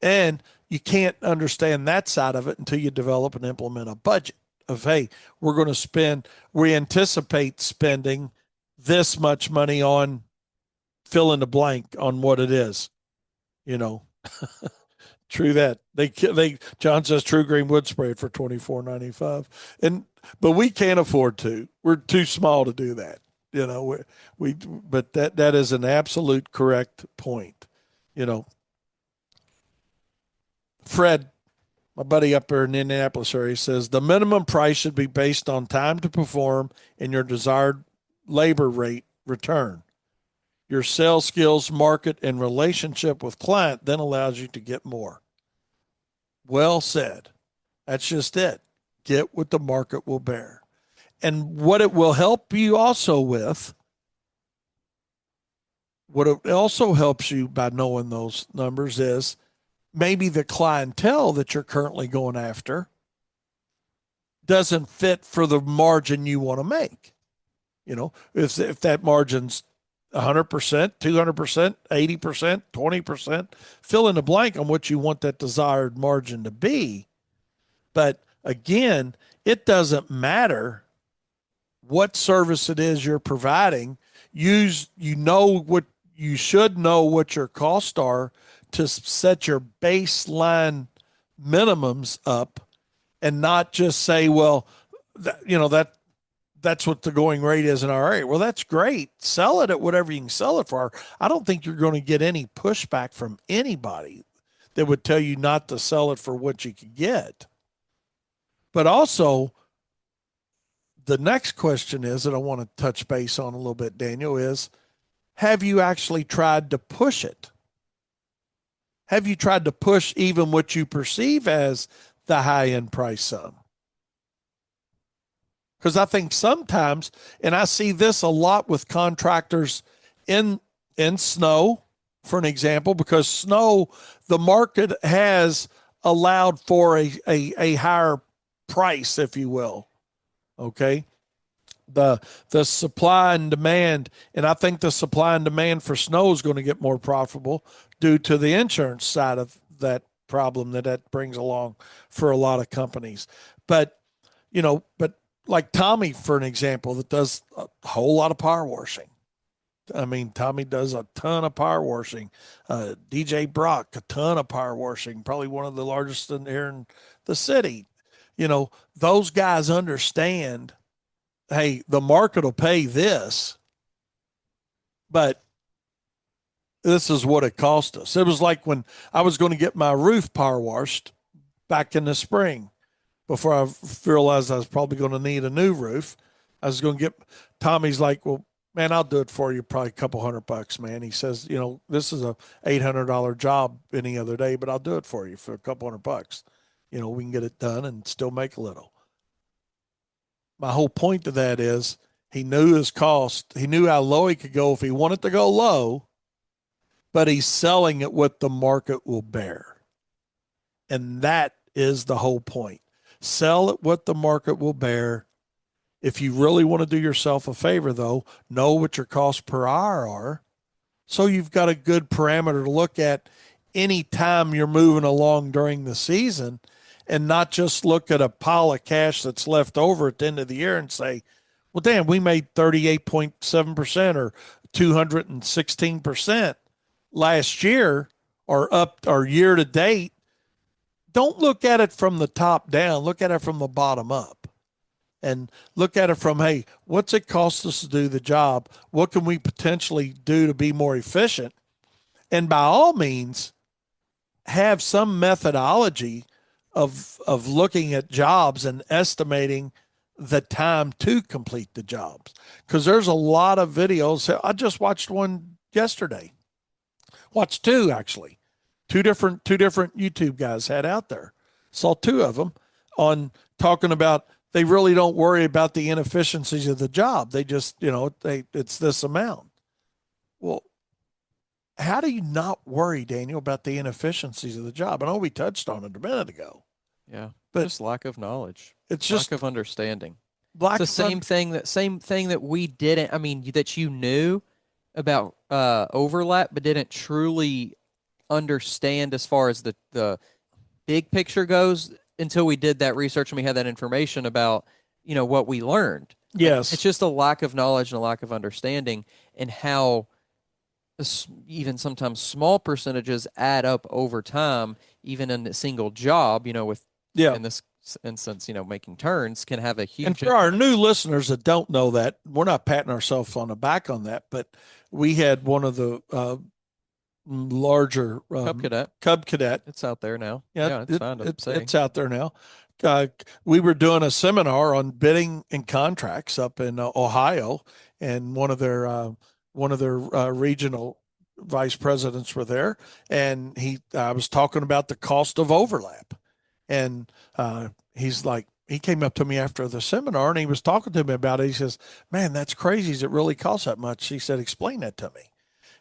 And you can't understand that side of it until you develop and implement a budget of, hey, we anticipate spending this much money on fill in the blank on what it is. True that. John says True Green would spray it for $24.95, but we can't afford to. We're too small to do that. But that is an absolute correct point. Fred, my buddy up there in the Indianapolis area, says the minimum price should be based on time to perform and your desired labor rate return. Your sales skills, market, and relationship with client then allows you to get more. Well said. That's just it. Get what the market will bear. And what it will help you also with, what it also helps you by knowing those numbers is maybe the clientele that you're currently going after doesn't fit for the margin you want to make. If that margin's 100%, 200%, 80%, 20%, fill in the blank on what you want that desired margin to be. But again, it doesn't matter what service it is you're providing. You should know what your costs are to set your baseline minimums up and not just say, well, that's what the going rate is in our area. Well, that's great. Sell it at whatever you can sell it for. I don't think you're going to get any pushback from anybody that would tell you not to sell it for what you could get. But also, the next question is that I want to touch base on a little bit, Daniel, is have you actually tried to push it? Have you tried to push even what you perceive as the high end price some? Because I think sometimes, and I see this a lot with contractors in snow, for an example, because snow, the market has allowed for a higher price, if you will. Okay. The supply and demand, and I think the supply and demand for snow is going to get more profitable due to the insurance side of that problem that brings along for a lot of companies. But but like Tommy, for an example, that does a whole lot of power washing. I mean, Tommy does a ton of power washing. DJ Brock, a ton of power washing, probably one of the largest here in the city. Those guys understand, hey, the market will pay this, but this is what it cost us. It was like when I was going to get my roof power washed back in the spring before I realized I was probably going to need a new roof. I was going to get, Tommy's like, well, man, I'll do it for you, probably a couple $100, man. He says, this is a $800 job any other day, but I'll do it for you for a couple $100. We can get it done and still make a little. My whole point to that is he knew his cost. He knew how low he could go if he wanted to go low, but he's selling it what the market will bear. And that is the whole point. Sell at what the market will bear. If you really want to do yourself a favor, though, know what your costs per hour are. So you've got a good parameter to look at any time you're moving along during the season, and not just look at a pile of cash that's left over at the end of the year and say, well, damn, we made 38.7% or 216% last year or up or year to date. Don't look at it from the top down. Look at it from the bottom up. And look at it from, hey, what's it cost us to do the job? What can we potentially do to be more efficient? And by all means, have some methodology of looking at jobs and estimating the time to complete the jobs. Because there's a lot of videos. I just watched one yesterday. Watched two, actually. Two different YouTube guys had out there. Saw two of them on talking about they really don't worry about the inefficiencies of the job. They just, it's this amount. Well, how do you not worry, Daniel, about the inefficiencies of the job? I know we touched on it a minute ago. Yeah, but just lack of knowledge. It's just lack of understanding. It's the same thing that we didn't. I mean, that you knew about overlap, but didn't truly understand as far as the big picture goes until we did that research and we had that information about what we learned. Yes, it's just a lack of knowledge and a lack of understanding, and how even sometimes small percentages add up over time, even in a single job. With in this instance, making turns can have a huge. And for our new listeners that don't know that, we're not patting ourselves on the back on that, but we had one of the larger Cub Cadet. It's out there now. Yeah, it's fine to say. It's out there now. We were doing a seminar on bidding and contracts up in Ohio, and one of their regional vice presidents were there, and I was talking about the cost of overlap, and he's like, he came up to me after the seminar and he was talking to me about it. He says, man, that's crazy. Does it really cost that much? He said, explain that to me.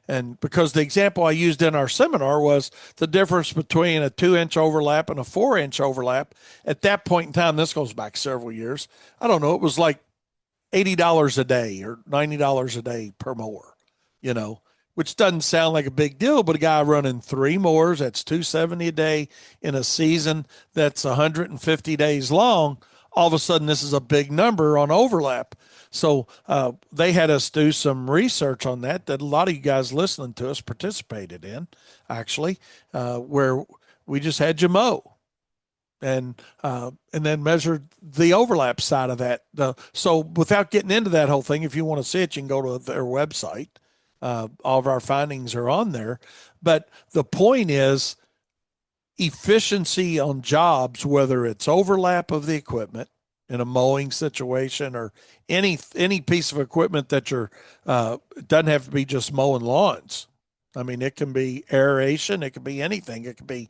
And because the example I used in our seminar was the difference between a 2-inch overlap and a 4-inch overlap. At that point in time, this goes back several years. I don't know. It was like $80 a day or $90 a day per mower, which doesn't sound like a big deal, but a guy running 3 mowers, that's $270 a day in a season that's 150 days long. All of a sudden, this is a big number on overlap. So they had us do some research on that a lot of you guys listening to us participated in, actually, where we just had you mow. and then measure the overlap side of that. So without getting into that whole thing, if you want to see it, you can go to their website. All of our findings are on there. But the point is efficiency on jobs, whether it's overlap of the equipment in a mowing situation or any piece of equipment that you're doesn't have to be just mowing lawns. I mean, it can be aeration, it can be anything. It can be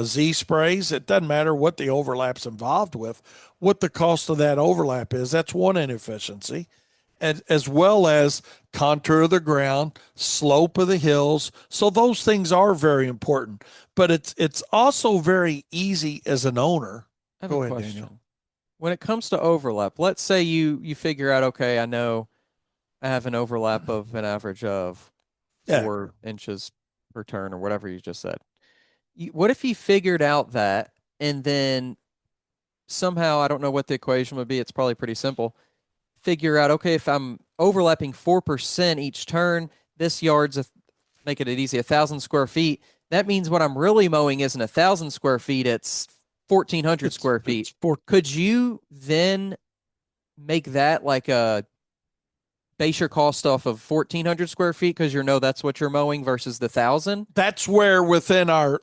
Z sprays. It doesn't matter what the overlap's involved with, what the cost of that overlap is. That's one inefficiency, as well as contour of the ground, slope of the hills. So those things are very important. But it's also very easy as an owner. I have a Go ahead, Daniel. question. When it comes to overlap, let's say you figure out, okay, I know I have an overlap of an average of Yeah, 4 inches per turn or whatever you just said. What if you figured out that and then somehow, I don't know what the equation would be, it's probably pretty simple, figure out, okay, if I'm overlapping 4% each turn, this yard's, making it easy, 1,000 square feet. That means what I'm really mowing isn't 1,000 square feet, it's 1,400 square feet. Could you then make that like a base your cost off of 1,400 square feet because you know that's what you're mowing versus the 1,000? That's where within our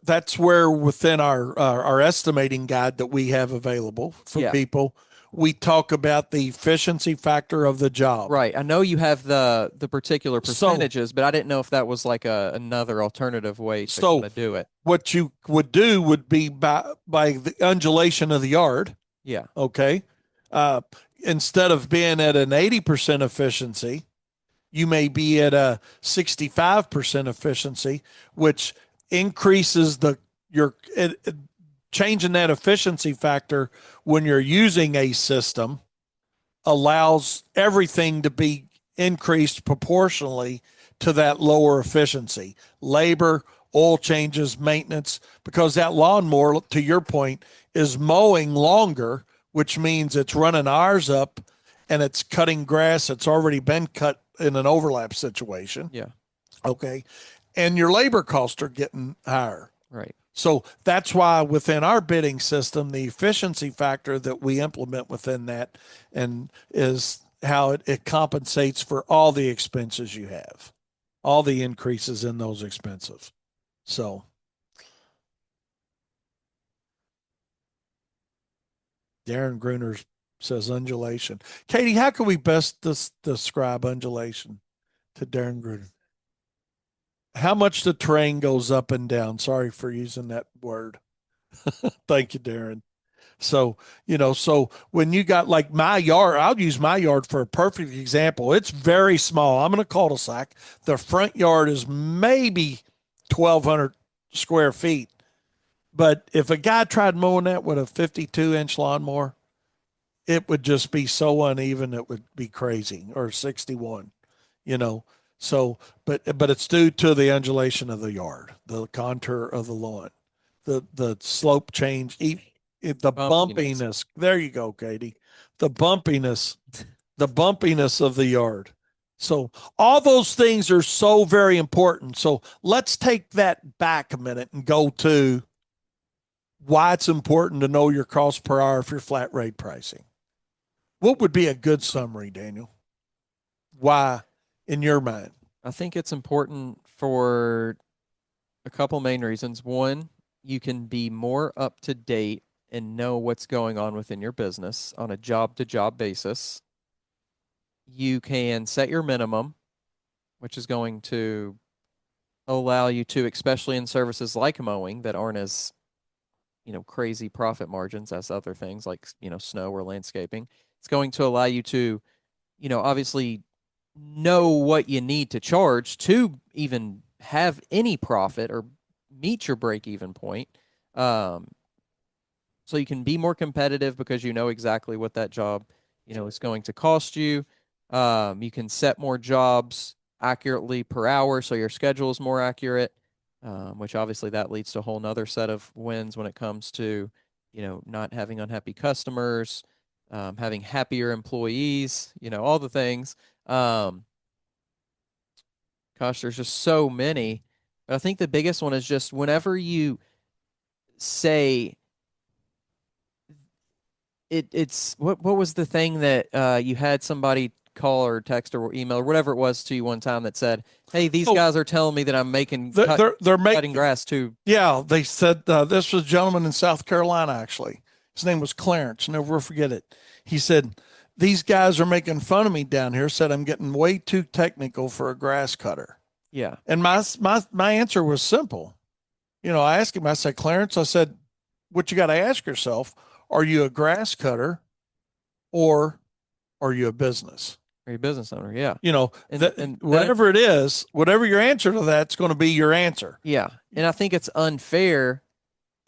estimating guide that we have available for Yeah. people, we talk about the efficiency factor of the job. Right. I know you have the particular So- percentages, but I didn't know if that was like another alternative way to So- kind of do it. What you would do would be by the undulation of the yard. Yeah. Okay. Instead of being at an 80% efficiency, you may be at a 65% efficiency, which increases changing that efficiency factor when you're using a system allows everything to be increased proportionally to that lower efficiency. Labor, oil changes, maintenance, because that lawnmower, to your point, is mowing longer, which means it's running hours up and it's cutting grass that's already been cut in an overlap situation. Yeah. Okay. And your labor costs are getting higher. Right. So that's why within our bidding system, the efficiency factor that we implement within that and is how it compensates for all the expenses you have, all the increases in those expenses. So Darren Gruner says undulation. Katie, how can we best describe undulation to Darren Gruner? How much the terrain goes up and down. Sorry for using that word. Thank you, Darren. So, so when you got like my yard, I'll use my yard for a perfect example. It's very small. I'm in a cul-de-sac. The front yard is maybe 1,200 square feet. But if a guy tried mowing that with a 52-inch lawnmower, it would just be so uneven. It would be crazy, or 61, you know. So, but it's due to the undulation of the yard, the contour of the lawn, the slope change, the bumpiness. There you go, Katie. The bumpiness, the bumpiness of the yard. So all those things are so very important. So let's take that back a minute and go to why it's important to know your cost per hour for your flat rate pricing. What would be a good summary, Daniel? Why, in your mind? I think it's important for a couple main reasons. One, you can be more up to date and know what's going on within your business on a job to job basis. You can set your minimum, which is going to allow you to, especially in services like mowing that aren't as, crazy profit margins as other things like, snow or landscaping. It's going to allow you to, obviously know what you need to charge to even have any profit or meet your break even point. So you can be more competitive because you know exactly what that job, is going to cost you. You can set more jobs accurately per hour, so your schedule is more accurate, which obviously that leads to a whole nother set of wins when it comes to, not having unhappy customers, having happier employees, all the things. Gosh, there's just so many. But I think the biggest one is just whenever you say it's what was the thing that you had somebody call or text or email or whatever it was to you one time that said, "Hey, these Oh, guys are telling me that I'm making they're cutting making. grass too." Yeah, they said this was a gentleman in South Carolina. Actually, his name was Clarence. Never forget it. He said these guys are making fun of me down here. Said I'm getting way too technical for a grass cutter. Yeah, And my answer was simple. I asked him. I said, Clarence. I said, what you got to ask yourself: are you a grass cutter or are you a business? or your business owner. Yeah, and that Whatever it is, whatever your answer to that's going to be your answer. yeah, and I think it's unfair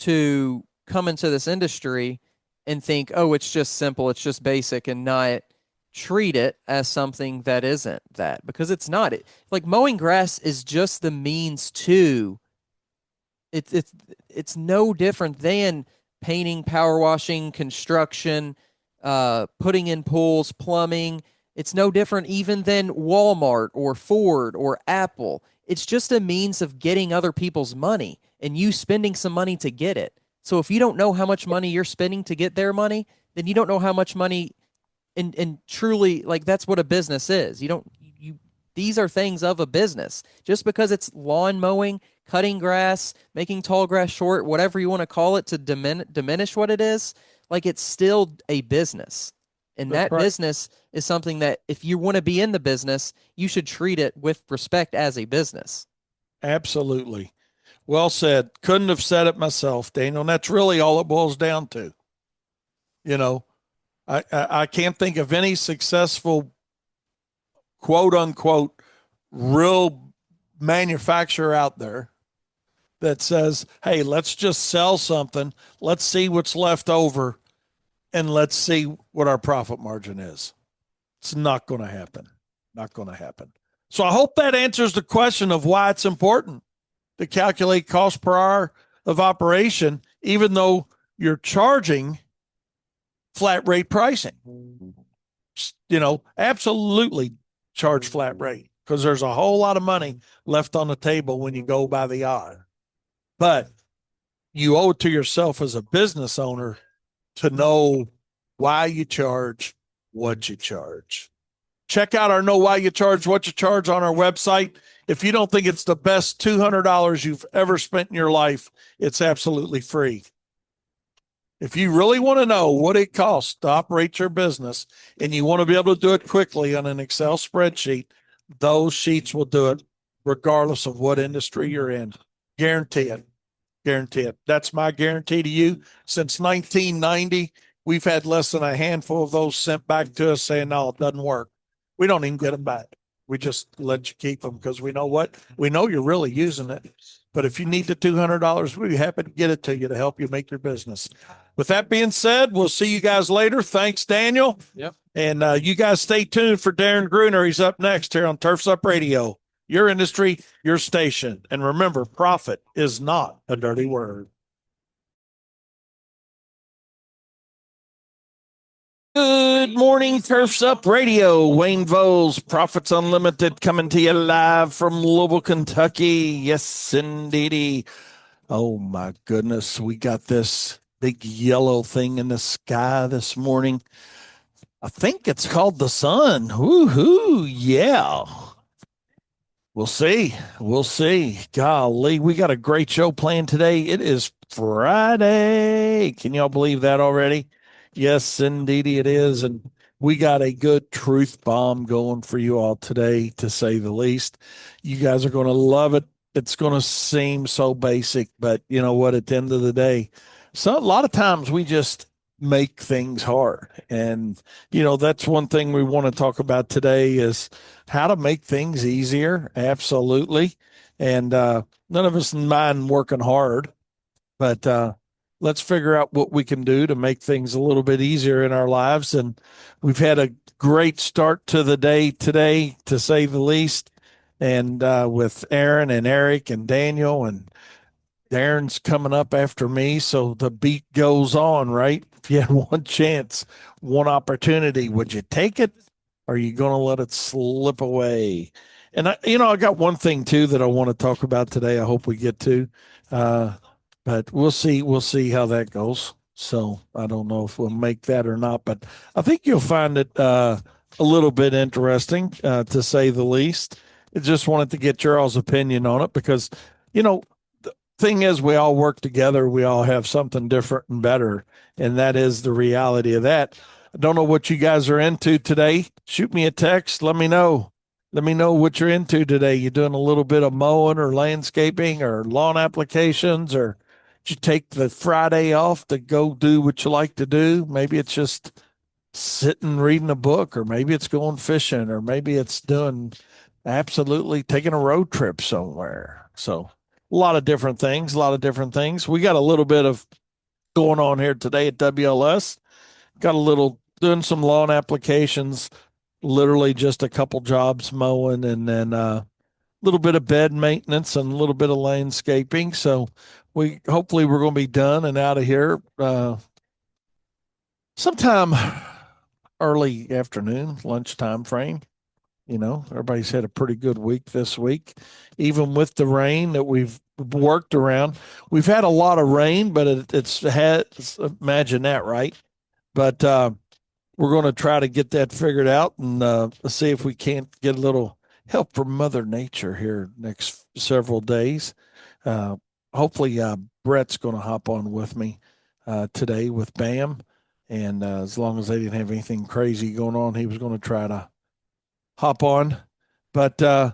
to come into this industry and think, oh, it's just simple, it's just basic, and not treat it as something that isn't that, because it's not. Like mowing grass is just the means to. It's no different than painting, power washing, construction, putting in pools, plumbing. It's no different even than Walmart or Ford or Apple. It's just a means of getting other people's money and you spending some money to get it. So if you don't know how much money you're spending to get their money, then you don't know how much money, and truly, like, that's what a business is. You don't you These are things of a business. Just because it's lawn mowing, cutting grass, making tall grass short, whatever you want to call it, to diminish what it is, like, it's still a business. And That's that right. business is something that, if you want to be in the business, you should treat it with respect as a business. Absolutely. Well said. Couldn't have said it myself, Daniel. And that's really all it boils down to. You know, I can't think of any successful quote unquote real manufacturer out there that says, hey, let's just sell something. Let's see what's left over and let's see what our profit margin is. It's not going to happen. Not going to happen. So I hope that answers the question of why it's important to calculate cost per hour of operation, even though you're charging flat rate pricing. Absolutely charge flat rate because there's a whole lot of money left on the table when you go by the hour. But you owe it to yourself as a business owner to know why you charge what you charge. Check out our Know Why You Charge What You Charge on our website. If you don't think it's the best $200 you've ever spent in your life, it's absolutely free. If you really want to know what it costs to operate your business and you want to be able to do it quickly on an Excel spreadsheet, those sheets will do it regardless of what industry you're in. Guarantee it. Guarantee it. That's my guarantee to you. Since 1990, we've had less than a handful of those sent back to us saying, no, it doesn't work. We don't even get them back. We just let you keep them because we know what? We know you're really using it. But if you need the $200, we'd be happy to get it to you to help you make your business. With that being said, we'll see you guys later. Thanks, Daniel. Yep. And you guys stay tuned for Darren Gruner. He's up next here on Turfs Up Radio. Your industry, your station. And remember, profit is not a dirty word. Good morning, Turfs Up Radio. Wayne Voles, Profits Unlimited, coming to you live from Louisville, Kentucky. Yes, indeedy. Oh, my goodness. We got this big yellow thing in the sky this morning. I think it's called the sun. Woohoo. Yeah. We'll see. We'll see. Golly, we got a great show planned today. It is Friday. Can y'all believe that already? Yes, indeed it is. And we got a good truth bomb going for you all today, to say the least. You guys are going to love it. It's going to seem so basic, but you know what? At the end of the day, so a lot of times we just make things hard. And, that's one thing we want to talk about today is how to make things easier. Absolutely. And none of us mind working hard, but let's figure out what we can do to make things a little bit easier in our lives. And we've had a great start to the day today, to say the least. And with Aaron and Eric and Daniel, and Darren's coming up after me, so the beat goes on, right? If you had one chance, one opportunity, would you take it? Or are you going to let it slip away? And I got one thing too that I want to talk about today. I hope we get to, but we'll see. We'll see how that goes. So I don't know if we'll make that or not, but I think you'll find it a little bit interesting, to say the least. I just wanted to get your all's opinion on it because, the thing is, we all work together. We all have something different and better, and that is the reality of that. I don't know what you guys are into today. Shoot me a text. Let me know. Let me know what you're into today. You doing a little bit of mowing or landscaping or lawn applications, or did you take the Friday off to go do what you like to do? Maybe it's just sitting reading a book, or maybe it's going fishing, or maybe it's doing absolutely taking a road trip somewhere. So a lot of different things, a lot of different things. We got a little bit of going on here today at WLS. Got a little doing some lawn applications, literally just a couple jobs mowing, and then little bit of bed maintenance and a little bit of landscaping. So we hopefully we're going to be done and out of here sometime early afternoon, lunchtime frame. Everybody's had a pretty good week this week, even with the rain that we've worked around. We've had a lot of rain, but it's had, imagine that, right? But we're going to try to get that figured out and see if we can't get a little help from Mother Nature here next several days. Uh, Hopefully, Brett's going to hop on with me today with Bam. And as long as they didn't have anything crazy going on, he was going to try to hop on. But, I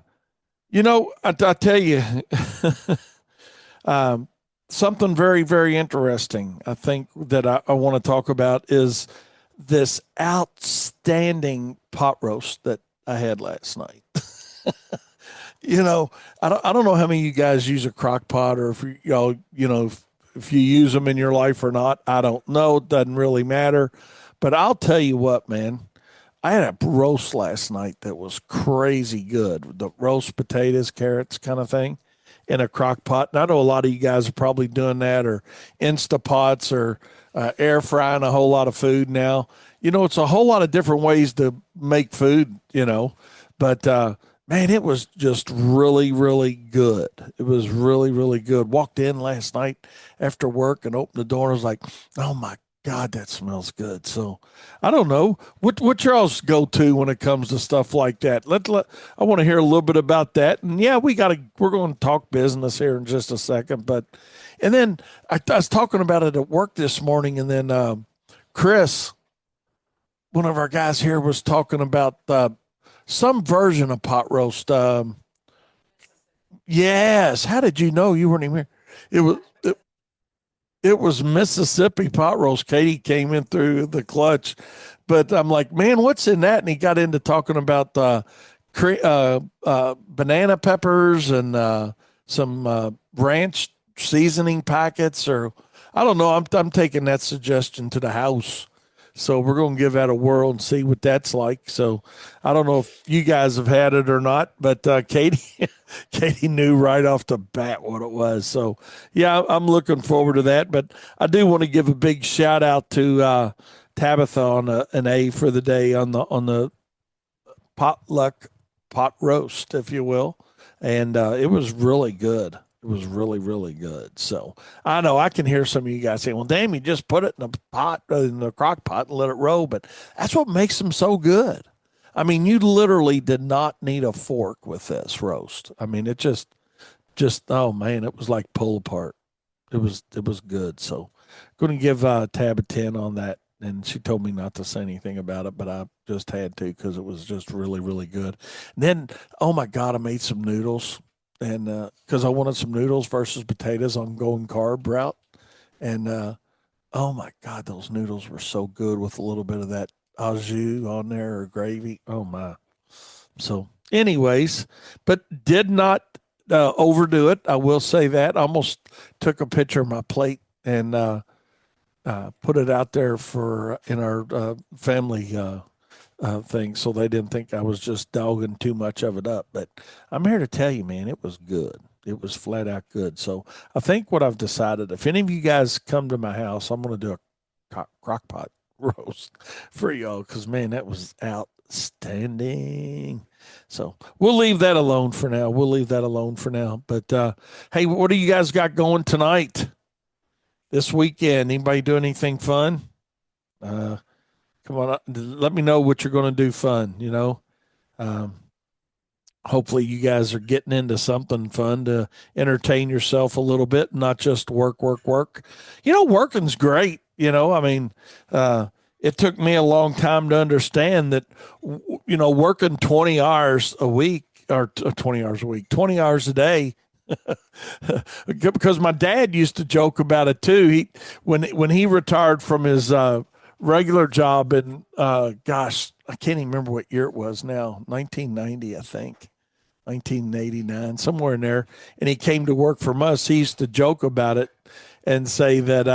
tell you, um, something very, very interesting, I think, that I want to talk about is this outstanding pot roast that I had last night. I don't know how many of you guys use a crock pot, or if if you use them in your life or not. I don't know. It doesn't really matter. But I'll tell you what, man. I had a roast last night that was crazy good. The roast potatoes, carrots kind of thing in a crock pot. And I know a lot of you guys are probably doing that, or Instapots, or air frying a whole lot of food now. It's a whole lot of different ways to make food, but man, it was just really, really good. It was really, really good. Walked in last night after work and opened the door and was like, oh my God, that smells good. So I don't know. What y'all's go to when it comes to stuff like that? I want to hear a little bit about that. And yeah, we're going to talk business here in just a second. And then I was talking about it at work this morning, and then Chris, one of our guys here, was talking about some version of pot roast. Yes. How did you know? You weren't even here. It was it was Mississippi pot roast. Katie came in through the clutch, but I'm like, man, what's in that? And he got into talking about banana peppers and some ranch seasoning packets, or I don't know. I'm taking that suggestion to the house. So we're going to give that a whirl and see what that's like. So I don't know if you guys have had it or not, but Katie, Katie knew right off the bat what it was. So yeah, I'm looking forward to that. But I do want to give a big shout out to Tabitha on an A for the day on the potluck pot roast, if you will, and it was really good. It was really, really good. So I know I can hear some of you guys saying, "Well, damn, you just put it in the pot, in the crock pot, and let it roll." But that's what makes them so good. I mean, you literally did not need a fork with this roast. I mean, it just oh man, it was like pull apart. It was good. So going to give Tab a 10 on that. And she told me not to say anything about it, but I just had to because it was just really, really good. And then, oh my God, I made some noodles, and because I wanted some noodles versus potatoes on going carb route. And oh my God, those noodles were so good with a little bit of that au jus on there, or gravy. Oh my. So, anyways, but did not overdo it. I will say that. I almost took a picture of my plate and put it out there for in our family thing, so they didn't think I was just dogging too much of it up. But I'm here to tell you, man, it was good. It was flat out good. So I think what I've decided, if any of you guys come to my house, I'm going to do a crock pot roast for y'all, because man, that was outstanding. So we'll leave that alone for now. We'll leave that alone for now. But hey, what do you guys got going tonight? this weekend? Anybody do anything fun? Uh, Come on, let me know what you're going to do fun. Um, hopefully you guys are getting into something fun to entertain yourself a little bit, not just work, work, work. Working's great. It took me a long time to understand that, working 20 hours a week or 20 hours a week, 20 hours a day. Because my dad used to joke about it too. When he retired from his regular job in gosh, I can't even remember what year it was now, 1990, I think. 1989, somewhere in there. And he came to work for us. He used to joke about it and say that,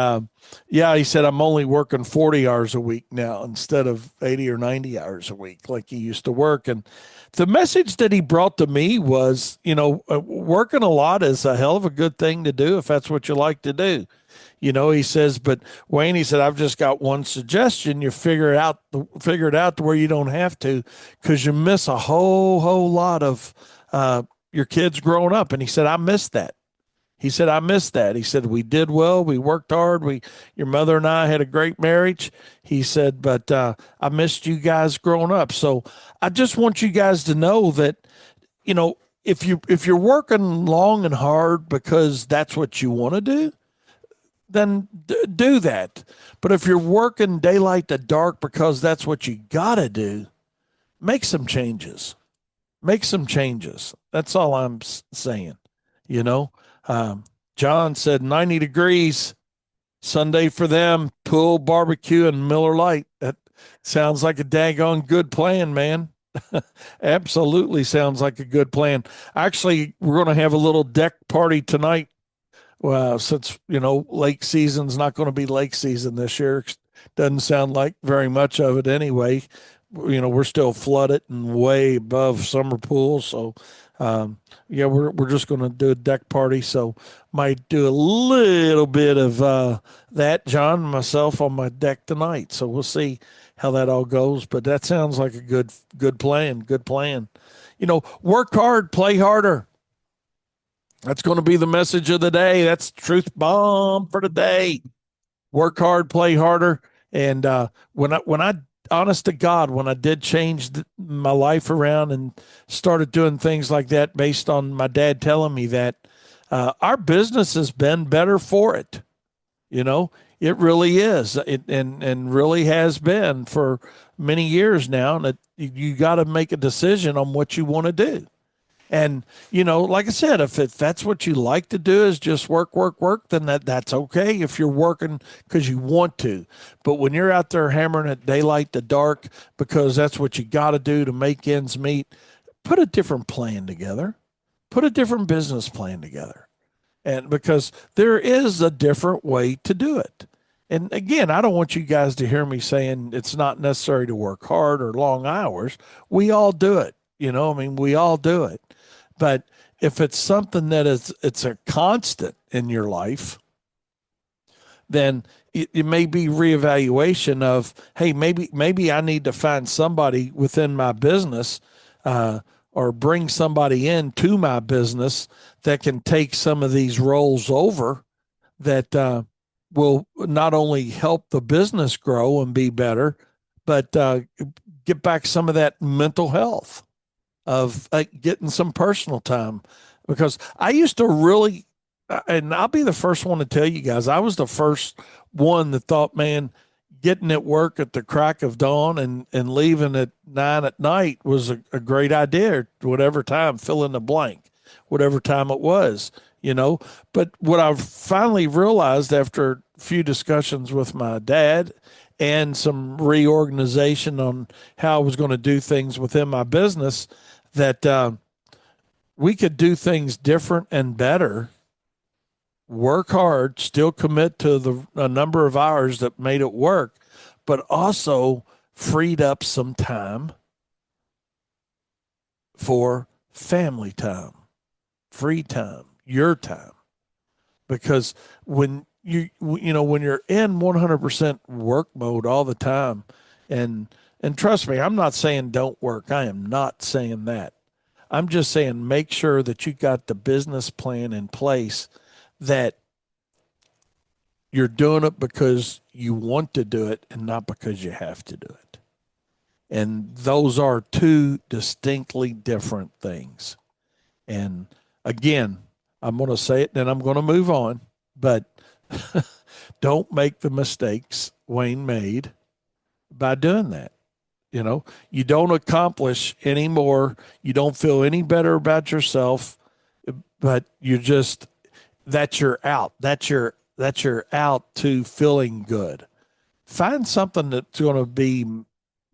yeah, he said, I'm only working 40 hours a week now instead of 80 or 90 hours a week like he used to work. And the message that he brought to me was, working a lot is a hell of a good thing to do if that's what you like to do. He says, but Wayne, he said, I've just got one suggestion. You figure it out to where you don't have to, because you miss a whole lot of your kids growing up. And he said, I missed that. He said, I missed that. He said, we did well. We worked hard. Your mother and I had a great marriage. He said, but I missed you guys growing up. So I just want you guys to know that, if you're working long and hard because that's what you want to do, then do that. But if you're working daylight to dark because that's what you got to do, make some changes. Make some changes. That's all I'm saying. You know, John said 90 degrees Sunday for them, pool, barbecue, and Miller Lite. That sounds like a daggone good plan, man. Absolutely sounds like a good plan. Actually, we're going to have a little deck party tonight. Well, since lake season's not going to be lake season this year, doesn't sound like very much of it anyway. We're still flooded and way above summer pools, so yeah, we're just going to do a deck party. So might do a little bit of that, John, and myself on my deck tonight. So we'll see how that all goes. But that sounds like a good plan. Good plan. Work hard, play harder. That's going to be the message of the day. That's the truth bomb for today. Work hard, play harder. And when I, honest to God, when I did change my life around and started doing things like that based on my dad telling me that, our business has been better for it. It really is. And really has been for many years now. And you got to make a decision on what you want to do. And like I said, if that's what you like to do is just work, work, work, then that's okay if you're working because you want to. But when you're out there hammering at daylight to dark because that's what you got to do to make ends meet, put a different plan together. Put a different business plan together. And because there is a different way to do it. And again, I don't want you guys to hear me saying it's not necessary to work hard or long hours. We all do it. We all do it. But if it's something that it's a constant in your life, then it may be reevaluation of, hey, maybe I need to find somebody within my business or bring somebody into my business that can take some of these roles over that will not only help the business grow and be better, but get back some of that mental health of getting some personal time. Because I used to really, and I'll be the first one to tell you guys, I was the first one that thought, man, getting at work at the crack of dawn and leaving at 9 at night was a great idea, or whatever time, fill in the blank, whatever time it was, But what I've finally realized after a few discussions with my dad and some reorganization on how I was going to do things within my business, that we could do things different and better, work hard, still commit to a number of hours that made it work, but also freed up some time for family time, free time, your time. Because when when you're in 100% work mode all the time, and trust me, I'm not saying don't work. I am not saying that. I'm just saying make sure that you got the business plan in place that you're doing it because you want to do it and not because you have to do it. And those are two distinctly different things. And again, I'm going to say it, then I'm going to move on. But don't make the mistakes Wayne made by doing that. You know, you don't accomplish any more. You don't feel any better about yourself, but you just, that's your out. That's your out to feeling good. Find something that's going to be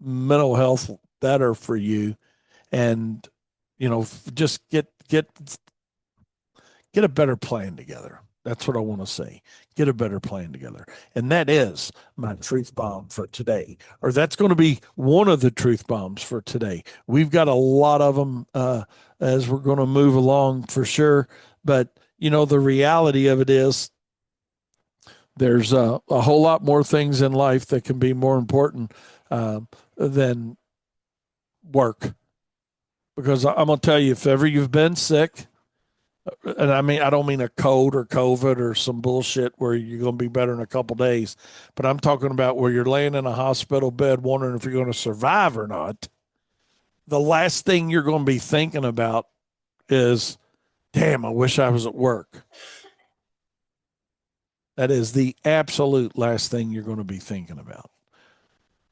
mental health better for you, and just get a better plan together. That's what I want to say. Get a better plan together. And that is my truth bomb for today. Or that's going to be one of the truth bombs for today. We've got a lot of them as we're going to move along for sure. But, the reality of it is there's a whole lot more things in life that can be more important than work. Because I'm going to tell you, if ever you've been sick, and I don't mean a cold or COVID or some bullshit where you're going to be better in a couple days, but I'm talking about where you're laying in a hospital bed wondering if you're going to survive or not. The last thing you're going to be thinking about is, damn, I wish I was at work. That is the absolute last thing you're going to be thinking about.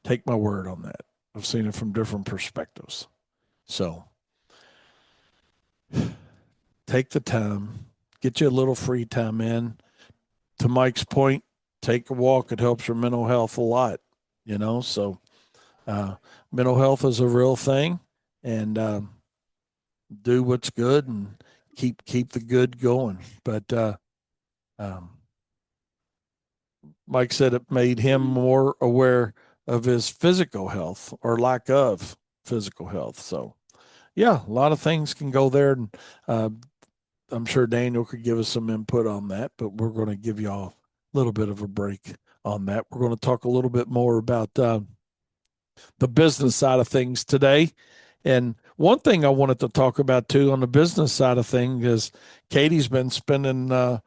Take my word on that. I've seen it from different perspectives. So take the time, get you a little free time in. To Mike's point, take a walk. It helps your mental health a lot, So mental health is a real thing, and do what's good and keep the good going. But um, Mike said it made him more aware of his physical health or lack of physical health. So, yeah, a lot of things can go there, and I'm sure Daniel could give us some input on that, but we're going to give y'all a little bit of a break on that. We're going to talk a little bit more about the business side of things today. And one thing I wanted to talk about too on the business side of things is Katie's been spending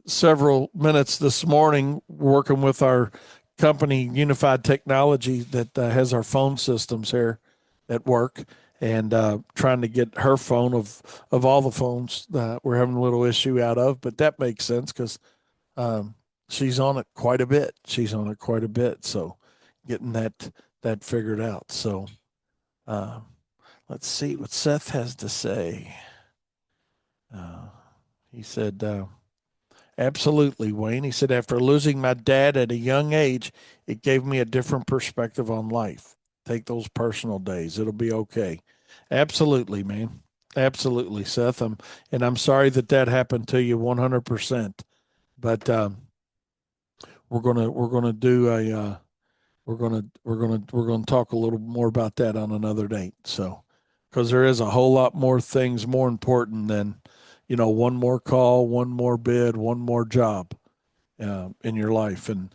several minutes this morning working with our company, Unified Technology, that has our phone systems here at work, and trying to get her phone of all the phones that we're having a little issue out of. But that makes sense because she's on it quite a bit. So getting that figured out. So let's see what Seth has to say. He said, absolutely, Wayne. He said, after losing my dad at a young age, it gave me a different perspective on life. Take those personal days. It'll be okay. Absolutely, man. Absolutely, Seth. I'm sorry that happened to you 100%. But we're gonna do a we're gonna talk a little more about that on another date. So, because there is a whole lot more things more important than one more call, one more bid, one more job in your life. And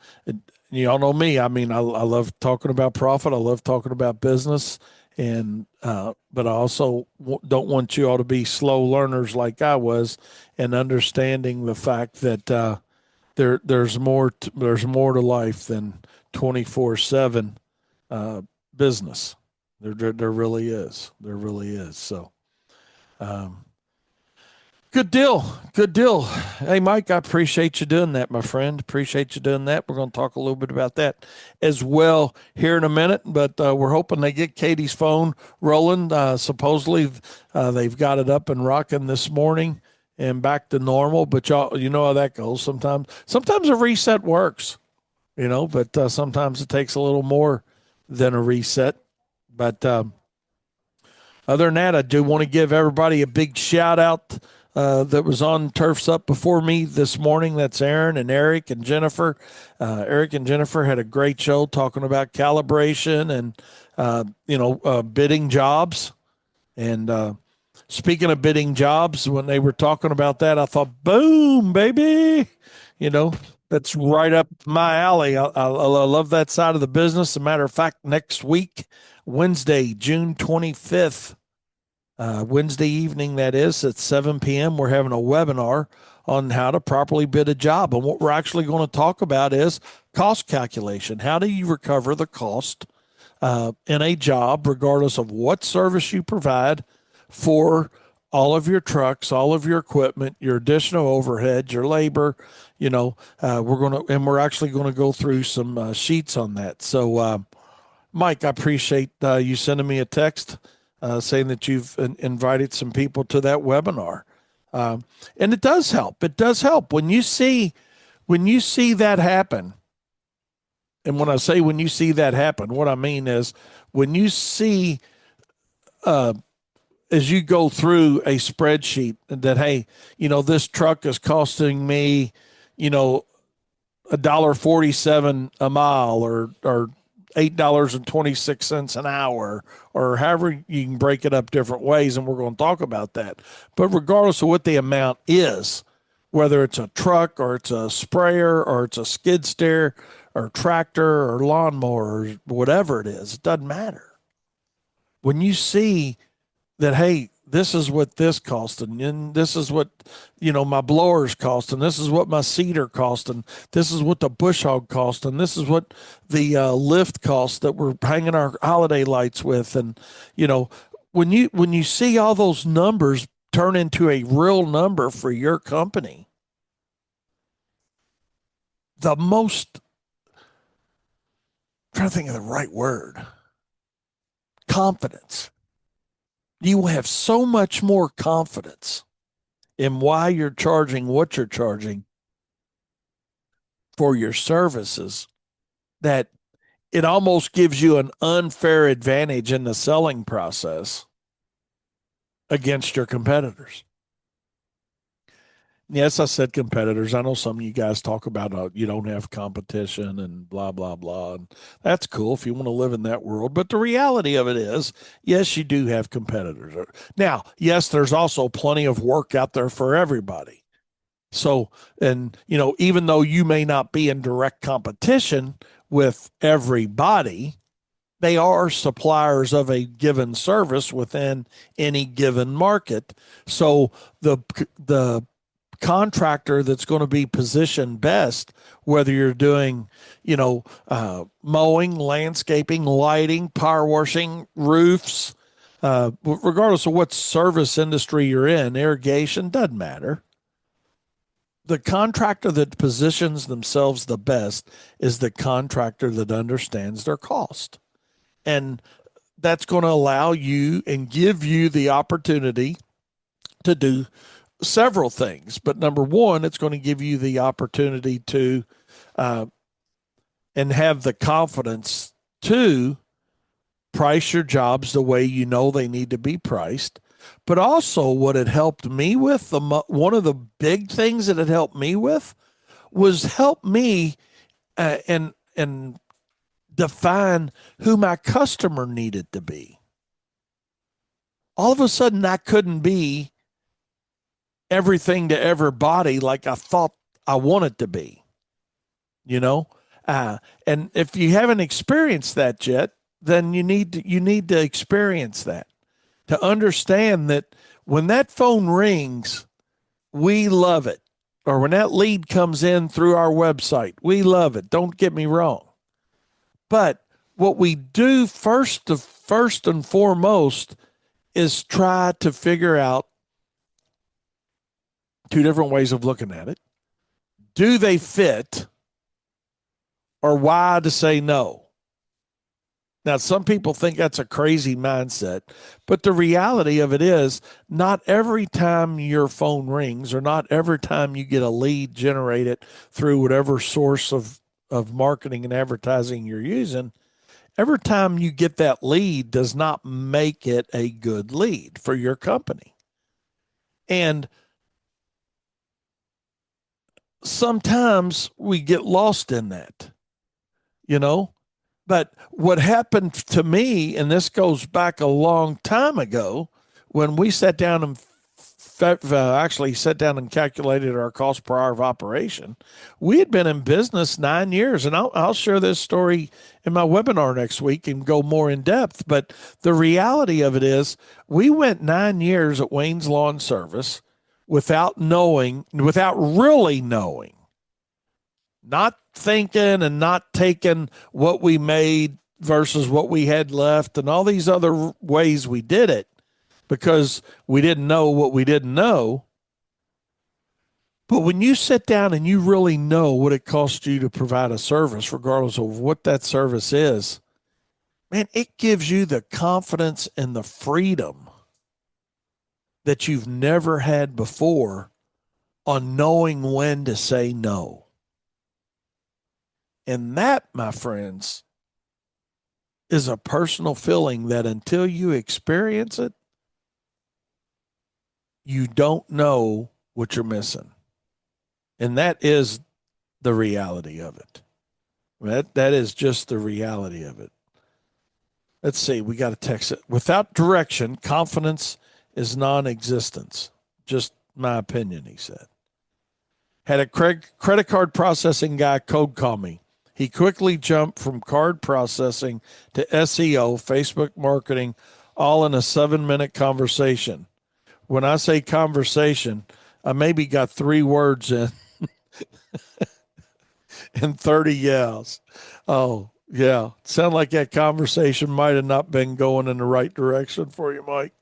y'all know me. I mean, I love talking about profit. I love talking about business. And but I also don't want you all to be slow learners like I was, and understanding the fact that there's more to life than 24/7 business. There really is. There really is. So. Um, Good deal. Good deal. Hey, Mike, I appreciate you doing that, my friend. Appreciate you doing that. We're going to talk a little bit about that as well here in a minute, but we're hoping they get Katie's phone rolling. Supposedly, they've got it up and rocking this morning and back to normal, but y'all, you know how that goes sometimes a reset works, but sometimes it takes a little more than a reset. But other than that, I do want to give everybody a big shout out that was on Turfs Up before me this morning. That's Aaron and Eric and Jennifer. Eric and Jennifer had a great show talking about calibration and, bidding jobs. And speaking of bidding jobs, when they were talking about that, I thought, boom, baby. That's right up my alley. I love that side of the business. As a matter of fact, next week, Wednesday, June 25th, Wednesday evening, that is, at 7 p.m., we're having a webinar on how to properly bid a job. And what we're actually going to talk about is cost calculation. How do you recover the cost in a job, regardless of what service you provide for all of your trucks, all of your equipment, your additional overhead, your labor. We're actually going to go through some sheets on that. So, Mike, I appreciate you sending me a text saying that you've invited some people to that webinar. And it does help. It does help when you see that happen. And when I say when you see that happen, what I mean is when you see as you go through a spreadsheet that, hey, this truck is costing me, $1.47 a mile or $8.26 an hour, or however you can break it up different ways, and we're going to talk about that. But regardless of what the amount is, whether it's a truck or it's a sprayer or it's a skid steer or tractor or lawnmower or whatever it is, it doesn't matter. When you see that, hey, this is what this cost, and this is what my blowers cost, and this is what my seeder cost, and this is what the bush hog cost, and this is what the lift cost that we're hanging our holiday lights with. And when you see all those numbers turn into a real number for your company, the most, I'm trying to think of the right word, confidence. You will have so much more confidence in why you're charging what you're charging for your services that it almost gives you an unfair advantage in the selling process against your competitors. Yes, I said competitors. I know some of you guys talk about you don't have competition and blah, blah, blah. And that's cool if you want to live in that world. But the reality of it is, yes, you do have competitors. Now, yes, there's also plenty of work out there for everybody. So, and, even though you may not be in direct competition with everybody, they are suppliers of a given service within any given market. So the contractor that's going to be positioned best, whether you're doing, mowing, landscaping, lighting, power washing, roofs, regardless of what service industry you're in, irrigation, doesn't matter. The contractor that positions themselves the best is the contractor that understands their cost. And that's going to allow you and give you the opportunity to do several things. But number one, it's going to give you the opportunity to and have the confidence to price your jobs the way you know they need to be priced. But also, what it helped me with, one of the big things that it helped me with was help me and define who my customer needed to be. All of a sudden, I couldn't be everything to everybody like I thought I wanted to be, and if you haven't experienced that yet, then you need to experience that, to understand that when that phone rings, we love it. Or when that lead comes in through our website, we love it. Don't get me wrong. But what we do first and foremost is try to figure out two different ways of looking at it. Do they fit? Or why to say no? Now, some people think that's a crazy mindset, but the reality of it is not every time your phone rings or not every time you get a lead generated through whatever source of marketing and advertising you're using, every time you get that lead does not make it a good lead for your company. And sometimes we get lost in that, But what happened to me, and this goes back a long time ago, when we sat down and actually sat down and calculated our cost per hour of operation, we had been in business 9 years. And I'll share this story in my webinar next week and go more in depth. But the reality of it is we went 9 years at Wayne's Lawn Service. without really knowing, not thinking and not taking what we made versus what we had left and all these other ways we did it because we didn't know what we didn't know. But when you sit down and you really know what it costs you to provide a service, regardless of what that service is, man, it gives you the confidence and the freedom that you've never had before on knowing when to say no. And that, my friends, is a personal feeling that until you experience it, you don't know what you're missing. And that is the reality of it. That is just the reality of it. Let's see, we got to text it. Without direction, confidence is non-existence. Just my opinion, he said. Had a credit card processing guy cold call me. He quickly jumped from card processing to SEO, Facebook marketing, all in a 7-minute conversation. When I say conversation, I maybe got 3 words in and 30 yells. Oh, yeah. Sound like that conversation might have not been going in the right direction for you, Mike.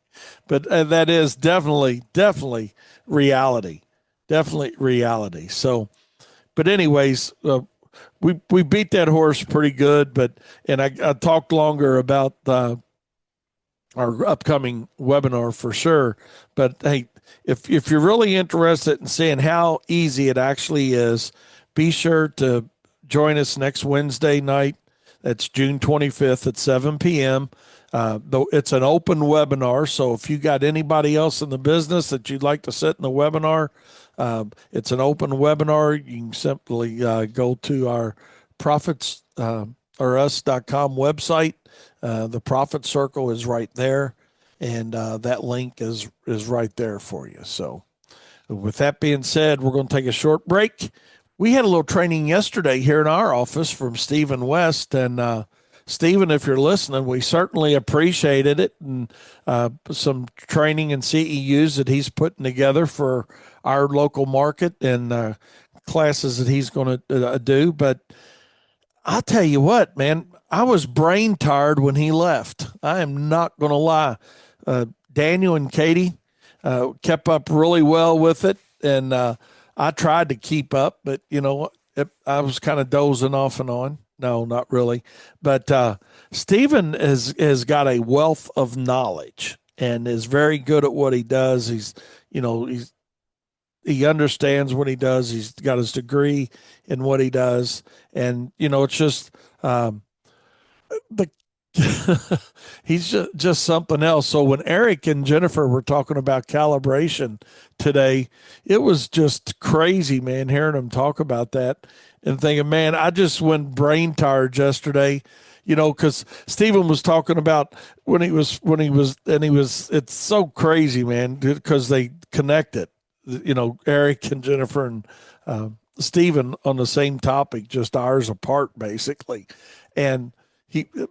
But that is definitely reality. Definitely reality. So, but anyways, we beat that horse pretty good. But and I talked longer about our upcoming webinar for sure. But hey, if you're really interested in seeing how easy it actually is, be sure to join us next Wednesday night. That's June 25th at 7 p.m. Though it's an open webinar, so if you got anybody else in the business that you'd like to sit in the webinar, it's an open webinar. You can simply go to our profits or us.com website. The Profit Circle is right there, and that link is right there for you. So with that being said, we're going to take a short break. We had a little training yesterday here in our office from Stephen West, and Stephen, if you're listening, we certainly appreciated it, and some training and CEUs that he's putting together for our local market and classes that he's going to do. But I'll tell you what, man, I was brain tired when he left. I am not going to lie. Daniel and Katie kept up really well with it, and I tried to keep up, but you know, I was kind of dozing off and on. No, not really. But Stephen has got a wealth of knowledge and is very good at what he does. He understands what he does. He's got his degree in what he does, and it's just the he's just something else. So when Eric and Jennifer were talking about calibration today, it was just crazy, man, hearing them talk about that and thinking, man, I just went brain tired yesterday, because Stephen was talking about when he was, it's so crazy, man, because they connect it, Eric and Jennifer and Stephen on the same topic, just hours apart, basically. And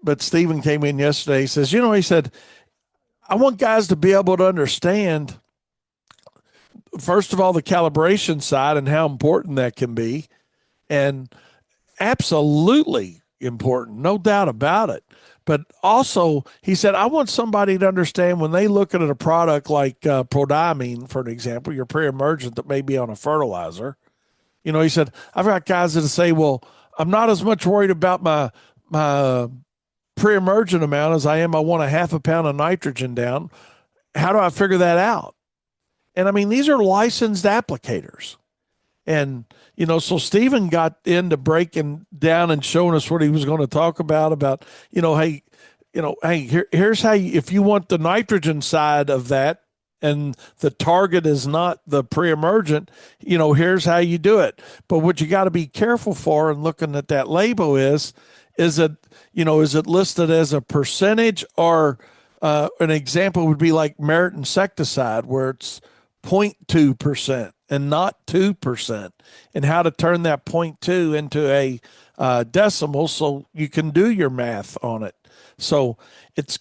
but Stephen came in yesterday. He says, he said, I want guys to be able to understand, first of all, the calibration side and how important that can be. And absolutely important, no doubt about it. But also, he said, I want somebody to understand when they look at a product like prodiamine, for an example, your pre-emergent that may be on a fertilizer. He said, I've got guys that say, well, I'm not as much worried about my pre-emergent amount as I am. I want a half a pound of nitrogen down. How do I figure that out? And I mean, these are licensed applicators. And, so Stephen got into breaking down and showing us what he was going to talk about, hey, here's how if you want the nitrogen side of that and the target is not the pre-emergent, here's how you do it. But what you got to be careful for and looking at that label is it, is it listed as a percentage or an example would be like Merit insecticide where it's 0.2% and not 2%, and how to turn that 0.2 into a decimal so you can do your math on it. So it's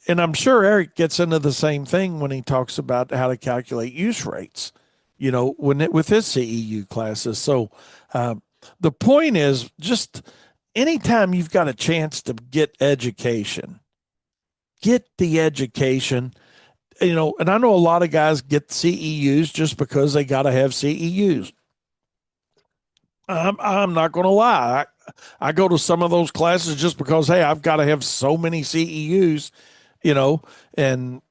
and I'm sure Eric gets into the same thing when he talks about how to calculate use rates, with his CEU classes. So the point is just anytime you've got a chance to get the education, and I know a lot of guys get CEUs just because they got to have CEUs. I'm not going to lie. I go to some of those classes just because, hey, I've got to have so many CEUs, you know, and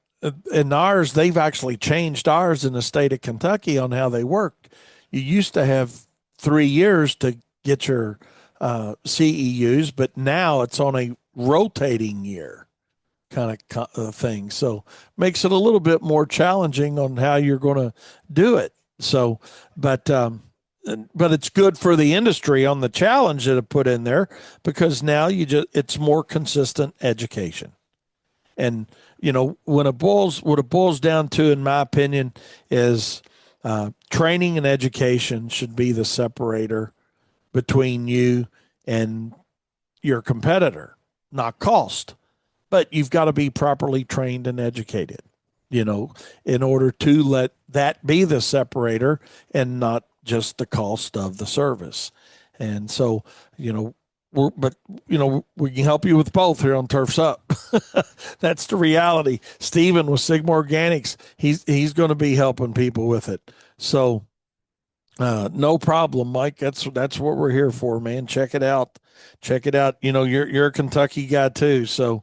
ours, they've actually changed ours in the state of Kentucky on how they work. You used to have 3 years to get your CEUs, but now it's on a rotating year kind of thing. So makes it a little bit more challenging on how you're going to do it. So, but it's good for the industry on the challenge that it put in there because now it's more consistent education. And what it boils down to, in my opinion, is training and education should be the separator between you and your competitor, not cost. But you've got to be properly trained and educated, in order to let that be the separator and not just the cost of the service. And so, we can help you with both here on Turfs Up. That's the reality. Steven with Sigma Organics, he's going to be helping people with it. So, no problem, Mike. That's what we're here for, man. Check it out. Check it out. You're a Kentucky guy too, so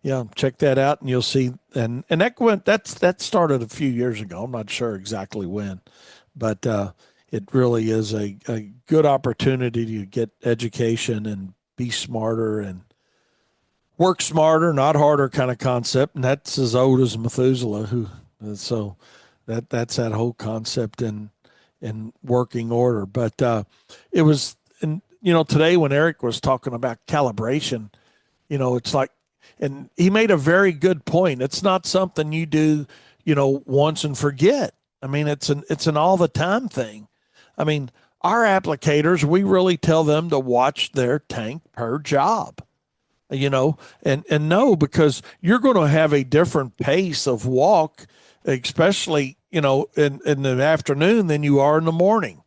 yeah, check that out, and you'll see. And that started a few years ago. I'm not sure exactly when, but it really is a good opportunity to get education and be smarter and work smarter, not harder kind of concept. And that's as old as Methuselah. So that's that whole concept in working order. But it was, and today when Eric was talking about calibration, it's like, and he made a very good point. It's not something you do, once and forget. I mean, it's an all the time thing. I mean, our applicators, we really tell them to watch their tank per job, and no, because you're going to have a different pace of walk, especially, in the afternoon than you are in the morning.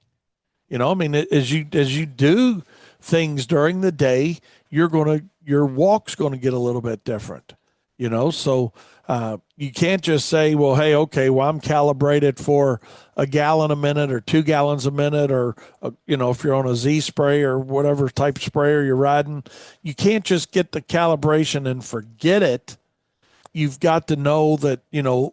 I mean, as you do things during the day, your walk's going to get a little bit different. So you can't just say, well, hey, okay, well, I'm calibrated for a gallon a minute or 2 gallons a minute, or if you're on a Z spray or whatever type of sprayer you're riding, you can't just get the calibration and forget it. You've got to know that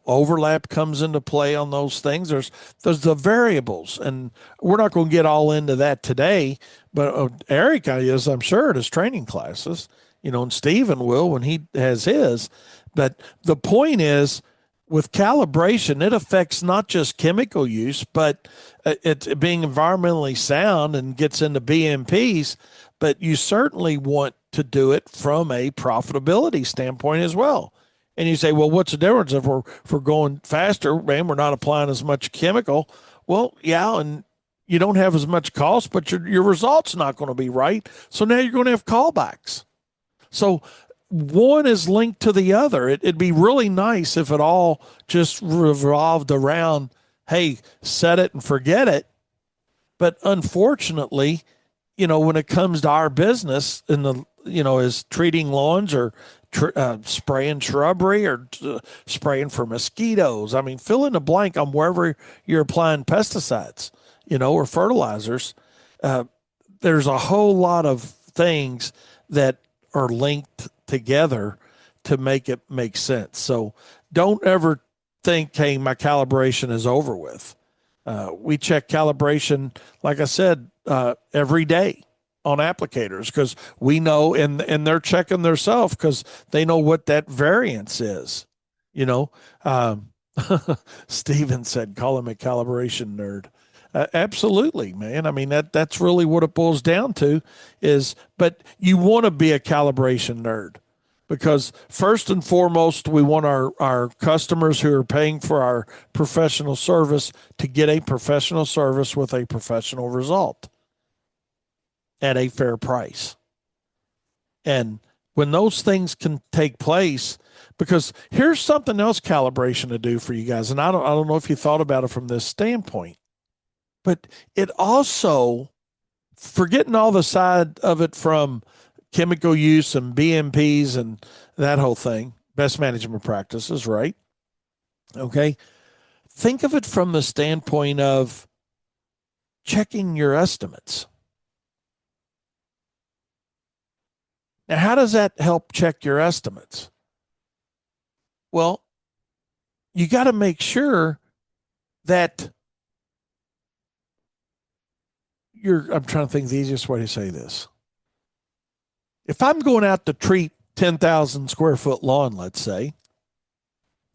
overlap comes into play on those things. There's the variables, and we're not going to get all into that today. But Eric is, I'm sure, at his training classes, and Stephen will when he has his. But the point is, with calibration, it affects not just chemical use, but it's being environmentally sound and gets into BMPs. But you certainly want to do it from a profitability standpoint as well. And you say, well, what's the difference if we're going faster, man? We're not applying as much chemical. Well, yeah, and you don't have as much cost, but your result's not going to be right. So now you're going to have callbacks. So one is linked to the other. It'd be really nice if it all just revolved around, hey, set it and forget it. But unfortunately, when it comes to our business in the, is treating lawns or spraying shrubbery or spraying for mosquitoes. I mean, fill in the blank on wherever you're applying pesticides, or fertilizers. There's a whole lot of things that are linked together to make it make sense. So don't ever think, hey, my calibration is over with. We check calibration, like I said, every day on applicators because we know, and they're checking themselves because they know what that variance is. Steven said, call him a calibration nerd. Absolutely, man. I mean, that's really what it boils down to is, but you want to be a calibration nerd because first and foremost, we want our customers who are paying for our professional service to get a professional service with a professional result at a fair price. And when those things can take place, because here's something else calibration to do for you guys. And I don't know if you thought about it from this standpoint, but it also, forgetting all the side of it from chemical use and BMPs and that whole thing, best management practices, right? Okay. Think of it from the standpoint of checking your estimates. Now, how does that help check your estimates? Well, you got to make sure that I'm trying to think the easiest way to say this. If I'm going out to treat 10,000 square foot lawn, let's say,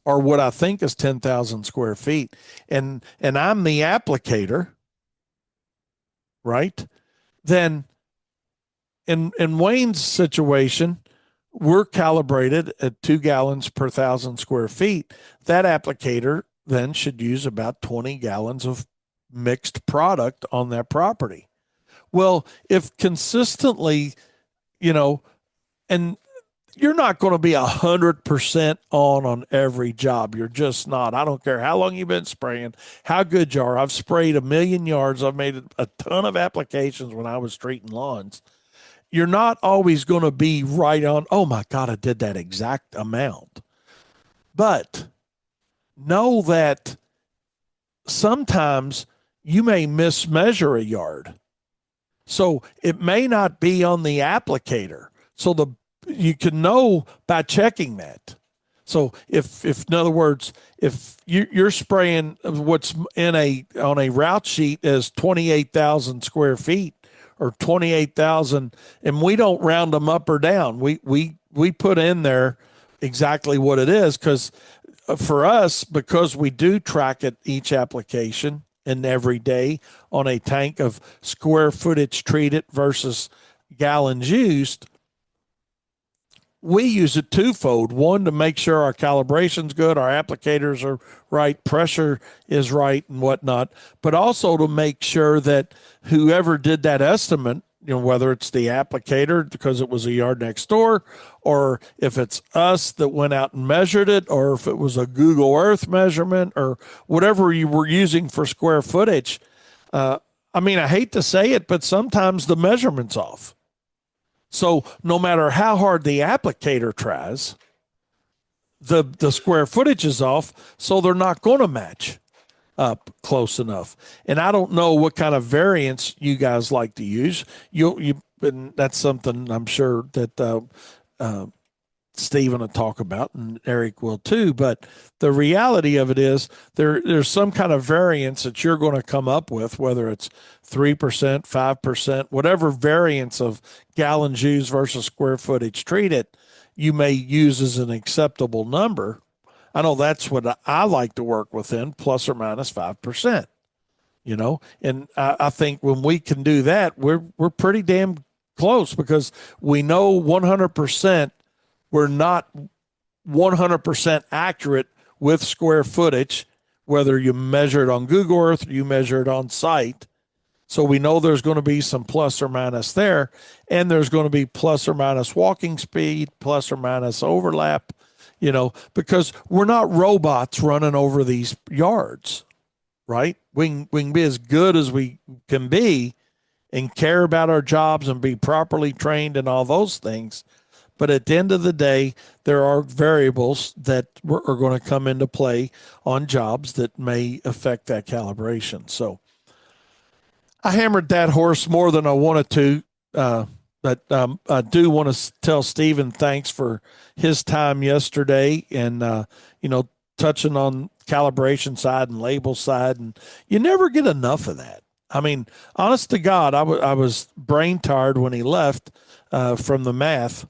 or what I think is 10,000 square feet, and I'm the applicator, right? Then in Wayne's situation, we're calibrated at 2 gallons per 1,000 square feet. That applicator then should use about 20 gallons of mixed product on that property. Well, if consistently, you know, and you're not going to be 100% on every job. You're just not. I don't care how long you've been spraying, how good you are. I've sprayed 1,000,000 yards. I've made a ton of applications when I was treating lawns. You're not always going to be right on. Oh my God, I did that exact amount. But know that sometimes you may mismeasure a yard. So it may not be on the applicator. So you can know by checking that. So if in other words, if you're spraying what's on a route sheet as 28,000 square feet or 28,000, and we don't round them up or down, we put in there exactly what it is, because for us, because we do track it each application and every day on a tank of square footage treated versus gallons used, we use it twofold. One, to make sure our calibration's good, our applicators are right, pressure is right, and whatnot, but also to make sure that whoever did that estimate, whether it's the applicator because it was a yard next door, or if it's us that went out and measured it, or if it was a Google Earth measurement, or whatever you were using for square footage. I mean, I hate to say it, but sometimes the measurement's off. So no matter how hard the applicator tries, the square footage is off, so they're not going to match up close enough. And I don't know what kind of variance you guys like to use. And that's something I'm sure that Stephen will talk about, and Eric will too. But the reality of it is there's some kind of variance that you're going to come up with, whether it's 3%, 5%, whatever variance of gallons used versus square footage treated, you may use as an acceptable number. I know that's what I like to work within, plus or minus 5%. And I think when we can do that, we're pretty damn close, because we know 100% we're not 100% accurate with square footage, whether you measure it on Google Earth or you measure it on site. So we know there's going to be some plus or minus there, and there's going to be plus or minus walking speed, plus or minus overlap, because we're not robots running over these yards, right? We can be as good as we can be and care about our jobs and be properly trained and all those things. But at the end of the day, there are variables that are going to come into play on jobs that may affect that calibration. So I hammered that horse more than I wanted to. But I do want to tell Stephen thanks for his time yesterday, and, touching on calibration side and label side. And you never get enough of that. I mean, honest to God, I was brain tired when he left from the math.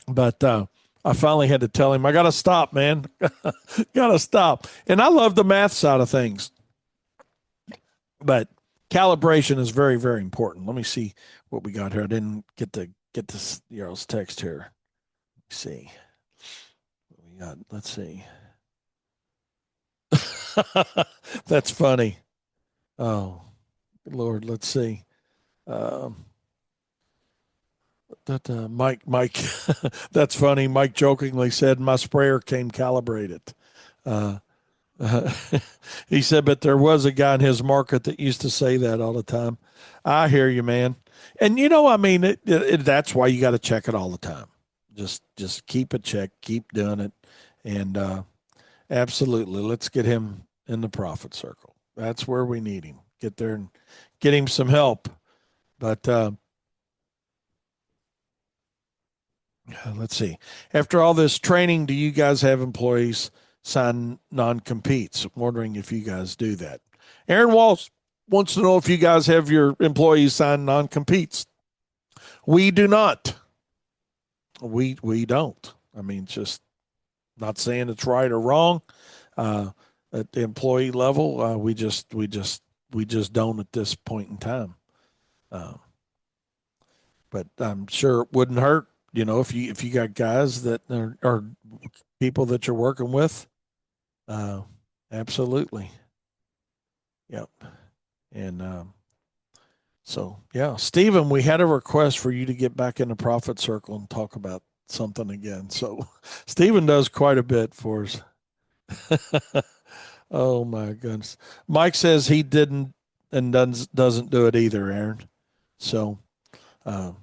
But I finally had to tell him, I got to stop, man. Got to stop. And I love the math side of things. But calibration is very, very important. Let me see what we got here. I didn't get this Yarl's text here. Let's see. What we got? Let's see. That's funny. Oh, Lord. Let's see. Mike, that's funny. Mike jokingly said my sprayer came calibrated. Uh, uh, he said, but there was a guy in his market that used to say that all the time. I hear you, man. And I mean, that's why you got to check it all the time. Just keep it checked, keep doing it, and absolutely, let's get him in the profit circle. That's where we need him. Get there and get him some help. But let's see. After all this training, do you guys have employees sign non-competes? I'm wondering if you guys do that. Aaron Walsh wants to know if you guys have your employees sign non-competes. We do not. We don't. I mean, just not saying it's right or wrong. At the employee level, we just don't at this point in time. Uh, but I'm sure it wouldn't hurt, if you got guys that are people that you're working with. Absolutely. Yep. And so yeah, Stephen, we had a request for you to get back in the profit circle and talk about something again. So Stephen does quite a bit for us. Oh my goodness. Mike says he didn't and doesn't do it either, Aaron. So um,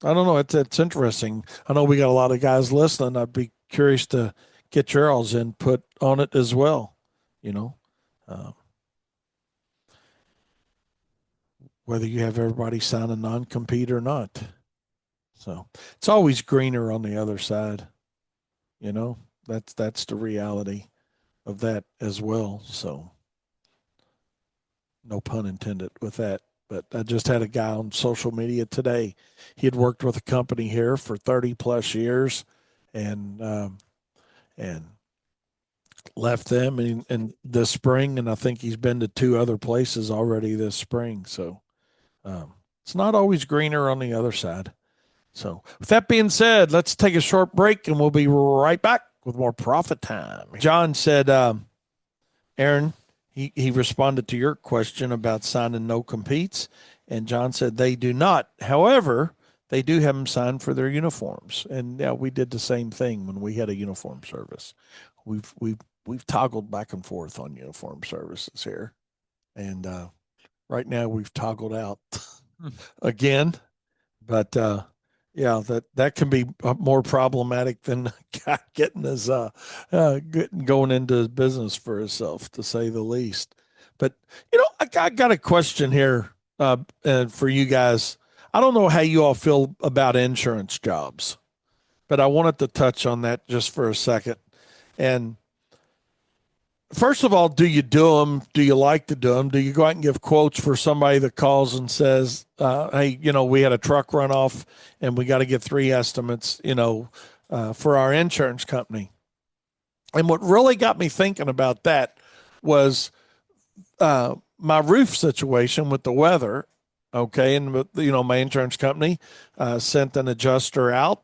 I don't know. It's interesting. I know we got a lot of guys listening. I'd be curious to get your all's input on it as well. You know, uh, whether you have everybody sign a non-compete or not. So it's always greener on the other side. You know, that's the reality of that as well. So no pun intended with that. But I just had a guy on social media today. He had worked with a company here for 30 plus years, and left them in this spring, and I think he's been to two other places already this spring. So it's not always greener on the other side. So with that being said, let's take a short break, and we'll be right back with more profit time. John said, Aaron, he responded to your question about signing no competes, and John said they do not. However, they do have them sign for their uniforms, and yeah, we did the same thing when we had a uniform service. We've toggled back and forth on uniform services here, and right now we've toggled out again. But yeah, that can be more problematic than getting his going into his business for himself, to say the least. But I got a question here for you guys. I don't know how you all feel about insurance jobs, but I wanted to touch on that just for a second. And first of all, do you do them? Do you like to do them? Do you go out and give quotes for somebody that calls and says, hey, we had a truck run off and we got to get 3 estimates, for our insurance company? And what really got me thinking about that was my roof situation with the weather. Okay. And, my insurance company sent an adjuster out,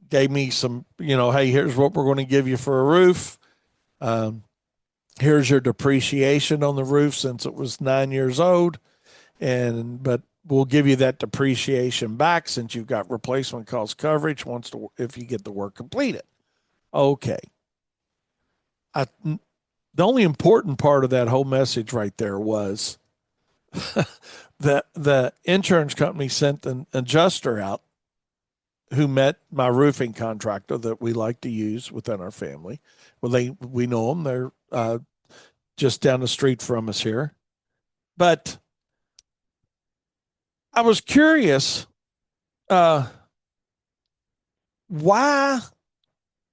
gave me some, hey, here's what we're going to give you for a roof. Here's your depreciation on the roof since it was 9 years old, but we'll give you that depreciation back since you've got replacement cost coverage if you get the work completed. Okay. The only important part of that whole message right there was that the insurance company sent an adjuster out who met my roofing contractor that we like to use within our family. Well, we know them. They're just down the street from us here. But I was curious why,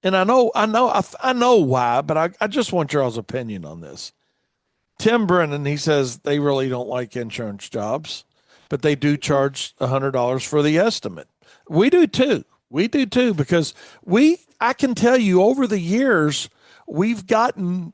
and I know why, but I just want y'all's opinion on this. Tim Brennan, he says they really don't like insurance jobs, but they do charge $100 for the estimate. We do too. We do too, because I can tell you over the years, we've gotten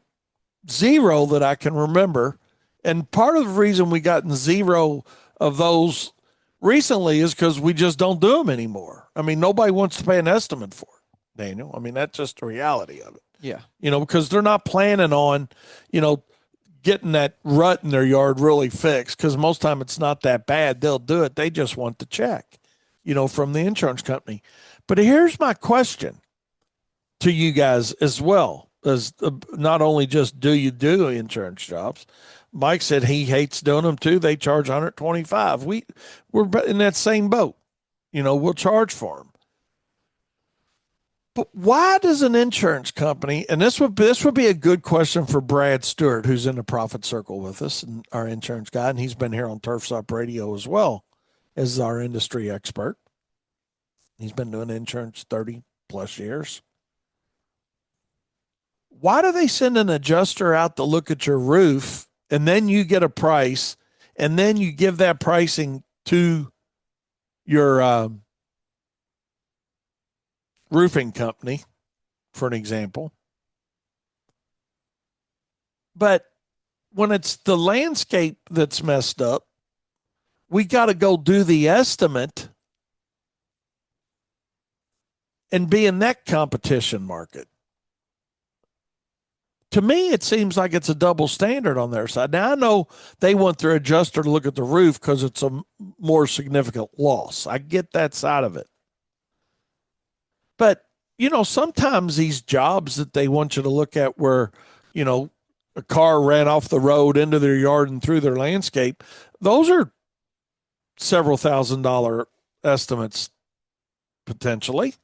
zero that I can remember. And part of the reason we gotten zero of those recently is because we just don't do them anymore. I mean, nobody wants to pay an estimate for it, Daniel. I mean, that's just the reality of it. Yeah. Because they're not planning on, getting that rut in their yard really fixed, because most time it's not that bad. They'll do it. They just want the check. from the insurance company. But here's my question to you guys as well as not only just do you do insurance jobs. Mike said he hates doing them too. They charge 125. We're in that same boat. We'll charge for them. But why does an insurance company, and this would be a good question for Brad Stewart, who's in the profit circle with us, and our insurance guy, and he's been here on Turfs Up Radio as well as our industry expert. He's been doing insurance 30 plus years. Why do they send an adjuster out to look at your roof and then you get a price and then you give that pricing to your roofing company, for an example? But when it's the landscape that's messed up, we got to go do the estimate and be in that competition market. To me, it seems like it's a double standard on their side. Now, I know they want their adjuster to look at the roof because it's a more significant loss. I get that side of it. But, sometimes these jobs that they want you to look at where, a car ran off the road into their yard and through their landscape, those are several $1,000 estimates potentially.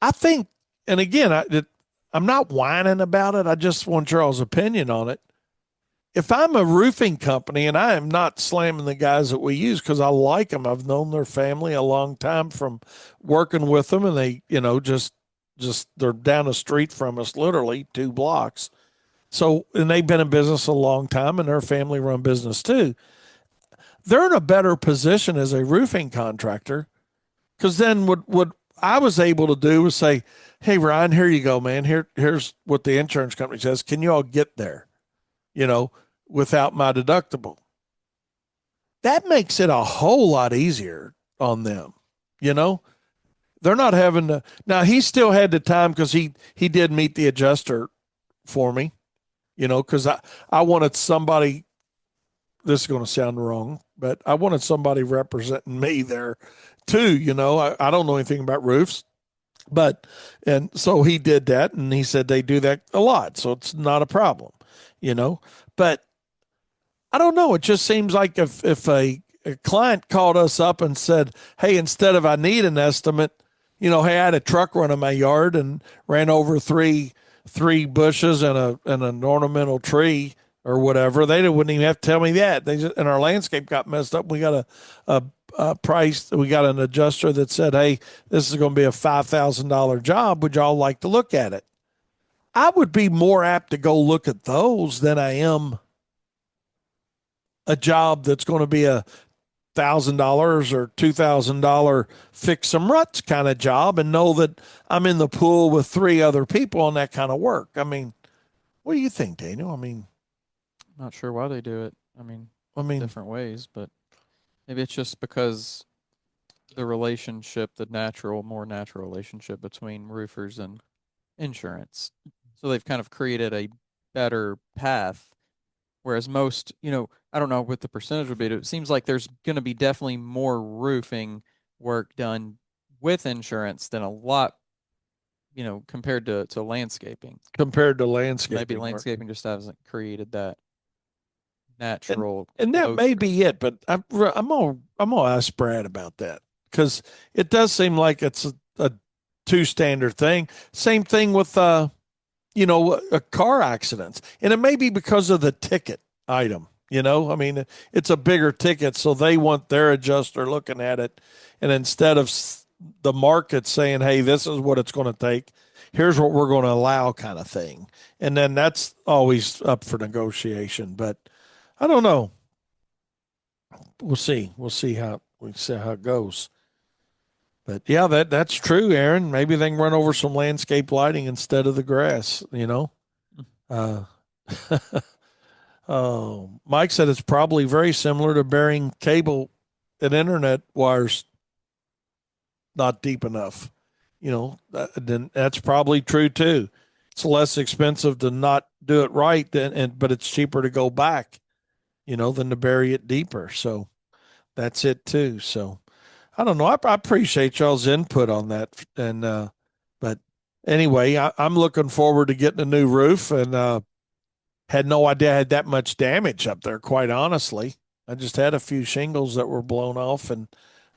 I think, and again, I'm not whining about it. I just want y'all's opinion on it. If I'm a roofing company, and I am not slamming the guys that we use because I like them, I've known their family a long time from working with them, and they, just they're down the street from us, literally 2 blocks. So, and they've been in business a long time, and their family run business too. They're in a better position as a roofing contractor because then what I was able to do was say, "Hey, Ryan, here you go, man. Here's what the insurance company says. Can you all get there, without my deductible?" That makes it a whole lot easier on them. They're not having to. Now, he still had the time because he did meet the adjuster for me, because I wanted somebody. This is going to sound wrong, but I wanted somebody representing me there too. I don't know anything about roofs. And so he did that, and he said they do that a lot, so it's not a problem, But I don't know. It just seems like if a client called us up and said, "Hey, instead of I need an estimate, hey, I had a truck run in my yard and ran over three bushes and an ornamental tree or whatever," they wouldn't even have to tell me that. And our landscape got messed up. We got a price. We got an adjuster that said, "Hey, this is going to be a $5,000 job. Would y'all like to look at it?" I would be more apt to go look at those than I am a job that's going to be $1,000 or $2,000 fix some ruts kind of job and know that I'm in the pool with 3 other people on that kind of work. I mean, what do you think, Daniel? Not sure why they do it. Different ways, but maybe it's just because the relationship, more natural relationship between roofers and insurance. So they've kind of created a better path. Whereas most, I don't know what the percentage would be. It seems like there's going to be definitely more roofing work done with insurance than a lot, compared to landscaping. Compared to landscaping. Maybe landscaping just hasn't created that natural. And that may be it, but I'm gonna ask Brad about that because it does seem like it's a 2 standard thing. Same thing with a car accidents, and it may be because of the ticket item. It's a bigger ticket, so they want their adjuster looking at it, and instead of the market saying, "Hey, this is what it's going to take. Here's what we're going to allow," kind of thing, and then that's always up for negotiation. But I don't know. We'll see. We'll see how it goes. But yeah, that's true, Aaron. Maybe they can run over some landscape lighting instead of the grass. Uh, oh, Mike said it's probably very similar to burying cable and internet wires not deep enough. Then that's probably true too. It's less expensive to not do it right but it's cheaper to go back, than to bury it deeper. So that's it too. So I don't know. I appreciate y'all's input on that. And, but anyway, I'm looking forward to getting a new roof and, had no idea I had that much damage up there, quite honestly. I just had a few shingles that were blown off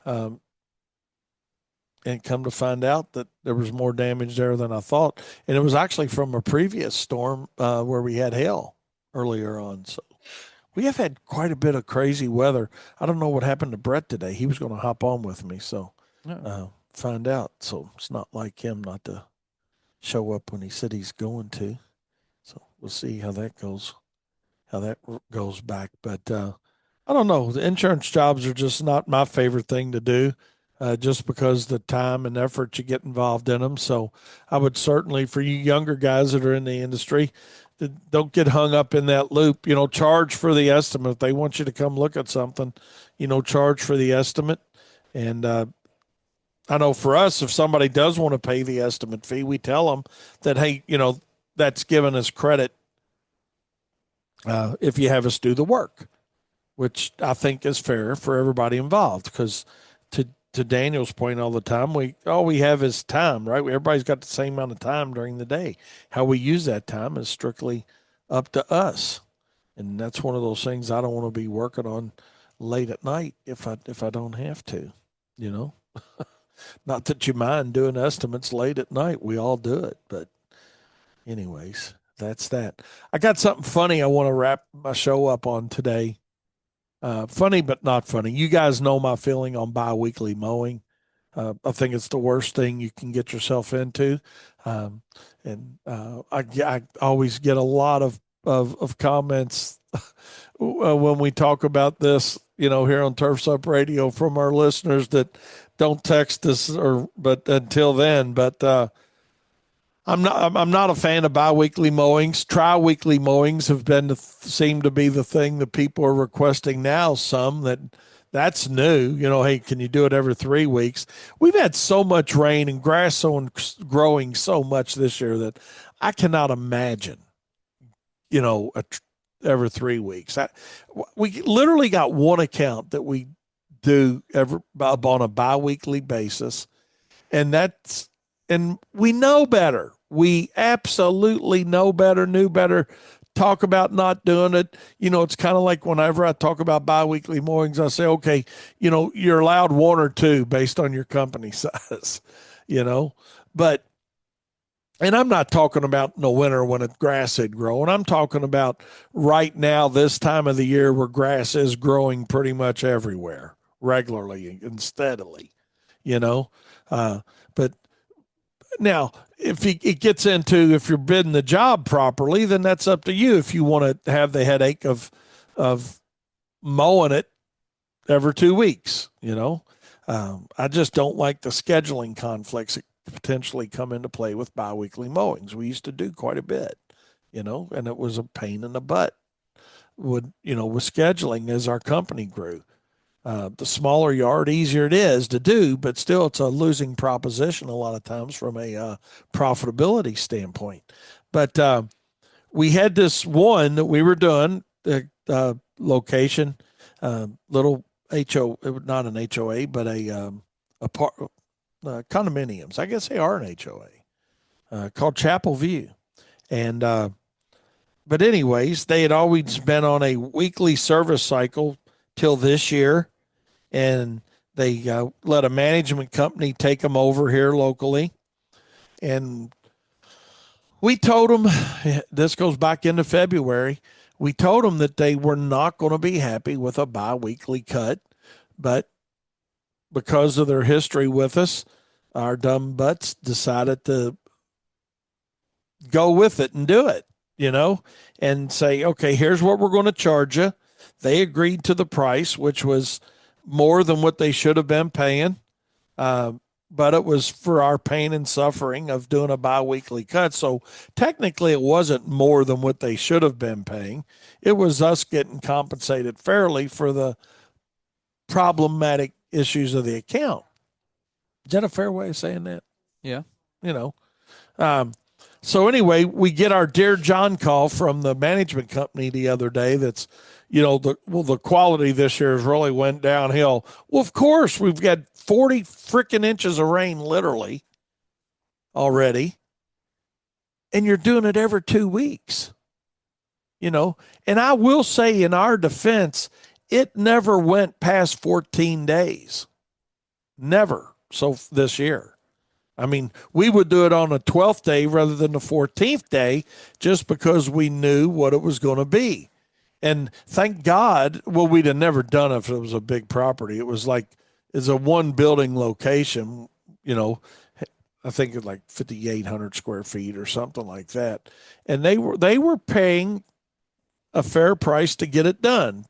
um, and come to find out that there was more damage there than I thought. And it was actually from a previous storm where we had hail earlier on. So we have had quite a bit of crazy weather. I don't know what happened to Brett today. He was going to hop on with me, so find out. So it's not like him not to show up when he said he's going to. So we'll see how that goes, back. But I don't know. The insurance jobs are just not my favorite thing to do, just because the time and effort you get involved in them. So I would certainly, for you younger guys that are in the industry, don't get hung up in that loop. Charge for the estimate. If they want you to come look at something, charge for the estimate. And I know for us, if somebody does want to pay the estimate fee, we tell them that, hey, that's giving us credit if you have us do the work, which I think is fair for everybody involved. Because to Daniel's point all the time, all we have is time, right? Everybody's got the same amount of time during the day. How we use that time is strictly up to us, and that's one of those things I don't want to be working on late at night if I don't have to, you know. Not that you mind doing estimates late at night, we all do it, but anyways, that's that. I got something funny I want to wrap my show up on today. Funny, but not funny. You guys know my feeling on bi-weekly mowing. I think it's the worst thing you can get yourself into. And I always get a lot of comments when we talk about this, here on Turfs Up Radio from our listeners that don't text us but until then, but, I'm not a fan of biweekly mowings. Tri-weekly mowings have seem to be the thing that people are requesting now. That's new. Hey, can you do it every 3 weeks? We've had so much rain and grass growing so much this year that I cannot imagine. Every 3 weeks. We literally got one account that we do on a biweekly basis, and we know better. We absolutely know better, knew better. Talk about not doing it. It's kind of like whenever I talk about biweekly mowings, I say, okay, you're allowed one or two based on your company size, but, and I'm not talking about in the winter when the grass had grown. I'm talking about right now, this time of the year where grass is growing pretty much everywhere, regularly and steadily, you know. But now, if it gets into, if you're bidding the job properly, then that's up to you. If you want to have the headache of mowing it every 2 weeks, I just don't like the scheduling conflicts that potentially come into play with biweekly mowings. We used to do quite a bit, and it was a pain in the butt with scheduling as our company grew. The smaller yard, easier it is to do, but still, it's a losing proposition a lot of times from a profitability standpoint. But we had this one that we were doing, the location, little not an HOA, but a condominiums. I guess they are an HOA, called Chapel View. And but anyways, they had always been on a weekly service cycle till this year, and they let a management company take them over here locally. And we told them, this goes back into February, we told them that they were not going to be happy with a biweekly cut, but because of their history with us, our dumb butts decided to go with it and do it, and say, okay, here's what we're going to charge you. They agreed to the price, which was more than what they should have been paying. But it was for our pain and suffering of doing a biweekly cut. So technically, it wasn't more than what they should have been paying. It was us getting compensated fairly for the problematic issues of the account. Is that a fair way of saying that? Yeah. You know, um, So anyway, we get our Dear John call from the management company the other day. That's, the quality this year has really went downhill. Well, of course, we've got 40 freaking inches of rain literally already, and you're doing it every 2 weeks. And I will say, in our defense, it never went past 14 days. Never. So this year. I mean, we would do it on the 12th day rather than the 14th day just because we knew what it was going to be. And thank God, well, we'd have never done it if it was a big property. It was like, it's a one building location, you know, I think it's like 5,800 square feet or something like that. And they were paying a fair price to get it done.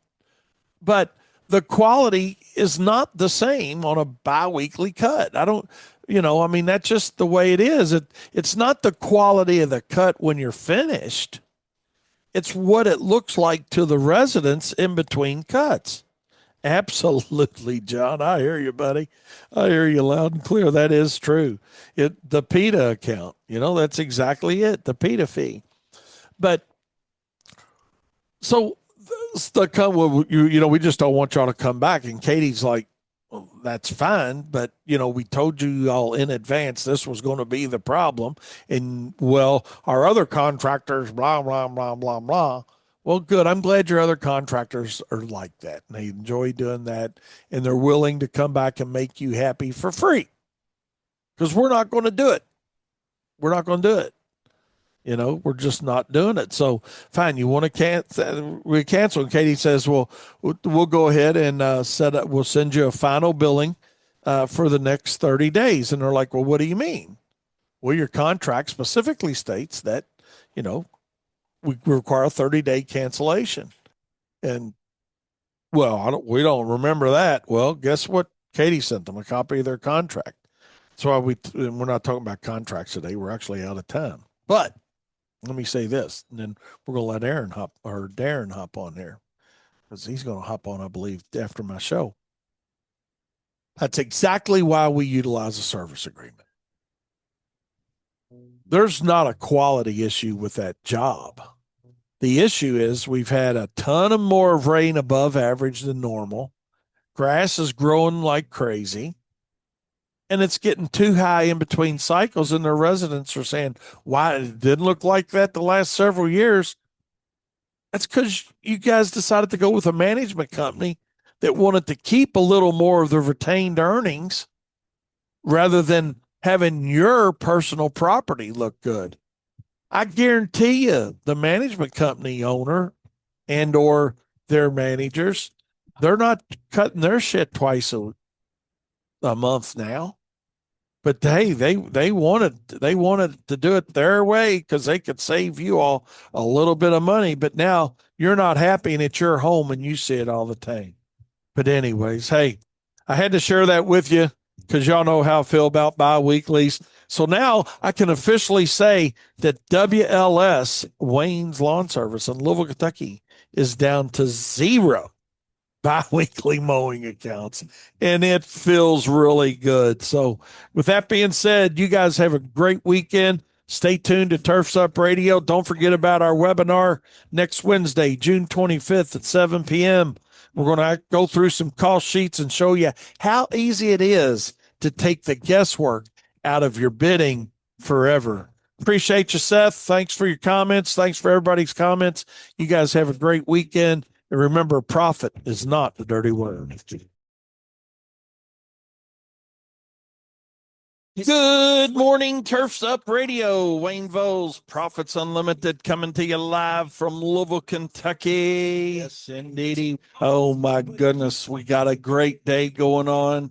But the quality is not the same on a biweekly cut. I don't, I mean, that's just the way it is. It's not the quality of the cut when you're finished. It's what it looks like to the residents in between cuts. Absolutely, John. I hear you, buddy. I hear you loud and clear. That is true. The PETA account, that's exactly it. The PETA fee. But so we just don't want y'all to come back. And Katie's like, well, that's fine, but we told you all in advance this was going to be the problem. And well, our other contractors, blah, blah, blah, blah, blah. Well, good. I'm glad your other contractors are like that and they enjoy doing that and they're willing to come back and make you happy for free. Because we're not going to do it. We're not going to do it. We're just not doing it. So fine, you want to cancel? We cancel. And Katie says, "Well, we'll go ahead and set up. We'll send you a final billing for the next 30 days." And they're like, "Well, what do you mean?" Well, your contract specifically states that we require a 30-day cancellation. And well, we don't remember that. Well, guess what? Katie sent them a copy of their contract. That's why we're not talking about contracts today. We're actually out of time, but let me say this, and then we're going to let Darren hop on here because he's going to hop on, I believe, after my show. That's exactly why we utilize a service agreement. There's not a quality issue with that job. The issue is we've had a ton of more of rain above average than normal. Grass is growing like crazy. And it's getting too high in between cycles, and their residents are saying, why it didn't look like that the last several years. That's because you guys decided to go with a management company that wanted to keep a little more of the retained earnings rather than having your personal property look good. I guarantee you the management company owner and or their managers, they're not cutting their shit twice a month now. But hey, they wanted to do it their way because they could save you all a little bit of money. But now you're not happy and it's your home and you see it all the time. But anyways, hey, I had to share that with you because y'all know how I feel about bi-weeklies. So now I can officially say that WLS, Wayne's Lawn Service in Louisville, Kentucky, is down to 0 bi-weekly mowing accounts, and it feels really good. So with that being said, you guys have a great weekend. Stay tuned to Turfs Up Radio. Don't forget about our webinar next Wednesday, June 25th at 7 p.m. We're going to go through some call sheets and show you how easy it is to take the guesswork out of your bidding forever. Appreciate you, Seth. Thanks for your comments. Thanks for everybody's comments. You guys have a great weekend. And remember, profit is not a dirty word. Good morning, Turfs Up Radio. Wayne Voles, Profits Unlimited, coming to you live from Louisville, Kentucky. Yes, indeedy. Oh, my goodness. We got a great day going on.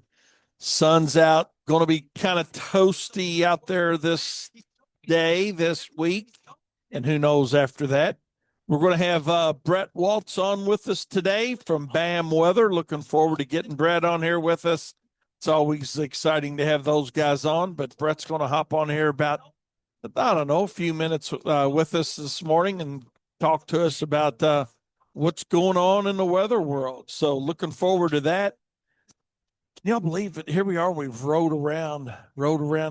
Sun's out. Going to be kind of toasty out there this week. And who knows after that. We're going to have Brett Waltz on with us today from BAM Weather. Looking forward to getting Brett on here with us. It's always exciting to have those guys on, but Brett's going to hop on here about, I don't know, a few minutes with us this morning and talk to us about what's going on in the weather world. So looking forward to that. Can y'all believe it? Here we are. We've rode around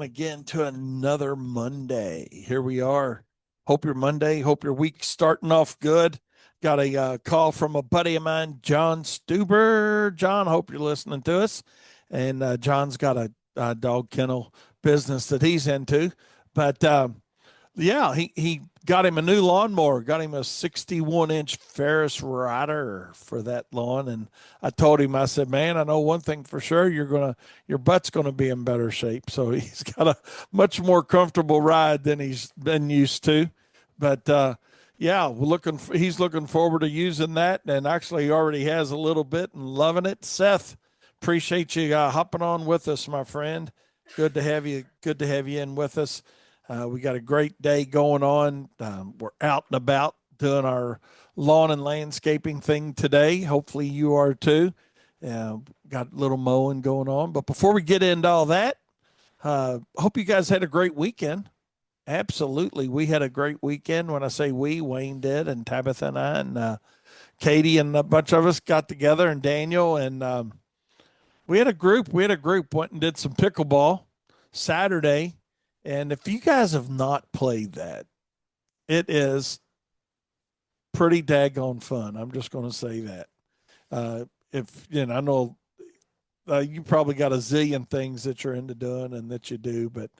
again to another Monday. Here we are. Hope your Monday, hope your week's starting off good. Got a call from a buddy of mine, John Stuber. John, hope you're listening to us. And John's got a dog kennel business that he's into. But yeah, he got him a new lawnmower, got him a 61-inch Ferris rider for that lawn. And I told him, I said, man, I know one thing for sure, your butt's gonna be in better shape. So he's got a much more comfortable ride than he's been used to. But yeah, he's looking forward to using that, and actually he already has a little bit and loving it. Seth, appreciate you hopping on with us, my friend. Good to have you. Good to have you in with us. We got a great day going on. We're out and about doing our lawn and landscaping thing today. Hopefully, you are too. Got a little mowing going on. But before we get into all that, hope you guys had a great weekend. Absolutely. We had a great weekend. When I say we, Wayne did, and Tabitha and I, and Katie and a bunch of us got together, and Daniel, and we had a group. Went and did some pickleball Saturday. And if you guys have not played that, it is pretty daggone fun. I'm just going to say that. If you know, I know you probably got a zillion things that you're into doing and that you do, but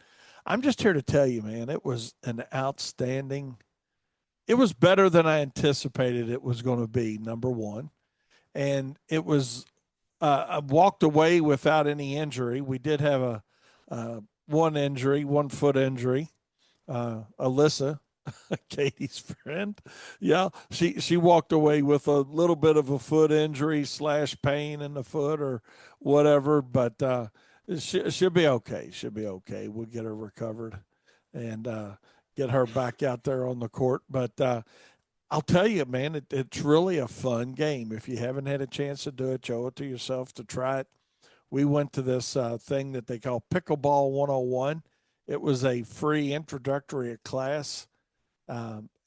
I'm just here to tell you, man, it was an outstanding. It was better than I anticipated it was going to be. Number one, and it was. I walked away without any injury. We did have a one injury, 1 foot injury. Alyssa, Katie's friend. Yeah, she walked away with a little bit of a foot injury slash pain in the foot or whatever, but she'll be okay. She'll be okay. We'll get her recovered and get her back out there on the court. But I'll tell you, man, it's really a fun game. If you haven't had a chance to do it, owe it to yourself to try it. We went to this thing that they call Pickleball 101. It was a free introductory class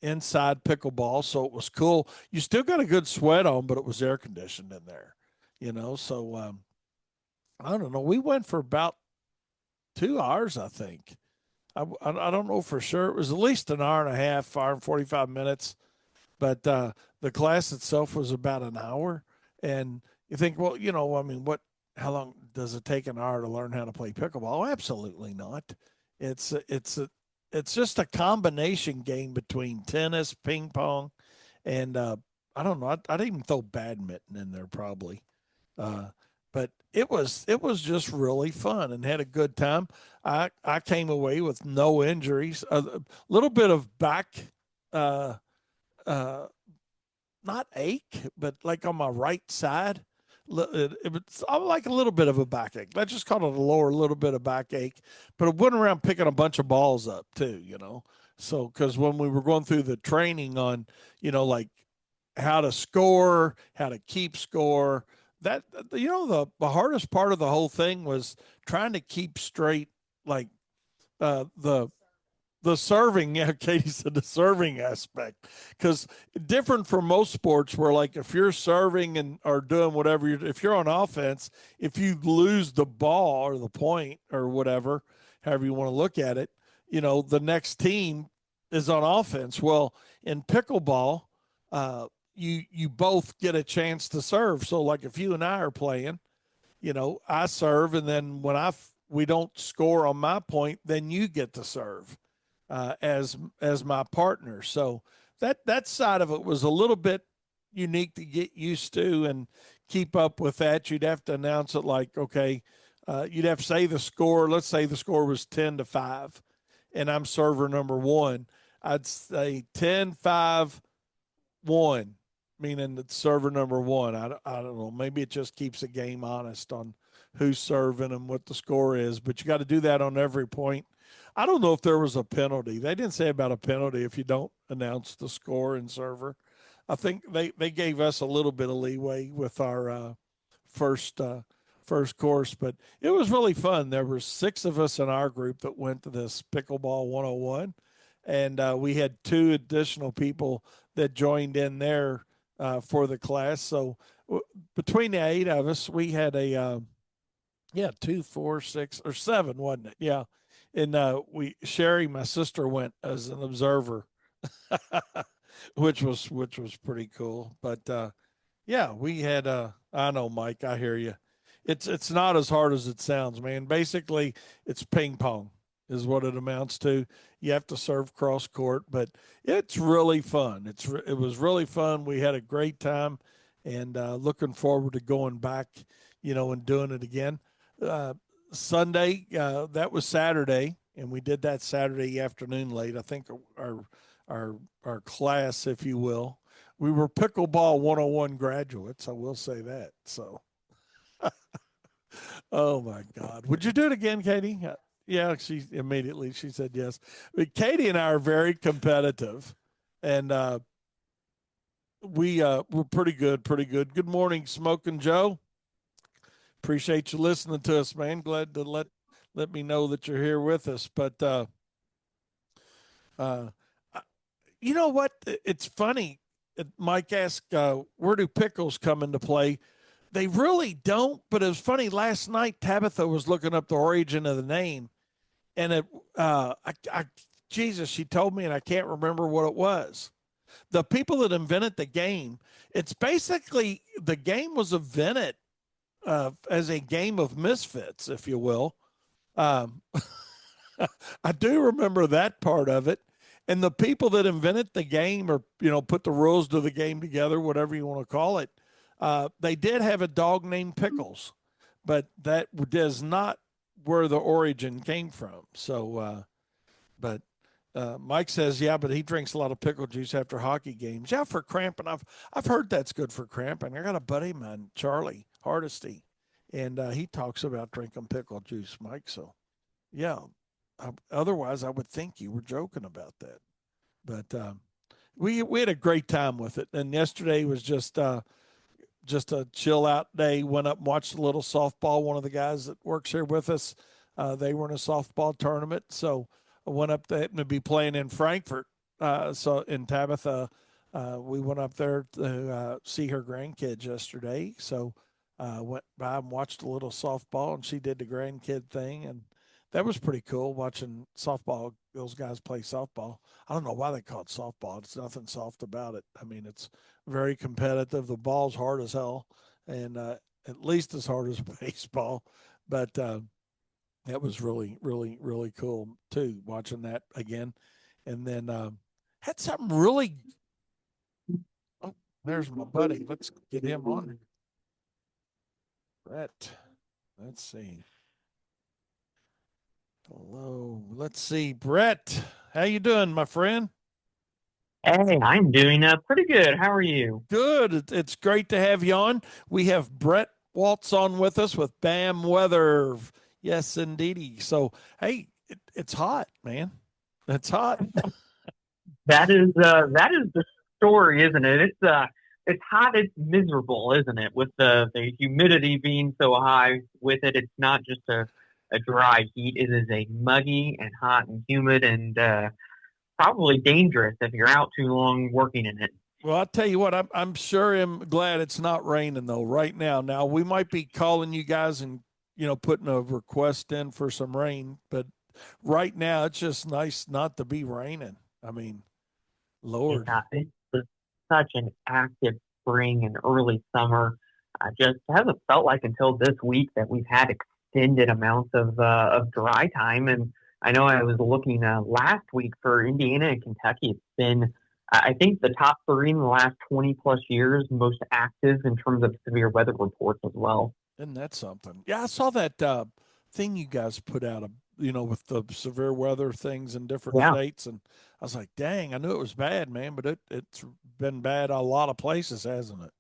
inside pickleball, so it was cool. You still got a good sweat on, but it was air conditioned in there, you know. So I don't know. We went for about 2 hours, I think. I don't know for sure. It was at least an hour and a half, hour and 45 minutes, but the class itself was about an hour. And you think, well, you know, I mean, how long does it take an hour to learn how to play pickleball? Absolutely not. It's a, it's a, it's just a combination game between tennis, ping pong, and I don't know. I'd even throw badminton in there probably. Uh, but it was just really fun and had a good time. I came away with no injuries. A little bit of back uh, uh, not ache, but like on my right side, it's like a little bit of a backache. Let's just call it a lower little bit of backache. But it went around picking a bunch of balls up too, you know. So because when we were going through the training on, you know, like how to score, how to keep score, that you know the hardest part of the whole thing was trying to keep straight like the serving, yeah, Katie said the serving aspect, because different from most sports where like if you're serving and or doing whatever, if you're on offense, if you lose the ball or the point or whatever, however you want to look at it, you know, the next team is on offense. Well, in pickleball, you both get a chance to serve. So like if you and I are playing, you know, I serve, and then when we don't score on my point, then you get to serve as my partner. So that side of it was a little bit unique to get used to and keep up with that. You'd have to announce it like, okay, you'd have to say the score. Let's say the score was 10-5, and I'm server number one. I'd say 10-5-1, meaning that server number one. I don't know. Maybe it just keeps the game honest on who's serving and what the score is, but you got to do that on every point. I don't know if there was a penalty. They didn't say about a penalty if you don't announce the score in server. I think they gave us a little bit of leeway with our first first course, but it was really fun. There were 6 of us in our group that went to this pickleball 101, and we had 2 additional people that joined in there for the class. So between the 8 of us, we had Yeah, 2, 4, 6, or 7, wasn't it? Yeah. And Sherry, my sister, went as an observer, which was pretty cool. But yeah, we had I know, Mike, I hear you. It's not as hard as it sounds, man. Basically, it's ping pong is what it amounts to. You have to serve cross court, but it's really fun. It was really fun. We had a great time, and looking forward to going back, and doing it again. Uh, Sunday, that was Saturday, and we did that Saturday afternoon late. I think our our class, if you will, we were pickleball 101 graduates. I will say that. So, oh my God, would you do it again, Katie? Yeah, she said yes. But Katie and I are very competitive, and we're pretty good, pretty good. Good morning, Smoking Joe. Appreciate you listening to us, man. Glad to let me know that you're here with us. But uh, you know what? It's funny. Mike asked, where do pickles come into play? They really don't. But it was funny. Last night, Tabitha was looking up the origin of the name, and Jesus, she told me, and I can't remember what it was. The people that invented the game, it's basically the game was invented as a game of misfits, if you will. Um, I do remember that part of it. And the people that invented the game or, put the rules to the game together, whatever you want to call it, they did have a dog named Pickles, but that does not where the origin came from. So, but Mike says, yeah, but he drinks a lot of pickle juice after hockey games. Yeah, for cramping. I've heard that's good for cramping. I got a buddy of mine, Charlie Hardesty, and he talks about drinking pickle juice, Mike. So, yeah. Otherwise, I would think you were joking about that. But we had a great time with it, and yesterday was just a chill out day. Went up and watched a little softball. One of the guys that works here with us, they were in a softball tournament, so I went up there to be playing in Frankfurt. So in Tabitha, we went up there to see her grandkids yesterday. So went by and watched a little softball, and she did the grandkid thing, and that was pretty cool watching softball. Those guys play softball. I don't know why they call it softball. It's nothing soft about it. I mean, it's very competitive. The ball's hard as hell, and at least as hard as baseball. But that was really, really, really cool too. Watching that again, and then had something really. Oh, there's my buddy. Let's get him on. Brett. Let's see. Hello. Let's see, Brett. How you doing, my friend? Hey, I'm doing pretty good. How are you? Good. It's great to have you on. We have Brett Waltz on with us with BAM Weather. Yes, indeedy. So, hey, it's hot, man. It's hot. That is the story, isn't it? It's hot, it's miserable, isn't it? With the humidity being so high with it, it's not just a dry heat. It is a muggy and hot and humid and probably dangerous if you're out too long working in it. Well, I'll tell you what, I'm sure I'm glad it's not raining though right now. Now we might be calling you guys and putting a request in for some rain, but right now it's just nice not to be raining. I mean, Lord. Yeah, it's just such an active spring and early summer. Just hasn't felt like until this week that we've had extended amounts of dry time. And I know I was looking last week for Indiana and Kentucky. It's been, I think, the top three in the last 20 plus years, most active in terms of severe weather reports as well. Isn't that something? Yeah, I saw that thing you guys put out, with the severe weather things in different Yeah. states, and I was like, "Dang, I knew it was bad, man, but it's been bad a lot of places, hasn't it?"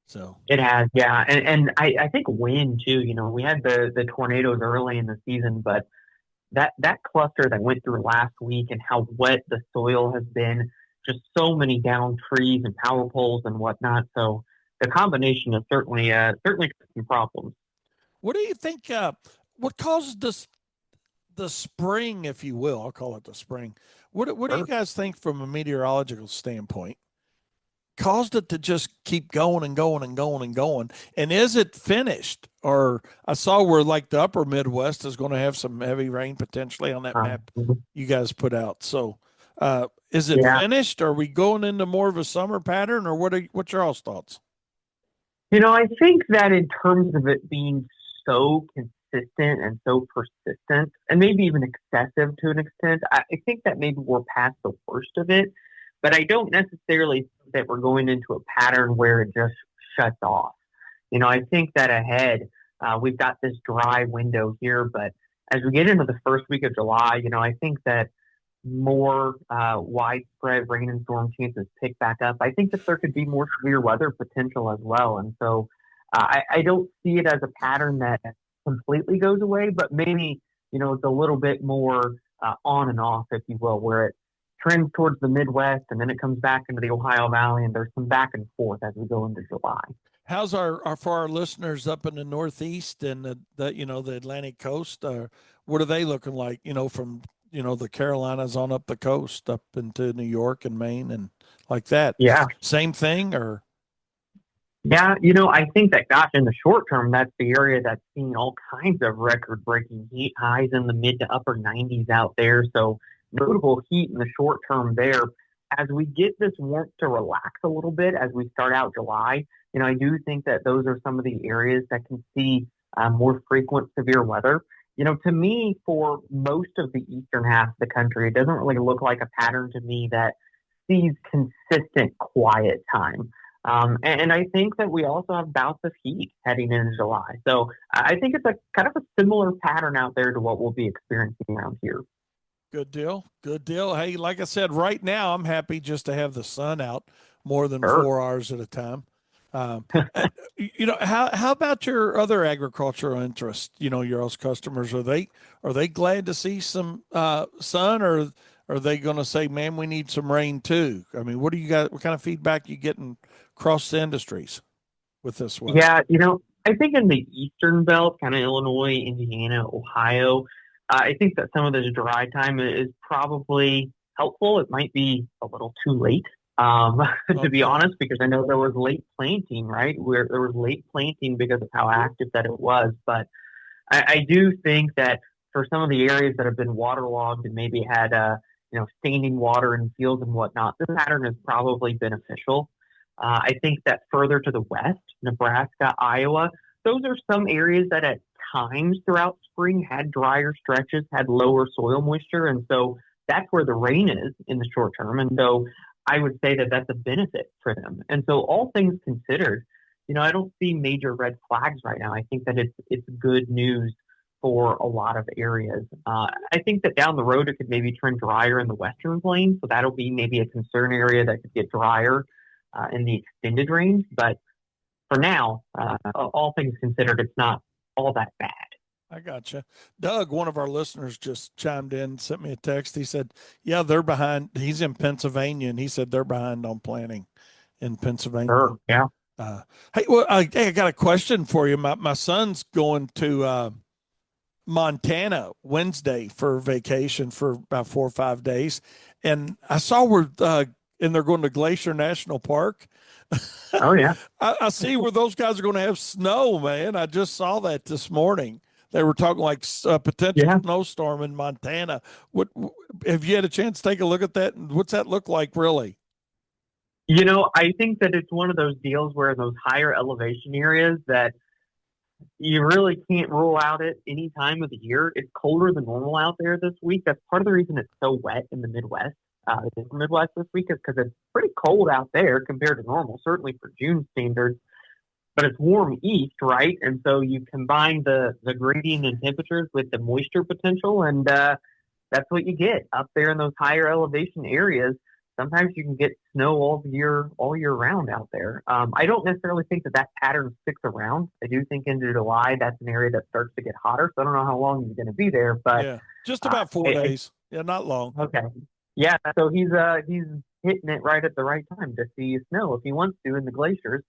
So, It has, yeah, and I think wind too. You know, we had the tornadoes early in the season, but that cluster that went through last week and how wet the soil has been, just so many downed trees and power poles and whatnot. So the combination has certainly some problems. what do you think? What causes this the spring, if you will? I'll call it the spring. What do you Sure. guys think from a meteorological standpoint? caused it to just keep going and going and going and going? And is it finished? Or I saw where like the upper Midwest is going to have some heavy rain potentially on that map you guys put out. So is it Yeah. finished? Are we going into more of a summer pattern, or what's your all's thoughts? I think that in terms of it being so consistent and so persistent, and maybe even excessive to an extent, I think that maybe we're past the worst of it. But I don't necessarily think that we're going into a pattern where it just shuts off. I think that ahead, we've got this dry window here, but as we get into the first week of July, I think that more widespread rain and storm chances pick back up. I think that there could be more severe weather potential as well. And so I don't see it as a pattern that completely goes away, but maybe, it's a little bit more on and off, if you will, where it trends towards the Midwest and then it comes back into the Ohio Valley and there's some back and forth as we go into July. How's our for our listeners up in the Northeast and the Atlantic coast? What are they looking like? From the Carolinas on up the coast, up into New York and Maine and like that. Yeah. Same thing, or Yeah, I think that, gosh, in the short term, that's the area that's seeing all kinds of record breaking heat highs in the mid to upper 90s out there. So notable heat in the short term there. As we get this warmth to relax a little bit as we start out July, I do think that those are some of the areas that can see more frequent severe weather. To me, for most of the eastern half of the country, it doesn't really look like a pattern to me that sees consistent quiet time. And I think that we also have bouts of heat heading into July. So I think it's a kind of a similar pattern out there to what we'll be experiencing around here. good deal, good deal. Hey, like I said, right now I'm happy just to have the sun out more than Sure. 4 hours at a time. And, how about your other agricultural interests? Your all's customers, are they glad to see some sun, or are they going to say, "Man, we need some rain too"? I mean, what do you got? What kind of feedback you getting across the industries with this weather? Yeah, I think in the eastern belt, kind of Illinois, Indiana, Ohio, I think that some of this dry time is probably helpful. It might be a little too late, to be Okay. honest, because I know there was late planting, right? Where there was late planting because of how active that it was. But I do think that for some of the areas that have been waterlogged and maybe had standing water in fields and whatnot, this pattern is probably beneficial. I think that further to the west, Nebraska, Iowa, those are some areas that at times throughout spring had drier stretches, had lower soil moisture, and so that's where the rain is in the short term. And so I would say that that's a benefit for them. And so all things considered, I don't see major red flags right now. I think that it's good news for a lot of areas. I think that down the road it could maybe turn drier in the western plains, so that'll be maybe a concern area that could get drier in the extended range. But for now, all things considered, it's not all that bad. I gotcha. Doug, one of our listeners, just chimed in, sent me a text. He said, "Yeah, they're behind." He's in Pennsylvania, and he said they're behind on planning in Pennsylvania. Sure. Yeah. Hey, well, I got a question for you. My son's going to Montana Wednesday for vacation for about 4 or 5 days, and I saw where and they're going to Glacier National Park. Oh yeah. I see where those guys are going to have snow, man. I just saw that this morning. They were talking like a potential Yeah. snowstorm in Montana. What have you had a chance to take a look at that? What's that look like, really? I think that it's one of those deals where in those higher elevation areas that you really can't rule out it any time of the year. It's colder than normal out there this week. That's part of the reason it's so wet in the Midwest. The Midwest this week is because it's pretty cold out there compared to normal, certainly for June standards. But it's warm east, right? And so you combine the gradient in temperatures with the moisture potential, and that's what you get up there in those higher elevation areas. Sometimes you can get snow all year round out there. I don't necessarily think that pattern sticks around. I do think into July that's an area that starts to get hotter. So I don't know how long he's going to be there, but Yeah, just about 4 days. Yeah, not long. okay, yeah. So he's hitting it right at the right time to see snow if he wants to in the glaciers.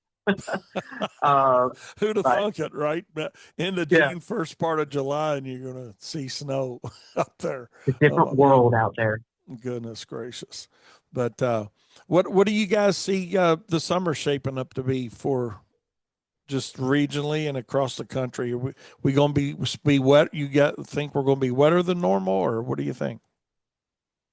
uh, Who'd have but thunk it, right? But in the yeah, June, first part of July, and you're going to see snow up there. it's a Oh different my man. world out there. Goodness gracious. But what do you guys see the summer shaping up to be for just regionally and across the country? Are we going to be wet? You got think we're going to be wetter than normal, or what do you think?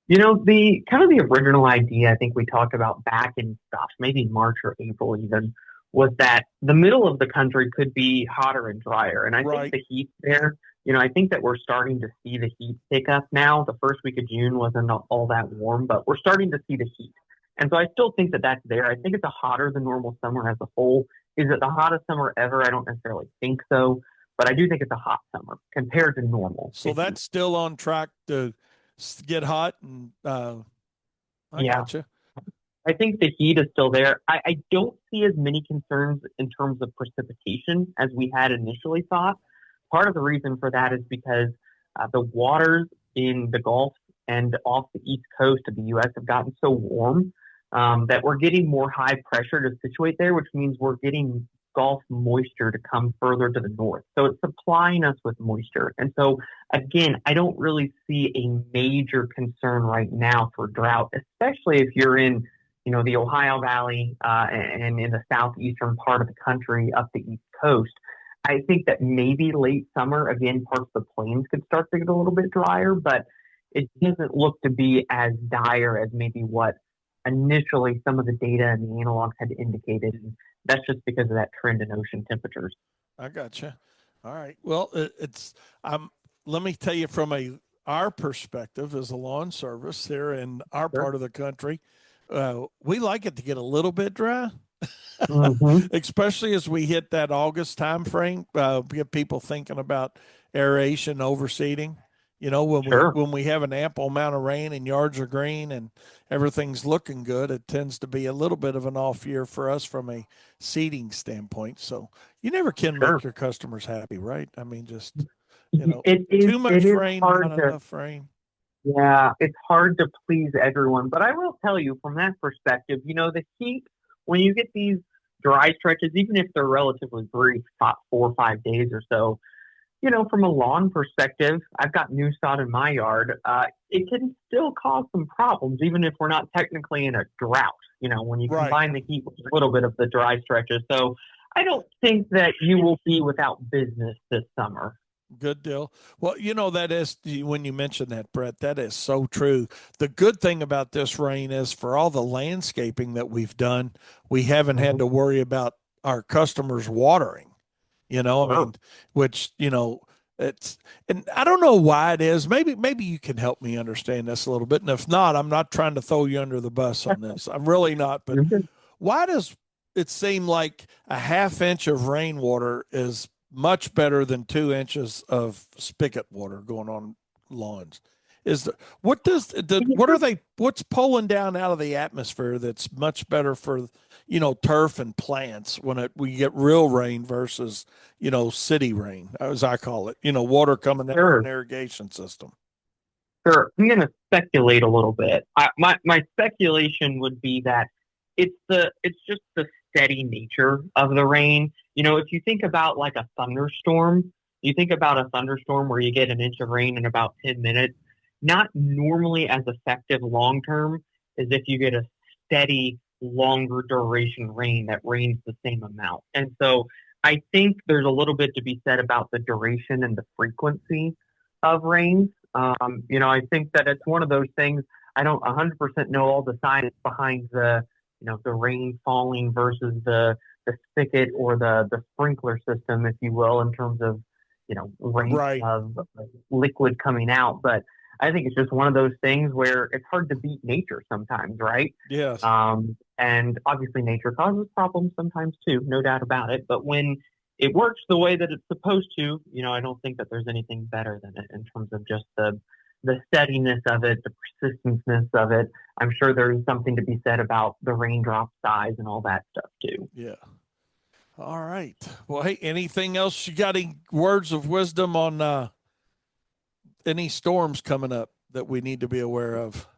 The kind of the original idea I think we talked about back in, gosh, maybe March or April even, was that the middle of the country could be hotter and drier. And I think Right. the heat there, I think that we're starting to see the heat pick up now. The first week of June wasn't all that warm, but we're starting to see the heat. And so I still think that that's there. I think it's a hotter than normal summer as a whole. Is it the hottest summer ever? I don't necessarily think so, but I do think it's a hot summer compared to normal. So that's still on track to get hot, and I Yeah. got you. I think the heat is still there. I don't see as many concerns in terms of precipitation as we had initially thought. Part of the reason for that is because the waters in the Gulf and off the east coast of the U.S. have gotten so warm that we're getting more high pressure to situate there, which means we're getting Gulf moisture to come further to the north. So it's supplying us with moisture. And so, again, I don't really see a major concern right now for drought, especially if you're in the Ohio Valley and in the southeastern part of the country up the East Coast. I think that maybe late summer, again, parts of the plains could start to get a little bit drier, but it doesn't look to be as dire as maybe what initially some of the data and the analogs had indicated. And that's just because of that trend in ocean temperatures. I got you. All right. Well, it's let me tell you from our perspective as a lawn service here in our Sure. part of the country, we like it to get a little bit dry, Mm-hmm. especially as we hit that August time frame. Get people thinking about aeration, overseeding. When we Sure. when we have an ample amount of rain and yards are green and everything's looking good, it tends to be a little bit of an off year for us from a seeding standpoint. So you never can make Sure. your customers happy, right? I mean, just It is too it much is rain, hard not to enough rain. Yeah, it's hard to please everyone, but I will tell you from that perspective, the heat, when you get these dry stretches, even if they're relatively brief, 4 or 5 days or so, from a lawn perspective, I've got new sod in my yard. It can still cause some problems, even if we're not technically in a drought, when you Right. combine the heat with a little bit of the dry stretches. So I don't think that you will be without business this summer. Good deal. Well, that is when you mentioned that, Brett, that is so true. The good thing about this rain is for all the landscaping that we've done, we haven't had Mhm. to worry about our customers watering. I Sure. mean, which, it's, and I don't know why it is. Maybe you can help me understand this a little bit. And if not, I'm not trying to throw you under the bus on this. I'm really not. But You're good. why does it seem like a half inch of rainwater is much better than 2 inches of spigot water going on lawns? Is the, what does the what are they what's pulling down out of the atmosphere that's much better for turf and plants when we get real rain versus city rain, as I call it, water coming down from Sure. an irrigation system? Sure. I'm going to speculate a little bit. My speculation would be that it's just the steady nature of the rain. If you think about like a thunderstorm, you think about a thunderstorm where you get an inch of rain in about 10 minutes, not normally as effective long term as if you get a steady, longer duration rain that rains the same amount. And so I think there's a little bit to be said about the duration and the frequency of rains. I think that it's one of those things. I don't 100% know all the science behind the rain falling versus the spigot or the sprinkler system, if you will, in terms of, rate Right. of liquid coming out. But I think it's just one of those things where it's hard to beat nature sometimes, right? Yes. And obviously nature causes problems sometimes too, no doubt about it. But when it works the way that it's supposed to, I don't think that there's anything better than it in terms of just the steadiness of it, the persistency of it. I'm sure there's something to be said about the raindrop size and all that stuff too. Yeah. All right. Well, hey, anything else? You got any words of wisdom on any storms coming up that we need to be aware of?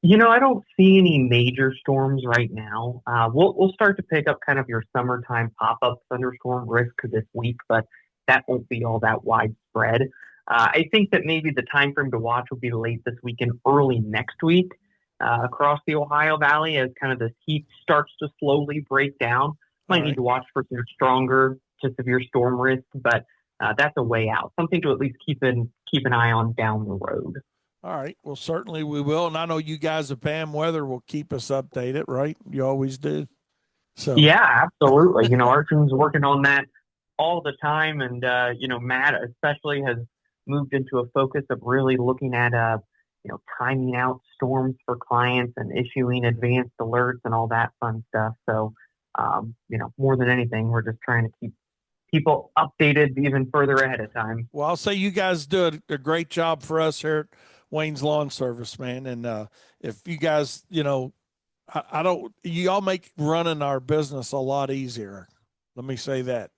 I don't see any major storms right now. We'll start to pick up kind of your summertime pop up thunderstorm risk this week, but that won't be all that widespread. I think that maybe the time frame to watch will be late this week and early next week across the Ohio Valley as kind of this heat starts to slowly break down. Might need to watch for some stronger to severe storm risk, but that's a way out. Something to at least keep an eye on down the road. All right. Well, certainly we will. And I know you guys at BAM Weather will keep us updated, right? You always do. So, Yeah, absolutely. Our team's working on that all the time, and Matt especially has moved into a focus of really looking at timing out storms for clients and issuing advanced alerts and all that fun stuff. So, more than anything, we're just trying to keep people updated even further ahead of time. well, I'll say you guys do a great job for us here at Wayne's Lawn Service, man. And if you guys, I don't, you all make running our business a lot easier. Let me say that,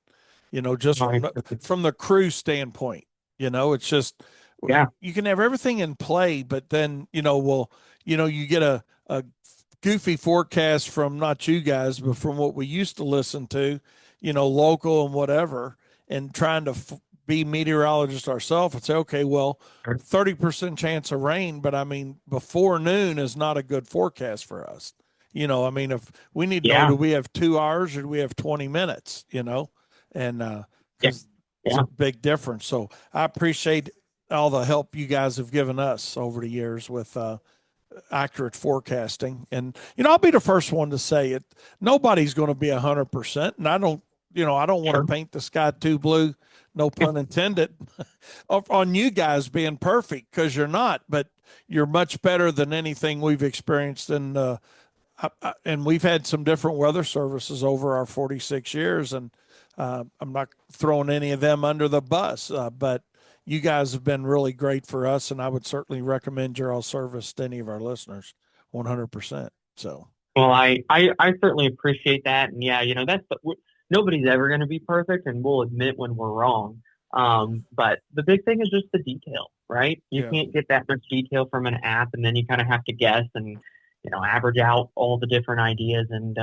just Nice. from the crew standpoint, it's just, Yeah. you can have everything in play, but then, you get a goofy forecast from not you guys, but from what we used to listen to, local and whatever, and trying to be meteorologists ourselves and say, okay, well, 30% chance of rain, but I mean, before noon is not a good forecast for us. I mean, if we need to know, Yeah. do we have 2 hours or do we have 20 minutes, and Yeah. because it's Yeah. a big difference. So I appreciate all the help you guys have given us over the years with accurate forecasting. And I'll be the first one to say it. Nobody's going to be 100%, and I don't want to paint the sky too blue, no pun intended, on you guys being perfect, because you're not. But you're much better than anything we've experienced in. And we've had some different weather services over our 46 years, and I'm not throwing any of them under the bus, but you guys have been really great for us, and I would certainly recommend your all service to any of our listeners, 100%. So, Well, I certainly appreciate that, and yeah, nobody's ever going to be perfect, and we'll admit when we're wrong. But the big thing is just the detail, right? You yeah. can't get that much detail from an app, and then you kind of have to guess and average out all the different ideas, and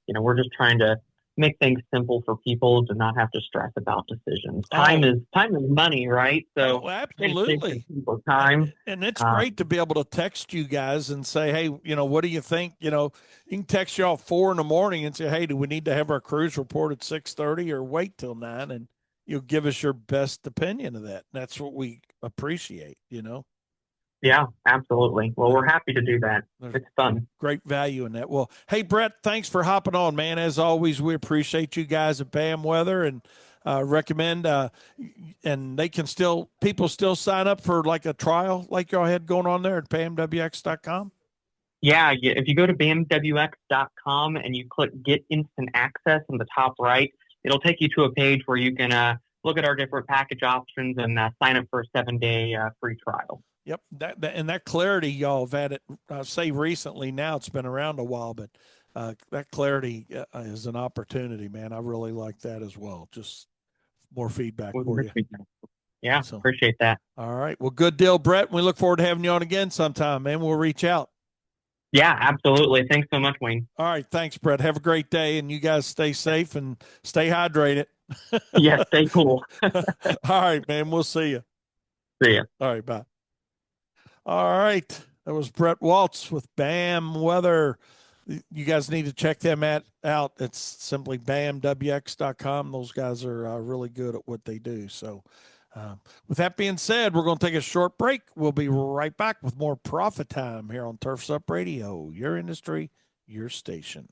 we're just trying to make things simple for people to not have to stress about decisions. Time is money, right? So Absolutely. People time. And it's great to be able to text you guys and say, hey, what do you think? You can text y'all 4 a.m. and say, hey, do we need to have our cruise report at 6:30 or wait till 9? And you'll give us your best opinion of that. And that's what we appreciate. Yeah, absolutely. Well, we're happy to do that. It's fun. Great value in that. Well, hey, Brett, thanks for hopping on, man. As always, we appreciate you guys at BAM Weather and recommend. And people still sign up for like a trial like y'all had going on there at bamwx.com. Yeah, if you go to bamwx.com and you click Get Instant Access in the top right, it'll take you to a page where you can look at our different package options and sign up for a 7-day free trial. Yep, that clarity y'all have had it. Say recently, now it's been around a while, but that clarity is an opportunity, man. I really like that as well. Just more feedback for you. Yeah, so, appreciate that. All right, well, good deal, Brett. We look forward to having you on again sometime, man. We'll reach out. Yeah, absolutely. Thanks so much, Wayne. All right, thanks, Brett. Have a great day, and you guys stay safe and stay hydrated. Yeah, stay cool. All right, man. We'll see you. See ya. All right, bye. All right. That was Brett Waltz with BAM Weather. You guys need to check them out. It's simply bamwx.com. Those guys are really good at what they do. So, with that being said, we're going to take a short break. We'll be right back with more Profit Time here on Turfs Up Radio, your industry, your station.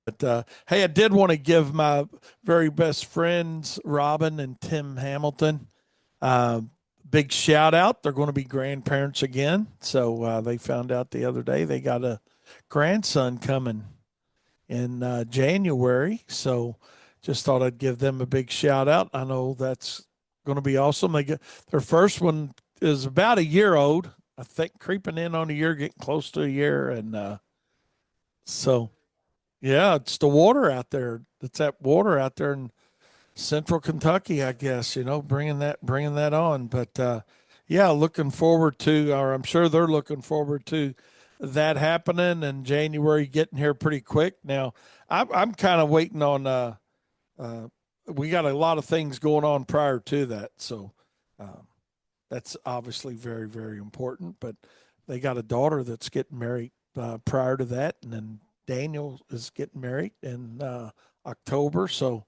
But hey, I did want to give my very best friends, Robin and Tim Hamilton, big shout out. They're going to be grandparents again. So they found out the other day they got a grandson coming in January. So just thought I'd give them a big shout out. I know that's going to be awesome. Their first one is about a year old, I think, creeping in on a year, getting close to a year. And so, yeah, it's the water out there. It's that water out there in Central Kentucky, I guess, bringing that on. But yeah, looking forward to, or I'm sure they're looking forward to that happening and January getting here pretty quick. Now, I'm kind of waiting on. We got a lot of things going on prior to that, so Um, that's obviously very, very important. But they got a daughter that's getting married prior to that, and then Daniel is getting married in October. So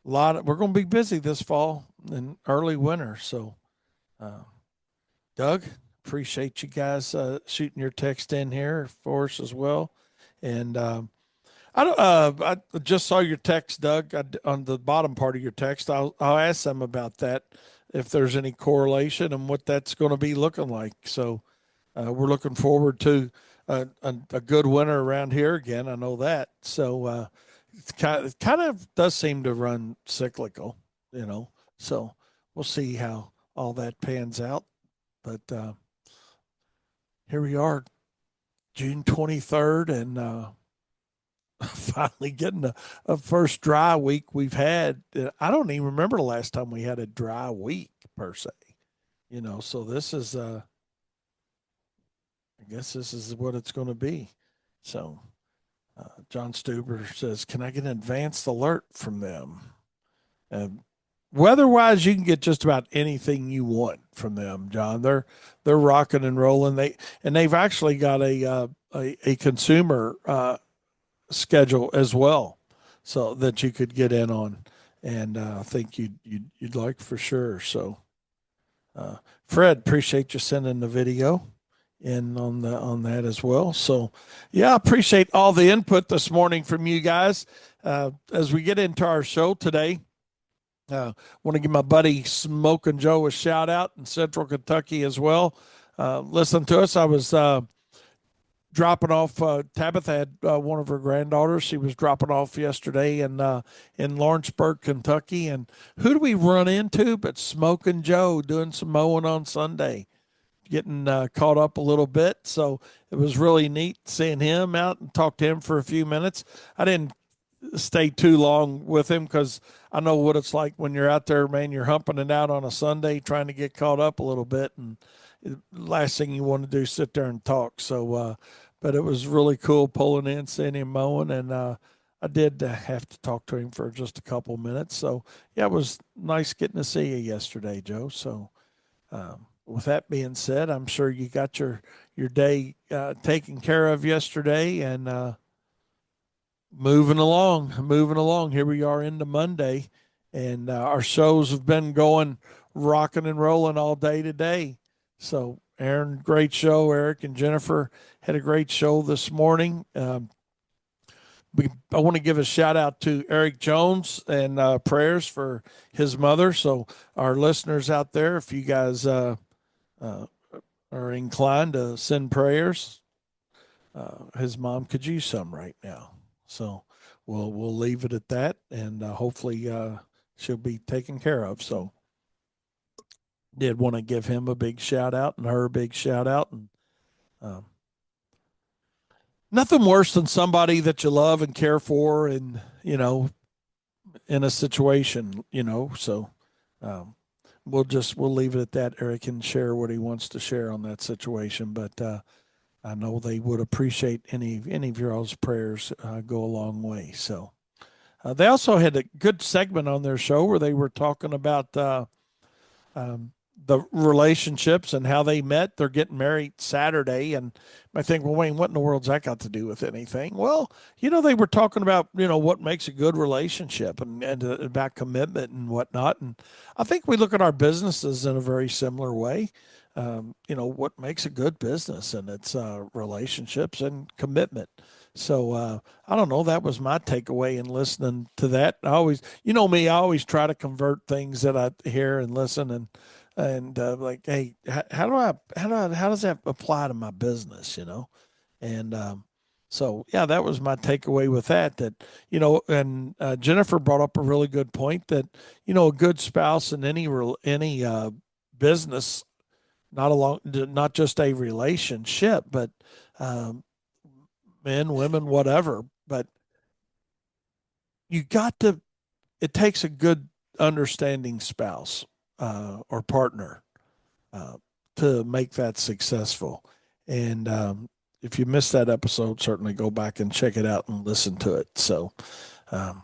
we're going to be busy this fall and early winter. So, uh, Doug, appreciate you guys shooting your text in here for us as well. And I don't. I just saw your text, Doug, on the bottom part of your text. I'll ask them about that if there's any correlation and what that's going to be looking like. So we're looking forward to a good winter around here again. I know that. So it kind of does seem to run cyclical, you know. So we'll see how all that pans out. But here we are, June 23rd, and finally getting a first dry week we've had. I don't even remember the last time we had a dry week per se, you know. So this is, I guess this is what it's going to be. So John Stuber says, "Can I get an advanced alert from them?" Uh, Weather-wise, you can get just about anything you want from them, John. They're rocking and rolling. They've actually got a consumer schedule as well, so that you could get in on, and I think you'd like for sure. So, Fred, appreciate you sending the video in on that as well. So, yeah, appreciate all the input this morning from you guys. As we get into our show today, want to give my buddy Smoking Joe a shout out in Central Kentucky as well. Listen to us. I was dropping off. Tabitha had one of her granddaughters. She was dropping off yesterday in Lawrenceburg, Kentucky. And who do we run into but Smoking Joe doing some mowing on Sunday, getting caught up a little bit. So it was really neat seeing him out and talk to him for a few minutes. I didn't stay too long with him because I know what it's like when you're out there, man. You're humping it out on a Sunday, trying to get caught up a little bit, and last thing you want to do is sit there and talk. So, but it was really cool pulling in, seeing him mowing, and I did have to talk to him for just a couple minutes. So, yeah, it was nice getting to see you yesterday, Joe. So, with that being said, I'm sure you got your day taken care of yesterday, and moving along. Here we are into Monday, and our shows have been going rocking and rolling all day today. So, Aaron, great show. Eric and Jennifer had a great show this morning. I want to give a shout out to Eric Jones and prayers for his mother. So, our listeners out there, if you guys uh, are inclined to send prayers, his mom could use some right now. So we'll leave it at that, and hopefully she'll be taken care of. So did want to give him a big shout out and her a big shout out, and um, nothing worse than somebody that you love and care for, and in a situation, So um, we'll leave it at that. Eric can share what he wants to share on that situation, but I know they would appreciate any of your all's prayers. Go a long way. So they also had a good segment on their show where they were talking about um, the relationships and how they met. They're getting married Saturday, and I think, well, Wayne, what in the world's that got to do with anything? Well, they were talking about what makes a good relationship and about commitment and whatnot. And I think we look at our businesses in a very similar way. What makes a good business, and it's relationships and commitment. So I don't know. That was my takeaway in listening to that. I always, me, I always try to convert things that I hear and listen, and like, hey, how does that apply to my business? And so yeah, that was my takeaway with that. And Jennifer brought up a really good point that a good spouse in any business, not just a relationship, but um, men, women, whatever. But you got to. It takes a good, understanding spouse or partner uh, to make that successful. And if you missed that episode, certainly go back and check it out and listen to it. So, um,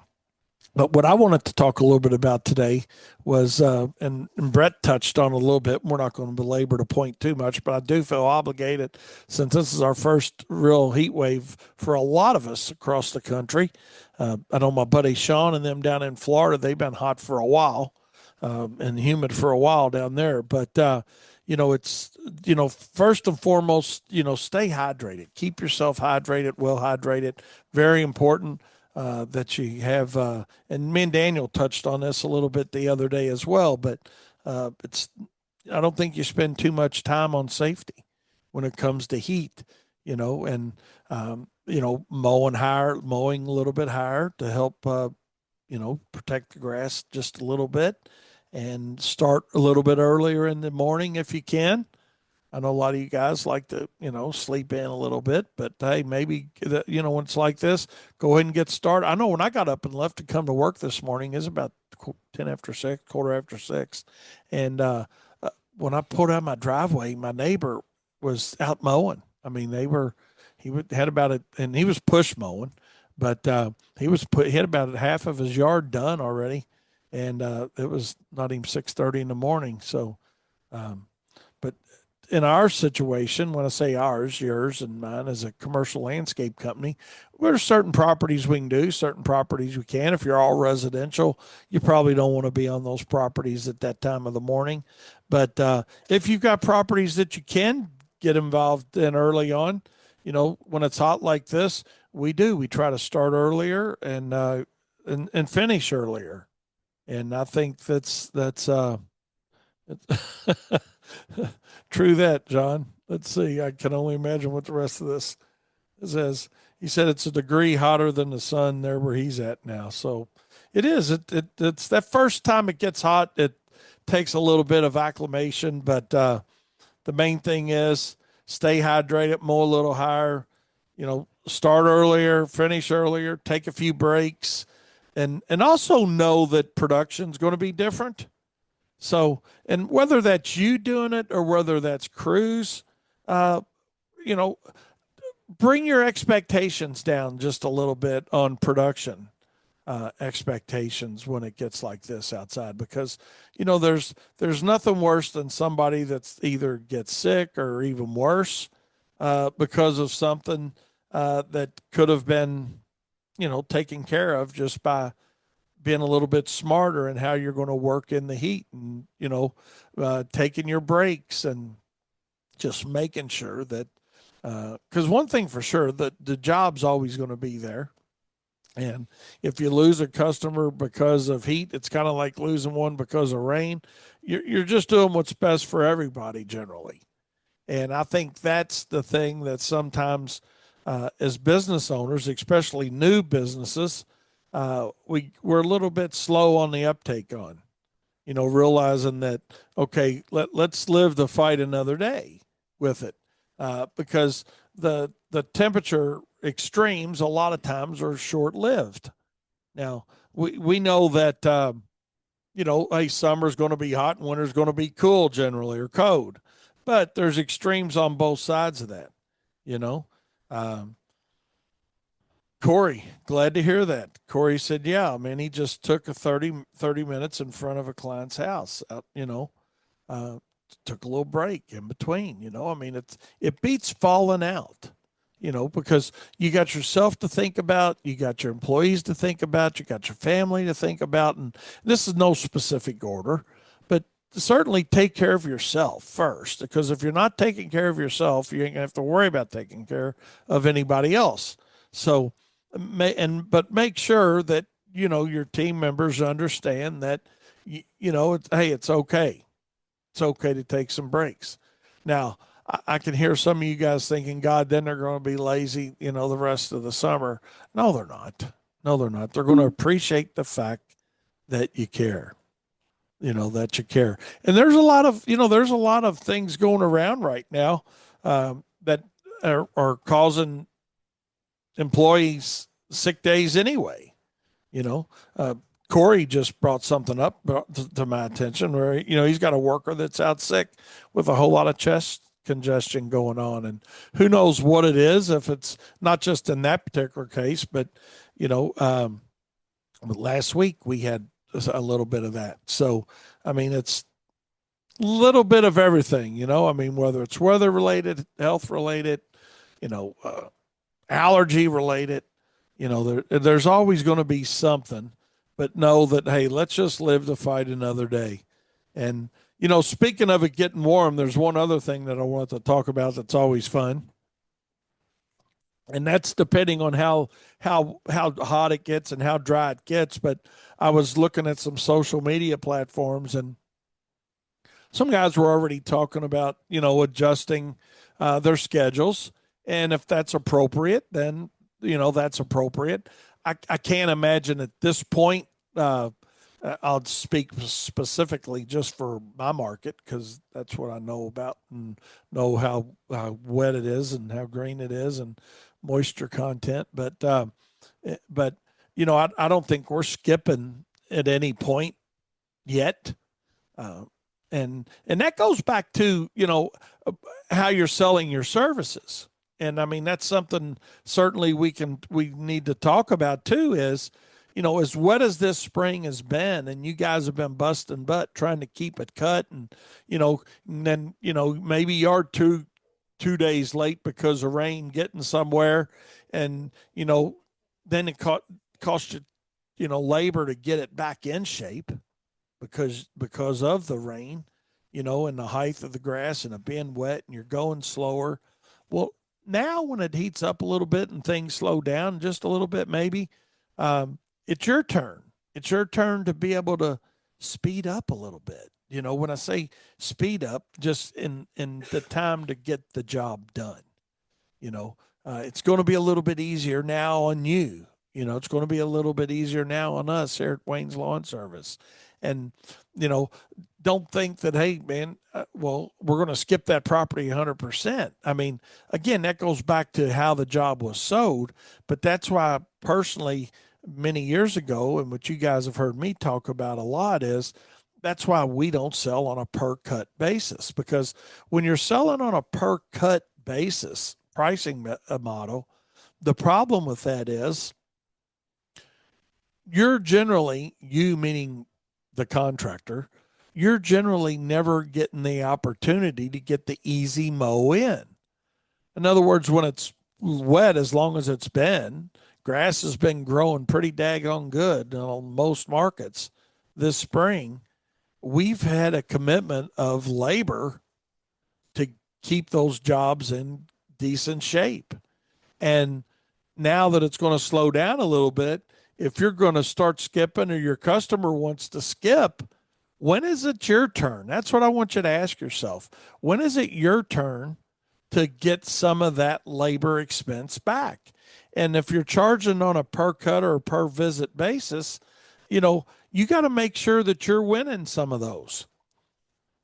But what I wanted to talk a little bit about today was, and Brett touched on a little bit. We're not going to belabor the point too much, but I do feel obligated since this is our first real heat wave for a lot of us across the country. I know my buddy Sean and them down in Florida, they've been hot for a while, and humid for a while down there. But, it's, first and foremost, stay hydrated. Keep yourself hydrated, well hydrated. Very important that you have, and me and Daniel touched on this a little bit the other day as well, but it's, I don't think you spend too much time on safety when it comes to heat, and, mowing a little bit higher to help, protect the grass just a little bit and start a little bit earlier in the morning if you can. I know a lot of you guys like to, sleep in a little bit, but hey, maybe, when it's like this, go ahead and get started. I know when I got up and left to come to work this morning, it's about 10 after 6, quarter after 6. And when I pulled out my driveway, my neighbor was out mowing. I mean, had about it, and he was push mowing, but he had about half of his yard done already. And it was not even 6:30 in the morning. So, but in our situation, when I say ours, yours and mine as a commercial landscape company, there's certain properties we can do, certain properties we can. If you're all residential, you probably don't want to be on those properties at that time of the morning. But if you've got properties that you can get involved in early on, when it's hot like this, we do. We try to start earlier and finish earlier. And I think that's true that, John. Let's see. I can only imagine what the rest of this says. He said it's a degree hotter than the sun there where he's at now. So it is. It's that first time it gets hot, it takes a little bit of acclimation, but the main thing is stay hydrated, mow a little higher, start earlier, finish earlier, take a few breaks, and also know that production's going to be different. So, and whether that's you doing it or whether that's crews, uh, you know, bring your expectations down just a little bit on production expectations when it gets like this outside, because there's nothing worse than somebody that's either gets sick or even worse because of something that could have been taken care of just by being a little bit smarter in how you're going to work in the heat, and taking your breaks and just making sure that because one thing for sure, that the job's always going to be there. And if you lose a customer because of heat, it's kind of like losing one because of rain. You're just doing what's best for everybody generally. And I think that's the thing that sometimes, as business owners, especially new businesses, we're a little bit slow on the uptake on. Realizing that, okay, let's live the fight another day with it, because the temperature extremes a lot of times are short lived. Now we know that hey, summer's going to be hot and winter's going to be cool generally, or cold, but there's extremes on both sides of that. You know, um, Corey, glad to hear that. Corey said, yeah, man, he just took a 30 minutes in front of a client's house. Uh, took a little break in between. I mean, it beats falling out. Because you got yourself to think about, you got your employees to think about, you got your family to think about, and this is no specific order, but certainly take care of yourself first. Because if you're not taking care of yourself, you ain't gonna have to worry about taking care of anybody else. So, but make sure that your team members understand that hey, it's okay. It's okay to take some breaks. Now, I can hear some of you guys thinking, God, then they're going to be lazy, the rest of the summer. No, they're not. No, they're not. They're going to appreciate the fact that you care, that you care. And there's a lot of things going around right now that are causing employees sick days anyway. You know, uh, Corey just brought something up to my attention where, he's got a worker that's out sick with a whole lot of chest congestion going on. And who knows what it is, if it's not just in that particular case, but, you know, um, But last week we had a little bit of that. So, I mean, it's a little bit of everything, you know. I mean, whether it's weather related, health related, you know, allergy related, you know, there's always going to be something. But know that, hey, let's just live to fight another day. And, you know, speaking of it getting warm, there's one other thing that I want to talk about that's always fun, and that's depending on how hot it gets and how dry it gets. But I was looking at some social media platforms, and some guys were already talking about, you know, adjusting their schedules, and if that's appropriate, then, you know, that's appropriate. I can't imagine at this point. I'll speak specifically just for my market because that's what I know about and know how wet it is and how green it is and moisture content. But you know, I don't think we're skipping at any point yet. Uh, and that goes back to, you know, how you're selling your services. And I mean, that's something certainly we need to talk about too. Is, you know, as wet as this spring has been, and you guys have been busting butt trying to keep it cut, and, you know, and then, you know, maybe you're 2 days late because of rain getting somewhere, and, you know, then it cost you, you know, labor to get it back in shape because of the rain, you know, and the height of the grass and it being wet and you're going slower. Well, now when it heats up a little bit and things slow down just a little bit, maybe, it's your turn. It's your turn to be able to speed up a little bit. You know, when I say speed up, just in the time to get the job done. You know, it's going to be a little bit easier now on you. You know, it's going to be a little bit easier now on us here at Wayne's Lawn Service. And, you know, don't think that, hey, man, well, we're going to skip that property 100%. I mean, again, that goes back to how the job was sold. But that's why, personally, many years ago, and what you guys have heard me talk about a lot is that's why we don't sell on a per cut basis. Because when you're selling on a per cut basis pricing model, the problem with that is you're generally, you meaning the contractor, you're generally never getting the opportunity to get the easy mow in. In other words, when it's wet, as long as it's been, grass has been growing pretty daggone good on most markets this spring. We've had a commitment of labor to keep those jobs in decent shape. And now that it's going to slow down a little bit, if you're going to start skipping or your customer wants to skip, when is it your turn? That's what I want you to ask yourself. When is it your turn to get some of that labor expense back? And if you're charging on a per cut or per visit basis, you know, you got to make sure that you're winning some of those.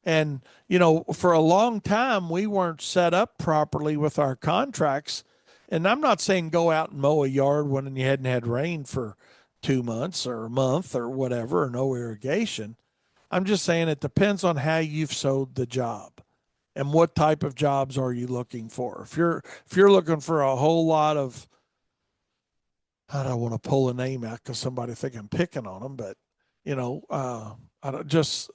And, you know, for a long time, we weren't set up properly with our contracts. And I'm not saying go out and mow a yard when you hadn't had rain for 2 months or a month or whatever, or no irrigation. I'm just saying it depends on how you've sold the job and what type of jobs are you looking for. If you're looking for a whole lot of, I don't want to pull a name out because somebody think I'm picking on them, but, you know, I don't just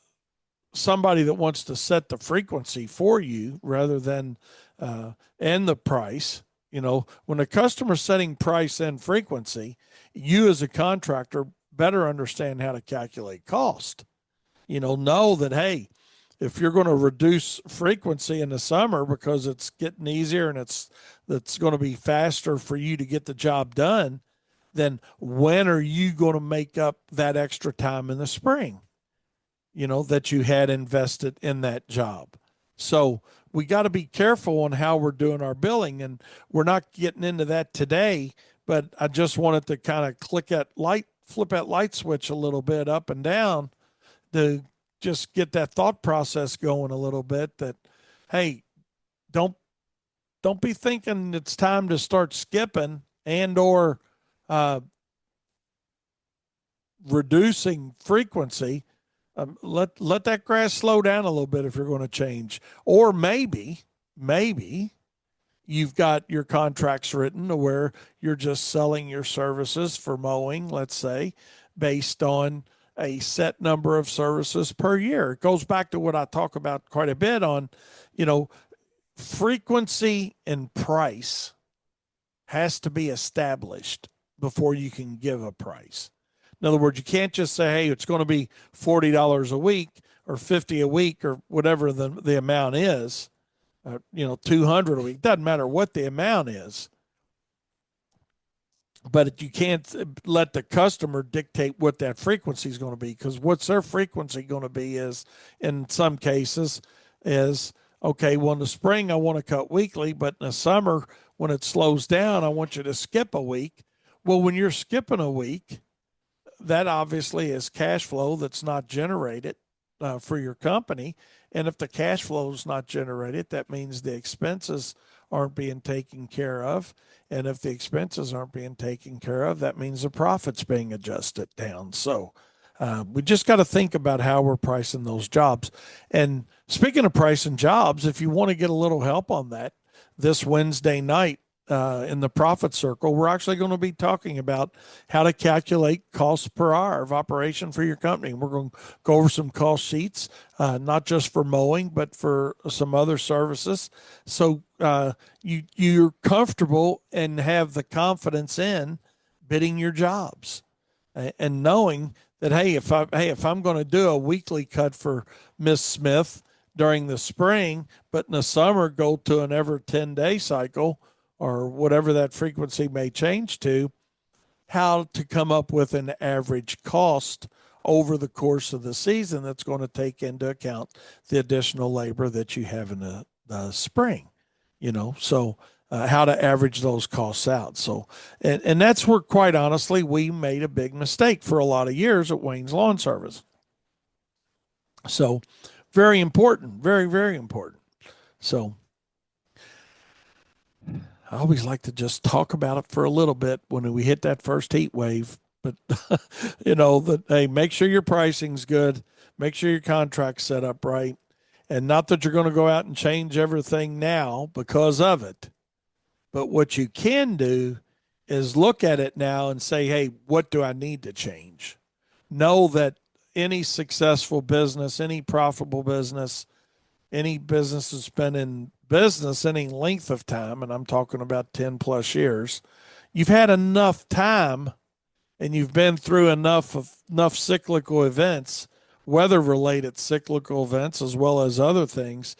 somebody that wants to set the frequency for you rather than and the price. You know, when a customer's setting price and frequency, you as a contractor better understand how to calculate cost. You know that, hey, if you're going to reduce frequency in the summer because it's getting easier and it's going to be faster for you to get the job done, then when are you going to make up that extra time in the spring? You know, that you had invested in that job. So we got to be careful on how we're doing our billing, and we're not getting into that today. But I just wanted to kind of flip that light switch a little bit up and down to just get that thought process going a little bit. That, hey, don't don't be thinking it's time to start skipping and or uh, reducing frequency. Let that grass slow down a little bit if you're going to change, or maybe you've got your contracts written to where you're just selling your services for mowing, let's say, based on a set number of services per year. It goes back to what I talk about quite a bit on, you know, frequency and price has to be established before you can give a price. In other words, you can't just say, hey, it's going to be $40 a week or 50 a week or whatever the amount is, 200 a week. Doesn't matter what the amount is. But you can't let the customer dictate what that frequency is going to be, because what's their frequency going to be is, in some cases, is okay, well, in the spring, I want to cut weekly, but in the summer, when it slows down, I want you to skip a week. Well, when you're skipping a week, that obviously is cash flow that's not generated for your company. And if the cash flow is not generated, that means the expenses aren't being taken care of. And if the expenses aren't being taken care of, that means the profit's being adjusted down. So we just got to think about how we're pricing those jobs. And speaking of pricing jobs, if you want to get a little help on that, this Wednesday night in the profit circle, we're actually going to be talking about how to calculate cost per hour of operation for your company. We're going to go over some cost sheets, not just for mowing, but for some other services. So you're comfortable and have the confidence in bidding your jobs and knowing that, hey, if I'm going to do a weekly cut for Miss Smith during the spring, but in the summer go to an every 10-day cycle or whatever that frequency may change to, how to come up with an average cost over the course of the season that's going to take into account the additional labor that you have in the spring, so how to average those costs out. So, and that's where, quite honestly, we made a big mistake for a lot of years at Wayne's Lawn Service. So very important, very, very important. So I always like to just talk about it for a little bit when we hit that first heat wave. But, hey, make sure your pricing's good. Make sure your contract's set up right. And not that you're going to go out and change everything now because of it. But what you can do is look at it now and say, hey, what do I need to change? Know that any successful business, any profitable business, any business that's been in business any length of time, and I'm talking about 10 plus years, you've had enough time and you've been through enough cyclical events, weather related cyclical events, as well as other things,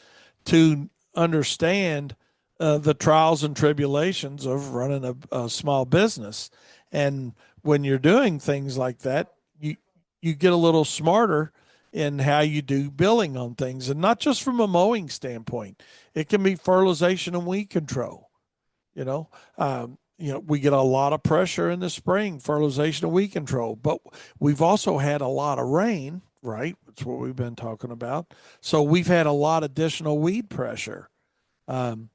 to understand the trials and tribulations of running a small business. And when you're doing things like that, you get a little smarter in how you do billing on things, and not just from a mowing standpoint. It can be fertilization and weed control. We get a lot of pressure in the spring, fertilization and weed control, but we've also had a lot of rain, right? That's what we've been talking about. So we've had a lot of additional weed pressure. Um,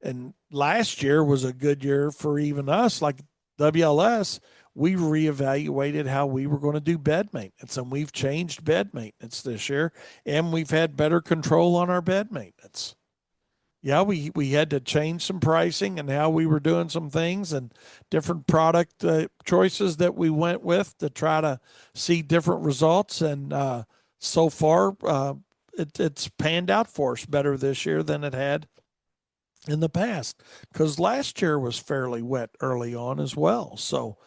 and last year was a good year for even us, like WLS. We reevaluated how we were going to do bed maintenance, and we've changed bed maintenance this year, and we've had better control on our bed maintenance. Yeah, we had to change some pricing and how we were doing some things, and different product choices that we went with to try to see different results. And so far, it's panned out for us better this year than it had in the past, because last year was fairly wet early on as well. So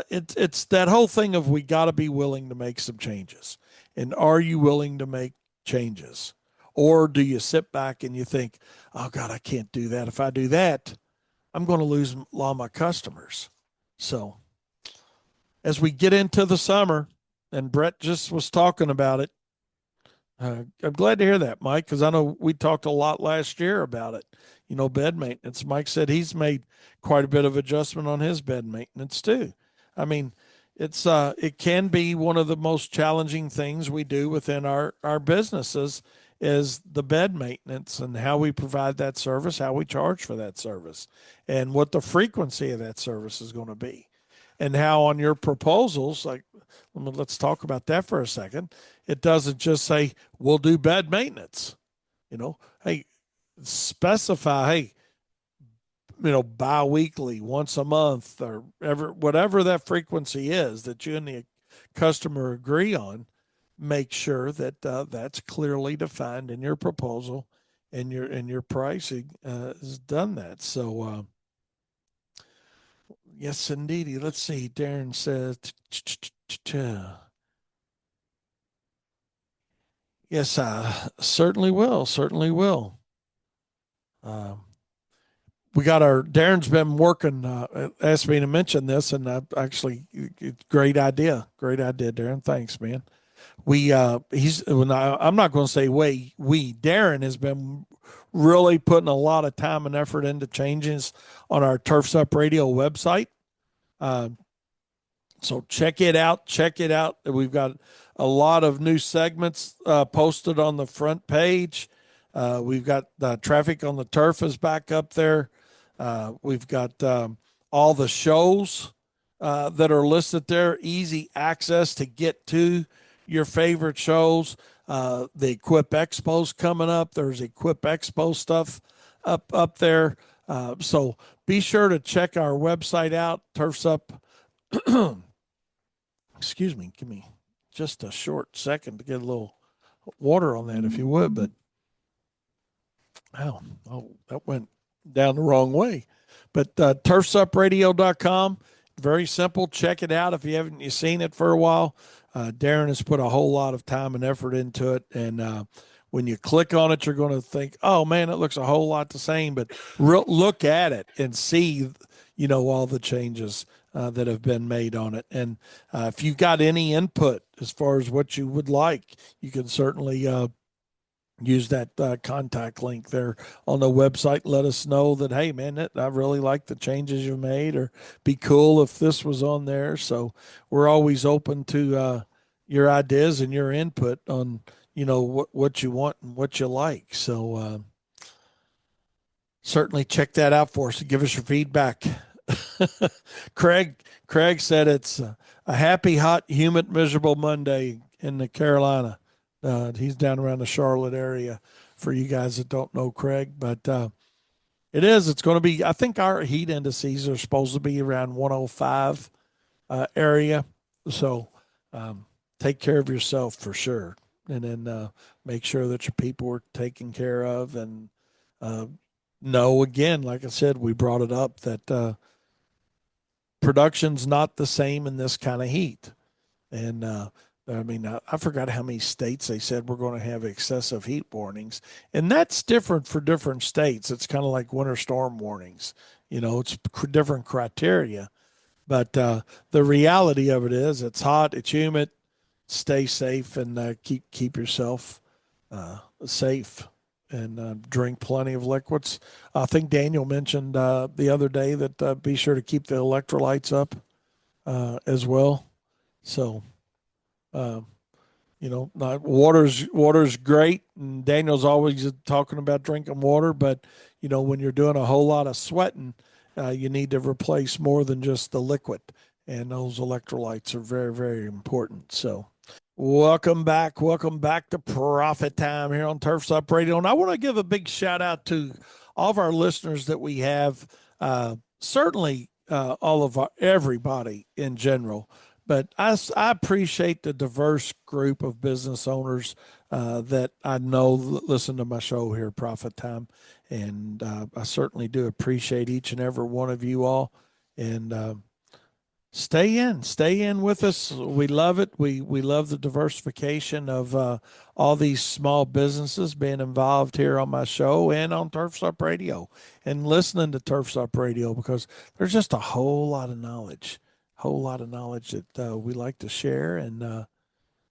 it's that whole thing of, we got to be willing to make some changes. And are you willing to make changes? Or do you sit back and you think, oh God, I can't do that. If I do that, I'm going to lose a lot of my customers. So as we get into the summer, and Brett just was talking about it, I'm glad to hear that, Mike, because I know we talked a lot last year about it. Bed maintenance. Mike said he's made quite a bit of adjustment on his bed maintenance too. I mean, it can be one of the most challenging things we do within our businesses, is the bed maintenance and how we provide that service, how we charge for that service, and what the frequency of that service is going to be. And how on your proposals, like, let's talk about that for a second. It doesn't just say, we'll do bed maintenance. Hey, specify, hey, bi-weekly, once a month, or whatever that frequency is that you and the customer agree on, make sure that that's clearly defined in your proposal, and your pricing has done that. So yes, indeedy. Let's see. Darren says, yes, I certainly will. Certainly will. We got Darren's been working, asked me to mention this, and I actually, great idea. Great idea, Darren. Thanks, man. I'm not going to say Darren has been really putting a lot of time and effort into changes on our Turfs Up Radio website. Uh, so check it out. Check it out. We've got a lot of new segments posted on the front page. We've got traffic on the turf is back up there. We've got all the shows that are listed there, easy access to get to your favorite shows. The Equip Expo's coming up. There's Equip Expo stuff up there. So be sure to check our website out, Turfs Up. Excuse me, give me just a short second to get a little water on that, if you would. But that went down the wrong way. But turfsupradio.com, very simple. Check it out if you haven't seen it for a while. Darren has put a whole lot of time and effort into it. And when you click on it, you're going to think, oh, man, it looks a whole lot the same. But look at it and see, all the changes that have been made on it. And if you've got any input as far as what you would like, you can certainly use that contact link there on the website. Let us know that, hey, man, I really like the changes you made, or be cool if this was on there. So we're always open to your ideas and your input on, what you want and what you like. So certainly check that out for us and give us your feedback. Craig said it's a happy, hot, humid, miserable Monday in the Carolina. He's down around the Charlotte area, for you guys that don't know Craig. But it is. It's going to be, I think our heat indices are supposed to be around 105 area. So take care of yourself for sure. And then make sure that your people are taken care of. And know, again, like I said, we brought it up that production's not the same in this kind of heat. And I forgot how many states they said we're going to have excessive heat warnings, and that's different for different states. It's kind of like winter storm warnings. It's different criteria, but the reality of it is, it's hot, it's humid. Stay safe and keep yourself safe, and drink plenty of liquids. I think Daniel mentioned the other day that be sure to keep the electrolytes up as well. So. Um, not water's great, and Daniel's always talking about drinking water. But when you're doing a whole lot of sweating, you need to replace more than just the liquid, and those electrolytes are very, very important. So, welcome back to Profit Time here on Turfs Up Radio, and I want to give a big shout out to all of our listeners that we have. Certainly, all of everybody in general. But I appreciate the diverse group of business owners that I know listen to my show here, Profit Time. And I certainly do appreciate each and every one of you all. And stay in with us. We love it. We love the diversification of all these small businesses being involved here on my show and on Turfs Up Radio, and listening to Turfs Up Radio, because there's just a whole lot of knowledge that we like to share and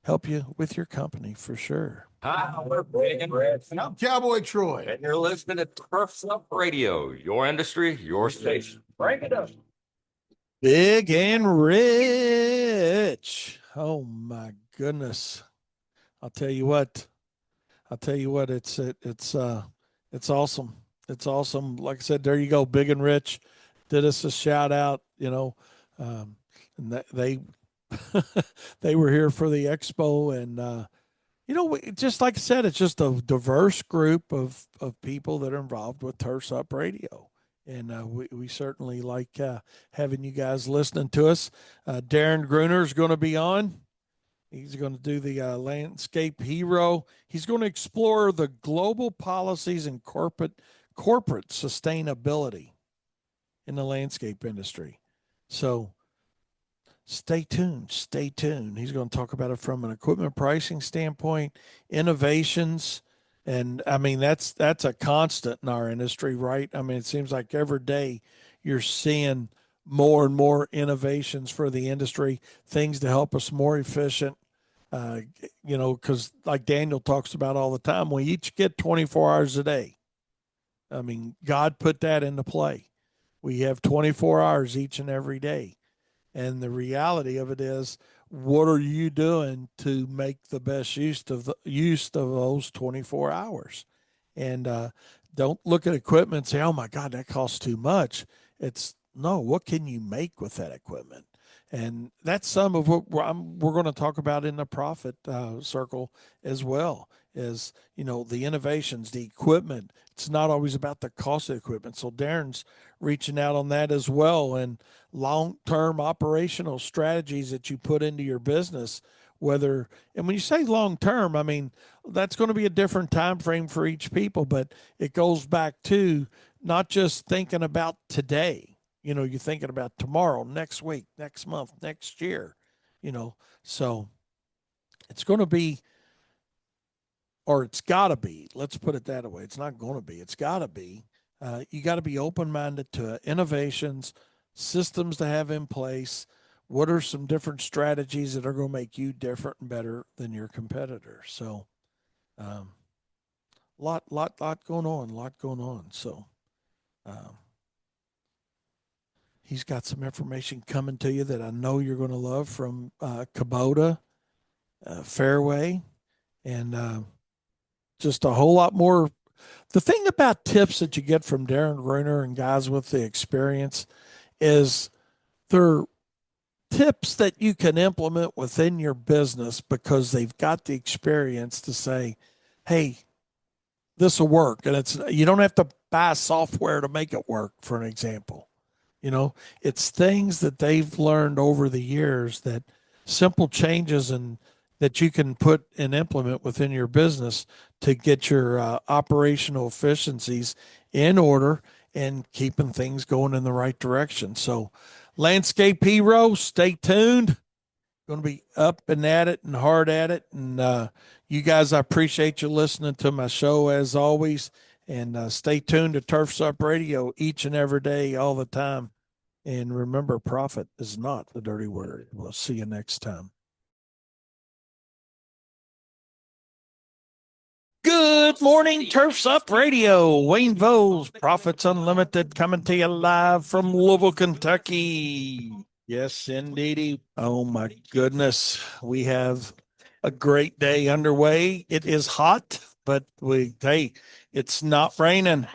help you with your company for sure. Hi, we're Big and Rich. And I'm Cowboy Troy. And you're listening to Turfs Up Radio, your industry, your station. Break it up. Big and Rich. Oh my goodness. I'll tell you what. It's awesome. It's awesome. Like I said, there you go. Big and Rich did us a shout out, and they they were here for the expo, and just like I said, it's just a diverse group of people that are involved with Turfs Up Radio, And we certainly like having you guys listening to us. Darren Gruner is going to be on. He's going to do the landscape hero. He's going to explore the global policies and corporate sustainability in the landscape industry. So stay tuned. Stay tuned. He's going to talk about it from an equipment pricing standpoint, innovations, and I mean that's a constant in our industry, right? I mean, it seems like every day you're seeing more and more innovations for the industry, things to help us more efficient. Uh, because like Daniel talks about all the time, we each get 24 hours a day. I mean, God put that into play. We have 24 hours each and every day. And the reality of it is, what are you doing to make the best use of those 24 hours? And don't look at equipment and say, "Oh my God, that costs too much." It's no, what can you make with that equipment? And that's some of what we're going to talk about in the profit circle as well. Is the innovations, the equipment. It's not always about the cost of the equipment. So Darren's reaching out on that as well, and long-term operational strategies that you put into your business. Whether and when you say long-term, I mean that's going to be a different time frame for each people, but it goes back to not just thinking about today. You're thinking about tomorrow, next week, next month, next year. So it's going to be, or it's got to be. Let's put it that way. It's not going to be. It's got to be. You got to be open-minded to innovations, systems to have in place. What are some different strategies that are going to make you different and better than your competitors? So, um, lot going on, lot going on. So, um, he's got some information coming to you that I know you're going to love from Kubota, Fairway, and just a whole lot more. The thing about tips that you get from Darren Gruner and guys with the experience is they're tips that you can implement within your business because they've got the experience to say, hey, this will work. And you don't have to buy software to make it work, for an example. It's things that they've learned over the years, that simple changes and that you can put and implement within your business to get your operational efficiencies in order and keeping things going in the right direction. So, Landscape Hero, stay tuned. Going to be up and at it and hard at it. And you guys, I appreciate you listening to my show as always. And stay tuned to Turfs Up Radio each and every day, all the time. And remember, profit is not the dirty word. We'll see you next time. Good morning, Turfs Up Radio. Wayne Vose, Profits Unlimited, coming to you live from Louisville, Kentucky. Yes, indeedy. Oh, my goodness. We have a great day underway. It is hot, but hey, it's not raining.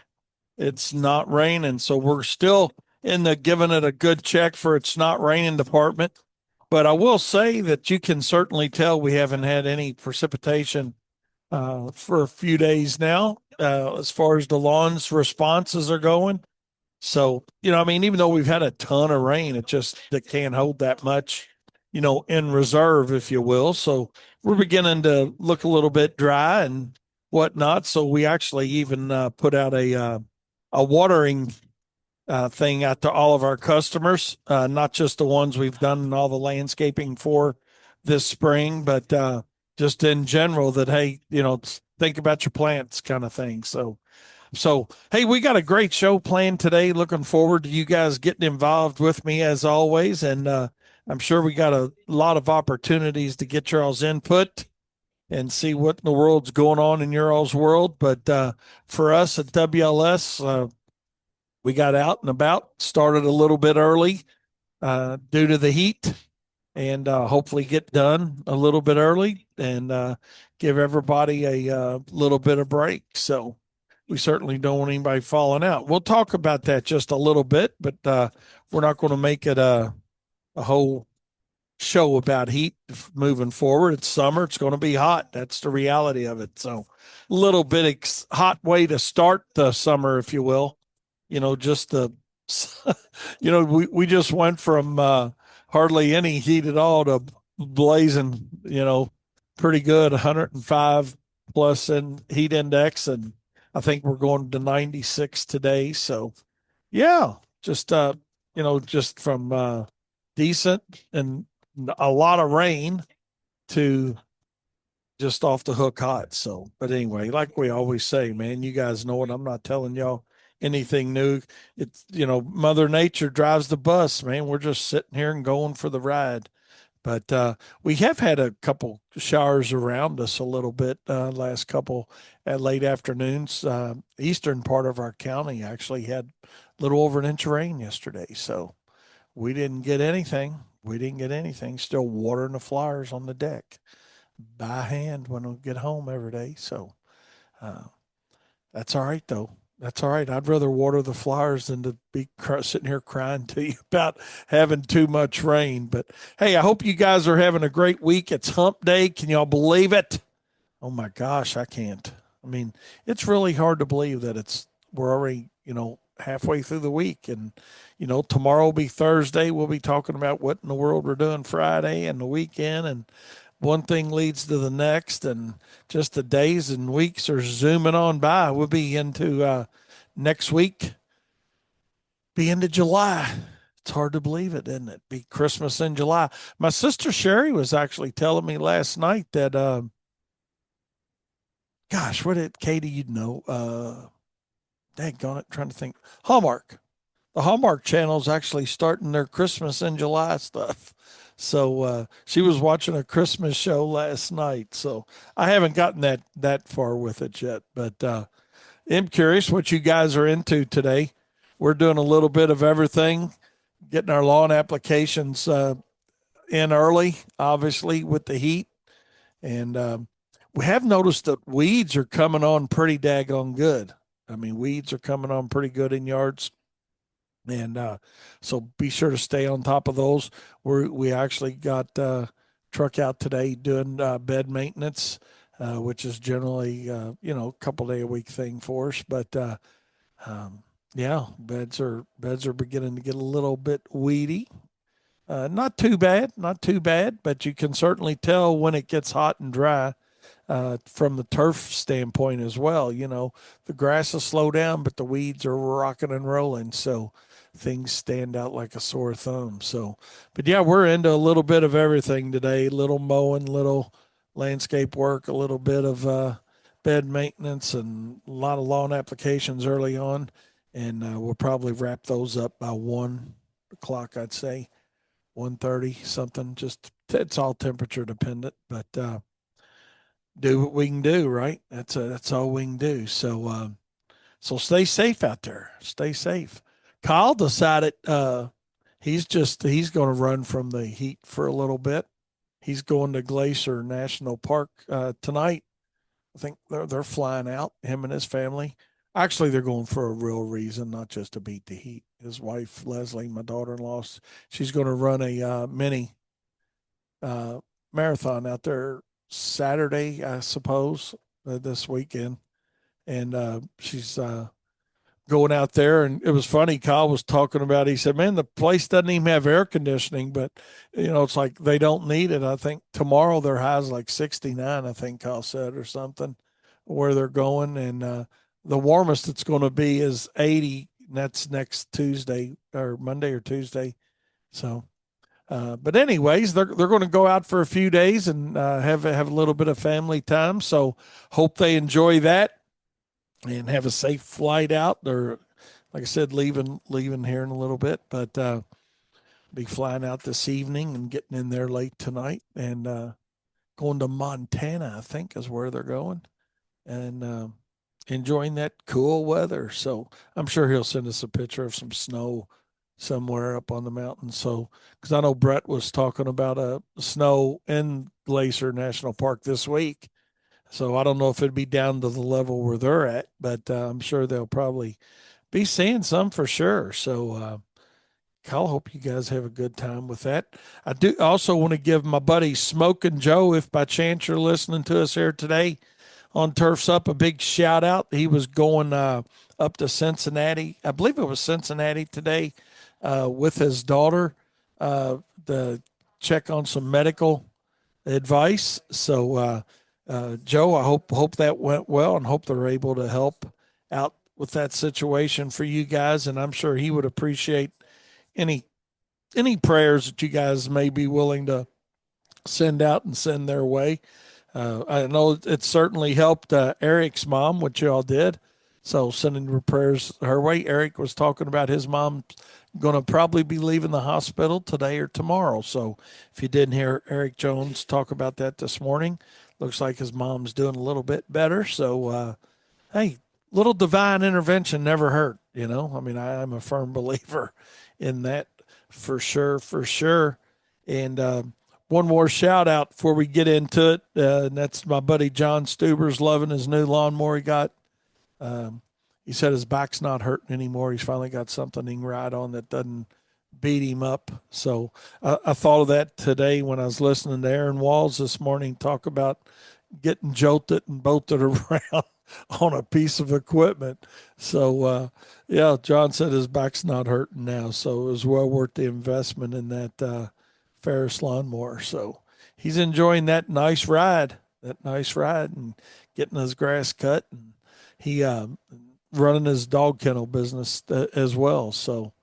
It's not raining. So we're still in the giving it a good check for it's not raining department. But I will say that you can certainly tell we haven't had any precipitation for a few days now, as far as the lawn's responses are going. So, I mean, even though we've had a ton of rain, it can't hold that much, in reserve, if you will. So we're beginning to look a little bit dry and whatnot. So we actually even put out a watering thing out to all of our customers, not just the ones we've done all the landscaping for this spring, but just in general that, hey, think about your plants kind of thing. So, hey, we got a great show planned today. Looking forward to you guys getting involved with me as always. And I'm sure we got a lot of opportunities to get y'all's input and see what in the world's going on in your all's world. But for us at WLS, we got out and about, started a little bit early due to the heat, and hopefully get done a little bit early and give everybody a little bit of break. So we certainly don't want anybody falling out. We'll talk about that just a little bit, but we're not going to make it a whole show about heat moving forward. It's summer. It's going to be hot. That's the reality of it. So a little bit hot way to start the summer, if you will. just the, we just went from hardly any heat at all to blazing, pretty good 105 plus in heat index. And I think we're going to 96 today. So, yeah, just, just from decent and a lot of rain to just off the hook hot. So, but anyway, like we always say, man, you guys know it. I'm not telling y'all anything new. It's, Mother Nature drives the bus, man. We're just sitting here and going for the ride. But we have had a couple showers around us a little bit last couple at late afternoons. Eastern part of our county actually had a little over an inch of rain yesterday. So we didn't get anything. We didn't get anything. Still watering the flowers on the deck by hand when we get home every day. So uh, that's all right, though. That's all right. I'd rather water the flowers than to be sitting here crying to you about having too much rain. But hey, I hope you guys are having a great week. It's hump day. Can y'all believe it? Oh my gosh, I can't. I mean, it's really hard to believe that we're already, halfway through the week. And, tomorrow will be Thursday. We'll be talking about what in the world we're doing Friday and the weekend. And one thing leads to the next, and just the days and weeks are zooming on by. We'll be into next week, be into July. It's hard to believe it, isn't it? Be Christmas in July. My sister Sherry was actually telling me last night that, gosh, what did Katie, daggone it, trying to think. Hallmark. The Hallmark Channel is actually starting their Christmas in July stuff. So she was watching a Christmas show last night. So I haven't gotten that far with it yet, but I'm curious what you guys are into today. We're doing a little bit of everything, getting our lawn applications in early, obviously with the heat, and we have noticed that weeds are coming on pretty daggone good. I mean, weeds are coming on pretty good in yards. And so be sure to stay on top of those. We actually got truck out today doing bed maintenance, which is generally a couple day a week thing for us. But yeah, beds are beginning to get a little bit weedy. Not too bad, not too bad, but you can certainly tell when it gets hot and dry from the turf standpoint as well. The grass will slow down, but the weeds are rocking and rolling. So things stand out like a sore thumb. So, but yeah, we're into a little bit of everything today, little mowing, little landscape work, a little bit of bed maintenance, and a lot of lawn applications early on. And we'll probably wrap those up by 1 o'clock, I'd say 1:30 something. Just it's all temperature dependent, but do what we can do, right? That's all we can do. So stay safe out there. Stay safe. Kyle decided he's going to run from the heat for a little bit. He's going to Glacier National Park tonight. I think they're flying out, him and his family. Actually, they're going for a real reason, not just to beat the heat. His wife Leslie, my daughter-in-law, she's going to run a mini marathon out there Saturday, I suppose, this weekend. And she's going out there. And it was funny. Kyle was talking about, he said, man, the place doesn't even have air conditioning, but, it's like they don't need it. I think tomorrow their high is like 69, I think Kyle said, or something, where they're going. And the warmest it's going to be is 80. And that's next Tuesday or Monday or Tuesday. So, but anyways, they're going to go out for a few days and have a little bit of family time. So hope they enjoy that and have a safe flight out. They're, like I said, leaving here in a little bit, but be flying out this evening and getting in there late tonight and going to Montana, I think, is where they're going, and enjoying that cool weather. So I'm sure he'll send us a picture of some snow somewhere up on the mountain. So, because I know Brett was talking about snow in Glacier National Park this week. So I don't know if it'd be down to the level where they're at, but I'm sure they'll probably be seeing some for sure. So, Kyle, hope you guys have a good time with that. I do also want to give my buddy Smoke and Joe, if by chance you're listening to us here today, on Turfs Up, a big shout out. He was going up to Cincinnati. I believe it was Cincinnati today with his daughter to check on some medical advice. So, Joe, I hope that went well, and hope they're able to help out with that situation for you guys. And I'm sure he would appreciate any prayers that you guys may be willing to send out and send their way. I know it certainly helped Eric's mom, what y'all did. So sending your prayers her way. Eric was talking about his mom going to probably be leaving the hospital today or tomorrow. So if you didn't hear Eric Jones talk about that this morning, looks like his mom's doing a little bit better. So hey, little divine intervention never hurt. You know, I mean, I'm a firm believer in that for sure, for sure. And one more shout out before we get into it, and that's my buddy John Stuber's loving his new lawnmower he got. Um, he said his back's not hurting anymore. He's finally got something he can ride on that doesn't beat him up. So I thought of that today when I was listening to Aaron Walls this morning talk about getting jolted and bolted around on a piece of equipment. So, yeah, John said his back's not hurting now. So it was well worth the investment in that Ferris lawnmower. So he's enjoying that nice ride and getting his grass cut. And he running his dog kennel business as well. So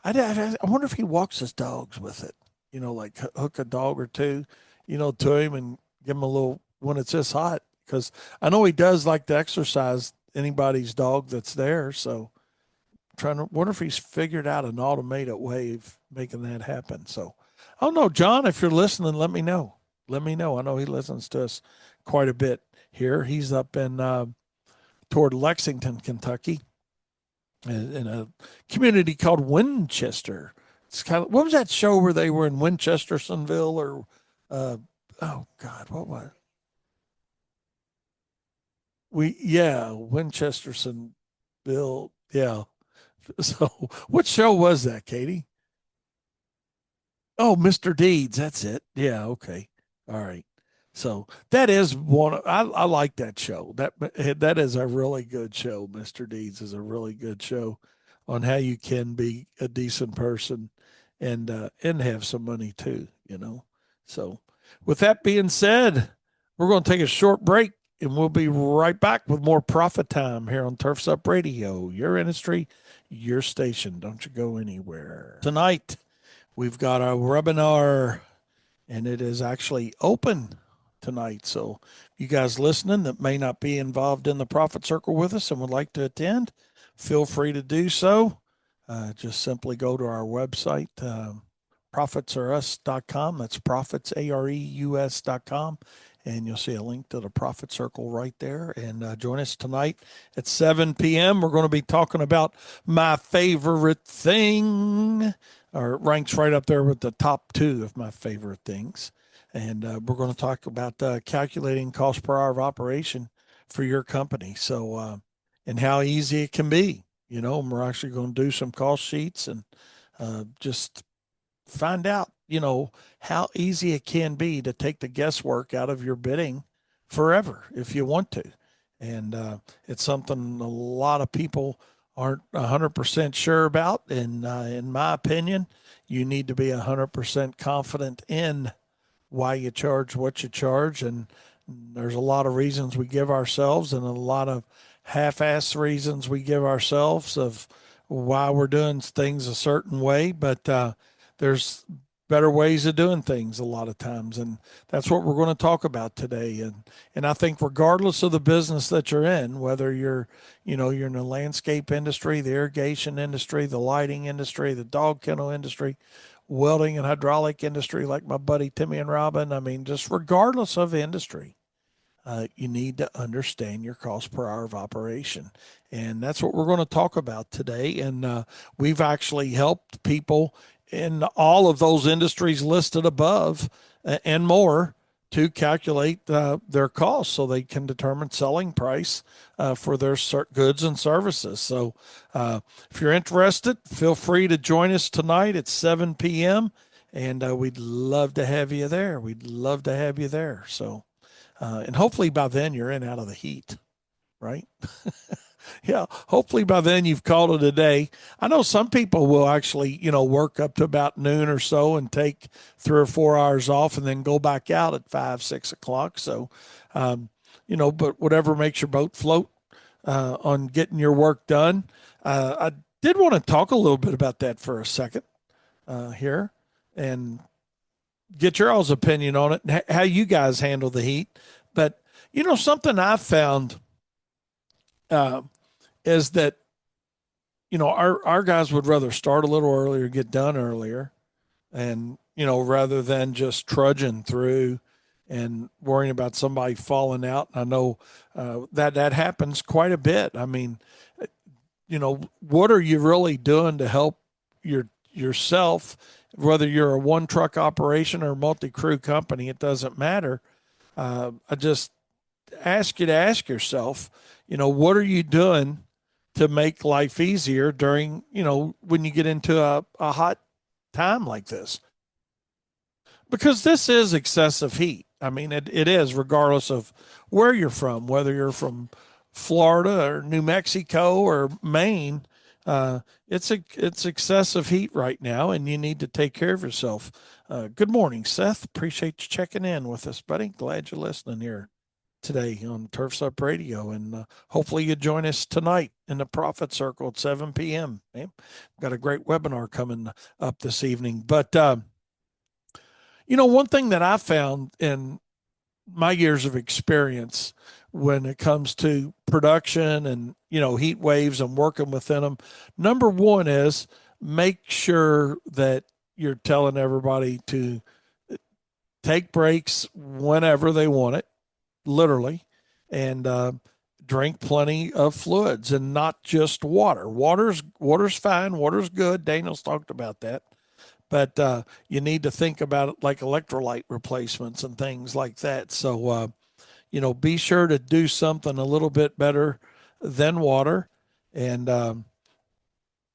I wonder if he walks his dogs with it, you know, like hook a dog or two, you know, to him and give him a little when it's this hot. Because I know he does like to exercise anybody's dog that's there. So trying to wonder if he's figured out an automated way of making that happen. So I don't know, John, if you're listening, let me know. Let me know. I know he listens to us quite a bit here. He's up in toward Lexington, Kentucky, in a community called Winchester. It's kind of what was that show where they were in Winchestersonville or oh God, what was it? Winchestersonville, yeah. So what show was that, Katie? Oh, Mr. Deeds. That's it. Yeah. Okay. All right. So that is one. I like that show. That is a really good show. Mr. Deeds is a really good show on how you can be a decent person and have some money too. You know. So with that being said, we're going to take a short break and we'll be right back with more Profit Time here on Turfs Up Radio. Your industry, your station. Don't you go anywhere. Tonight we've got a webinar, and it is actually open tonight. So, you guys listening that may not be involved in the Profit Circle with us and would like to attend, feel free to do so. Just simply go to our website, profitsareus.com. That's profits, AREUS.com. And you'll see a link to the Profit Circle right there. And join us tonight at 7 p.m. We're going to be talking about my favorite thing, or it ranks right up there with the top two of my favorite things. And we're going to talk about calculating cost per hour of operation for your company. So, and how easy it can be. You know, and we're actually going to do some cost sheets and just find out, you know, how easy it can be to take the guesswork out of your bidding forever if you want to. And it's something a lot of people aren't 100% sure about. And in my opinion, you need to be 100% confident in why you charge what you charge. And there's a lot of reasons we give ourselves and a lot of half-ass reasons we give ourselves of why we're doing things a certain way. But there's better ways of doing things a lot of times, and that's what we're going to talk about today. And I think regardless of the business that you're in, whether you're, you know, you're in the landscape industry, the irrigation industry, the lighting industry, the dog kennel industry, welding and hydraulic industry, like my buddy Timmy and Robin, I mean, just regardless of industry, you need to understand your cost per hour of operation. And that's what we're going to talk about today. And we've actually helped people in all of those industries listed above and more to calculate their costs so they can determine selling price for their goods and services. So if you're interested, feel free to join us tonight at 7 p.m. And we'd love to have you there. We'd love to have you there. So And hopefully by then you're in out of the heat, right? Yeah, hopefully by then you've called it a day. I know some people will actually, work up to about noon or so and take 3 or 4 hours off and then go back out at 5, 6 o'clock. So, but whatever makes your boat float on getting your work done. I did want to talk a little bit about that for a second here and get your all's opinion on it and how you guys handle the heat. But, something I've found uh, is that our guys would rather start a little earlier, get done earlier, and rather than just trudging through and worrying about somebody falling out. I know that happens quite a bit. I mean, what are you really doing to help yourself? Whether you're a one truck operation or multi crew company, it doesn't matter. I just ask you to ask yourself, what are you doing to make life easier during, when you get into a hot time like this? Because this is excessive heat. I mean, it is, regardless of where you're from, whether you're from Florida or New Mexico or Maine. It's excessive heat right now, and you need to take care of yourself. Good morning, Seth. Appreciate you checking in with us, buddy. Glad you're listening here today on Turfs Up Radio, and hopefully you join us tonight in the Profit Circle at 7 p.m. Got a great webinar coming up this evening. But one thing that I found in my years of experience when it comes to production and heat waves and working within them, number one is make sure that you're telling everybody to take breaks whenever they want it, literally, and drink plenty of fluids and not just water. Water's fine. Water's good. Daniel's talked about that. But you need to think about it like electrolyte replacements and things like that. So, be sure to do something a little bit better than water. And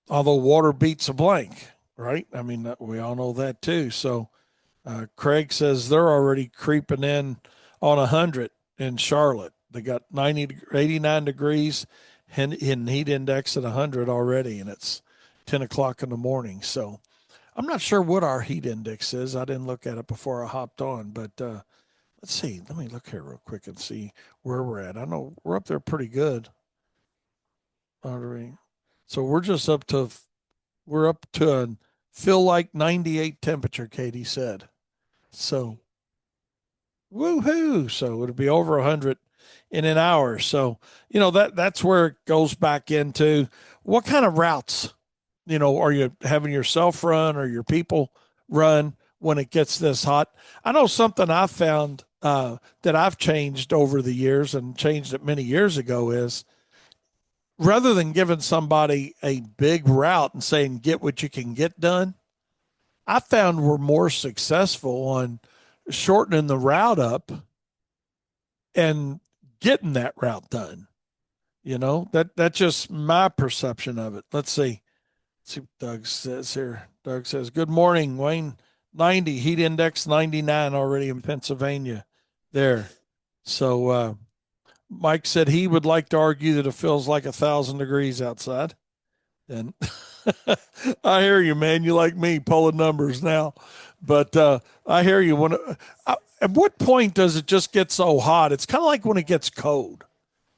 although water beats a blank, right? I mean, we all know that too. So, Craig says they're already creeping in on 100 in Charlotte. They got 89 degrees and heat index at 100 already, and it's 10 o'clock in the morning. So I'm not sure what our heat index is. I didn't look at it before I hopped on, but let's see. Let me look here real quick and see where we're at. I know we're up there pretty good. So we're up to a feel like 98 temperature, Katie said. So woohoo! So it'll be over 100 in an hour. So that's where it goes back into what kind of routes are you having yourself run or your people run when it gets this hot? I know something I found that I've changed over the years and changed it many years ago is rather than giving somebody a big route and saying get what you can get done, I found we're more successful on shortening the route up and getting that route done. That's just my perception of it. Let's see. Let's see what Doug says here. Doug says, good morning, Wayne. 90, heat index 99 already in Pennsylvania there. So Mike said he would like to argue that it feels like 1,000 degrees outside. And I hear you, man. You like me pulling numbers now. But I hear you. At what point does it just get so hot? It's kind of like when it gets cold.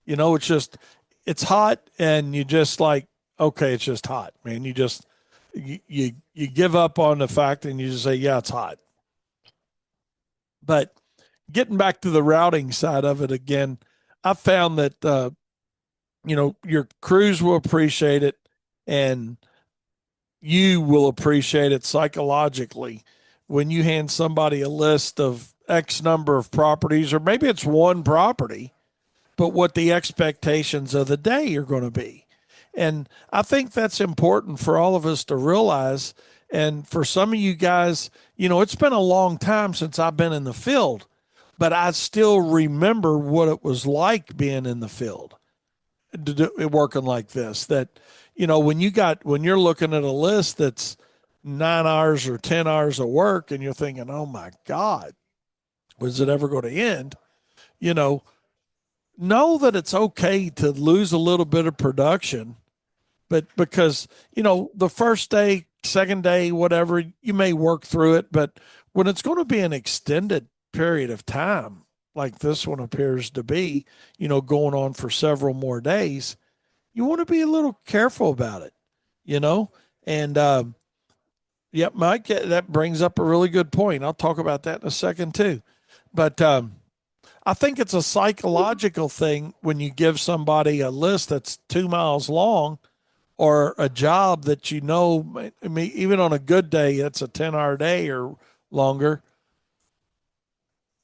It's hot and you just like, okay, it's just hot, man. You give up on the fact and you just say, yeah, it's hot. But getting back to the routing side of it again, I found that your crews will appreciate it and you will appreciate it psychologically when you hand somebody a list of X number of properties, or maybe it's one property, but what the expectations of the day are going to be. And I think that's important for all of us to realize. And for some of you guys, it's been a long time since I've been in the field, but I still remember what it was like being in the field, working like this. That, when you're looking at a list that's 9 hours or 10 hours of work and you're thinking, oh my God, was it ever going to end? you know that it's okay to lose a little bit of production, but because, the first day, second day, whatever, you may work through it. But when it's going to be an extended period of time, like this one appears to be, going on for several more days, you want to be a little careful about it, you know? And, yep, Mike, that brings up a really good point. I'll talk about that in a second too. But, I think it's a psychological thing when you give somebody a list that's 2 miles long, or a job that, I mean, even on a good day, it's a 10-hour day or longer.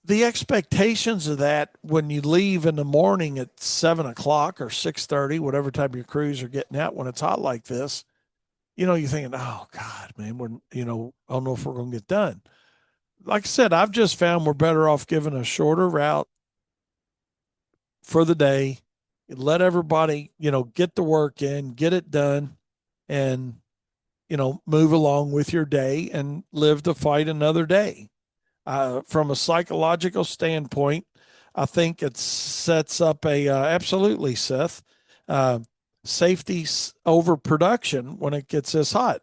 The expectations of that when you leave in the morning at 7 o'clock or 6:30, whatever time your crews are getting out when it's hot like this, you're thinking, oh God, man, I don't know if we're going to get done. Like I said, I've just found we're better off giving a shorter route for the day, let everybody, get the work in, get it done, and move along with your day and live to fight another day. From a psychological standpoint, I think it sets up absolutely, Seth, uh, safety over production when it gets this hot.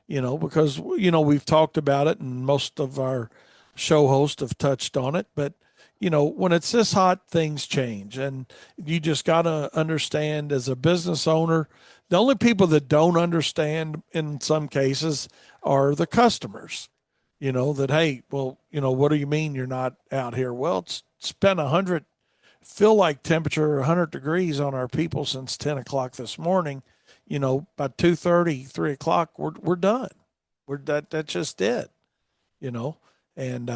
Because we've talked about it, and most of our show hosts have touched on it. But when it's this hot, things change, and you just got to understand as a business owner. The only people that don't understand in some cases are the customers. That, hey, well, what do you mean you're not out here? Well, it's been 100, feel like temperature 100 degrees on our people since 10 o'clock this morning. By 2:30, 3 o'clock, we're done. That's just it. You know, and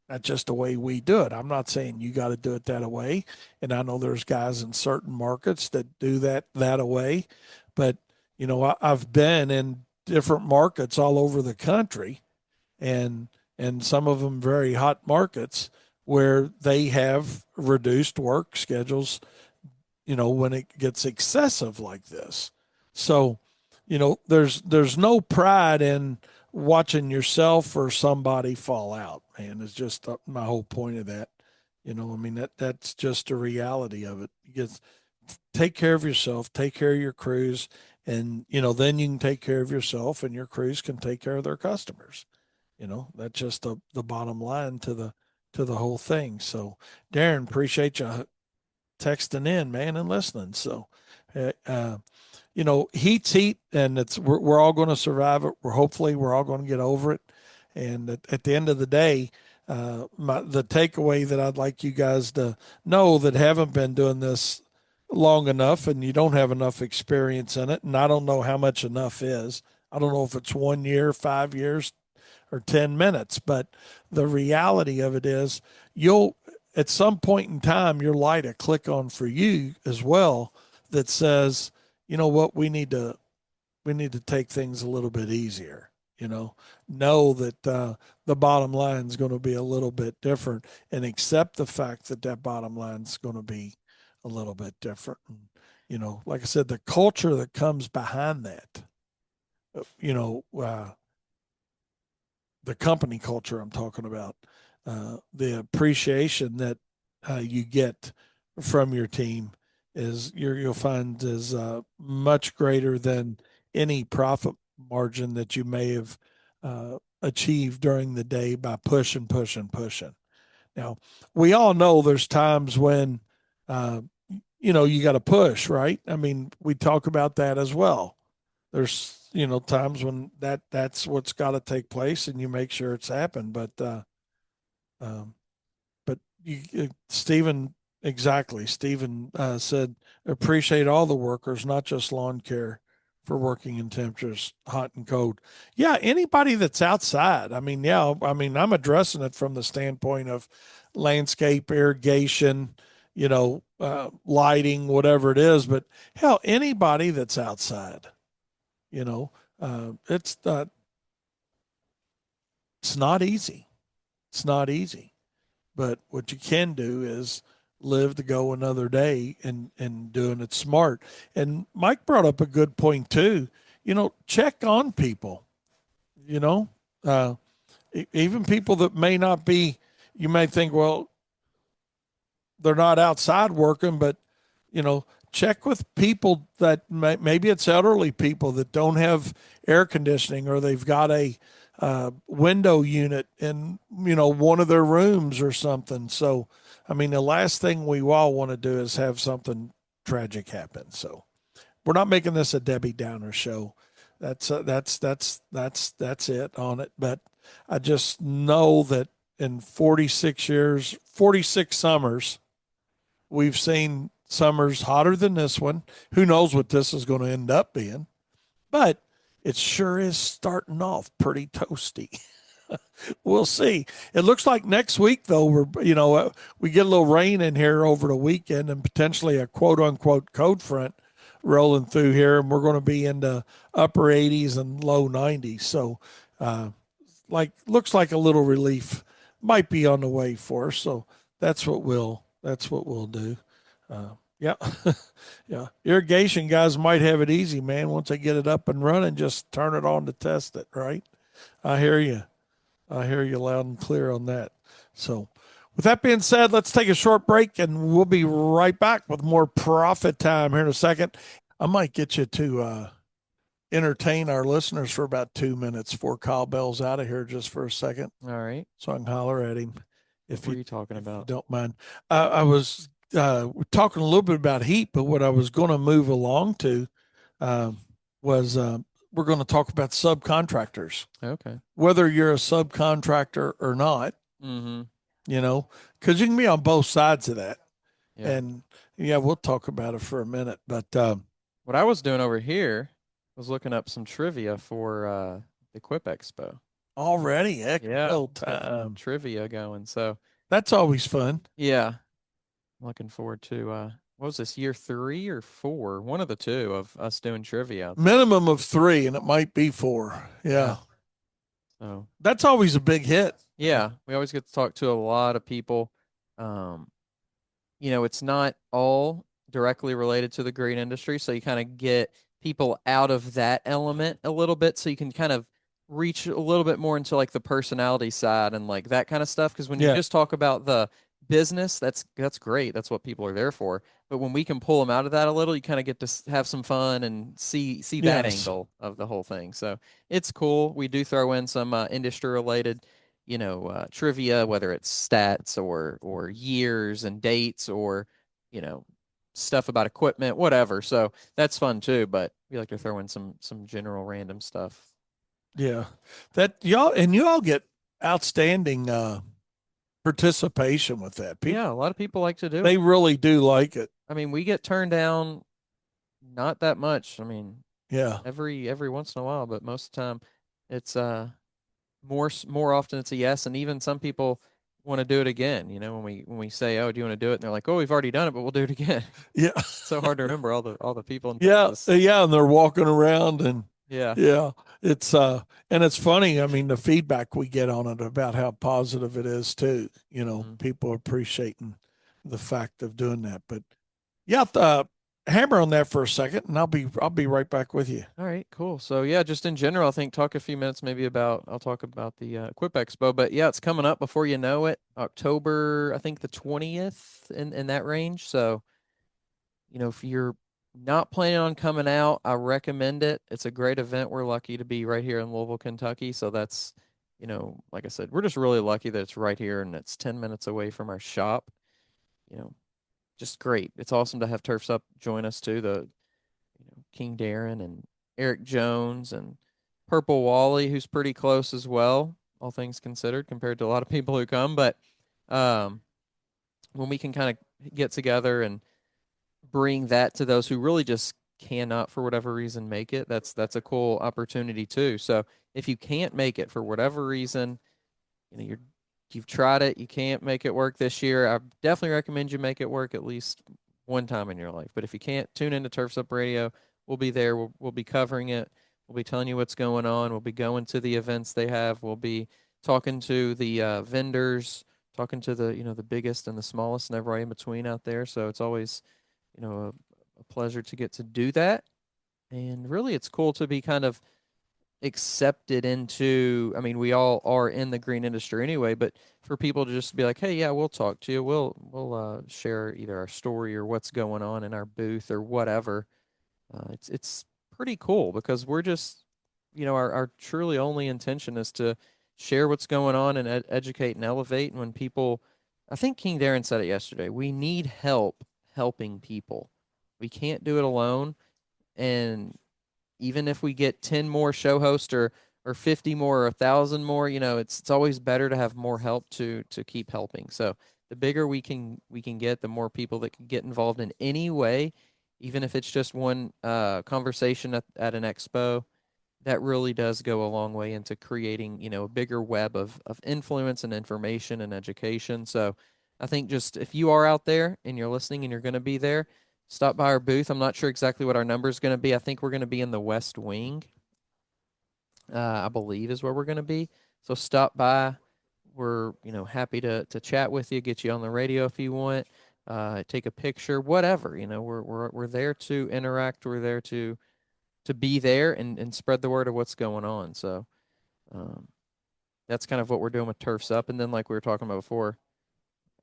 that's just the way we do it. I'm not saying you got to do it that way, and I know there's guys in certain markets that do that way, but I've been in different markets all over the country, and some of them very hot markets where they have reduced work schedules, when it gets excessive like this. So, there's no pride in watching yourself or somebody fall out, man. It's just my whole point of that. I mean, that's just a reality of it. You get take care of yourself, take care of your crews, and then you can take care of yourself, and your crews can take care of their customers. That's just the bottom line to the whole thing. So, Darren, appreciate you texting in, man, and listening. So, uh, uh, heat's heat, and we're all going to survive it. We're all going to get over it. And at the end of the day, the takeaway that I'd like you guys to know that haven't been doing this long enough, and you don't have enough experience in it, and I don't know how much enough is. I don't know if it's 1 year, 5 years, or 10 minutes. But the reality of it is, you'll, at some point in time, your light will click on for you as well that says, you know what, we need to take things a little bit easier. Know that the bottom line is going to be a little bit different, and accept the fact that bottom line is going to be a little bit different. And, like I said, the culture that comes behind that, you know, uh, the company culture I'm talking about, the appreciation that you get from your team you'll find is much greater than any profit margin that you may have achieved during the day by pushing, pushing, pushing. Now, we all know there's times when uh, you got to push, right? I mean, we talk about that as well. There's times when that's what's got to take place, and you make sure it's happened. Um, but Stephen, exactly. Stephen said, appreciate all the workers, not just lawn care, for working in temperatures hot and cold. Yeah, anybody that's outside. I mean, yeah, I mean, I'm addressing it from the standpoint of landscape, irrigation, lighting, whatever it is. But hell, anybody that's outside. You know, it's not easy. It's not easy. But what you can do is live to go another day, and doing it smart. And Mike brought up a good point too. Check on people. You know, uh, even people that may not be. You may think, well, they're not outside working, but you know, check with people that maybe it's elderly people that don't have air conditioning or they've got a window unit in one of their rooms or something. So, I mean, the last thing we all want to do is have something tragic happen. So, we're not making this a Debbie Downer show. That's it on it. But I just know that in 46 years, 46 summers, we've seen summers hotter than this one. Who knows what this is going to end up being? But it sure is starting off pretty toasty. We'll see. It looks like next week, though, we get a little rain in here over the weekend and potentially a quote unquote cold front rolling through here, and we're going to be in the upper 80s and low 90s. So, looks like a little relief might be on the way for us. So that's what we'll do. Yeah, yeah. Irrigation guys might have it easy, man. Once they get it up and running, just turn it on to test it. Right? I hear you. I hear you loud and clear on that. So, with that being said, let's take a short break and we'll be right back with more profit time here in a second. I might get you to entertain our listeners for about 2 minutes before Kyle Bell's out of here just for a second All right. so I can holler at him What if were you, you talking if you about? don't mind. I was talking a little bit about heat, but what I was going to move along to uh, was we're going to talk about subcontractors Okay. whether you're a subcontractor or not, Mm-hmm. you know, because you can be on both sides of that. Yeah. And yeah, we'll talk about it for a minute. But What I was doing over here was looking up some trivia for the Quip Expo. already, heck, Yeah, well, let's get some time. trivia going. So, That's always fun. yeah, I'm looking forward to what was this, year 3 or 4? One of the two of us doing trivia out there. Minimum of three, and it might be four. Yeah. Yeah. So, That's always a big hit. yeah, we always get to talk to a lot of people. Um, it's not all directly related to the green industry. So you kind of get people out of that element a little bit. So you can kind of reach a little bit more into like the personality side and like that kind of stuff. Because when you Yeah. just talk about the business, that's great. That's what people are there for. But when we can pull them out of that a little, you kind of get to have some fun and see that Yes. angle of the whole thing. So it's cool. We do throw in some industry related trivia, whether it's stats or years and dates or you know stuff about equipment, whatever. So that's fun too. But we like to throw in some general random stuff. Yeah. That you all get outstanding participation with that. Yeah, People, a lot of people like to do they it. really do like it. I mean, we get turned down not that much. I mean, Yeah. every once in a while, but most of the time it's more often it's a yes, and even some people want to do it again. When we say, "Oh, do you want to do it?" and they're like, "Oh, we've already done it, but we'll do it again." Yeah. It's so hard to remember all the people in Yeah, Texas. yeah, and they're walking around and Yeah. yeah, it's and it's funny. I mean, the feedback we get on it about how positive it is too. Hmm. People appreciating the fact of doing that. But yeah, hammer on that for a second, and I'll be right back with you. All right, cool. So yeah, just in general, I think talk a few minutes maybe about I'll talk about the Equip Expo, but yeah, it's coming up before you know it, October, I think the 20th in that range. So if you're not planning on coming out, I recommend it. It's a great event. We're lucky to be right here in Louisville, Kentucky. So that's, like I said, we're just really lucky that it's right here and it's 10 minutes away from our shop. You know, just great. It's awesome to have Turfs Up join us too. King Darren and Eric Jones and Purple Wally, who's pretty close as well, all things considered, compared to a lot of people who come. But um, when we can kind of get together and bring that to those who really just cannot for whatever reason make it, that's a cool opportunity too. So if you can't make it for whatever reason, you've tried it, you can't make it work this year, I definitely recommend you make it work at least one time in your life. But if you can't, tune into Turfs Up Radio. We'll be there. We'll be covering it. We'll be telling you what's going on. We'll be going to the events they have. We'll be talking to the vendors, talking to the biggest and the smallest and everybody in between out there. So it's always a pleasure to get to do that. And really, it's cool to be kind of accepted into, I mean, we all are in the green industry anyway, but for people to just be like, hey, yeah, we'll talk to you. We'll share either our story or what's going on in our booth or whatever. It's pretty cool because we're just, our truly only intention is to share what's going on and educate and elevate. And when people, I think King Darren said it yesterday, we need help helping people. We can't do it alone. And even if we get 10 more show hosts or 50 more or 1,000 more, it's always better to have more help to keep helping. So the bigger we can get, the more people that can get involved in any way, even if it's just one conversation at an expo, that really does go a long way into creating, a bigger web of influence and information and education. So I think just if you are out there and you're listening and you're going to be there, stop by our booth. I'm not sure exactly what our number is going to be. I think we're going to be in the West Wing, I believe is where we're going to be. So stop by. We're, happy to chat with you, get you on the radio if you want, take a picture, whatever. We're there to interact. We're there to be there and spread the word of what's going on. So um, that's kind of what we're doing with Turfs Up. And then, like we were talking about before,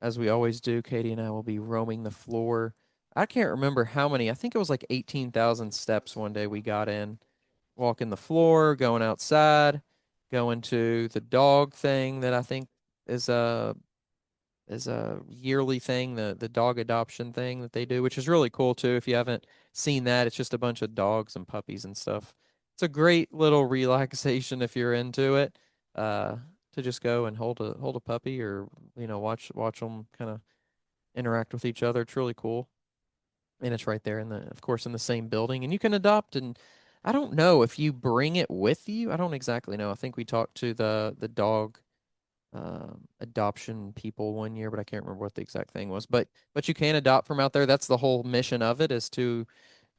as we always do, Katie and I will be roaming the floor. I can't remember how many. I think it was like 18,000 steps one day we got in, walking the floor, going outside, going to the dog thing that I think is a yearly thing, the dog adoption thing that they do, which is really cool too. If you haven't seen that, it's just a bunch of dogs and puppies and stuff. It's a great little relaxation if you're into it. Uh, to just go and hold a puppy or watch them kind of interact with each other. It's really cool, and it's right there of course, in the same building, and you can adopt. And I don't know if you bring it with you. I don't exactly know. I think we talked to the dog adoption people one year, but I can't remember what the exact thing was. But you can adopt from out there. That's the whole mission of it, is to,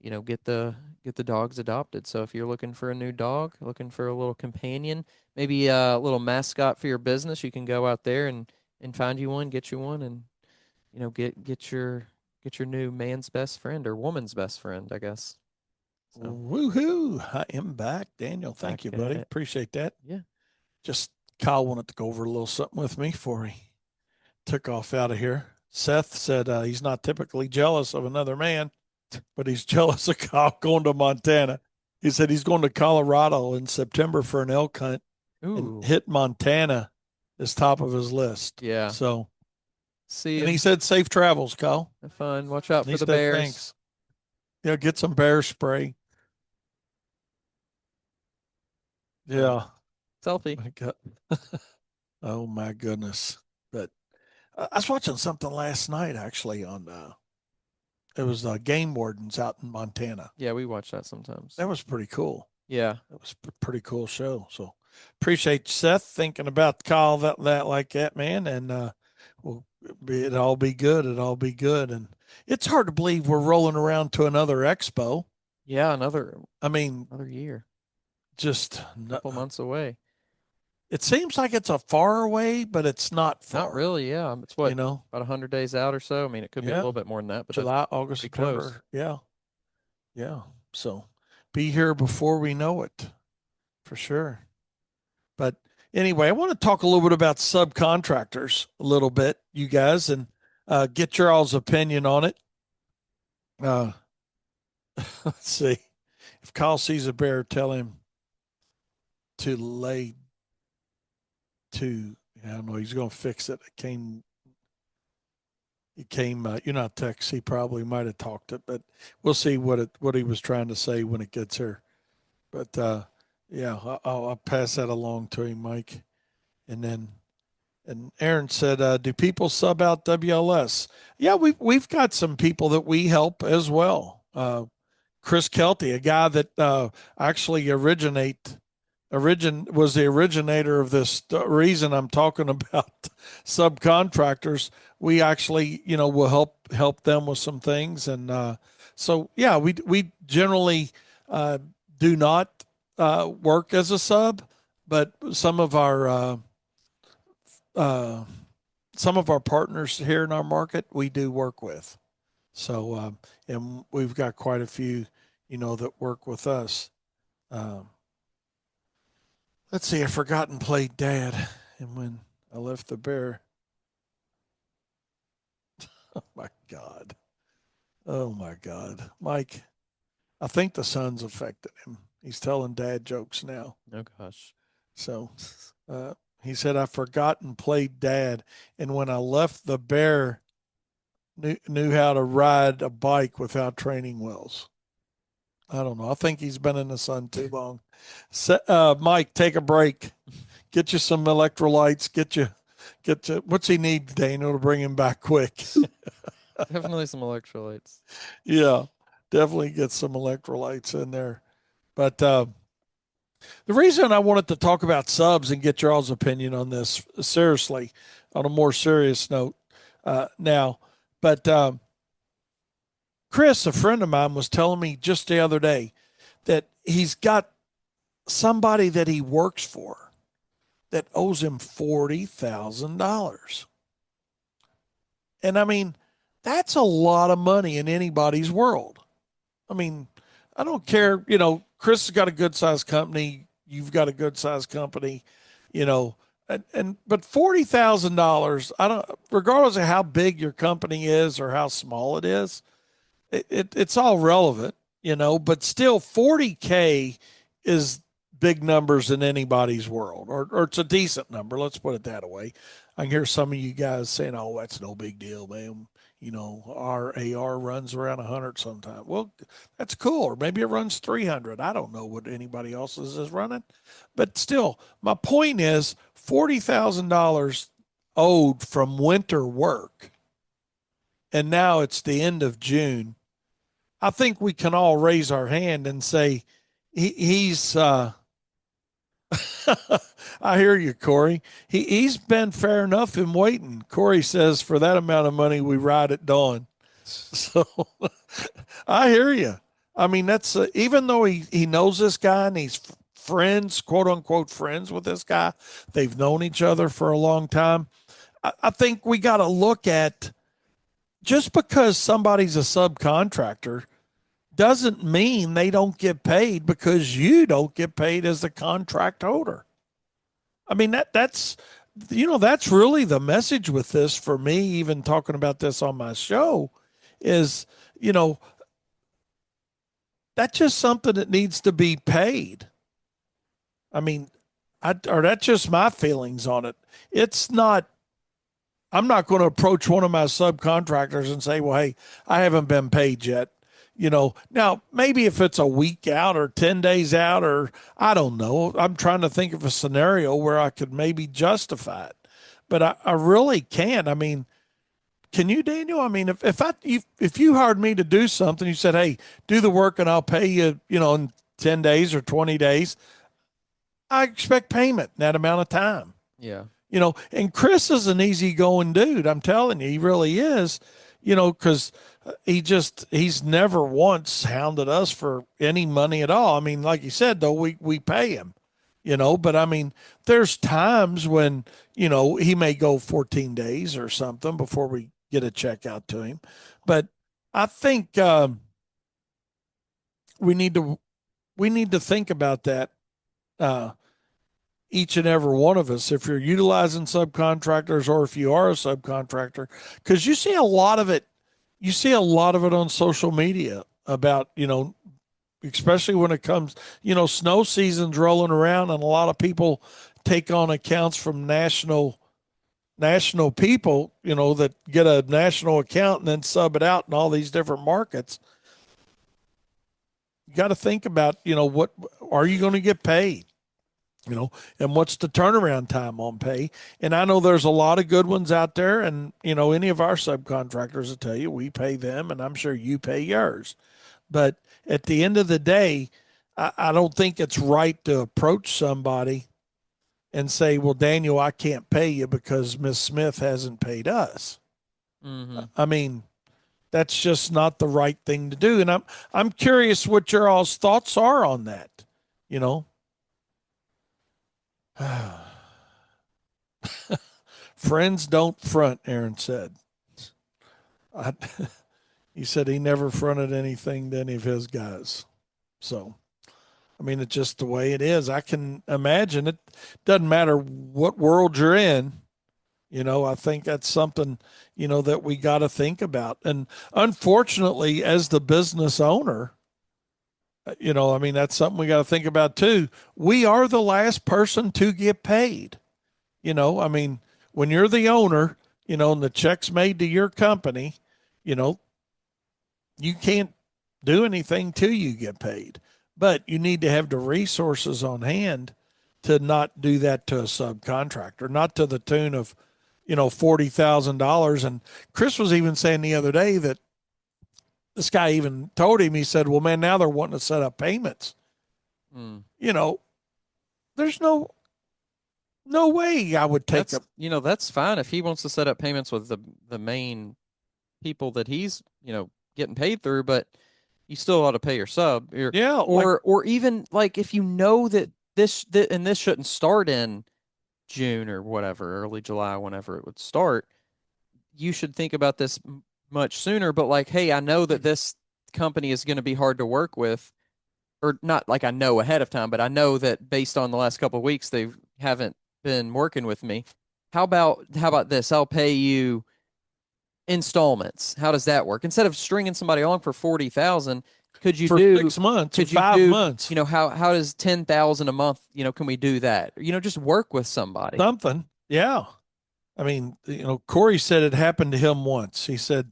get the dogs adopted. So if you're looking for a new dog, looking for a little companion, maybe a little mascot for your business, you can go out there and find you one, get you one, and get your new man's best friend or woman's best friend, I guess. So Woohoo! I am back, Daniel. Thank back you, at buddy. it. Appreciate that. Yeah. Just Kyle wanted to go over a little something with me before he took off out of here. Seth said he's not typically jealous of another man, but he's jealous of Kyle going to Montana. He said he's going to Colorado in September for an elk hunt, and Ooh. hit Montana is top of his list. Yeah. So, See and he you. said safe travels, Kyle. Have fun. Watch out And for he the said bears. thanks. Yeah, get some bear spray. Yeah. Selfie. My God. Oh my goodness. But I was watching something last night actually on it was game wardens out in Montana. Yeah, we watch that sometimes. That was pretty cool. Yeah. That was a pretty cool show. So appreciate Seth thinking about Kyle that like that, man. And it'll all be good. It'll all be good. And it's hard to believe we're rolling around to another expo. Yeah, I mean, another year. just A couple months away. it seems like it's a far away, but it's not Not far. really, yeah. It's what, You know, about 100 days out or so? I mean, it could be a yeah, little bit more than that, but that's July, August, pretty close. September. Yeah, yeah. So be here before we know it, for sure. But anyway, I want to talk a little bit about subcontractors a little bit, you guys, and get your all's opinion on it. Uh, let's see. If Kyle sees a bear, tell him to lay to. I don't know. He's going to fix it. It came. You're not text. He probably might have talked it, but we'll see what he was trying to say when it gets here. But yeah, I'll pass that along to him, Mike, and then. And Aaron said, "Do people sub out WLS?" Yeah, we've got some people that we help as well. Chris Kelty, a guy that actually was the originator of this reason I'm talking about subcontractors. We actually, will help them with some things, and so yeah, we generally uh, do not work as a sub, but uh, some of our partners here in our market we do work with. So and we've got quite a few, that work with us. Um, Let's see. I forgot and played dad. And when I left the bear, oh my God. Oh my God. Mike, I think the sun's affected him. He's telling dad jokes now. Oh gosh. So uh, he said, I forgot and played dad. And when I left the bear, knew how to ride a bike without training wheels. I don't know. I think he's been in the sun too long. Mike, take a break. Get you some electrolytes. Get you. What's he need, Daniel, to bring him back quick? Definitely some electrolytes. Yeah, definitely get some electrolytes in there. But the reason I wanted to talk about subs and get y'all's opinion on this, seriously, on a more serious note, now, but Chris, a friend of mine, was telling me just the other day that he's got somebody that he works for that owes him $40,000. And I mean, that's a lot of money in anybody's world. I mean, I don't care, Chris has got a good sized company, you've got a good sized company, you know, and but $40,000, I don't, regardless of how big your company is or how small it is, it's all relevant, but still 40K is big numbers in anybody's world, or it's a decent number. Let's put it that way. I can hear some of you guys saying, oh, that's no big deal, man. Our AR runs around 100 sometimes. Well, that's cool. Or maybe it runs 300. I don't know what anybody else's is running. But still, my point is $40,000 owed from winter work. And now it's the end of June. I think we can all raise our hand and say he's. I hear you, Corey. He's been fair enough in waiting. Corey says for that amount of money we ride at dawn. So I hear you. I mean, that's even though he knows this guy and he's friends, quote unquote friends with this guy. They've known each other for a long time. I think we got to look at just because somebody's a subcontractor doesn't mean they don't get paid because you don't get paid as the contract holder. I mean that's really the message with this for me. Even talking about this on my show, is you know that's just something that needs to be paid. I mean, or that's just my feelings on it. It's not. I'm not going to approach one of my subcontractors and say, well, hey, I haven't been paid yet. Now maybe if it's a week out or 10 days out, or I don't know, I'm trying to think of a scenario where I could maybe justify it, but I really can't. I mean, can you, Daniel? I mean, if you hired me to do something, you said, hey, do the work and I'll pay you, in 10 days or 20 days, I expect payment in that amount of time. Yeah. And Chris is an easygoing dude. I'm telling you, he really is, because he's never once hounded us for any money at all. I mean, like you said, though, we pay him, but I mean, there's times when, he may go 14 days or something before we get a check out to him. But I think we need to, think about that. Uh, each and every one of us, if you're utilizing subcontractors or if you are a subcontractor, because you see a lot of it on social media about, especially when it comes, snow season's rolling around and a lot of people take on accounts from national people, that get a national account and then sub it out in all these different markets. You got to think about, what are you going to get paid? And what's the turnaround time on pay? And I know there's a lot of good ones out there, and any of our subcontractors will tell you we pay them, and I'm sure you pay yours. But at the end of the day, I don't think it's right to approach somebody and say, "Well, Daniel, I can't pay you because Miss Smith hasn't paid us." Mm-hmm. I mean, that's just not the right thing to do. And I'm curious what your all's thoughts are on that. You know. Friends don't front, Aaron said. I, he said he never fronted anything to any of his guys. So I mean, it's just the way it is. I can imagine it doesn't matter what world you're in. I think that's something, that we got to think about. And unfortunately, as the business owner, I mean, that's something we got to think about too. We are the last person to get paid. I mean, when you're the owner, and the check's made to your company, you know, you can't do anything till you get paid. But you need to have the resources on hand to not do that to a subcontractor, not to the tune of, $40,000. And Chris was even saying the other day that this guy even told him, he said, well, man, now they're wanting to set up payments. Mm. There's no way I would take That's that's fine if he wants to set up payments with the main people that he's getting paid through, but you still ought to pay your sub, yeah, or even like if you know that this shouldn't start in June or whatever, early July, whenever it would start, you should think about this much sooner. But like, hey, I know that this company is going to be hard to work with, or not like I know ahead of time, but I know that based on the last couple of weeks, they haven't been working with me. How about this? I'll pay you installments. How does that work? Instead of stringing somebody along for 40,000, could you for do 6 months or could you 5 months, how does 10,000 a month, can we do that? Just work with somebody. something. Yeah. I mean, Corey said it happened to him once. He said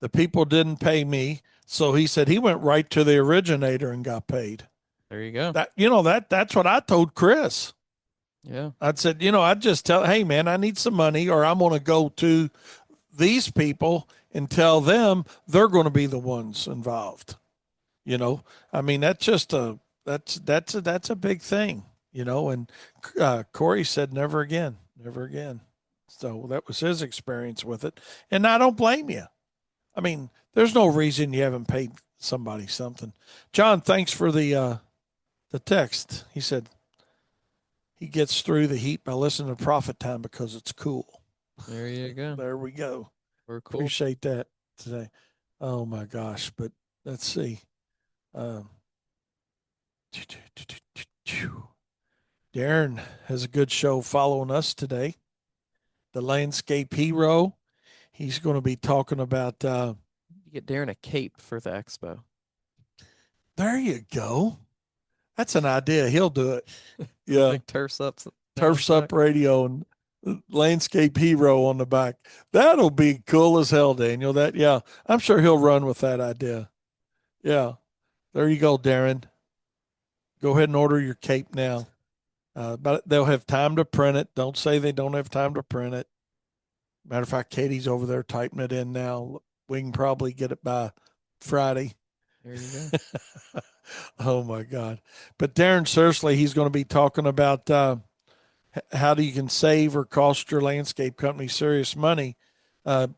the people didn't pay me. So he said he went right to the originator and got paid. There you go. That's what I told Chris. Yeah. I'd said, I'd just tell, hey man, I need some money, or I'm going to go to these people and tell them they're going to be the ones involved. I mean, that's a big thing, and Corey said, never again, never again. So that was his experience with it. And I don't blame you. I mean, there's no reason you haven't paid somebody something. John, thanks for the text. He said he gets through the heat by listening to Prophet Time because it's cool. There you go. There we go. We're cool. Appreciate that today. Oh my gosh. But let's see. Darren has a good show following us today. The landscape hero. He's going to be talking about. You get Darren a cape for the expo. There you go. That's an idea. He'll do it. Yeah. Like Turfs Up radio and landscape hero on the back. That'll be cool as hell, Daniel. Yeah. I'm sure he'll run with that idea. Yeah. There you go, Darren. Go ahead and order your cape now. But they'll have time to print it. Don't say they don't have time to print it. Matter of fact, Katie's over there typing it in now. We can probably get it by Friday. There you go. Oh my God. But Darren, seriously, he's going to be talking about how do you can save or cost your landscape company serious money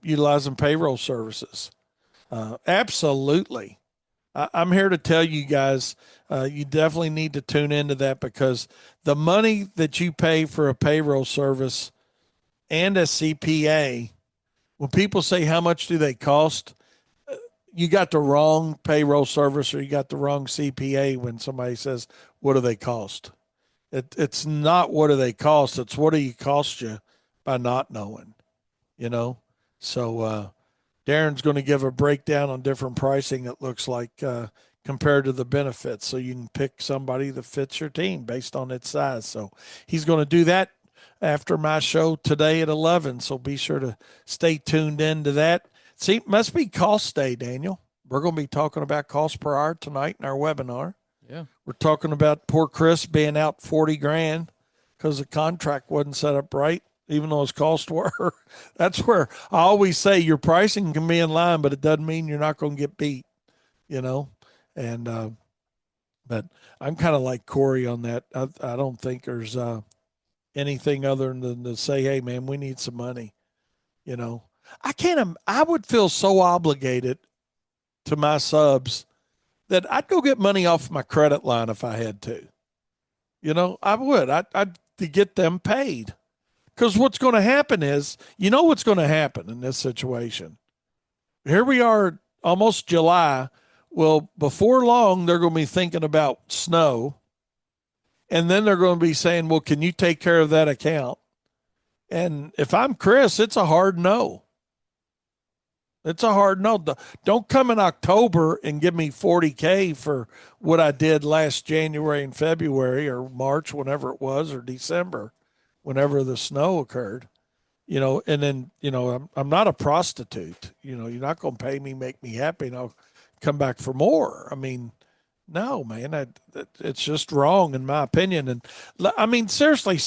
utilizing payroll services. Absolutely. I'm here to tell you guys, you definitely need to tune into that, because the money that you pay for a payroll service and a CPA, when people say how much do they cost, you got the wrong payroll service or you got the wrong CPA when somebody says, what do they cost? It's not what do they cost. It's what do you cost you by not knowing, So Darren's going to give a breakdown on different pricing, it looks like, compared to the benefits. So you can pick somebody that fits your team based on its size. So he's going to do that after my show today at 11. So be sure to stay tuned in to that. See, it must be cost day, Daniel. We're going to be talking about cost per hour tonight in our webinar. Yeah. We're talking about poor Chris being out 40 grand because the contract wasn't set up right, even though his costs were. That's where I always say your pricing can be in line, but it doesn't mean you're not going to get beat, And, but I'm kind of like Corey on that. I don't think there's anything other than to say, hey, man, we need some money, I would feel so obligated to my subs that I'd go get money off my credit line if I had to. I would. I'd to get them paid. Because what's going to happen is, what's going to happen in this situation. Here we are, almost July. Well, before long, they're going to be thinking about snow. And then they're going to be saying, well, can you take care of that account? And if I'm Chris, it's a hard no. It's a hard no. Don't come in October and give me 40K for what I did last January and February or March, whenever it was, or December, whenever the snow occurred. And then, I'm not a prostitute. You're not going to pay me, make me happy, and I'll come back for more. I mean, no, man, it's just wrong in my opinion. And I mean, seriously,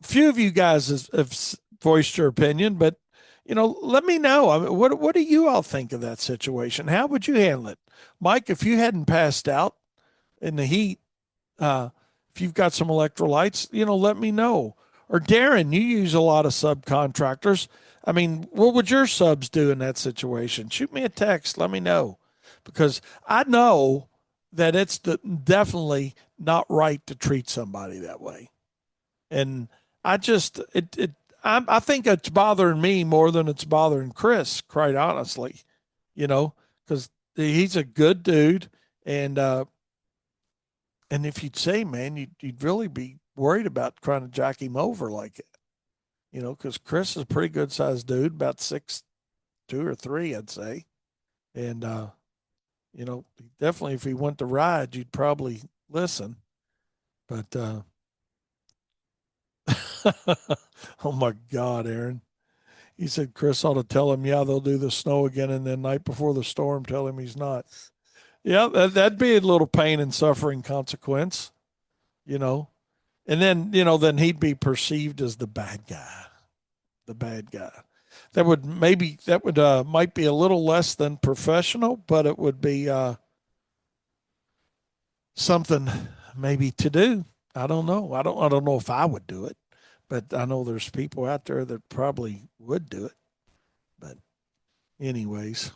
few of you guys have voiced your opinion, but let me know. I mean, what do you all think of that situation? How would you handle it, Mike? If you hadn't passed out in the heat, uh, if you've got some electrolytes, let me know. Or Darren, you use a lot of subcontractors. I mean, what would your subs do in that situation? Shoot me a text. Let me know, because I know that it's definitely not right to treat somebody that way. And I just I think it's bothering me more than it's bothering Chris, quite honestly. Because he's a good dude, and if you'd say, man, you'd really be worried about trying to jack him over like it. Because Chris is a pretty good sized dude, about 6'2" or 3", I'd say. And definitely if he went to ride, you'd probably listen. But oh my God, Aaron. He said Chris ought to tell him, yeah, they'll do the snow again, and then night before the storm, tell him he's not. Yeah, that'd be a little pain and suffering consequence, you know. And then, then he'd be perceived as the bad guy, the bad guy. That would might be a little less than professional, but it would be something maybe to do. I don't know. I don't know if I would do it, but I know there's people out there that probably would do it. But anyways,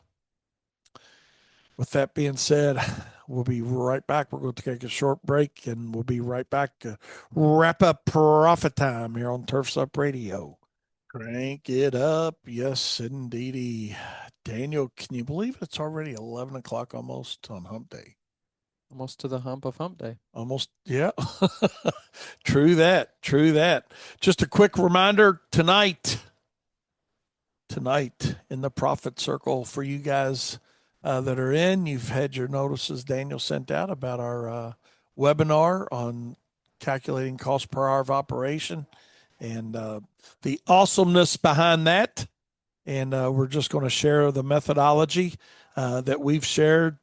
with that being said, we'll be right back. We're going to take a short break, and we'll be right back to wrap up Profit Time here on Turfs Up Radio. Crank it up. Yes, indeedy. Daniel, can you believe it's already 11 o'clock almost on hump day? Almost to the hump of hump day. Almost, yeah. True that. True that. Just a quick reminder tonight in the Profit Circle for you guys that are in. You've had your notices Daniel sent out about our webinar on calculating cost per hour of operation and the awesomeness behind that. And we're just going to share the methodology that we've shared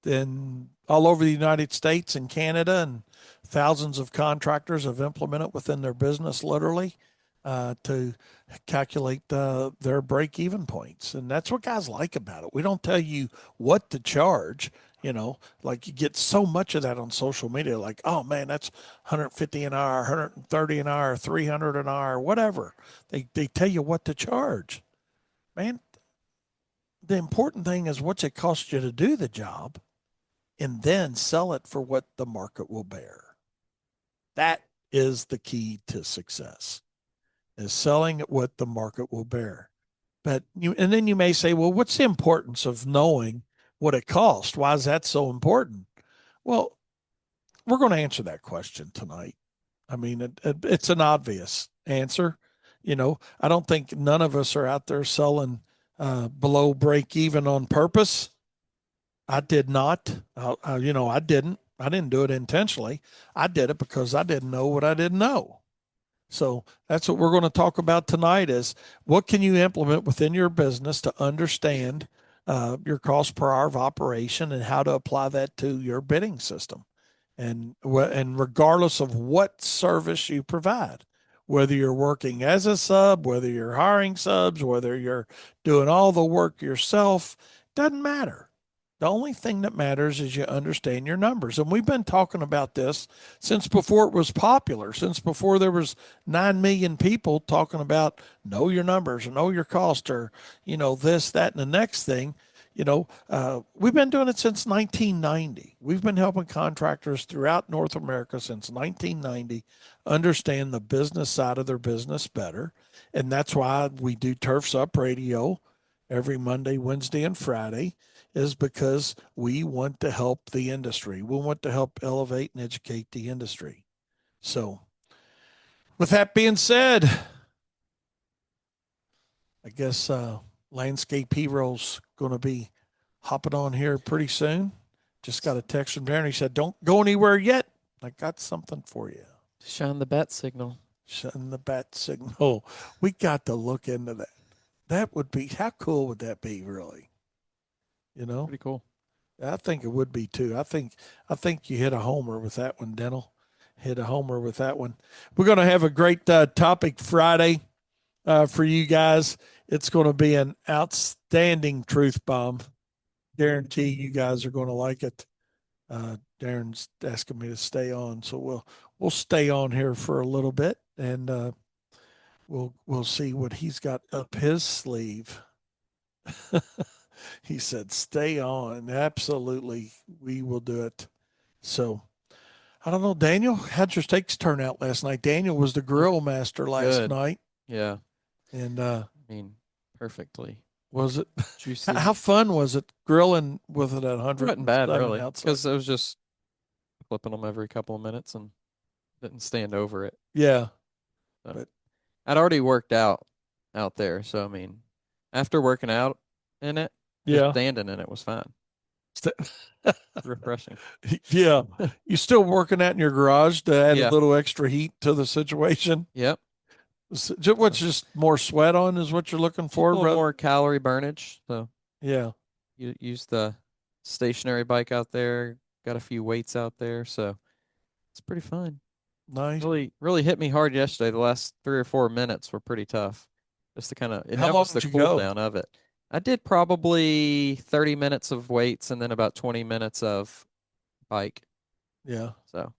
in all over the United States and Canada, and thousands of contractors have implemented within their business literally to calculate their break-even points. And that's what guys like about it. We don't tell you what to charge. Like you get so much of that on social media, like, oh man, that's 150 an hour, 130 an hour, 300 an hour, whatever. They tell you what to charge. Man, the important thing is what's it cost you to do the job, and then sell it for what the market will bear. That is the key to success, is selling at what the market will bear. And then you may say, well, what's the importance of knowing what it costs? Why is that so important? Well, we're going to answer that question tonight. I mean, it's an obvious answer. I don't think none of us are out there selling below break even on purpose. I did not. I didn't. I didn't do it intentionally. I did it because I didn't know what I didn't know. So that's what we're going to talk about tonight is what can you implement within your business to understand your cost per hour of operation and how to apply that to your bidding system. And regardless of what service you provide, whether you're working as a sub, whether you're hiring subs, whether you're doing all the work yourself, doesn't matter. The only thing that matters is you understand your numbers. And we've been talking about this since before it was popular, since before there was 9 million people talking about know your numbers or know your cost or, this, that, and the next thing. We've been doing it since 1990. We've been helping contractors throughout North America since 1990 understand the business side of their business better. And that's why we do Turfs Up Radio every Monday, Wednesday, and Friday, is because we want to help the industry. We want to help elevate and educate the industry. So, with that being said, I guess Landscape Heroes going to be hopping on here pretty soon. Just got a text from Darren. He said, "Don't go anywhere yet. I got something for you." Shine the bat signal. Send the bat signal. We got to look into that. That would be, how cool would that be, really? You know, Pretty cool. I think it would be too. I think you hit a homer with that one, Dental. Hit a homer with that one. We're going to have a great topic Friday for you guys. It's going to be an outstanding truth bomb. Guarantee you guys are going to like it. Darren's asking me to stay on, so we'll stay on here for a little bit, and we'll see what he's got up his sleeve. He said, "Stay on." Absolutely, we will do it. So I don't know, Daniel. How'd your steaks turn out last night? Daniel was the grill master last Good. night, Yeah. and I mean, perfectly was it? juicy. How fun was it grilling with it at It wasn't bad 107 really, outside? because it was just flipping them every couple of minutes and didn't stand over it. Yeah, So, but I'd already worked out there, so I mean, after working out in it, just yeah. standing in it was fine. St- Refreshing. Yeah. You still working out in your garage to add a Yeah. little extra heat to the situation? Yep. What's just more sweat on is what you're looking Just a for, little brother? more calorie burnage. So Yeah. you use the stationary bike out there. Got a few weights out there, so it's pretty fun. Nice. Really hit me hard yesterday. The last 3 or 4 minutes were pretty tough. Just to kind of, and How that long was the did you cool go? down of it. I did probably 30 minutes of weights and then about 20 minutes of bike. Yeah. So,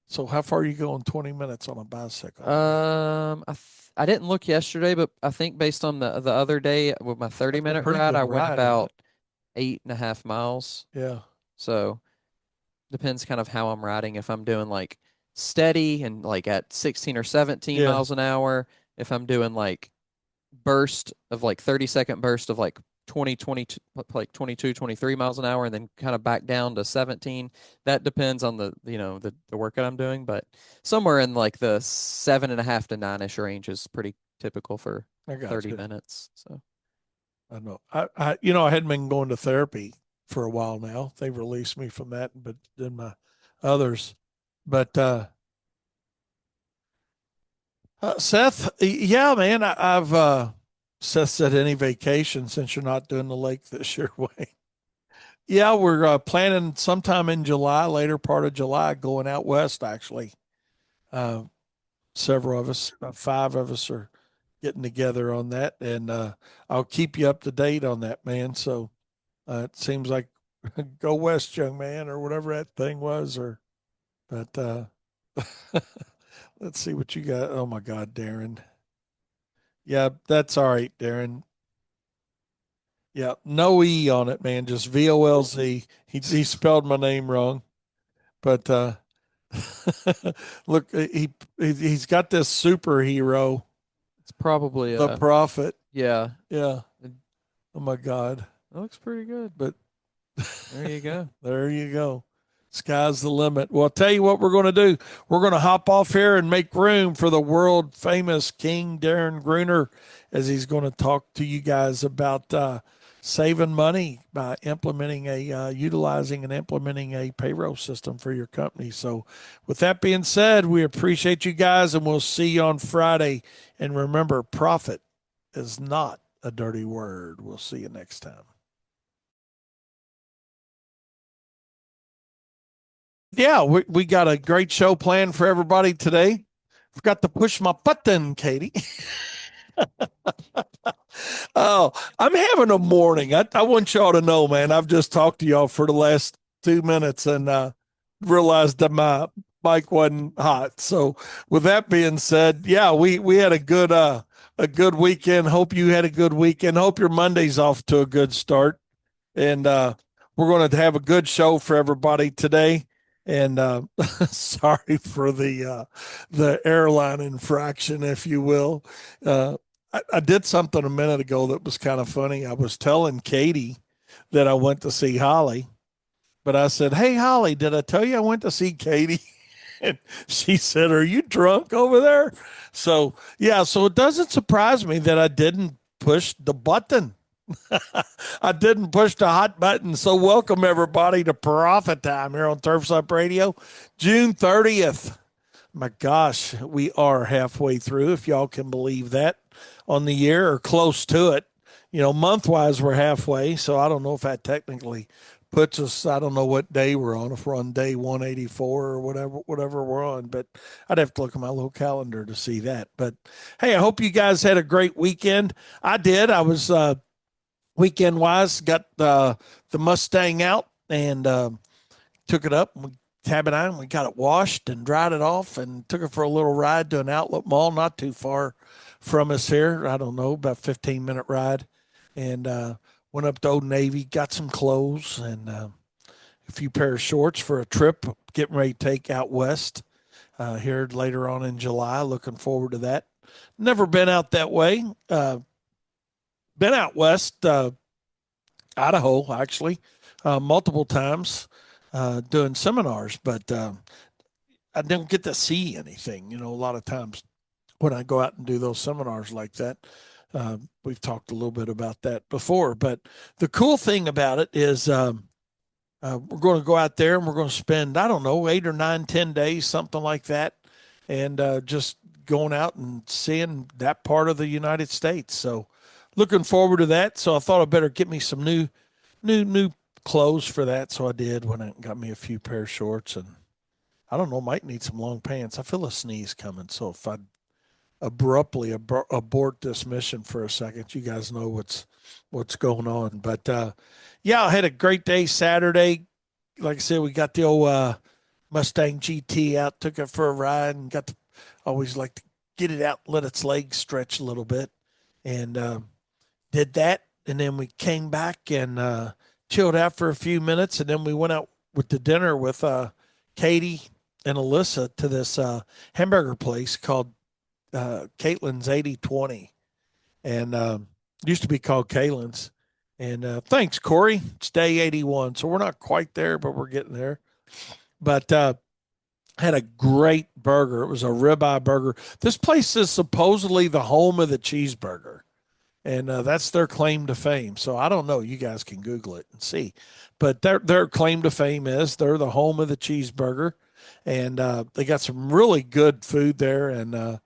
So how far are you going 20 minutes on a bicycle? I didn't look yesterday, but I think based on the other day with my 30-minute pretty ride, good I went ride, isn't about it? 8.5 miles. Yeah. So depends kind of how I'm riding. If I'm doing like steady and like at 16 or 17 Yeah. miles an hour, if I'm doing like burst of like 30-second burst of like 20, 22, like 22, 23 miles an hour, and then kind of back down to 17. That depends on the workout I'm doing, but somewhere in like the 7.5 to 9-ish range is pretty typical for I got 30 you. minutes. So I know. I I hadn't been going to therapy for a while now. They released me from that, but then my others. But Seth, yeah, man, I've Seth said any vacation since you're not doing the lake this year, Wayne. Yeah, we're planning sometime in July, later part of July, going out west. Actually, uh, several of us, about five of us, are getting together on that, and I'll keep you up to date on that, man. So it seems like go west, young man, or whatever that thing was, or but let's see what you got. Oh my God, Darren. Yeah, that's all right, Darren. Yeah, no E on it, man. Just VOLZ. He spelled my name wrong, but look, he's got this superhero, it's probably the prophet. yeah, Yeah. Oh my God. that looks pretty good. But There you go. there you go. Sky's the limit. Well, I'll tell you what we're going to do. We're going to hop off here and make room for the world famous King Darren Gruner as he's going to talk to you guys about saving money by implementing utilizing and implementing a payroll system for your company. So, with that being said, we appreciate you guys and we'll see you on Friday. And remember, profit is not a dirty word. We'll see you next time. Yeah, we got a great show planned for everybody today. Forgot to push my button, Katie. Oh, I'm having a morning. I want y'all to know, man. I've just talked to y'all for the last 2 minutes and realized that my mic wasn't hot. So, with that being said, yeah, we had a good weekend. Hope you had a good weekend. Hope your Monday's off to a good start. And we're going to have a good show for everybody today. And sorry for the airline infraction, if you will. I did something a minute ago that was kind of funny. I was telling Katie that I went to see Holly, but I said, "Hey, Holly, did I tell you I went to see Katie?" And she said, "Are you drunk over there?" So, yeah, so it doesn't surprise me that I didn't push the button. I didn't push the hot button. So, welcome everybody to Profit Time here on Turfs Up Radio, June 30th. My gosh, we are halfway through, if y'all can believe that, on the year or close to it. Month wise, we're halfway. So, I don't know if that technically puts us, I don't know what day we're on, if we're on day 184 or whatever we're on, but I'd have to look at my little calendar to see that. But hey, I hope you guys had a great weekend. I did. I was weekend wise, got the Mustang out and took it up. And we tab it on. We got it washed and dried it off and took it for a little ride to an outlet mall, not too far from us here. I don't know, about 15-minute ride. And went up to Old Navy, got some clothes and a few pair of shorts for a trip getting ready to take out west here later on in July. Looking forward to that. Never been out that way. Been out west, Idaho, actually, multiple times doing seminars, but I don't get to see anything. A lot of times when I go out and do those seminars like that, we've talked a little bit about that before. But the cool thing about it is we're going to go out there and we're going to spend, I don't know, 8 or 9, 10 days, something like that, and just going out and seeing that part of the United States. So looking forward to that. So I thought I better get me some new clothes for that. So I did. Went out and got me a few pair of shorts, and I don't know, might need some long pants. I feel a sneeze coming. So if I abruptly abort this mission for a second, you guys know what's going on. But yeah, I had a great day Saturday. Like I said, we got the old Mustang GT out, took it for a ride, and got to always like to get it out, let its legs stretch a little bit, and did that. And then we came back and chilled out for a few minutes, and then we went out with the dinner with Katie and Alyssa to this hamburger place called Caitlin's 80/20, and used to be called Caitlin's. And thanks, Corey. It's day 81, so we're not quite there, but we're getting there. But had a great burger. It was a ribeye burger. This place is supposedly the home of the cheeseburger, and that's their claim to fame. So I don't know. You guys can Google it and see. But their claim to fame is they're the home of the cheeseburger, and they got some really good food there and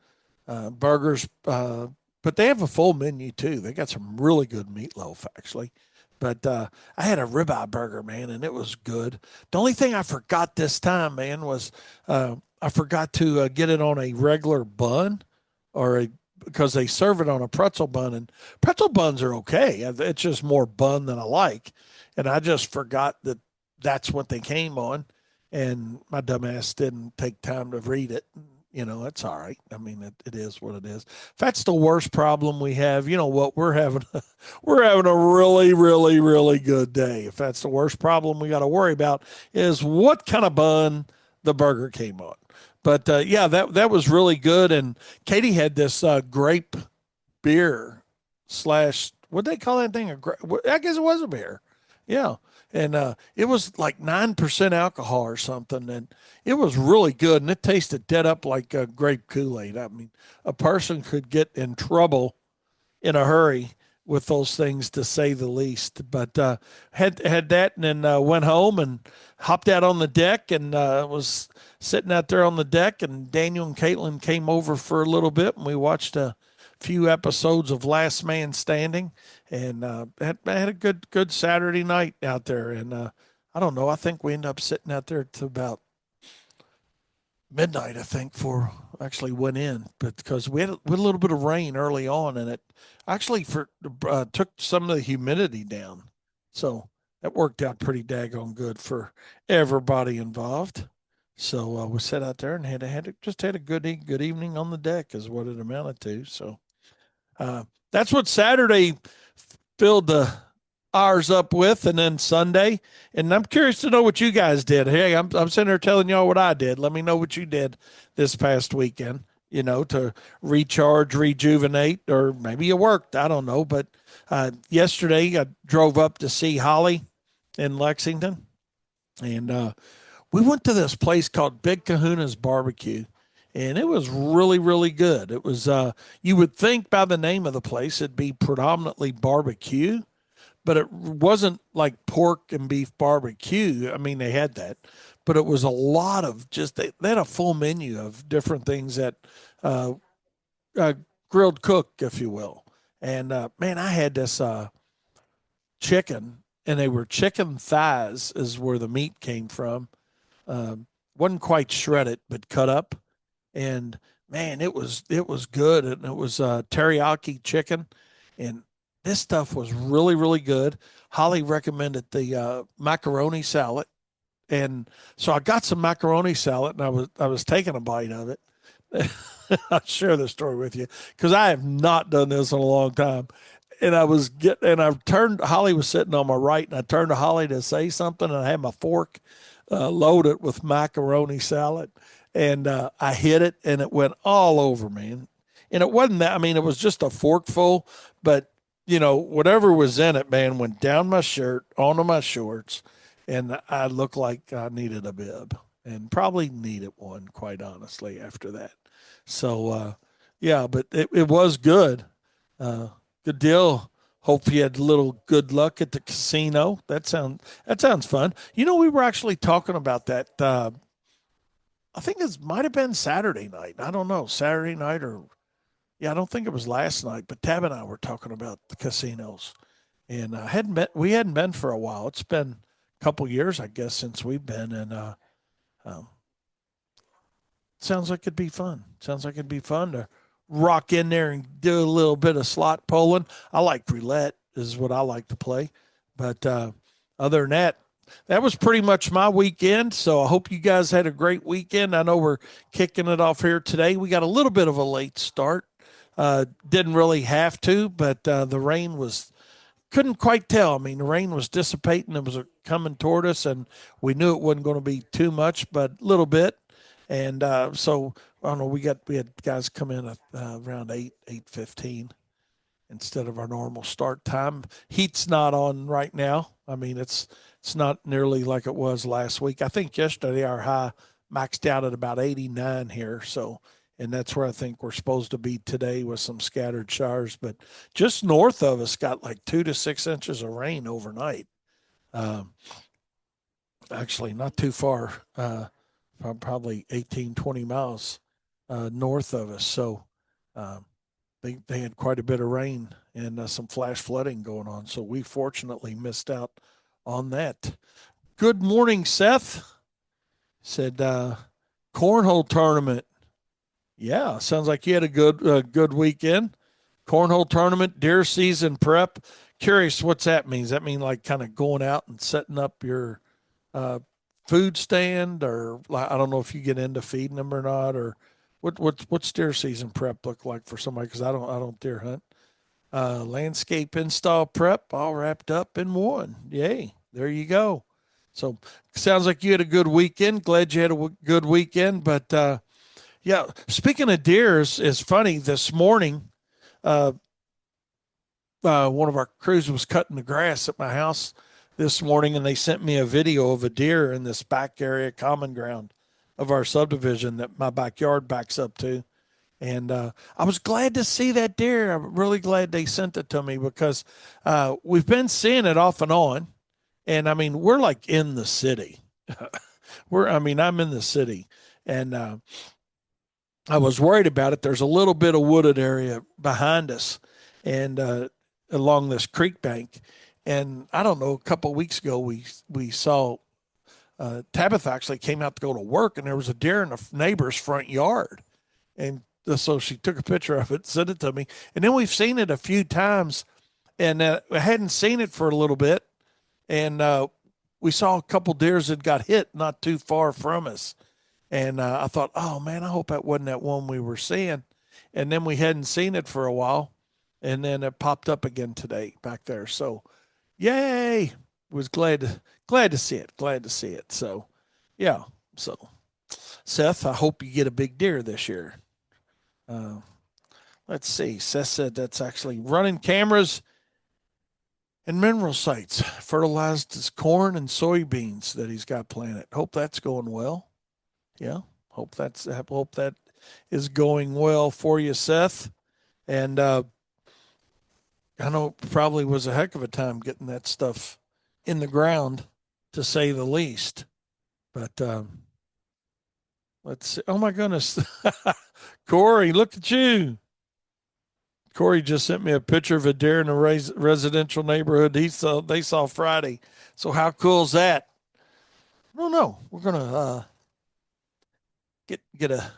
burgers. But they have a full menu too. They got some really good meatloaf actually. But I had a ribeye burger, man, and it was good. The only thing I forgot this time, man, was I forgot to get it on a regular bun or because they serve it on a pretzel bun, and pretzel buns are okay. It's just more bun than I like, and I just forgot that that's what they came on, and my dumbass didn't take time to read it. It's all right. I mean, it is what it is. If that's the worst problem we have, you know what? We're having a really, really, really good day. If that's the worst problem we got to worry about is what kind of bun the burger came on. But yeah, that was really good. And Katie had this grape beer slash what they call that thing? I guess it was a beer. Yeah, and it was like 9% alcohol or something, and it was really good. And it tasted dead up like grape Kool-Aid. I mean, a person could get in trouble in a hurry with those things, to say the least. But had that, and then went home and hopped out on the deck and was sitting out there on the deck. And Daniel and Caitlin came over for a little bit, and we watched a few episodes of Last Man Standing, and had a good Saturday night out there. And I don't know, I think we ended up sitting out there to about midnight, I think, for actually went in, but because we had a little bit of rain early on, and it actually took some of the humidity down, so that worked out pretty daggone good for everybody involved. So we sat out there and just had a good evening on the deck, is what it amounted to. So that's what Saturday filled the hours up with, and then Sunday. And I'm curious to know what you guys did. Hey, I'm sitting there telling y'all what I did. Let me know what you did this past weekend, to recharge, rejuvenate, or maybe you worked. I don't know. But yesterday I drove up to see Holly in Lexington, and we went to this place called Big Kahuna's Barbecue, and it was really, really good. It was, you would think by the name of the place it'd be predominantly barbecue, but it wasn't like pork and beef barbecue. I mean, they had that, but it was a lot of just, they had a full menu of different things that, uh, uh, grilled cook, if you will. And man, I had this chicken, and they were chicken thighs, is where the meat came from. Um, wasn't quite shredded, but cut up, and man, it was good, and it was teriyaki chicken, and this stuff was really really good. Holly recommended the macaroni salad, and so I got some macaroni salad, and I was taking a bite of it. I'll share this story with you because I have not done this in a long time. And I turned, Holly was sitting on my right, and I turned to Holly to say something, and I had my fork loaded with macaroni salad, and I hit it, and it went all over me. And it wasn't that, I mean, it was just a forkful, but whatever was in it, man, went down my shirt, onto my shorts, and I looked like I needed a bib, and probably needed one, quite honestly, after that. So, yeah, but it was good. Uh, Good deal. Hope you had a little good luck at the casino. That sounds fun. We were actually talking about that. I think it might have been Saturday night. I don't know, Saturday night, or yeah, I don't think it was last night. But Tab and I were talking about the casinos, and we hadn't been for a while. It's been a couple years, I guess, since we've been, and um, sounds like it'd be fun. Sounds like it'd be fun to rock in there and do a little bit of slot pulling. I like roulette is what I like to play. But other than that, that was pretty much my weekend. So I hope you guys had a great weekend. I know we're kicking it off here today. We got a little bit of a late start. Didn't really have to, but the rain was couldn't quite tell. I mean, the rain was dissipating. It was coming toward us, and we knew it wasn't going to be too much, but a little bit. And so I don't know. We had guys come in around 8:15 instead of our normal start time. Heat's not on right now. I mean, it's not nearly like it was last week. I think yesterday our high maxed out at about 89 here. So, and that's where I think we're supposed to be today with some scattered showers. But just north of us got like 2 to 6 inches of rain overnight. Um, Actually, not too far, probably 18, 20 miles north of us. So, um, they had quite a bit of rain and some flash flooding going on. So we fortunately missed out on that. Good morning, Seth. Said cornhole tournament. Yeah, sounds like you had a good weekend. Cornhole tournament, deer season prep. Curious, what's that mean? Does that mean like kind of going out and setting up your uh, food stand, or like, I don't know if you get into feeding them or not, or what's deer season prep look like for somebody? Because I don't deer hunt. Landscape install prep all wrapped up in one. Yay! There you go. So sounds like you had a good weekend. Glad you had a good weekend. But yeah, speaking of deer, is funny. This morning, uh, one of our crews was cutting the grass at my house this morning, and they sent me a video of a deer in this back area, common ground of our subdivision that my backyard backs up to. And I was glad to see that deer. I'm really glad they sent it to me because we've been seeing it off and on. And I mean, we're like in the city. I'm in the city. And I was worried about it. There's a little bit of wooded area behind us and along this creek bank. And I don't know, a couple of weeks ago, we saw Tabitha actually came out to go to work, and there was a deer in the neighbor's front yard. And so she took a picture of it, sent it to me. And then we've seen it a few times, and I hadn't seen it for a little bit. And we saw a couple deers that got hit not too far from us. And I thought, oh man, I hope that wasn't that one we were seeing. And then we hadn't seen it for a while, and then it popped up again today back there. So, yay! Was glad to see it. Glad to see it. So, yeah. So, Seth, I hope you get a big deer this year. Uh, let's see. Seth said that's actually running cameras and mineral sites. Fertilized his corn and soybeans that he's got planted. Hope that's going well. Yeah, hope that is going well for you, Seth. And I know it probably was a heck of a time getting that stuff in the ground, to say the least. But let's see. Oh my goodness, Corey, look at you. Corey just sent me a picture of a deer in a residential neighborhood they saw Friday. So how cool is that? I don't know. We're gonna get a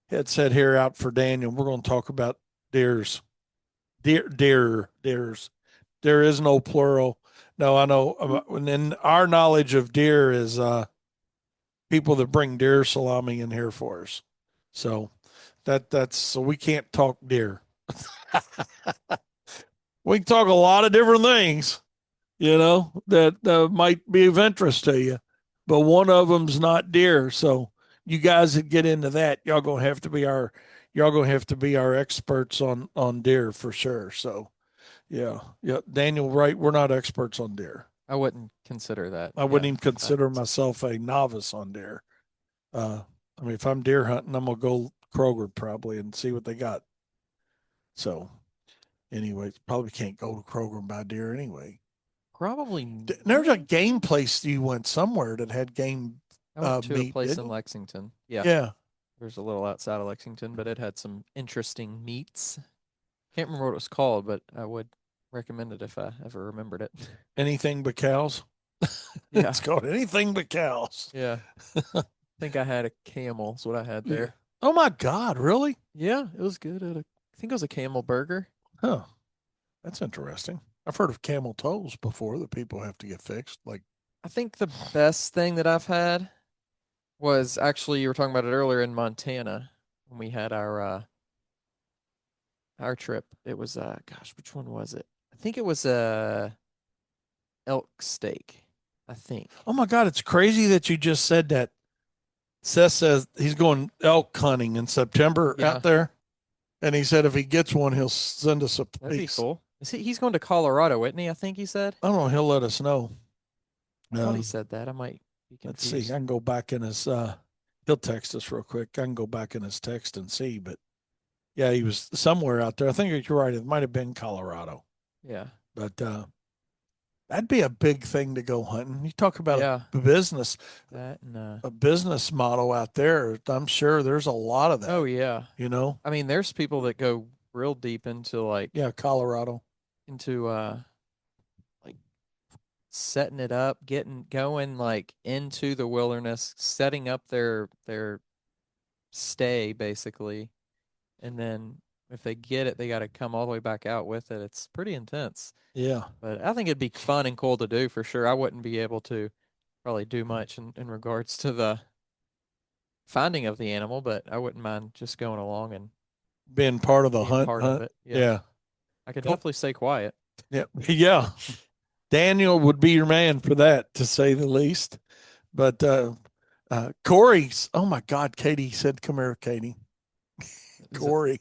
headset here out for Daniel. We're gonna talk about deers. Deers. There is no plural. No, I know. And then our knowledge of deer is people that bring deer salami in here for us. So that's so we can't talk deer. We can talk a lot of different things, that might be of interest to you, but one of them's not deer. So you guys that get into that, y'all gonna have to be our experts on deer for sure. So yeah, yeah, Daniel, right? We're not experts on deer. I wouldn't consider that. I wouldn't even Yeah. consider myself a novice on deer. Uh, I mean, if I'm deer hunting, I'm gonna go Kroger probably and see what they got. So, anyway, probably can't go to Kroger and buy deer anyway. Probably. There's a game place you went somewhere that had game I went to a meat. place Didn't in you? Lexington. Yeah. Yeah. There's a little outside of Lexington, but it had some interesting meats. Can't remember what it was called, but I would recommend it if I ever remembered it. Anything but cows. Yeah. It's called anything but cows. Yeah. I think I had a camel. Is what I had there. Oh my God! Really? Yeah, it was good. I think it was a camel burger. Huh. That's interesting. I've heard of camel toes before that people have to get fixed. Like, I think the best thing that I've had was actually, you were talking about it earlier, in Montana when we had our trip. It was gosh, which one was it? I think it was elk steak. I think. oh my God, it's crazy that you just said that. Seth says he's going elk hunting in September Yeah. out there. And he said if he gets one, he'll send us a That'd be piece. cool. He's going to Colorado, isn't he? I think he said. I don't know. He'll let us know. I thought he said that. I might be Let's confused. see. I can go back in his, he'll text us real quick. I can go back in his text and see. But yeah, he was somewhere out there. I think you're right. It might have been Colorado. Yeah. But that'd be a big thing to go hunting. You talk about Yeah. a business, That and a business model out there. I'm sure there's a lot of that. oh yeah. I mean, there's people that go real deep into yeah, Colorado. into like setting it up, getting going into the wilderness, setting up their stay basically, and then if they get it, they got to come all the way back out with it. It's pretty intense. Yeah. But I think it'd be fun and cool to do for sure. I wouldn't be able to probably do much in regards to the finding of the animal, but I wouldn't mind just going along and Being part of the being hunt. part of it. Yeah. Yeah. I could Yep. hopefully stay quiet. Yeah. Yeah. Daniel would be your man for that, to say the least. But Corey's, oh my God, Katie said, come here, Katie. Corey,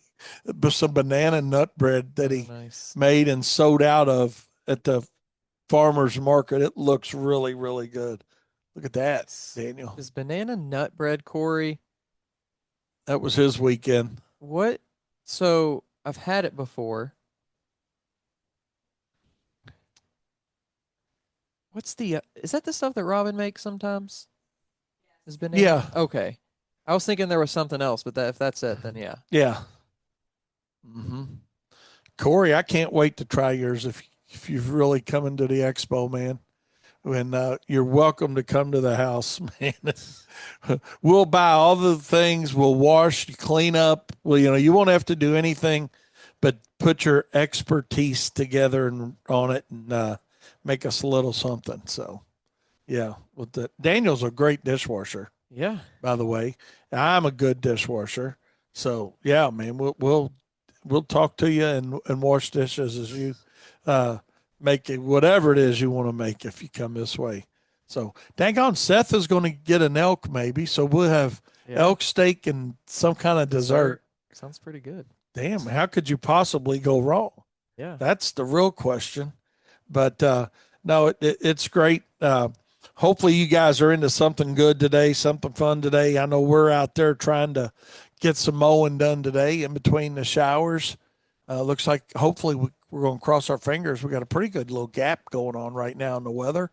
some banana nut bread that he nice. made and sold out of at the farmer's market. It looks really, really good. Look at that, Daniel. Is banana nut bread, Corey? That was his weekend. What? So I've had it before. What's the? Is that the stuff that Robin makes sometimes? Is banana? Yeah. Okay. I was thinking there was something else, but if that's it, then yeah. Yeah. Mm-hmm. Corey, I can't wait to try yours if you've really coming to the expo, man. When you're welcome to come to the house, man. We'll buy all the things. We'll wash, clean up. Well, you won't have to do anything but put your expertise together and on it and make us a little something. So, yeah. Daniel's a great dishwasher. Yeah. By the way, I'm a good dishwasher. So yeah, man, we'll talk to you and wash dishes as you make it, whatever it is you want to make if you come this way. So dang on, Seth is going to get an elk maybe. So we'll have elk steak and some kind of dessert. Sounds pretty good. Damn, how could you possibly go wrong? Yeah. That's the real question. But no, it's great. Hopefully, you guys are into something good today, something fun today. I know we're out there trying to get some mowing done today in between the showers. Looks like hopefully we're going to cross our fingers. We got a pretty good little gap going on right now in the weather.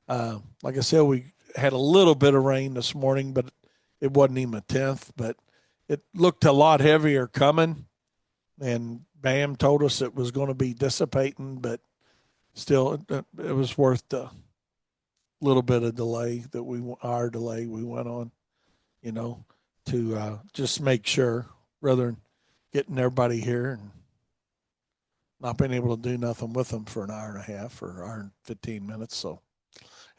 Like I said, we had a little bit of rain this morning, but it wasn't even a tenth. But it looked a lot heavier coming, and Bam told us it was going to be dissipating, but still, it was worth the little bit of delay that our delay we went on, you know, to just make sure rather than getting everybody here and not being able to do nothing with them for an hour and a half or hour and 15 minutes. So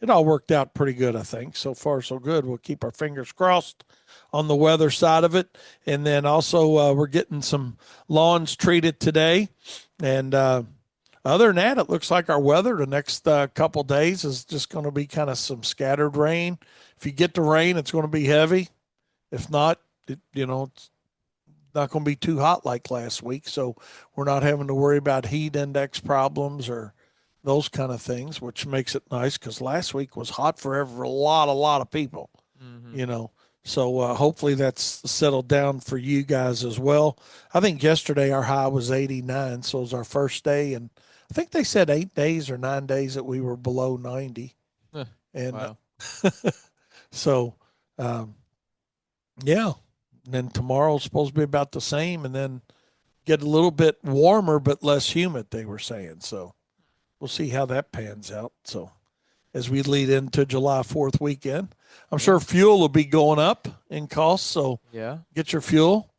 it all worked out pretty good, I think. So far, so good. We'll keep our fingers crossed on the weather side of it. And then also, we're getting some lawns treated today. And other than that, it looks like our weather the next couple days is just going to be kind of some scattered rain. If you get the rain, it's going to be heavy. If not, it's not going to be too hot like last week. So we're not having to worry about heat index problems or those kind of things, which makes it nice because last week was hot for a lot of people, Mm-hmm. you know. So hopefully that's settled down for you guys as well. I think yesterday our high was 89, so it was our first day, and I think they said 8 days or 9 days that we were below 90, and Wow. so yeah. And then tomorrow's supposed to be about the same, and then get a little bit warmer but less humid. They were saying so. We'll see how that pans out. So as we lead into July 4th weekend, I'm sure fuel will be going up in cost. So Yeah. get your fuel.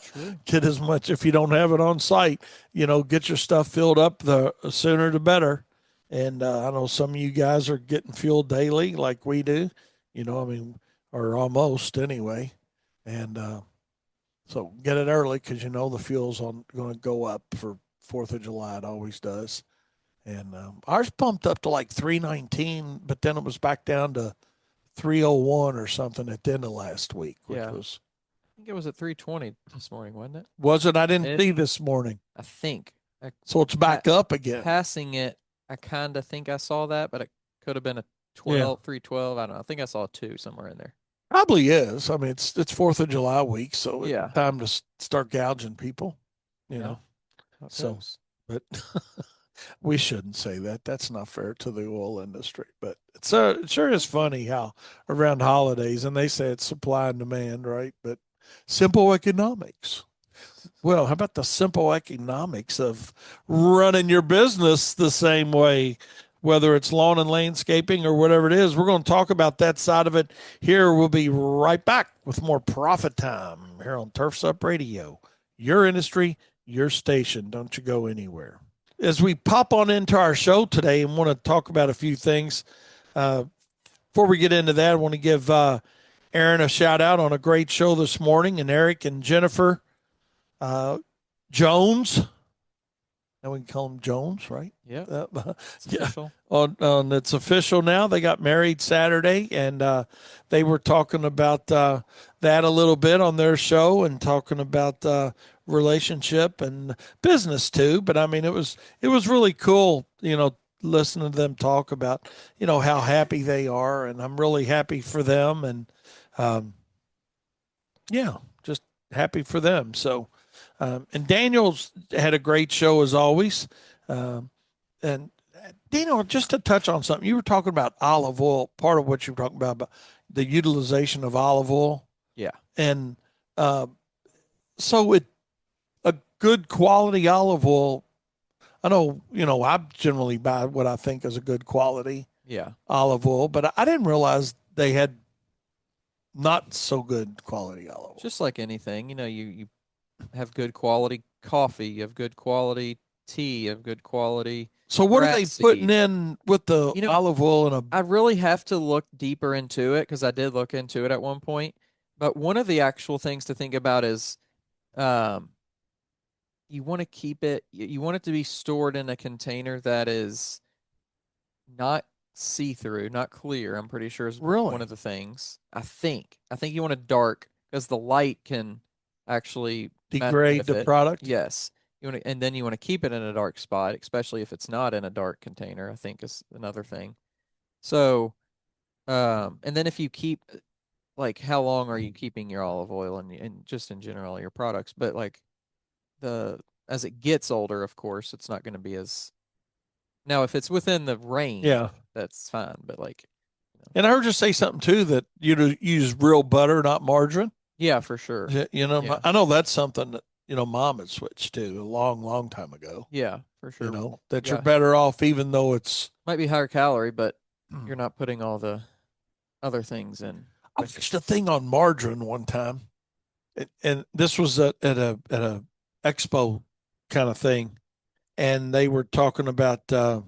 True. Get as much if you don't have it on site. Get your stuff filled up. The sooner the better. And I know some of you guys are getting fuel daily, like we do. I mean, or almost anyway. And so get it early because the fuel's going to go up for 4th of July. It always does. And ours pumped up to like 319, but then it was back down to 301 or something at the end of last week, which Yeah. was I think it was at 320 this morning, wasn't it? wasn't I didn't It- see this morning. I think. So it's back up again. Passing it, I kind of think I saw that, but it could have been a 312. I don't know. I think I saw a 2 somewhere in there. Probably is. I mean, it's 4th of July week, so Yeah. it's time to start gouging people. You Yeah. know, How it So- goes. but we shouldn't say that. That's not fair to the oil industry. But it sure is funny how around holidays, and they say it's supply and demand, right? But simple economics. Well, how about the simple economics of running your business the same way, whether it's lawn and landscaping or whatever it is? We're going to talk about that side of it here. We'll be right back with more Profit Time here on Turfs Up Radio. Your industry, your station. Don't you go anywhere. As we pop on into our show today and want to talk about a few things, before we get into that, I want to give Aaron a shout out on a great show this morning, and Eric and Jennifer Jones. Now we can call him Jones, right? Yeah. It's Yeah. official. It's official now. They got married Saturday, and they were talking about that a little bit on their show and talking about relationship and business too. But I mean, it was really cool, listening to them talk about how happy they are, and I'm really happy for them, and yeah, just happy for them. So. And Daniel's had a great show as always. And Daniel, just to touch on something, you were talking about olive oil. Part of what you were talking about the utilization of olive oil, Yeah. and so a good quality olive oil. I know, I generally buy what I think is a good quality Yeah. olive oil, but I didn't realize they had not so good quality olive oil. Just like anything, you have good quality coffee, you have good quality tea, you have good quality. So what are they grass putting seed. in with the olive oil in a? I really have to look deeper into it because I did look into it at one point. But one of the actual things to think about is um, you want to keep it, you want it to be stored in a container that is not see through, not clear. I'm pretty sure is Really? one of the things. I think you want it dark because the light can actually mess Degrade with the it. product? Yes. and then you want to keep it in a dark spot, especially if it's not in a dark container, I think is another thing. So, and then if you keep, like, how long are you keeping your olive oil and just in general your products? But like as it gets older, of course, it's not going to be as, now if it's within the range, Yeah. that's fine. But like, And I heard you say something too that you use real butter, not margarine. yeah, for sure. Yeah. I know that's something that mom had switched to a long, long time ago. Yeah, for sure. That you're Yeah. better off, even though it's Might be higher calorie, but you're not putting all the other things in. I watched a thing on margarine one time, and this was at a expo kind of thing, and they were talking about the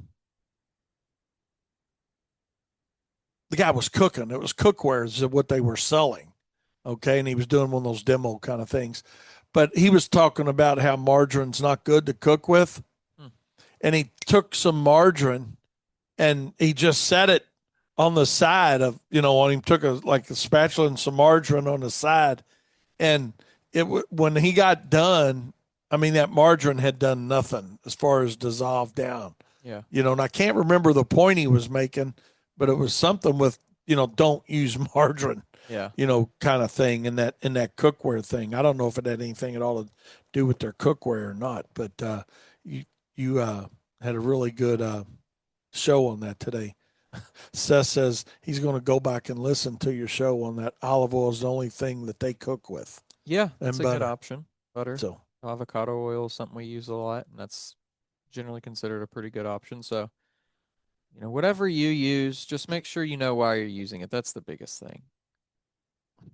guy was cooking. It was cookware is what they were selling, okay, and he was doing one of those demo kind of things, but he was talking about how margarine's not good to cook with, Hmm. and he took some margarine and he just set it on the side of on him took a spatula and some margarine on the side, and when he got done, I mean that margarine had done nothing as far as dissolved down. Yeah. And I can't remember the point he was making, but it was something with don't use margarine, Yeah. kind of thing in that cookware thing. I don't know if it had anything at all to do with their cookware or not, but you had a really good show on that today. Seth says he's going to go back and listen to your show on that. Olive oil is the only thing that they cook with, Yeah, that's and a good butter. option. Butter, So avocado oil is something we use a lot, and that's generally considered a pretty good option. So, whatever you use, just make sure you know why you're using it. That's the biggest thing.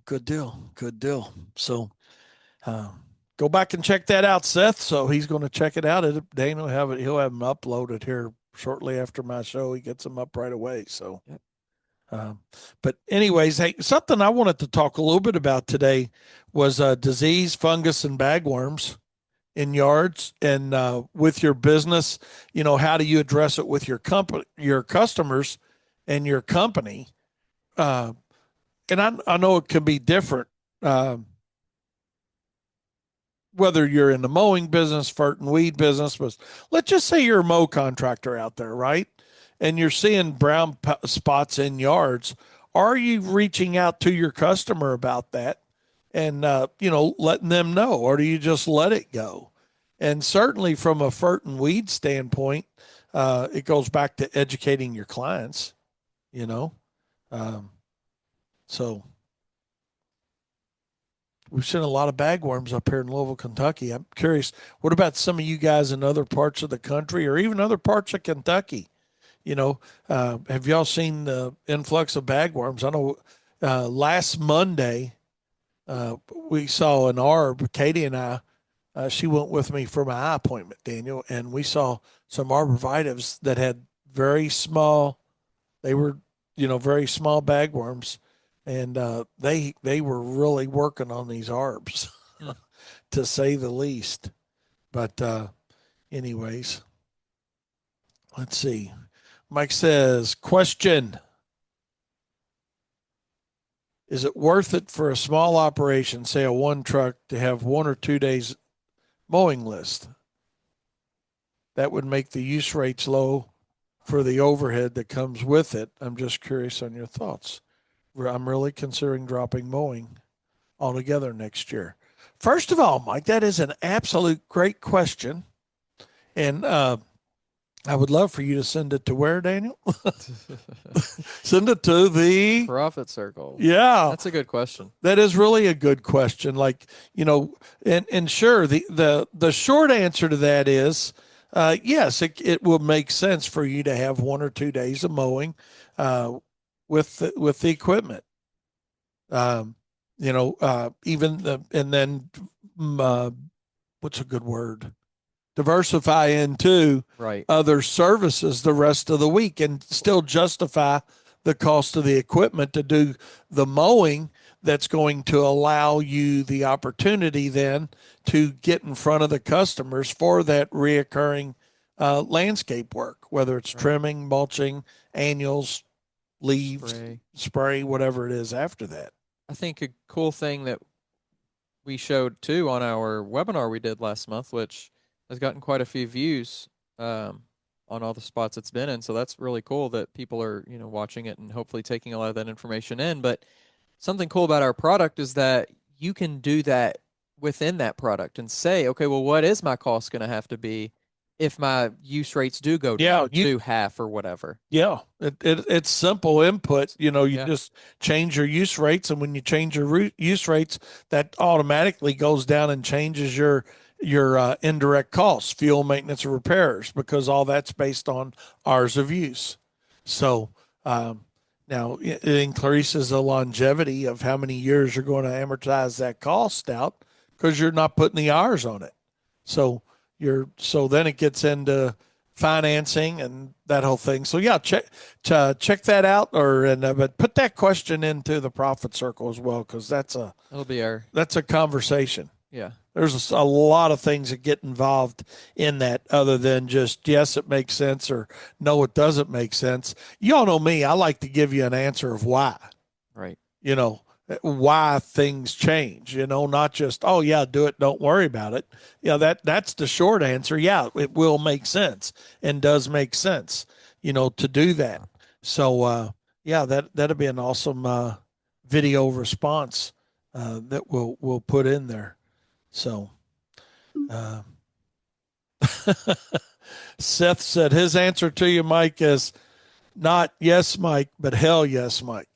good deal, good deal. So um, go back and check that out, Seth. So he's going to check it out. Dane will have it. He'll have them uploaded here shortly after my show. He gets them up right away. So. Yep. Um, but anyways, hey, something I wanted to talk a little bit about today was disease, fungus, and bagworms in yards and with your business. How do you address it with your company, your customers, and your company? Uh, and I know it can be different. Whether you're in the mowing business, fert and weed business, but let's just say you're a mow contractor out there, right? And you're seeing brown spots in yards. Are you reaching out to your customer about that and, letting them know, or do you just let it go? And certainly from a fert and weed standpoint, it goes back to educating your clients, you know? Um, so we've seen a lot of bagworms up here in Louisville, Kentucky. I'm curious, what about some of you guys in other parts of the country or even other parts of Kentucky? Have y'all seen the influx of bagworms? I know last Monday we saw an arb. Katie and I, she went with me for my eye appointment, Daniel, and we saw some arborvitaes that had very small. They were, very small bagworms, and they were really working on these arbs, Hmm. to say the least. But anyways, let's see. Mike says, question: is it worth it for a small operation, say a one truck, to have 1 or 2 days mowing list? That would make the use rates low for the overhead that comes with it. I'm just curious on your thoughts. I'm really considering dropping mowing altogether next year. First of all, Mike, that is an absolute great question. And I would love for you to send it to where, Daniel? Send it to the Profit circle. Yeah. That's a good question. That is really a good question. Like, and sure, the short answer to that is yes, it will make sense for you to have 1 or 2 days of mowing with the equipment. Even and then what's a good word? Diversify into Right. other services the rest of the week and still justify the cost of the equipment to do the mowing that's going to allow you the opportunity then to get in front of the customers for that reoccurring landscape work, whether it's Right. trimming, mulching, annuals, leaves, spray, whatever it is after that. I think a cool thing that we showed too on our webinar we did last month, which has gotten quite a few views on all the spots it's been in. So that's really cool that people are, watching it and hopefully taking a lot of that information in. But something cool about our product is that you can do that within that product and say, okay, well, what is my cost going to have to be if my use rates do go Yeah, to half or whatever? yeah, it's simple input. You Yeah. just change your use rates, and when you change your use rates, that automatically goes down and changes your indirect costs, fuel, maintenance, and repairs, because all that's based on hours of use. So now it increases the longevity of how many years you're going to amortize that cost out, because you're not putting the hours on it. So then it gets into financing and that whole thing. So yeah, check that out, but put that question into the profit circle as well, because That'll be our, that's a conversation. yeah. There's a lot of things that get involved in that, other than just yes, it makes sense, or no, it doesn't make sense. Y'all know me; I like to give you an answer of why. Right. You know, why things change. Not just, oh yeah, do it, don't worry about it. Yeah, that's the short answer. Yeah, it will make sense and does make sense. To do that. So yeah, that'll be an awesome video response that we'll put in there. So, uh, Seth said his answer to you, Mike, is not yes, Mike, but hell yes, Mike.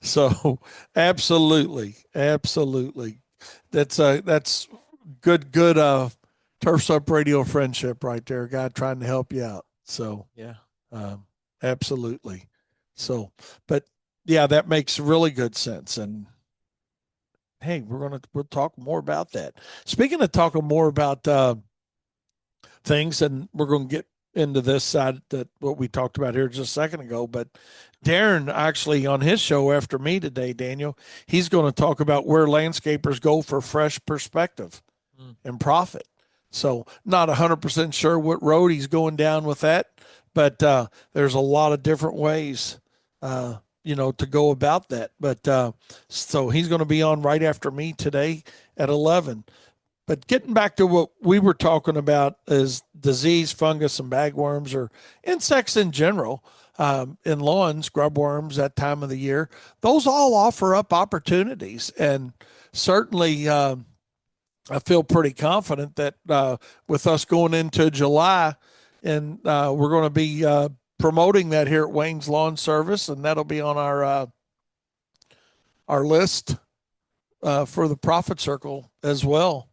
So, absolutely. That's good Turfs Up Radio friendship right there. A guy trying to help you out. So, Yeah. um, absolutely. So, but yeah, that makes really good sense. And hey, we'll talk more about that. Speaking of talking more about things, and we're going to get into this side, that what we talked about here just a second ago. But Darren, actually, on his show after me today, Daniel, he's going to talk about where landscapers go for fresh perspective and profit. So not 100% sure what road he's going down with that, but there's a lot of different ways to go about that. But so he's going to be on right after me today at 11. But getting back to what we were talking about is disease, fungus, and bagworms, or insects in general, in lawns, grubworms, that time of the year. Those all offer up opportunities. And certainly, I feel pretty confident that with us going into July, and we're going to be promoting that here at Wayne's Lawn Service, and that'll be on our list for the profit circle as well.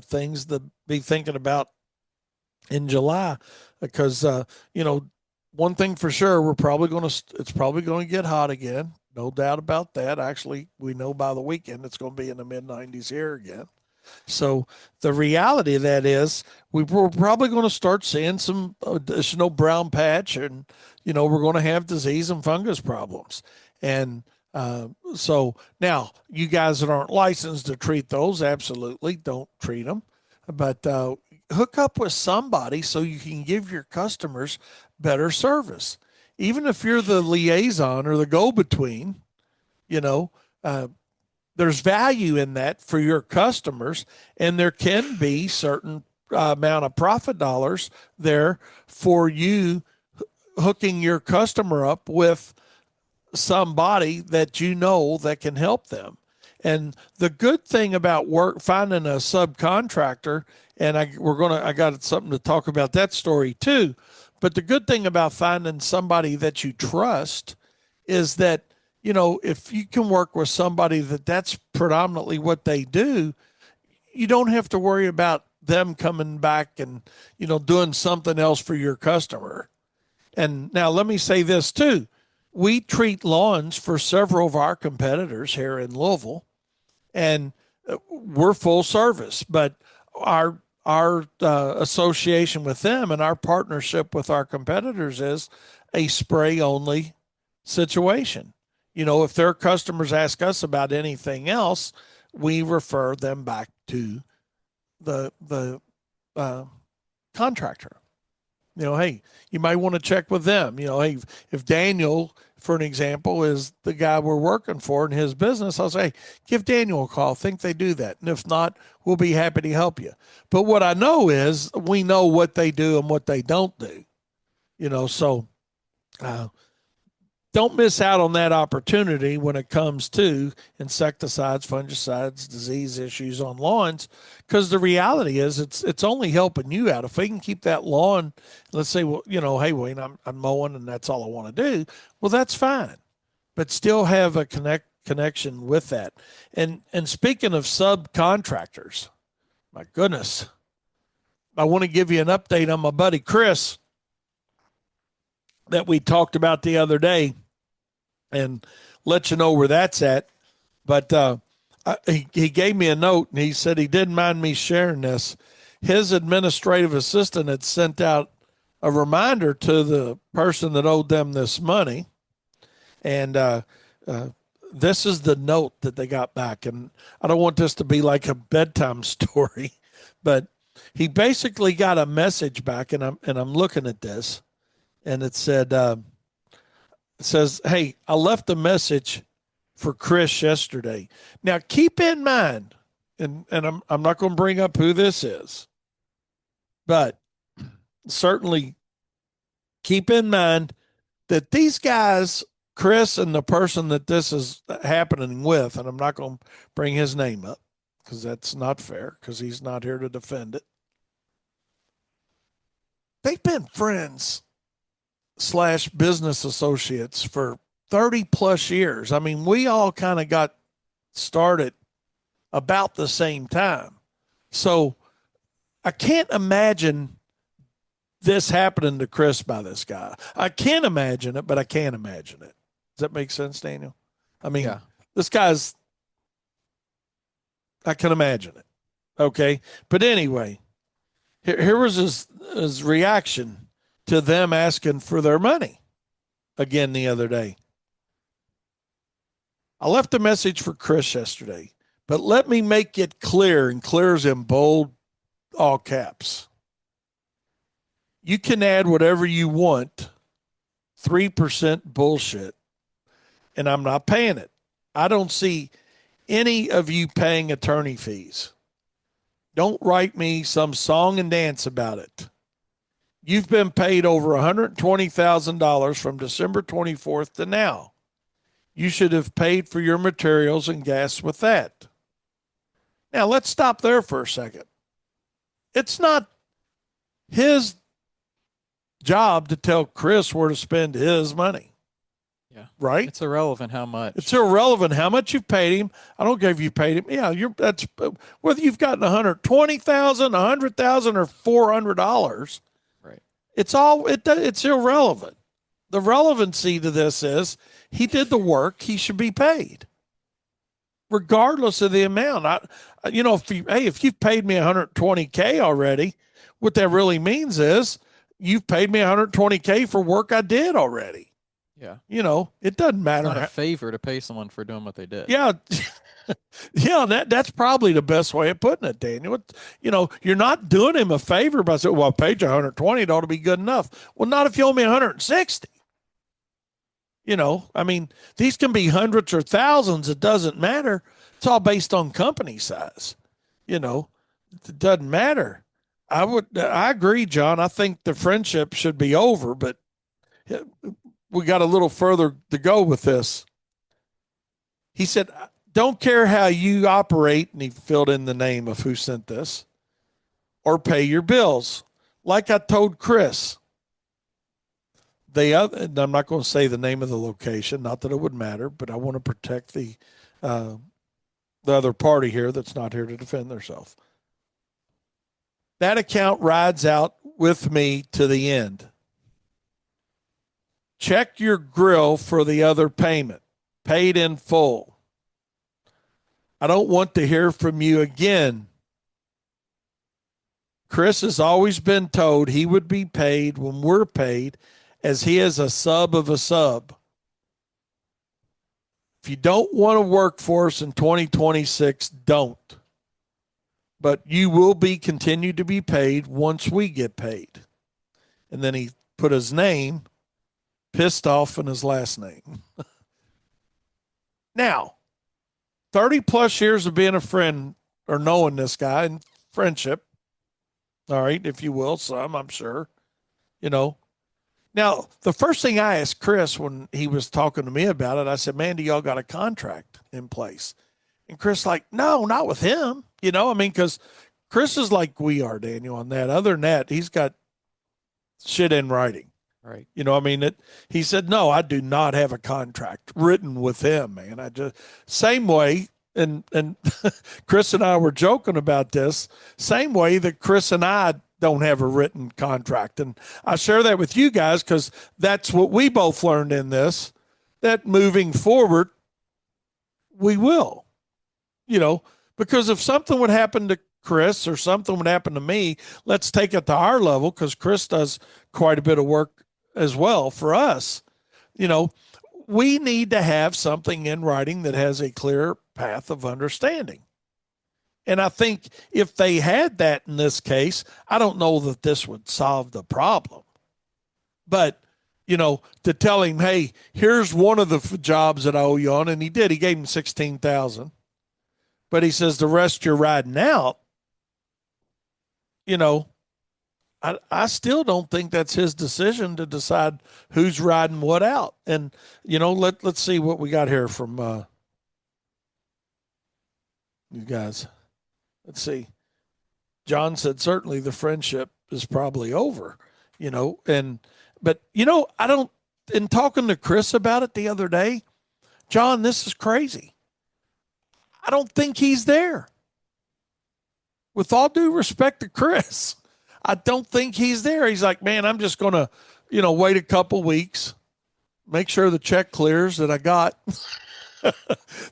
Things to be thinking about in July, because one thing for sure, it's probably going to get hot again, no doubt about that. Actually, we know by the weekend it's going to be in the mid 90s here again. So the reality of that is we're probably going to start seeing some additional brown patch, and we're going to have disease and fungus problems. And so now, you guys that aren't licensed to treat those, absolutely don't treat them, but hook up with somebody so you can give your customers better service. Even if you're the liaison or the go-between, you know, uh, there's value in that for your customers, and there can be certain amount of profit dollars there for you hooking your customer up with somebody that that can help them. And the good thing about finding a subcontractor, and I got something to talk about that story too. But the good thing about finding somebody that you trust is that, if you can work with somebody that's predominantly what they do, you don't have to worry about them coming back and, doing something else for your customer. And now let me say this too. We treat lawns for several of our competitors here in Louisville, and we're full service, but our association with them and our partnership with our competitors is a spray only situation. If their customers ask us about anything else, we refer them back to the contractor. Hey, you might want to check with them. Hey, if for an example, is the guy we're working for in his business. I'll say, give Daniel a call. Think they do that. And if not, we'll be happy to help you. But what I know is we know what they do and what they don't do. So don't miss out on that opportunity when it comes to insecticides, fungicides, disease issues on lawns, because the reality is it's only helping you out. If we can keep that lawn, let's say, well, hey, Wayne, I'm mowing and that's all I want to do. Well, that's fine, but still have a connection with that. And speaking of subcontractors, my goodness, I want to give you an update on my buddy Chris that we talked about the other day and let you know where that's at. But he gave me a note and he said he didn't mind me sharing this. His administrative assistant had sent out a reminder to the person that owed them this money. And this is the note that they got back. And I don't want this to be like a bedtime story, but he basically got a message back, and I'm looking at this, and it said, it says, hey, I left a message for Chris yesterday. Now, keep in mind, and I'm not going to bring up who this is, but certainly keep in mind that these guys, Chris and the person that this is happening with, and I'm not going to bring his name up because that's not fair because he's not here to defend it. They've been friends / business associates for 30 plus years. I mean, we all kind of got started about the same time. So I can't imagine this happening to Chris by this guy. I can't imagine it, but I can't imagine it. Does that make sense, Daniel? I mean, Yeah. This guy's, I can imagine it. Okay. But anyway, here was his reaction to them asking for their money again the other day. I left a message for Chris yesterday, but let me make it clear, and clear's in bold, all caps. You can add whatever you want, 3% bullshit, and I'm not paying it. I don't see any of you paying attorney fees. Don't write me some song and dance about it. You've been paid over $120,000 from December 24th to now. You should have paid for your materials and gas with that. Now, let's stop there for a second. It's not his job to tell Chris where to spend his money. Yeah. Right? It's irrelevant how much. It's irrelevant how much you've paid him. I don't care if you paid him. Yeah, that's whether you've gotten $120,000, $100,000, or $400. Right. It's irrelevant. The relevancy to this is he did the work. He should be paid, regardless of the amount. If you've paid me $120K already, what that really means is you've paid me $120K for work I did already. Yeah. It doesn't matter. It's not a favor to pay someone for doing what they did. Yeah. Yeah, that's probably the best way of putting it, Daniel. You're not doing him a favor by saying, well, I paid you 120, it ought to be good enough. Well, not if you owe me 160. I mean, these can be hundreds or thousands. It doesn't matter. It's all based on company size. It doesn't matter. I agree, John. I think the friendship should be over, but we got a little further to go with this. He said, don't care how you operate, and he filled in the name of who sent this, or pay your bills. Like I told Chris, and I'm not going to say the name of the location, not that it would matter, but I want to protect the other party here that's not here to defend themselves. That account rides out with me to the end. Check your grill for the other payment, paid in full. I don't want to hear from you again. Chris has always been told he would be paid when we're paid, as he is a sub of a sub. If you don't want to work for us in 2026, don't. But you will be continued to be paid once we get paid. And then he put his name pissed off in his last name. Now, 30 plus years of being a friend or knowing this guy and friendship, all right, if you will, some, I'm sure, you know. Now, the first thing I asked Chris when he was talking to me about it, I said, man, do y'all got a contract in place? And Chris, like, no, not with him. You know, I mean, because Chris is like we are, Daniel, on that. Other than that, he's got shit in writing. Right. You know, I mean, he said, no, I do not have a contract written with him, man. I just, same way, and Chris and I were joking about this, same way that Chris and I don't have a written contract. And I share that with you guys because that's what we both learned in this, that moving forward, we will, you know, because if something would happen to Chris or something would happen to me, let's take it to our level because Chris does quite a bit of work as well for us. You know, we need to have something in writing that has a clear path of understanding. And I think if they had that in this case, I don't know that this would solve the problem. But, you know, to tell him, hey, here's one of the jobs that I owe you on, and he did. He gave him 16,000. But he says the rest you're riding out, you know, I still don't think that's his decision to decide who's riding what out. And, you know, let's see what we got here from you guys. Let's see. John said certainly the friendship is probably over, you know, but you know, I don't in talking to Chris about it the other day, John, this is crazy. I don't think he's there. With all due respect to Chris, I don't think he's there. He's like, man, I'm just going to, you know, wait a couple weeks, make sure the check clears that I got,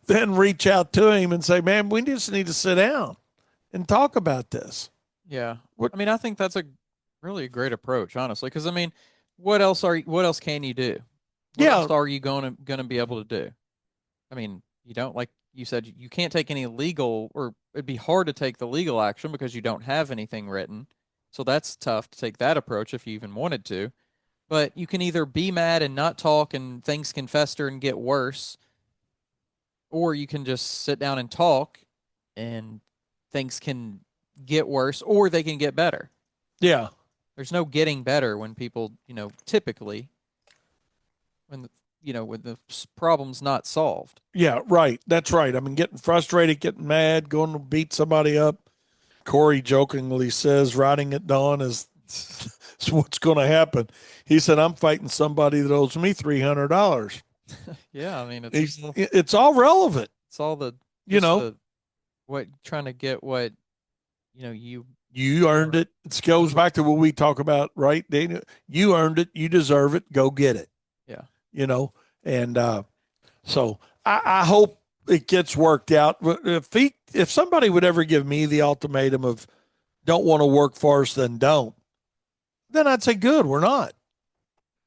then reach out to him and say, man, we just need to sit down and talk about this. Yeah. What? I mean, I think that's a really great approach, honestly, because I mean, what else can you do? What Yeah, else are you going to be able to do? I mean, you don't like you said you can't take any legal or it'd be hard to take the legal action because you don't have anything written. So that's tough to take that approach if you even wanted to. But you can either be mad and not talk and things can fester and get worse, or you can just sit down and talk and things can get worse or they can get better. yeah, There's no getting better when people, typically when when the problem's not solved. yeah, right. That's right. I mean, getting frustrated, getting mad, going to beat somebody up. Corey jokingly says riding at dawn is what's going to happen. He said, I'm fighting somebody that owes me $300. Yeah, I mean It's all relevant, it's all the you just know. the what trying to get what you You earned it. It goes back to what we talk about, right, Daniel? You earned it. You deserve it. Go get it. yeah. You know, and so I hope it gets worked out. If somebody would ever give me the ultimatum of don't want to work for us, then don't. Then I'd say good. We're not.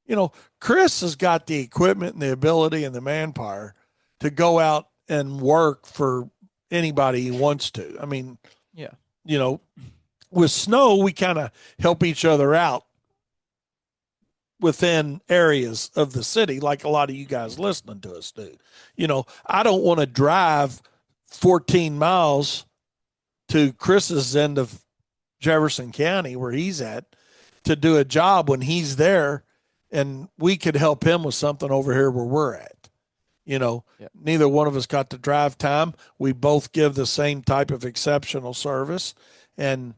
You know, Chris has got the equipment and the ability and the manpower to go out and work for anybody he wants to. I mean, Yeah. you know, with snow, we kind of help each other out within areas of the city, like a lot of you guys listening to us do. You know, I don't want to drive 14 miles to Chris's end of Jefferson County, where he's at, to do a job when he's there, and we could help him with something over here where we're at. You know, Yep. neither one of us got the drive time. We both give the same type of exceptional service. And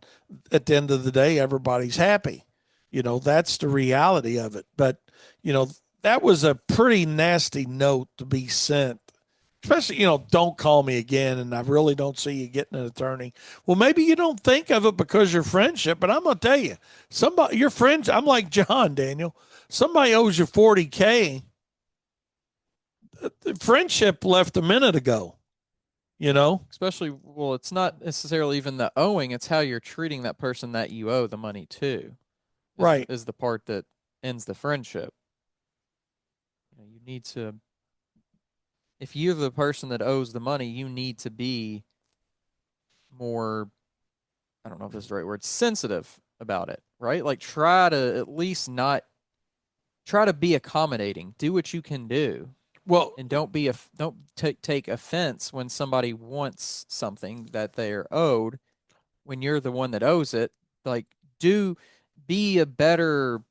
at the end of the day, everybody's happy. You know, that's the reality of it. But, you know, that was a pretty nasty note to be sent. Especially, you know, don't call me again, and I really don't see you getting an attorney. Well, maybe you don't think of it because your friendship, but I'm gonna tell you, somebody, your friends. I'm like John, Daniel. Somebody owes you 40K. Friendship left a minute ago. You know, Especially, well, it's not necessarily even the owing; it's how you're treating that person that you owe the money to. right? Is the part that ends the friendship. You need to, if you're the person that owes the money, you need to be more. I don't know if this is the right word. Sensitive about it, right? Like try to at least not try to be accommodating. Do what you can do, Well, and don't take offense when somebody wants something that they're owed when you're the one that owes it. Like, do be a better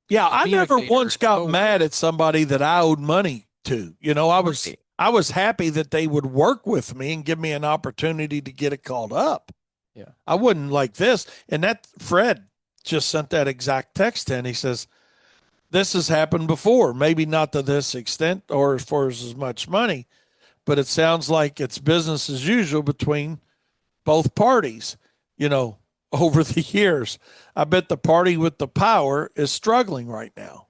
yeah, I never communicator once and got told mad at somebody that I owed money to. You know, right. I was happy that they would work with me and give me an opportunity to get it called up. Yeah. I wouldn't like this. And that Fred just sent that exact text in. He says, this has happened before, maybe not to this extent or as far as much money, but it sounds like it's business as usual between both parties, you know, over the years. I bet the party with the power is struggling right now.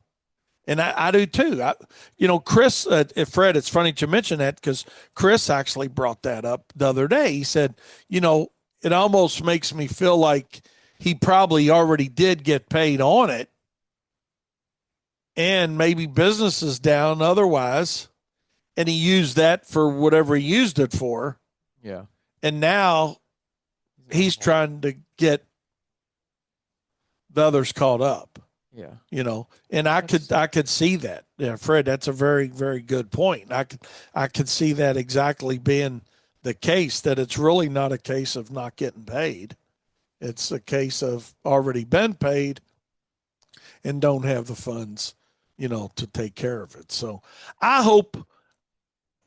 And I do too. Chris, Fred, it's funny to mention that because Chris actually brought that up the other day. He said, it almost makes me feel like he probably already did get paid on it and maybe business is down otherwise. And he used that for whatever he used it for. Yeah. And now he's trying to get the others caught up. Yeah. And I could see that. Yeah, Fred, that's a very, very good point. I could see that exactly being the case, that it's really not a case of not getting paid. It's a case of already been paid and don't have the funds, to take care of it. So I hope,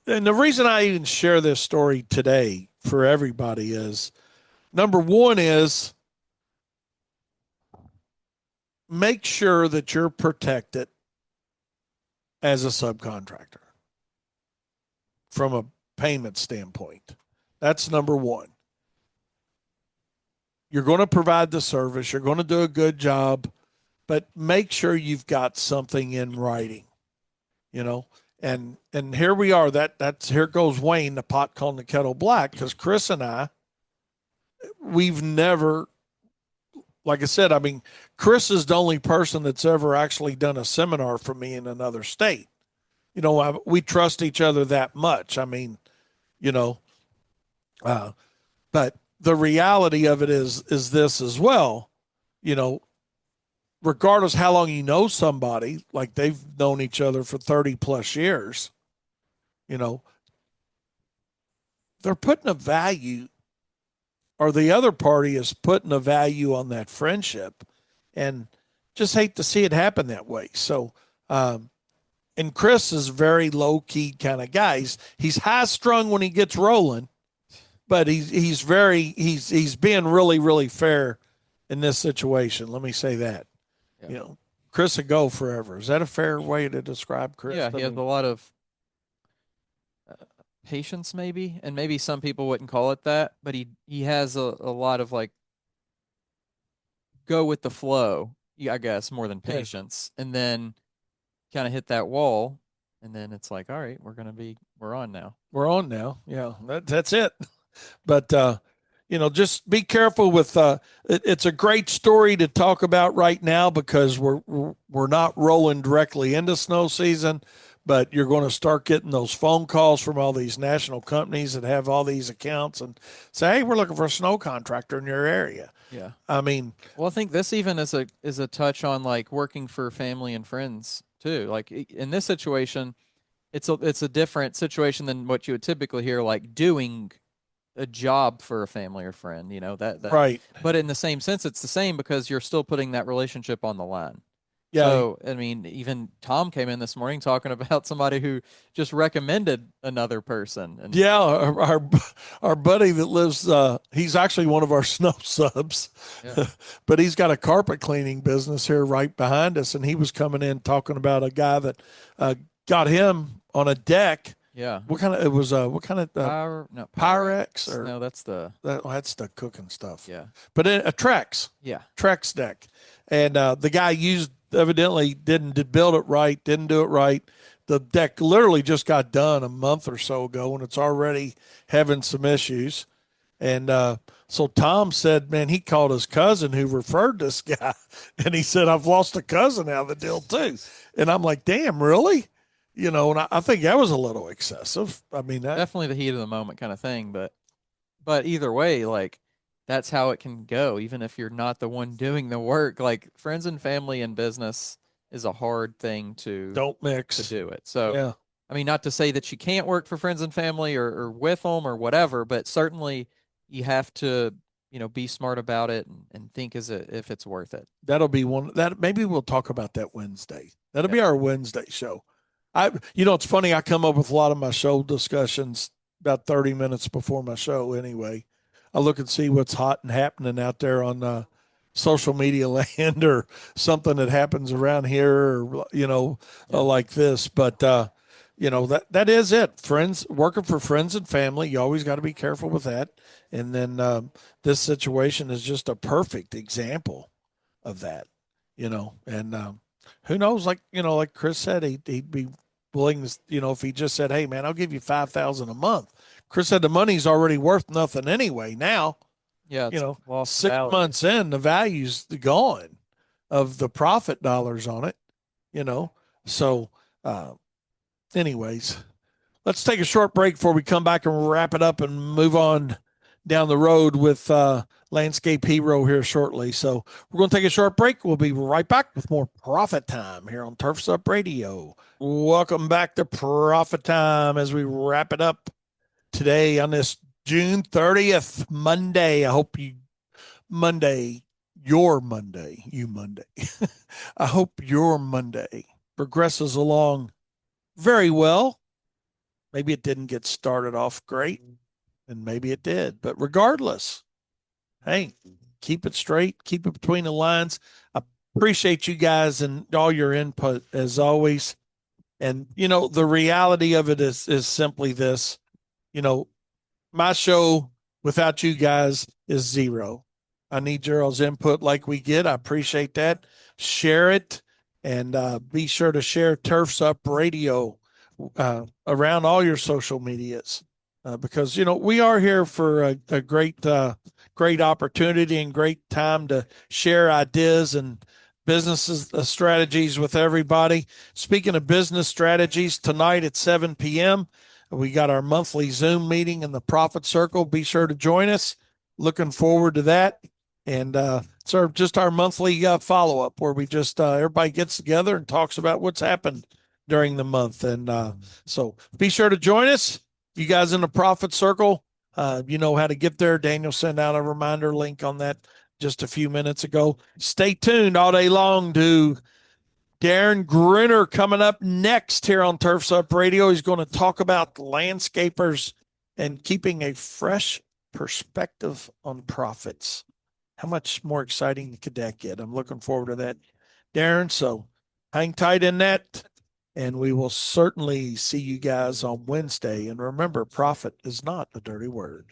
and the reason I even share this story today for everybody is, number one is make sure that you're protected as a subcontractor from a payment standpoint. That's number one. You're going to provide the service, you're going to do a good job, but make sure you've got something in writing, you know. And here we are. That's here goes Wayne, the pot calling the kettle black, because Chris and we've never, like I said, I mean, Chris is the only person that's ever actually done a seminar for me in another state. We trust each other that much. I mean, you know, uh, but the reality of it is this as well. You know, regardless how long you know somebody, like they've known each other for 30 plus years, you know, they're putting a value, or the other party is putting a value on that friendship, and just hate to see it happen that way. So, and Chris is very low key kind of guy. He's high strung when he gets rolling, but he's being really, really fair in this situation. Let me say that. Yeah. Chris would go forever. Is that a fair way to describe Chris? Yeah, he has a lot of patience, maybe, and maybe some people wouldn't call it that, but he has a lot of like go with the flow, I guess, more than patience, and then kind of hit that wall, and then it's like, all right, we're on now. We're on now. Yeah, that's it. But just be careful with. It's a great story to talk about right now because we're not rolling directly into snow season, but you're going to start getting those phone calls from all these national companies that have all these accounts and say, "Hey, we're looking for a snow contractor in your area." Yeah. I mean, well, I think this even is a touch on like working for family and friends too. Like in this situation, it's a different situation than what you would typically hear, like doing a job for a family or friend, that right. But in the same sense, it's the same because you're still putting that relationship on the line. Yeah. So, I mean, even Tom came in this morning talking about somebody who just recommended another person. And yeah, our buddy that lives, he's actually one of our snow subs, yeah, but he's got a carpet cleaning business here right behind us, and he was coming in talking about a guy that got him on a deck. yeah. What kind of it was? What kind of No, Pyrex or no, that's that's the cooking stuff. yeah, But a Trex, yeah, Trex deck, and the guy evidently didn't build it right, didn't do it right. The deck literally just got done a month or so ago, and it's already having some issues. And so Tom said, man, he called his cousin who referred this guy, and he said, I've lost a cousin out of the deal too. And I'm like, damn, really? And I think that was a little excessive. I mean, definitely the heat of the moment kind of thing. But either way, like that's how it can go, even if you're not the one doing the work. Like friends and family and business, is a hard thing Don't to mix. do it. So, Yeah. I mean, not to say that you can't work for friends and family or with them or whatever, but certainly you have to, be smart about it and think if it's worth it. That'll be one that maybe we'll talk about that Wednesday. That'll Yep. be our Wednesday show. It's funny. I come up with a lot of my show discussions about 30 minutes before my show. Anyway, I look and see what's hot and happening out there on social media land or something that happens around here, or like this. But that is it. Friends working for friends and family. You always got to be careful with that. And then this situation is just a perfect example of that. And who knows? Like Chris said, he'd be willing to, if he just said, "Hey, man, I'll give you 5,000 a month." Chris said the money's already worth nothing anyway. Now, Yeah, it's lost 6 months in, the value's gone of the profit dollars on it. So, uh, anyways, let's take a short break before we come back and wrap it up and move on down the road with Landscape Hero here shortly. So we're going to take a short break. We'll be right back with more Profit Time here on Turfs Up Radio. Welcome back to Profit Time as we wrap it up today on this June 30th, Monday. I hope your Monday, you Monday. I hope your Monday progresses along very well. Maybe it didn't get started off great, and maybe it did. But regardless, hey, keep it straight, keep it between the lines. I appreciate you guys and all your input as always. And the reality of it is simply this. My show without you guys is zero. I need Gerald's input like we get. I appreciate that. Share it and be sure to share Turfs Up Radio around all your social medias because we are here for a great opportunity and great time to share ideas and businesses strategies with everybody. Speaking of business strategies, tonight at 7 p.m. we got our monthly Zoom meeting in the Profit Circle. Be sure to join us. Looking forward to that. And it's just our monthly follow up where we just everybody gets together and talks about what's happened during the month. And so be sure to join us. You guys in the Profit Circle, you know how to get there. Daniel sent out a reminder link on that just a few minutes ago. Stay tuned all day long to Darren Grinner coming up next here on Turfs Up Radio. He's going to talk about landscapers and keeping a fresh perspective on profits. How much more exciting could that get? I'm looking forward to that, Darren. So hang tight in that. And we will certainly see you guys on Wednesday. And remember, profit is not a dirty word.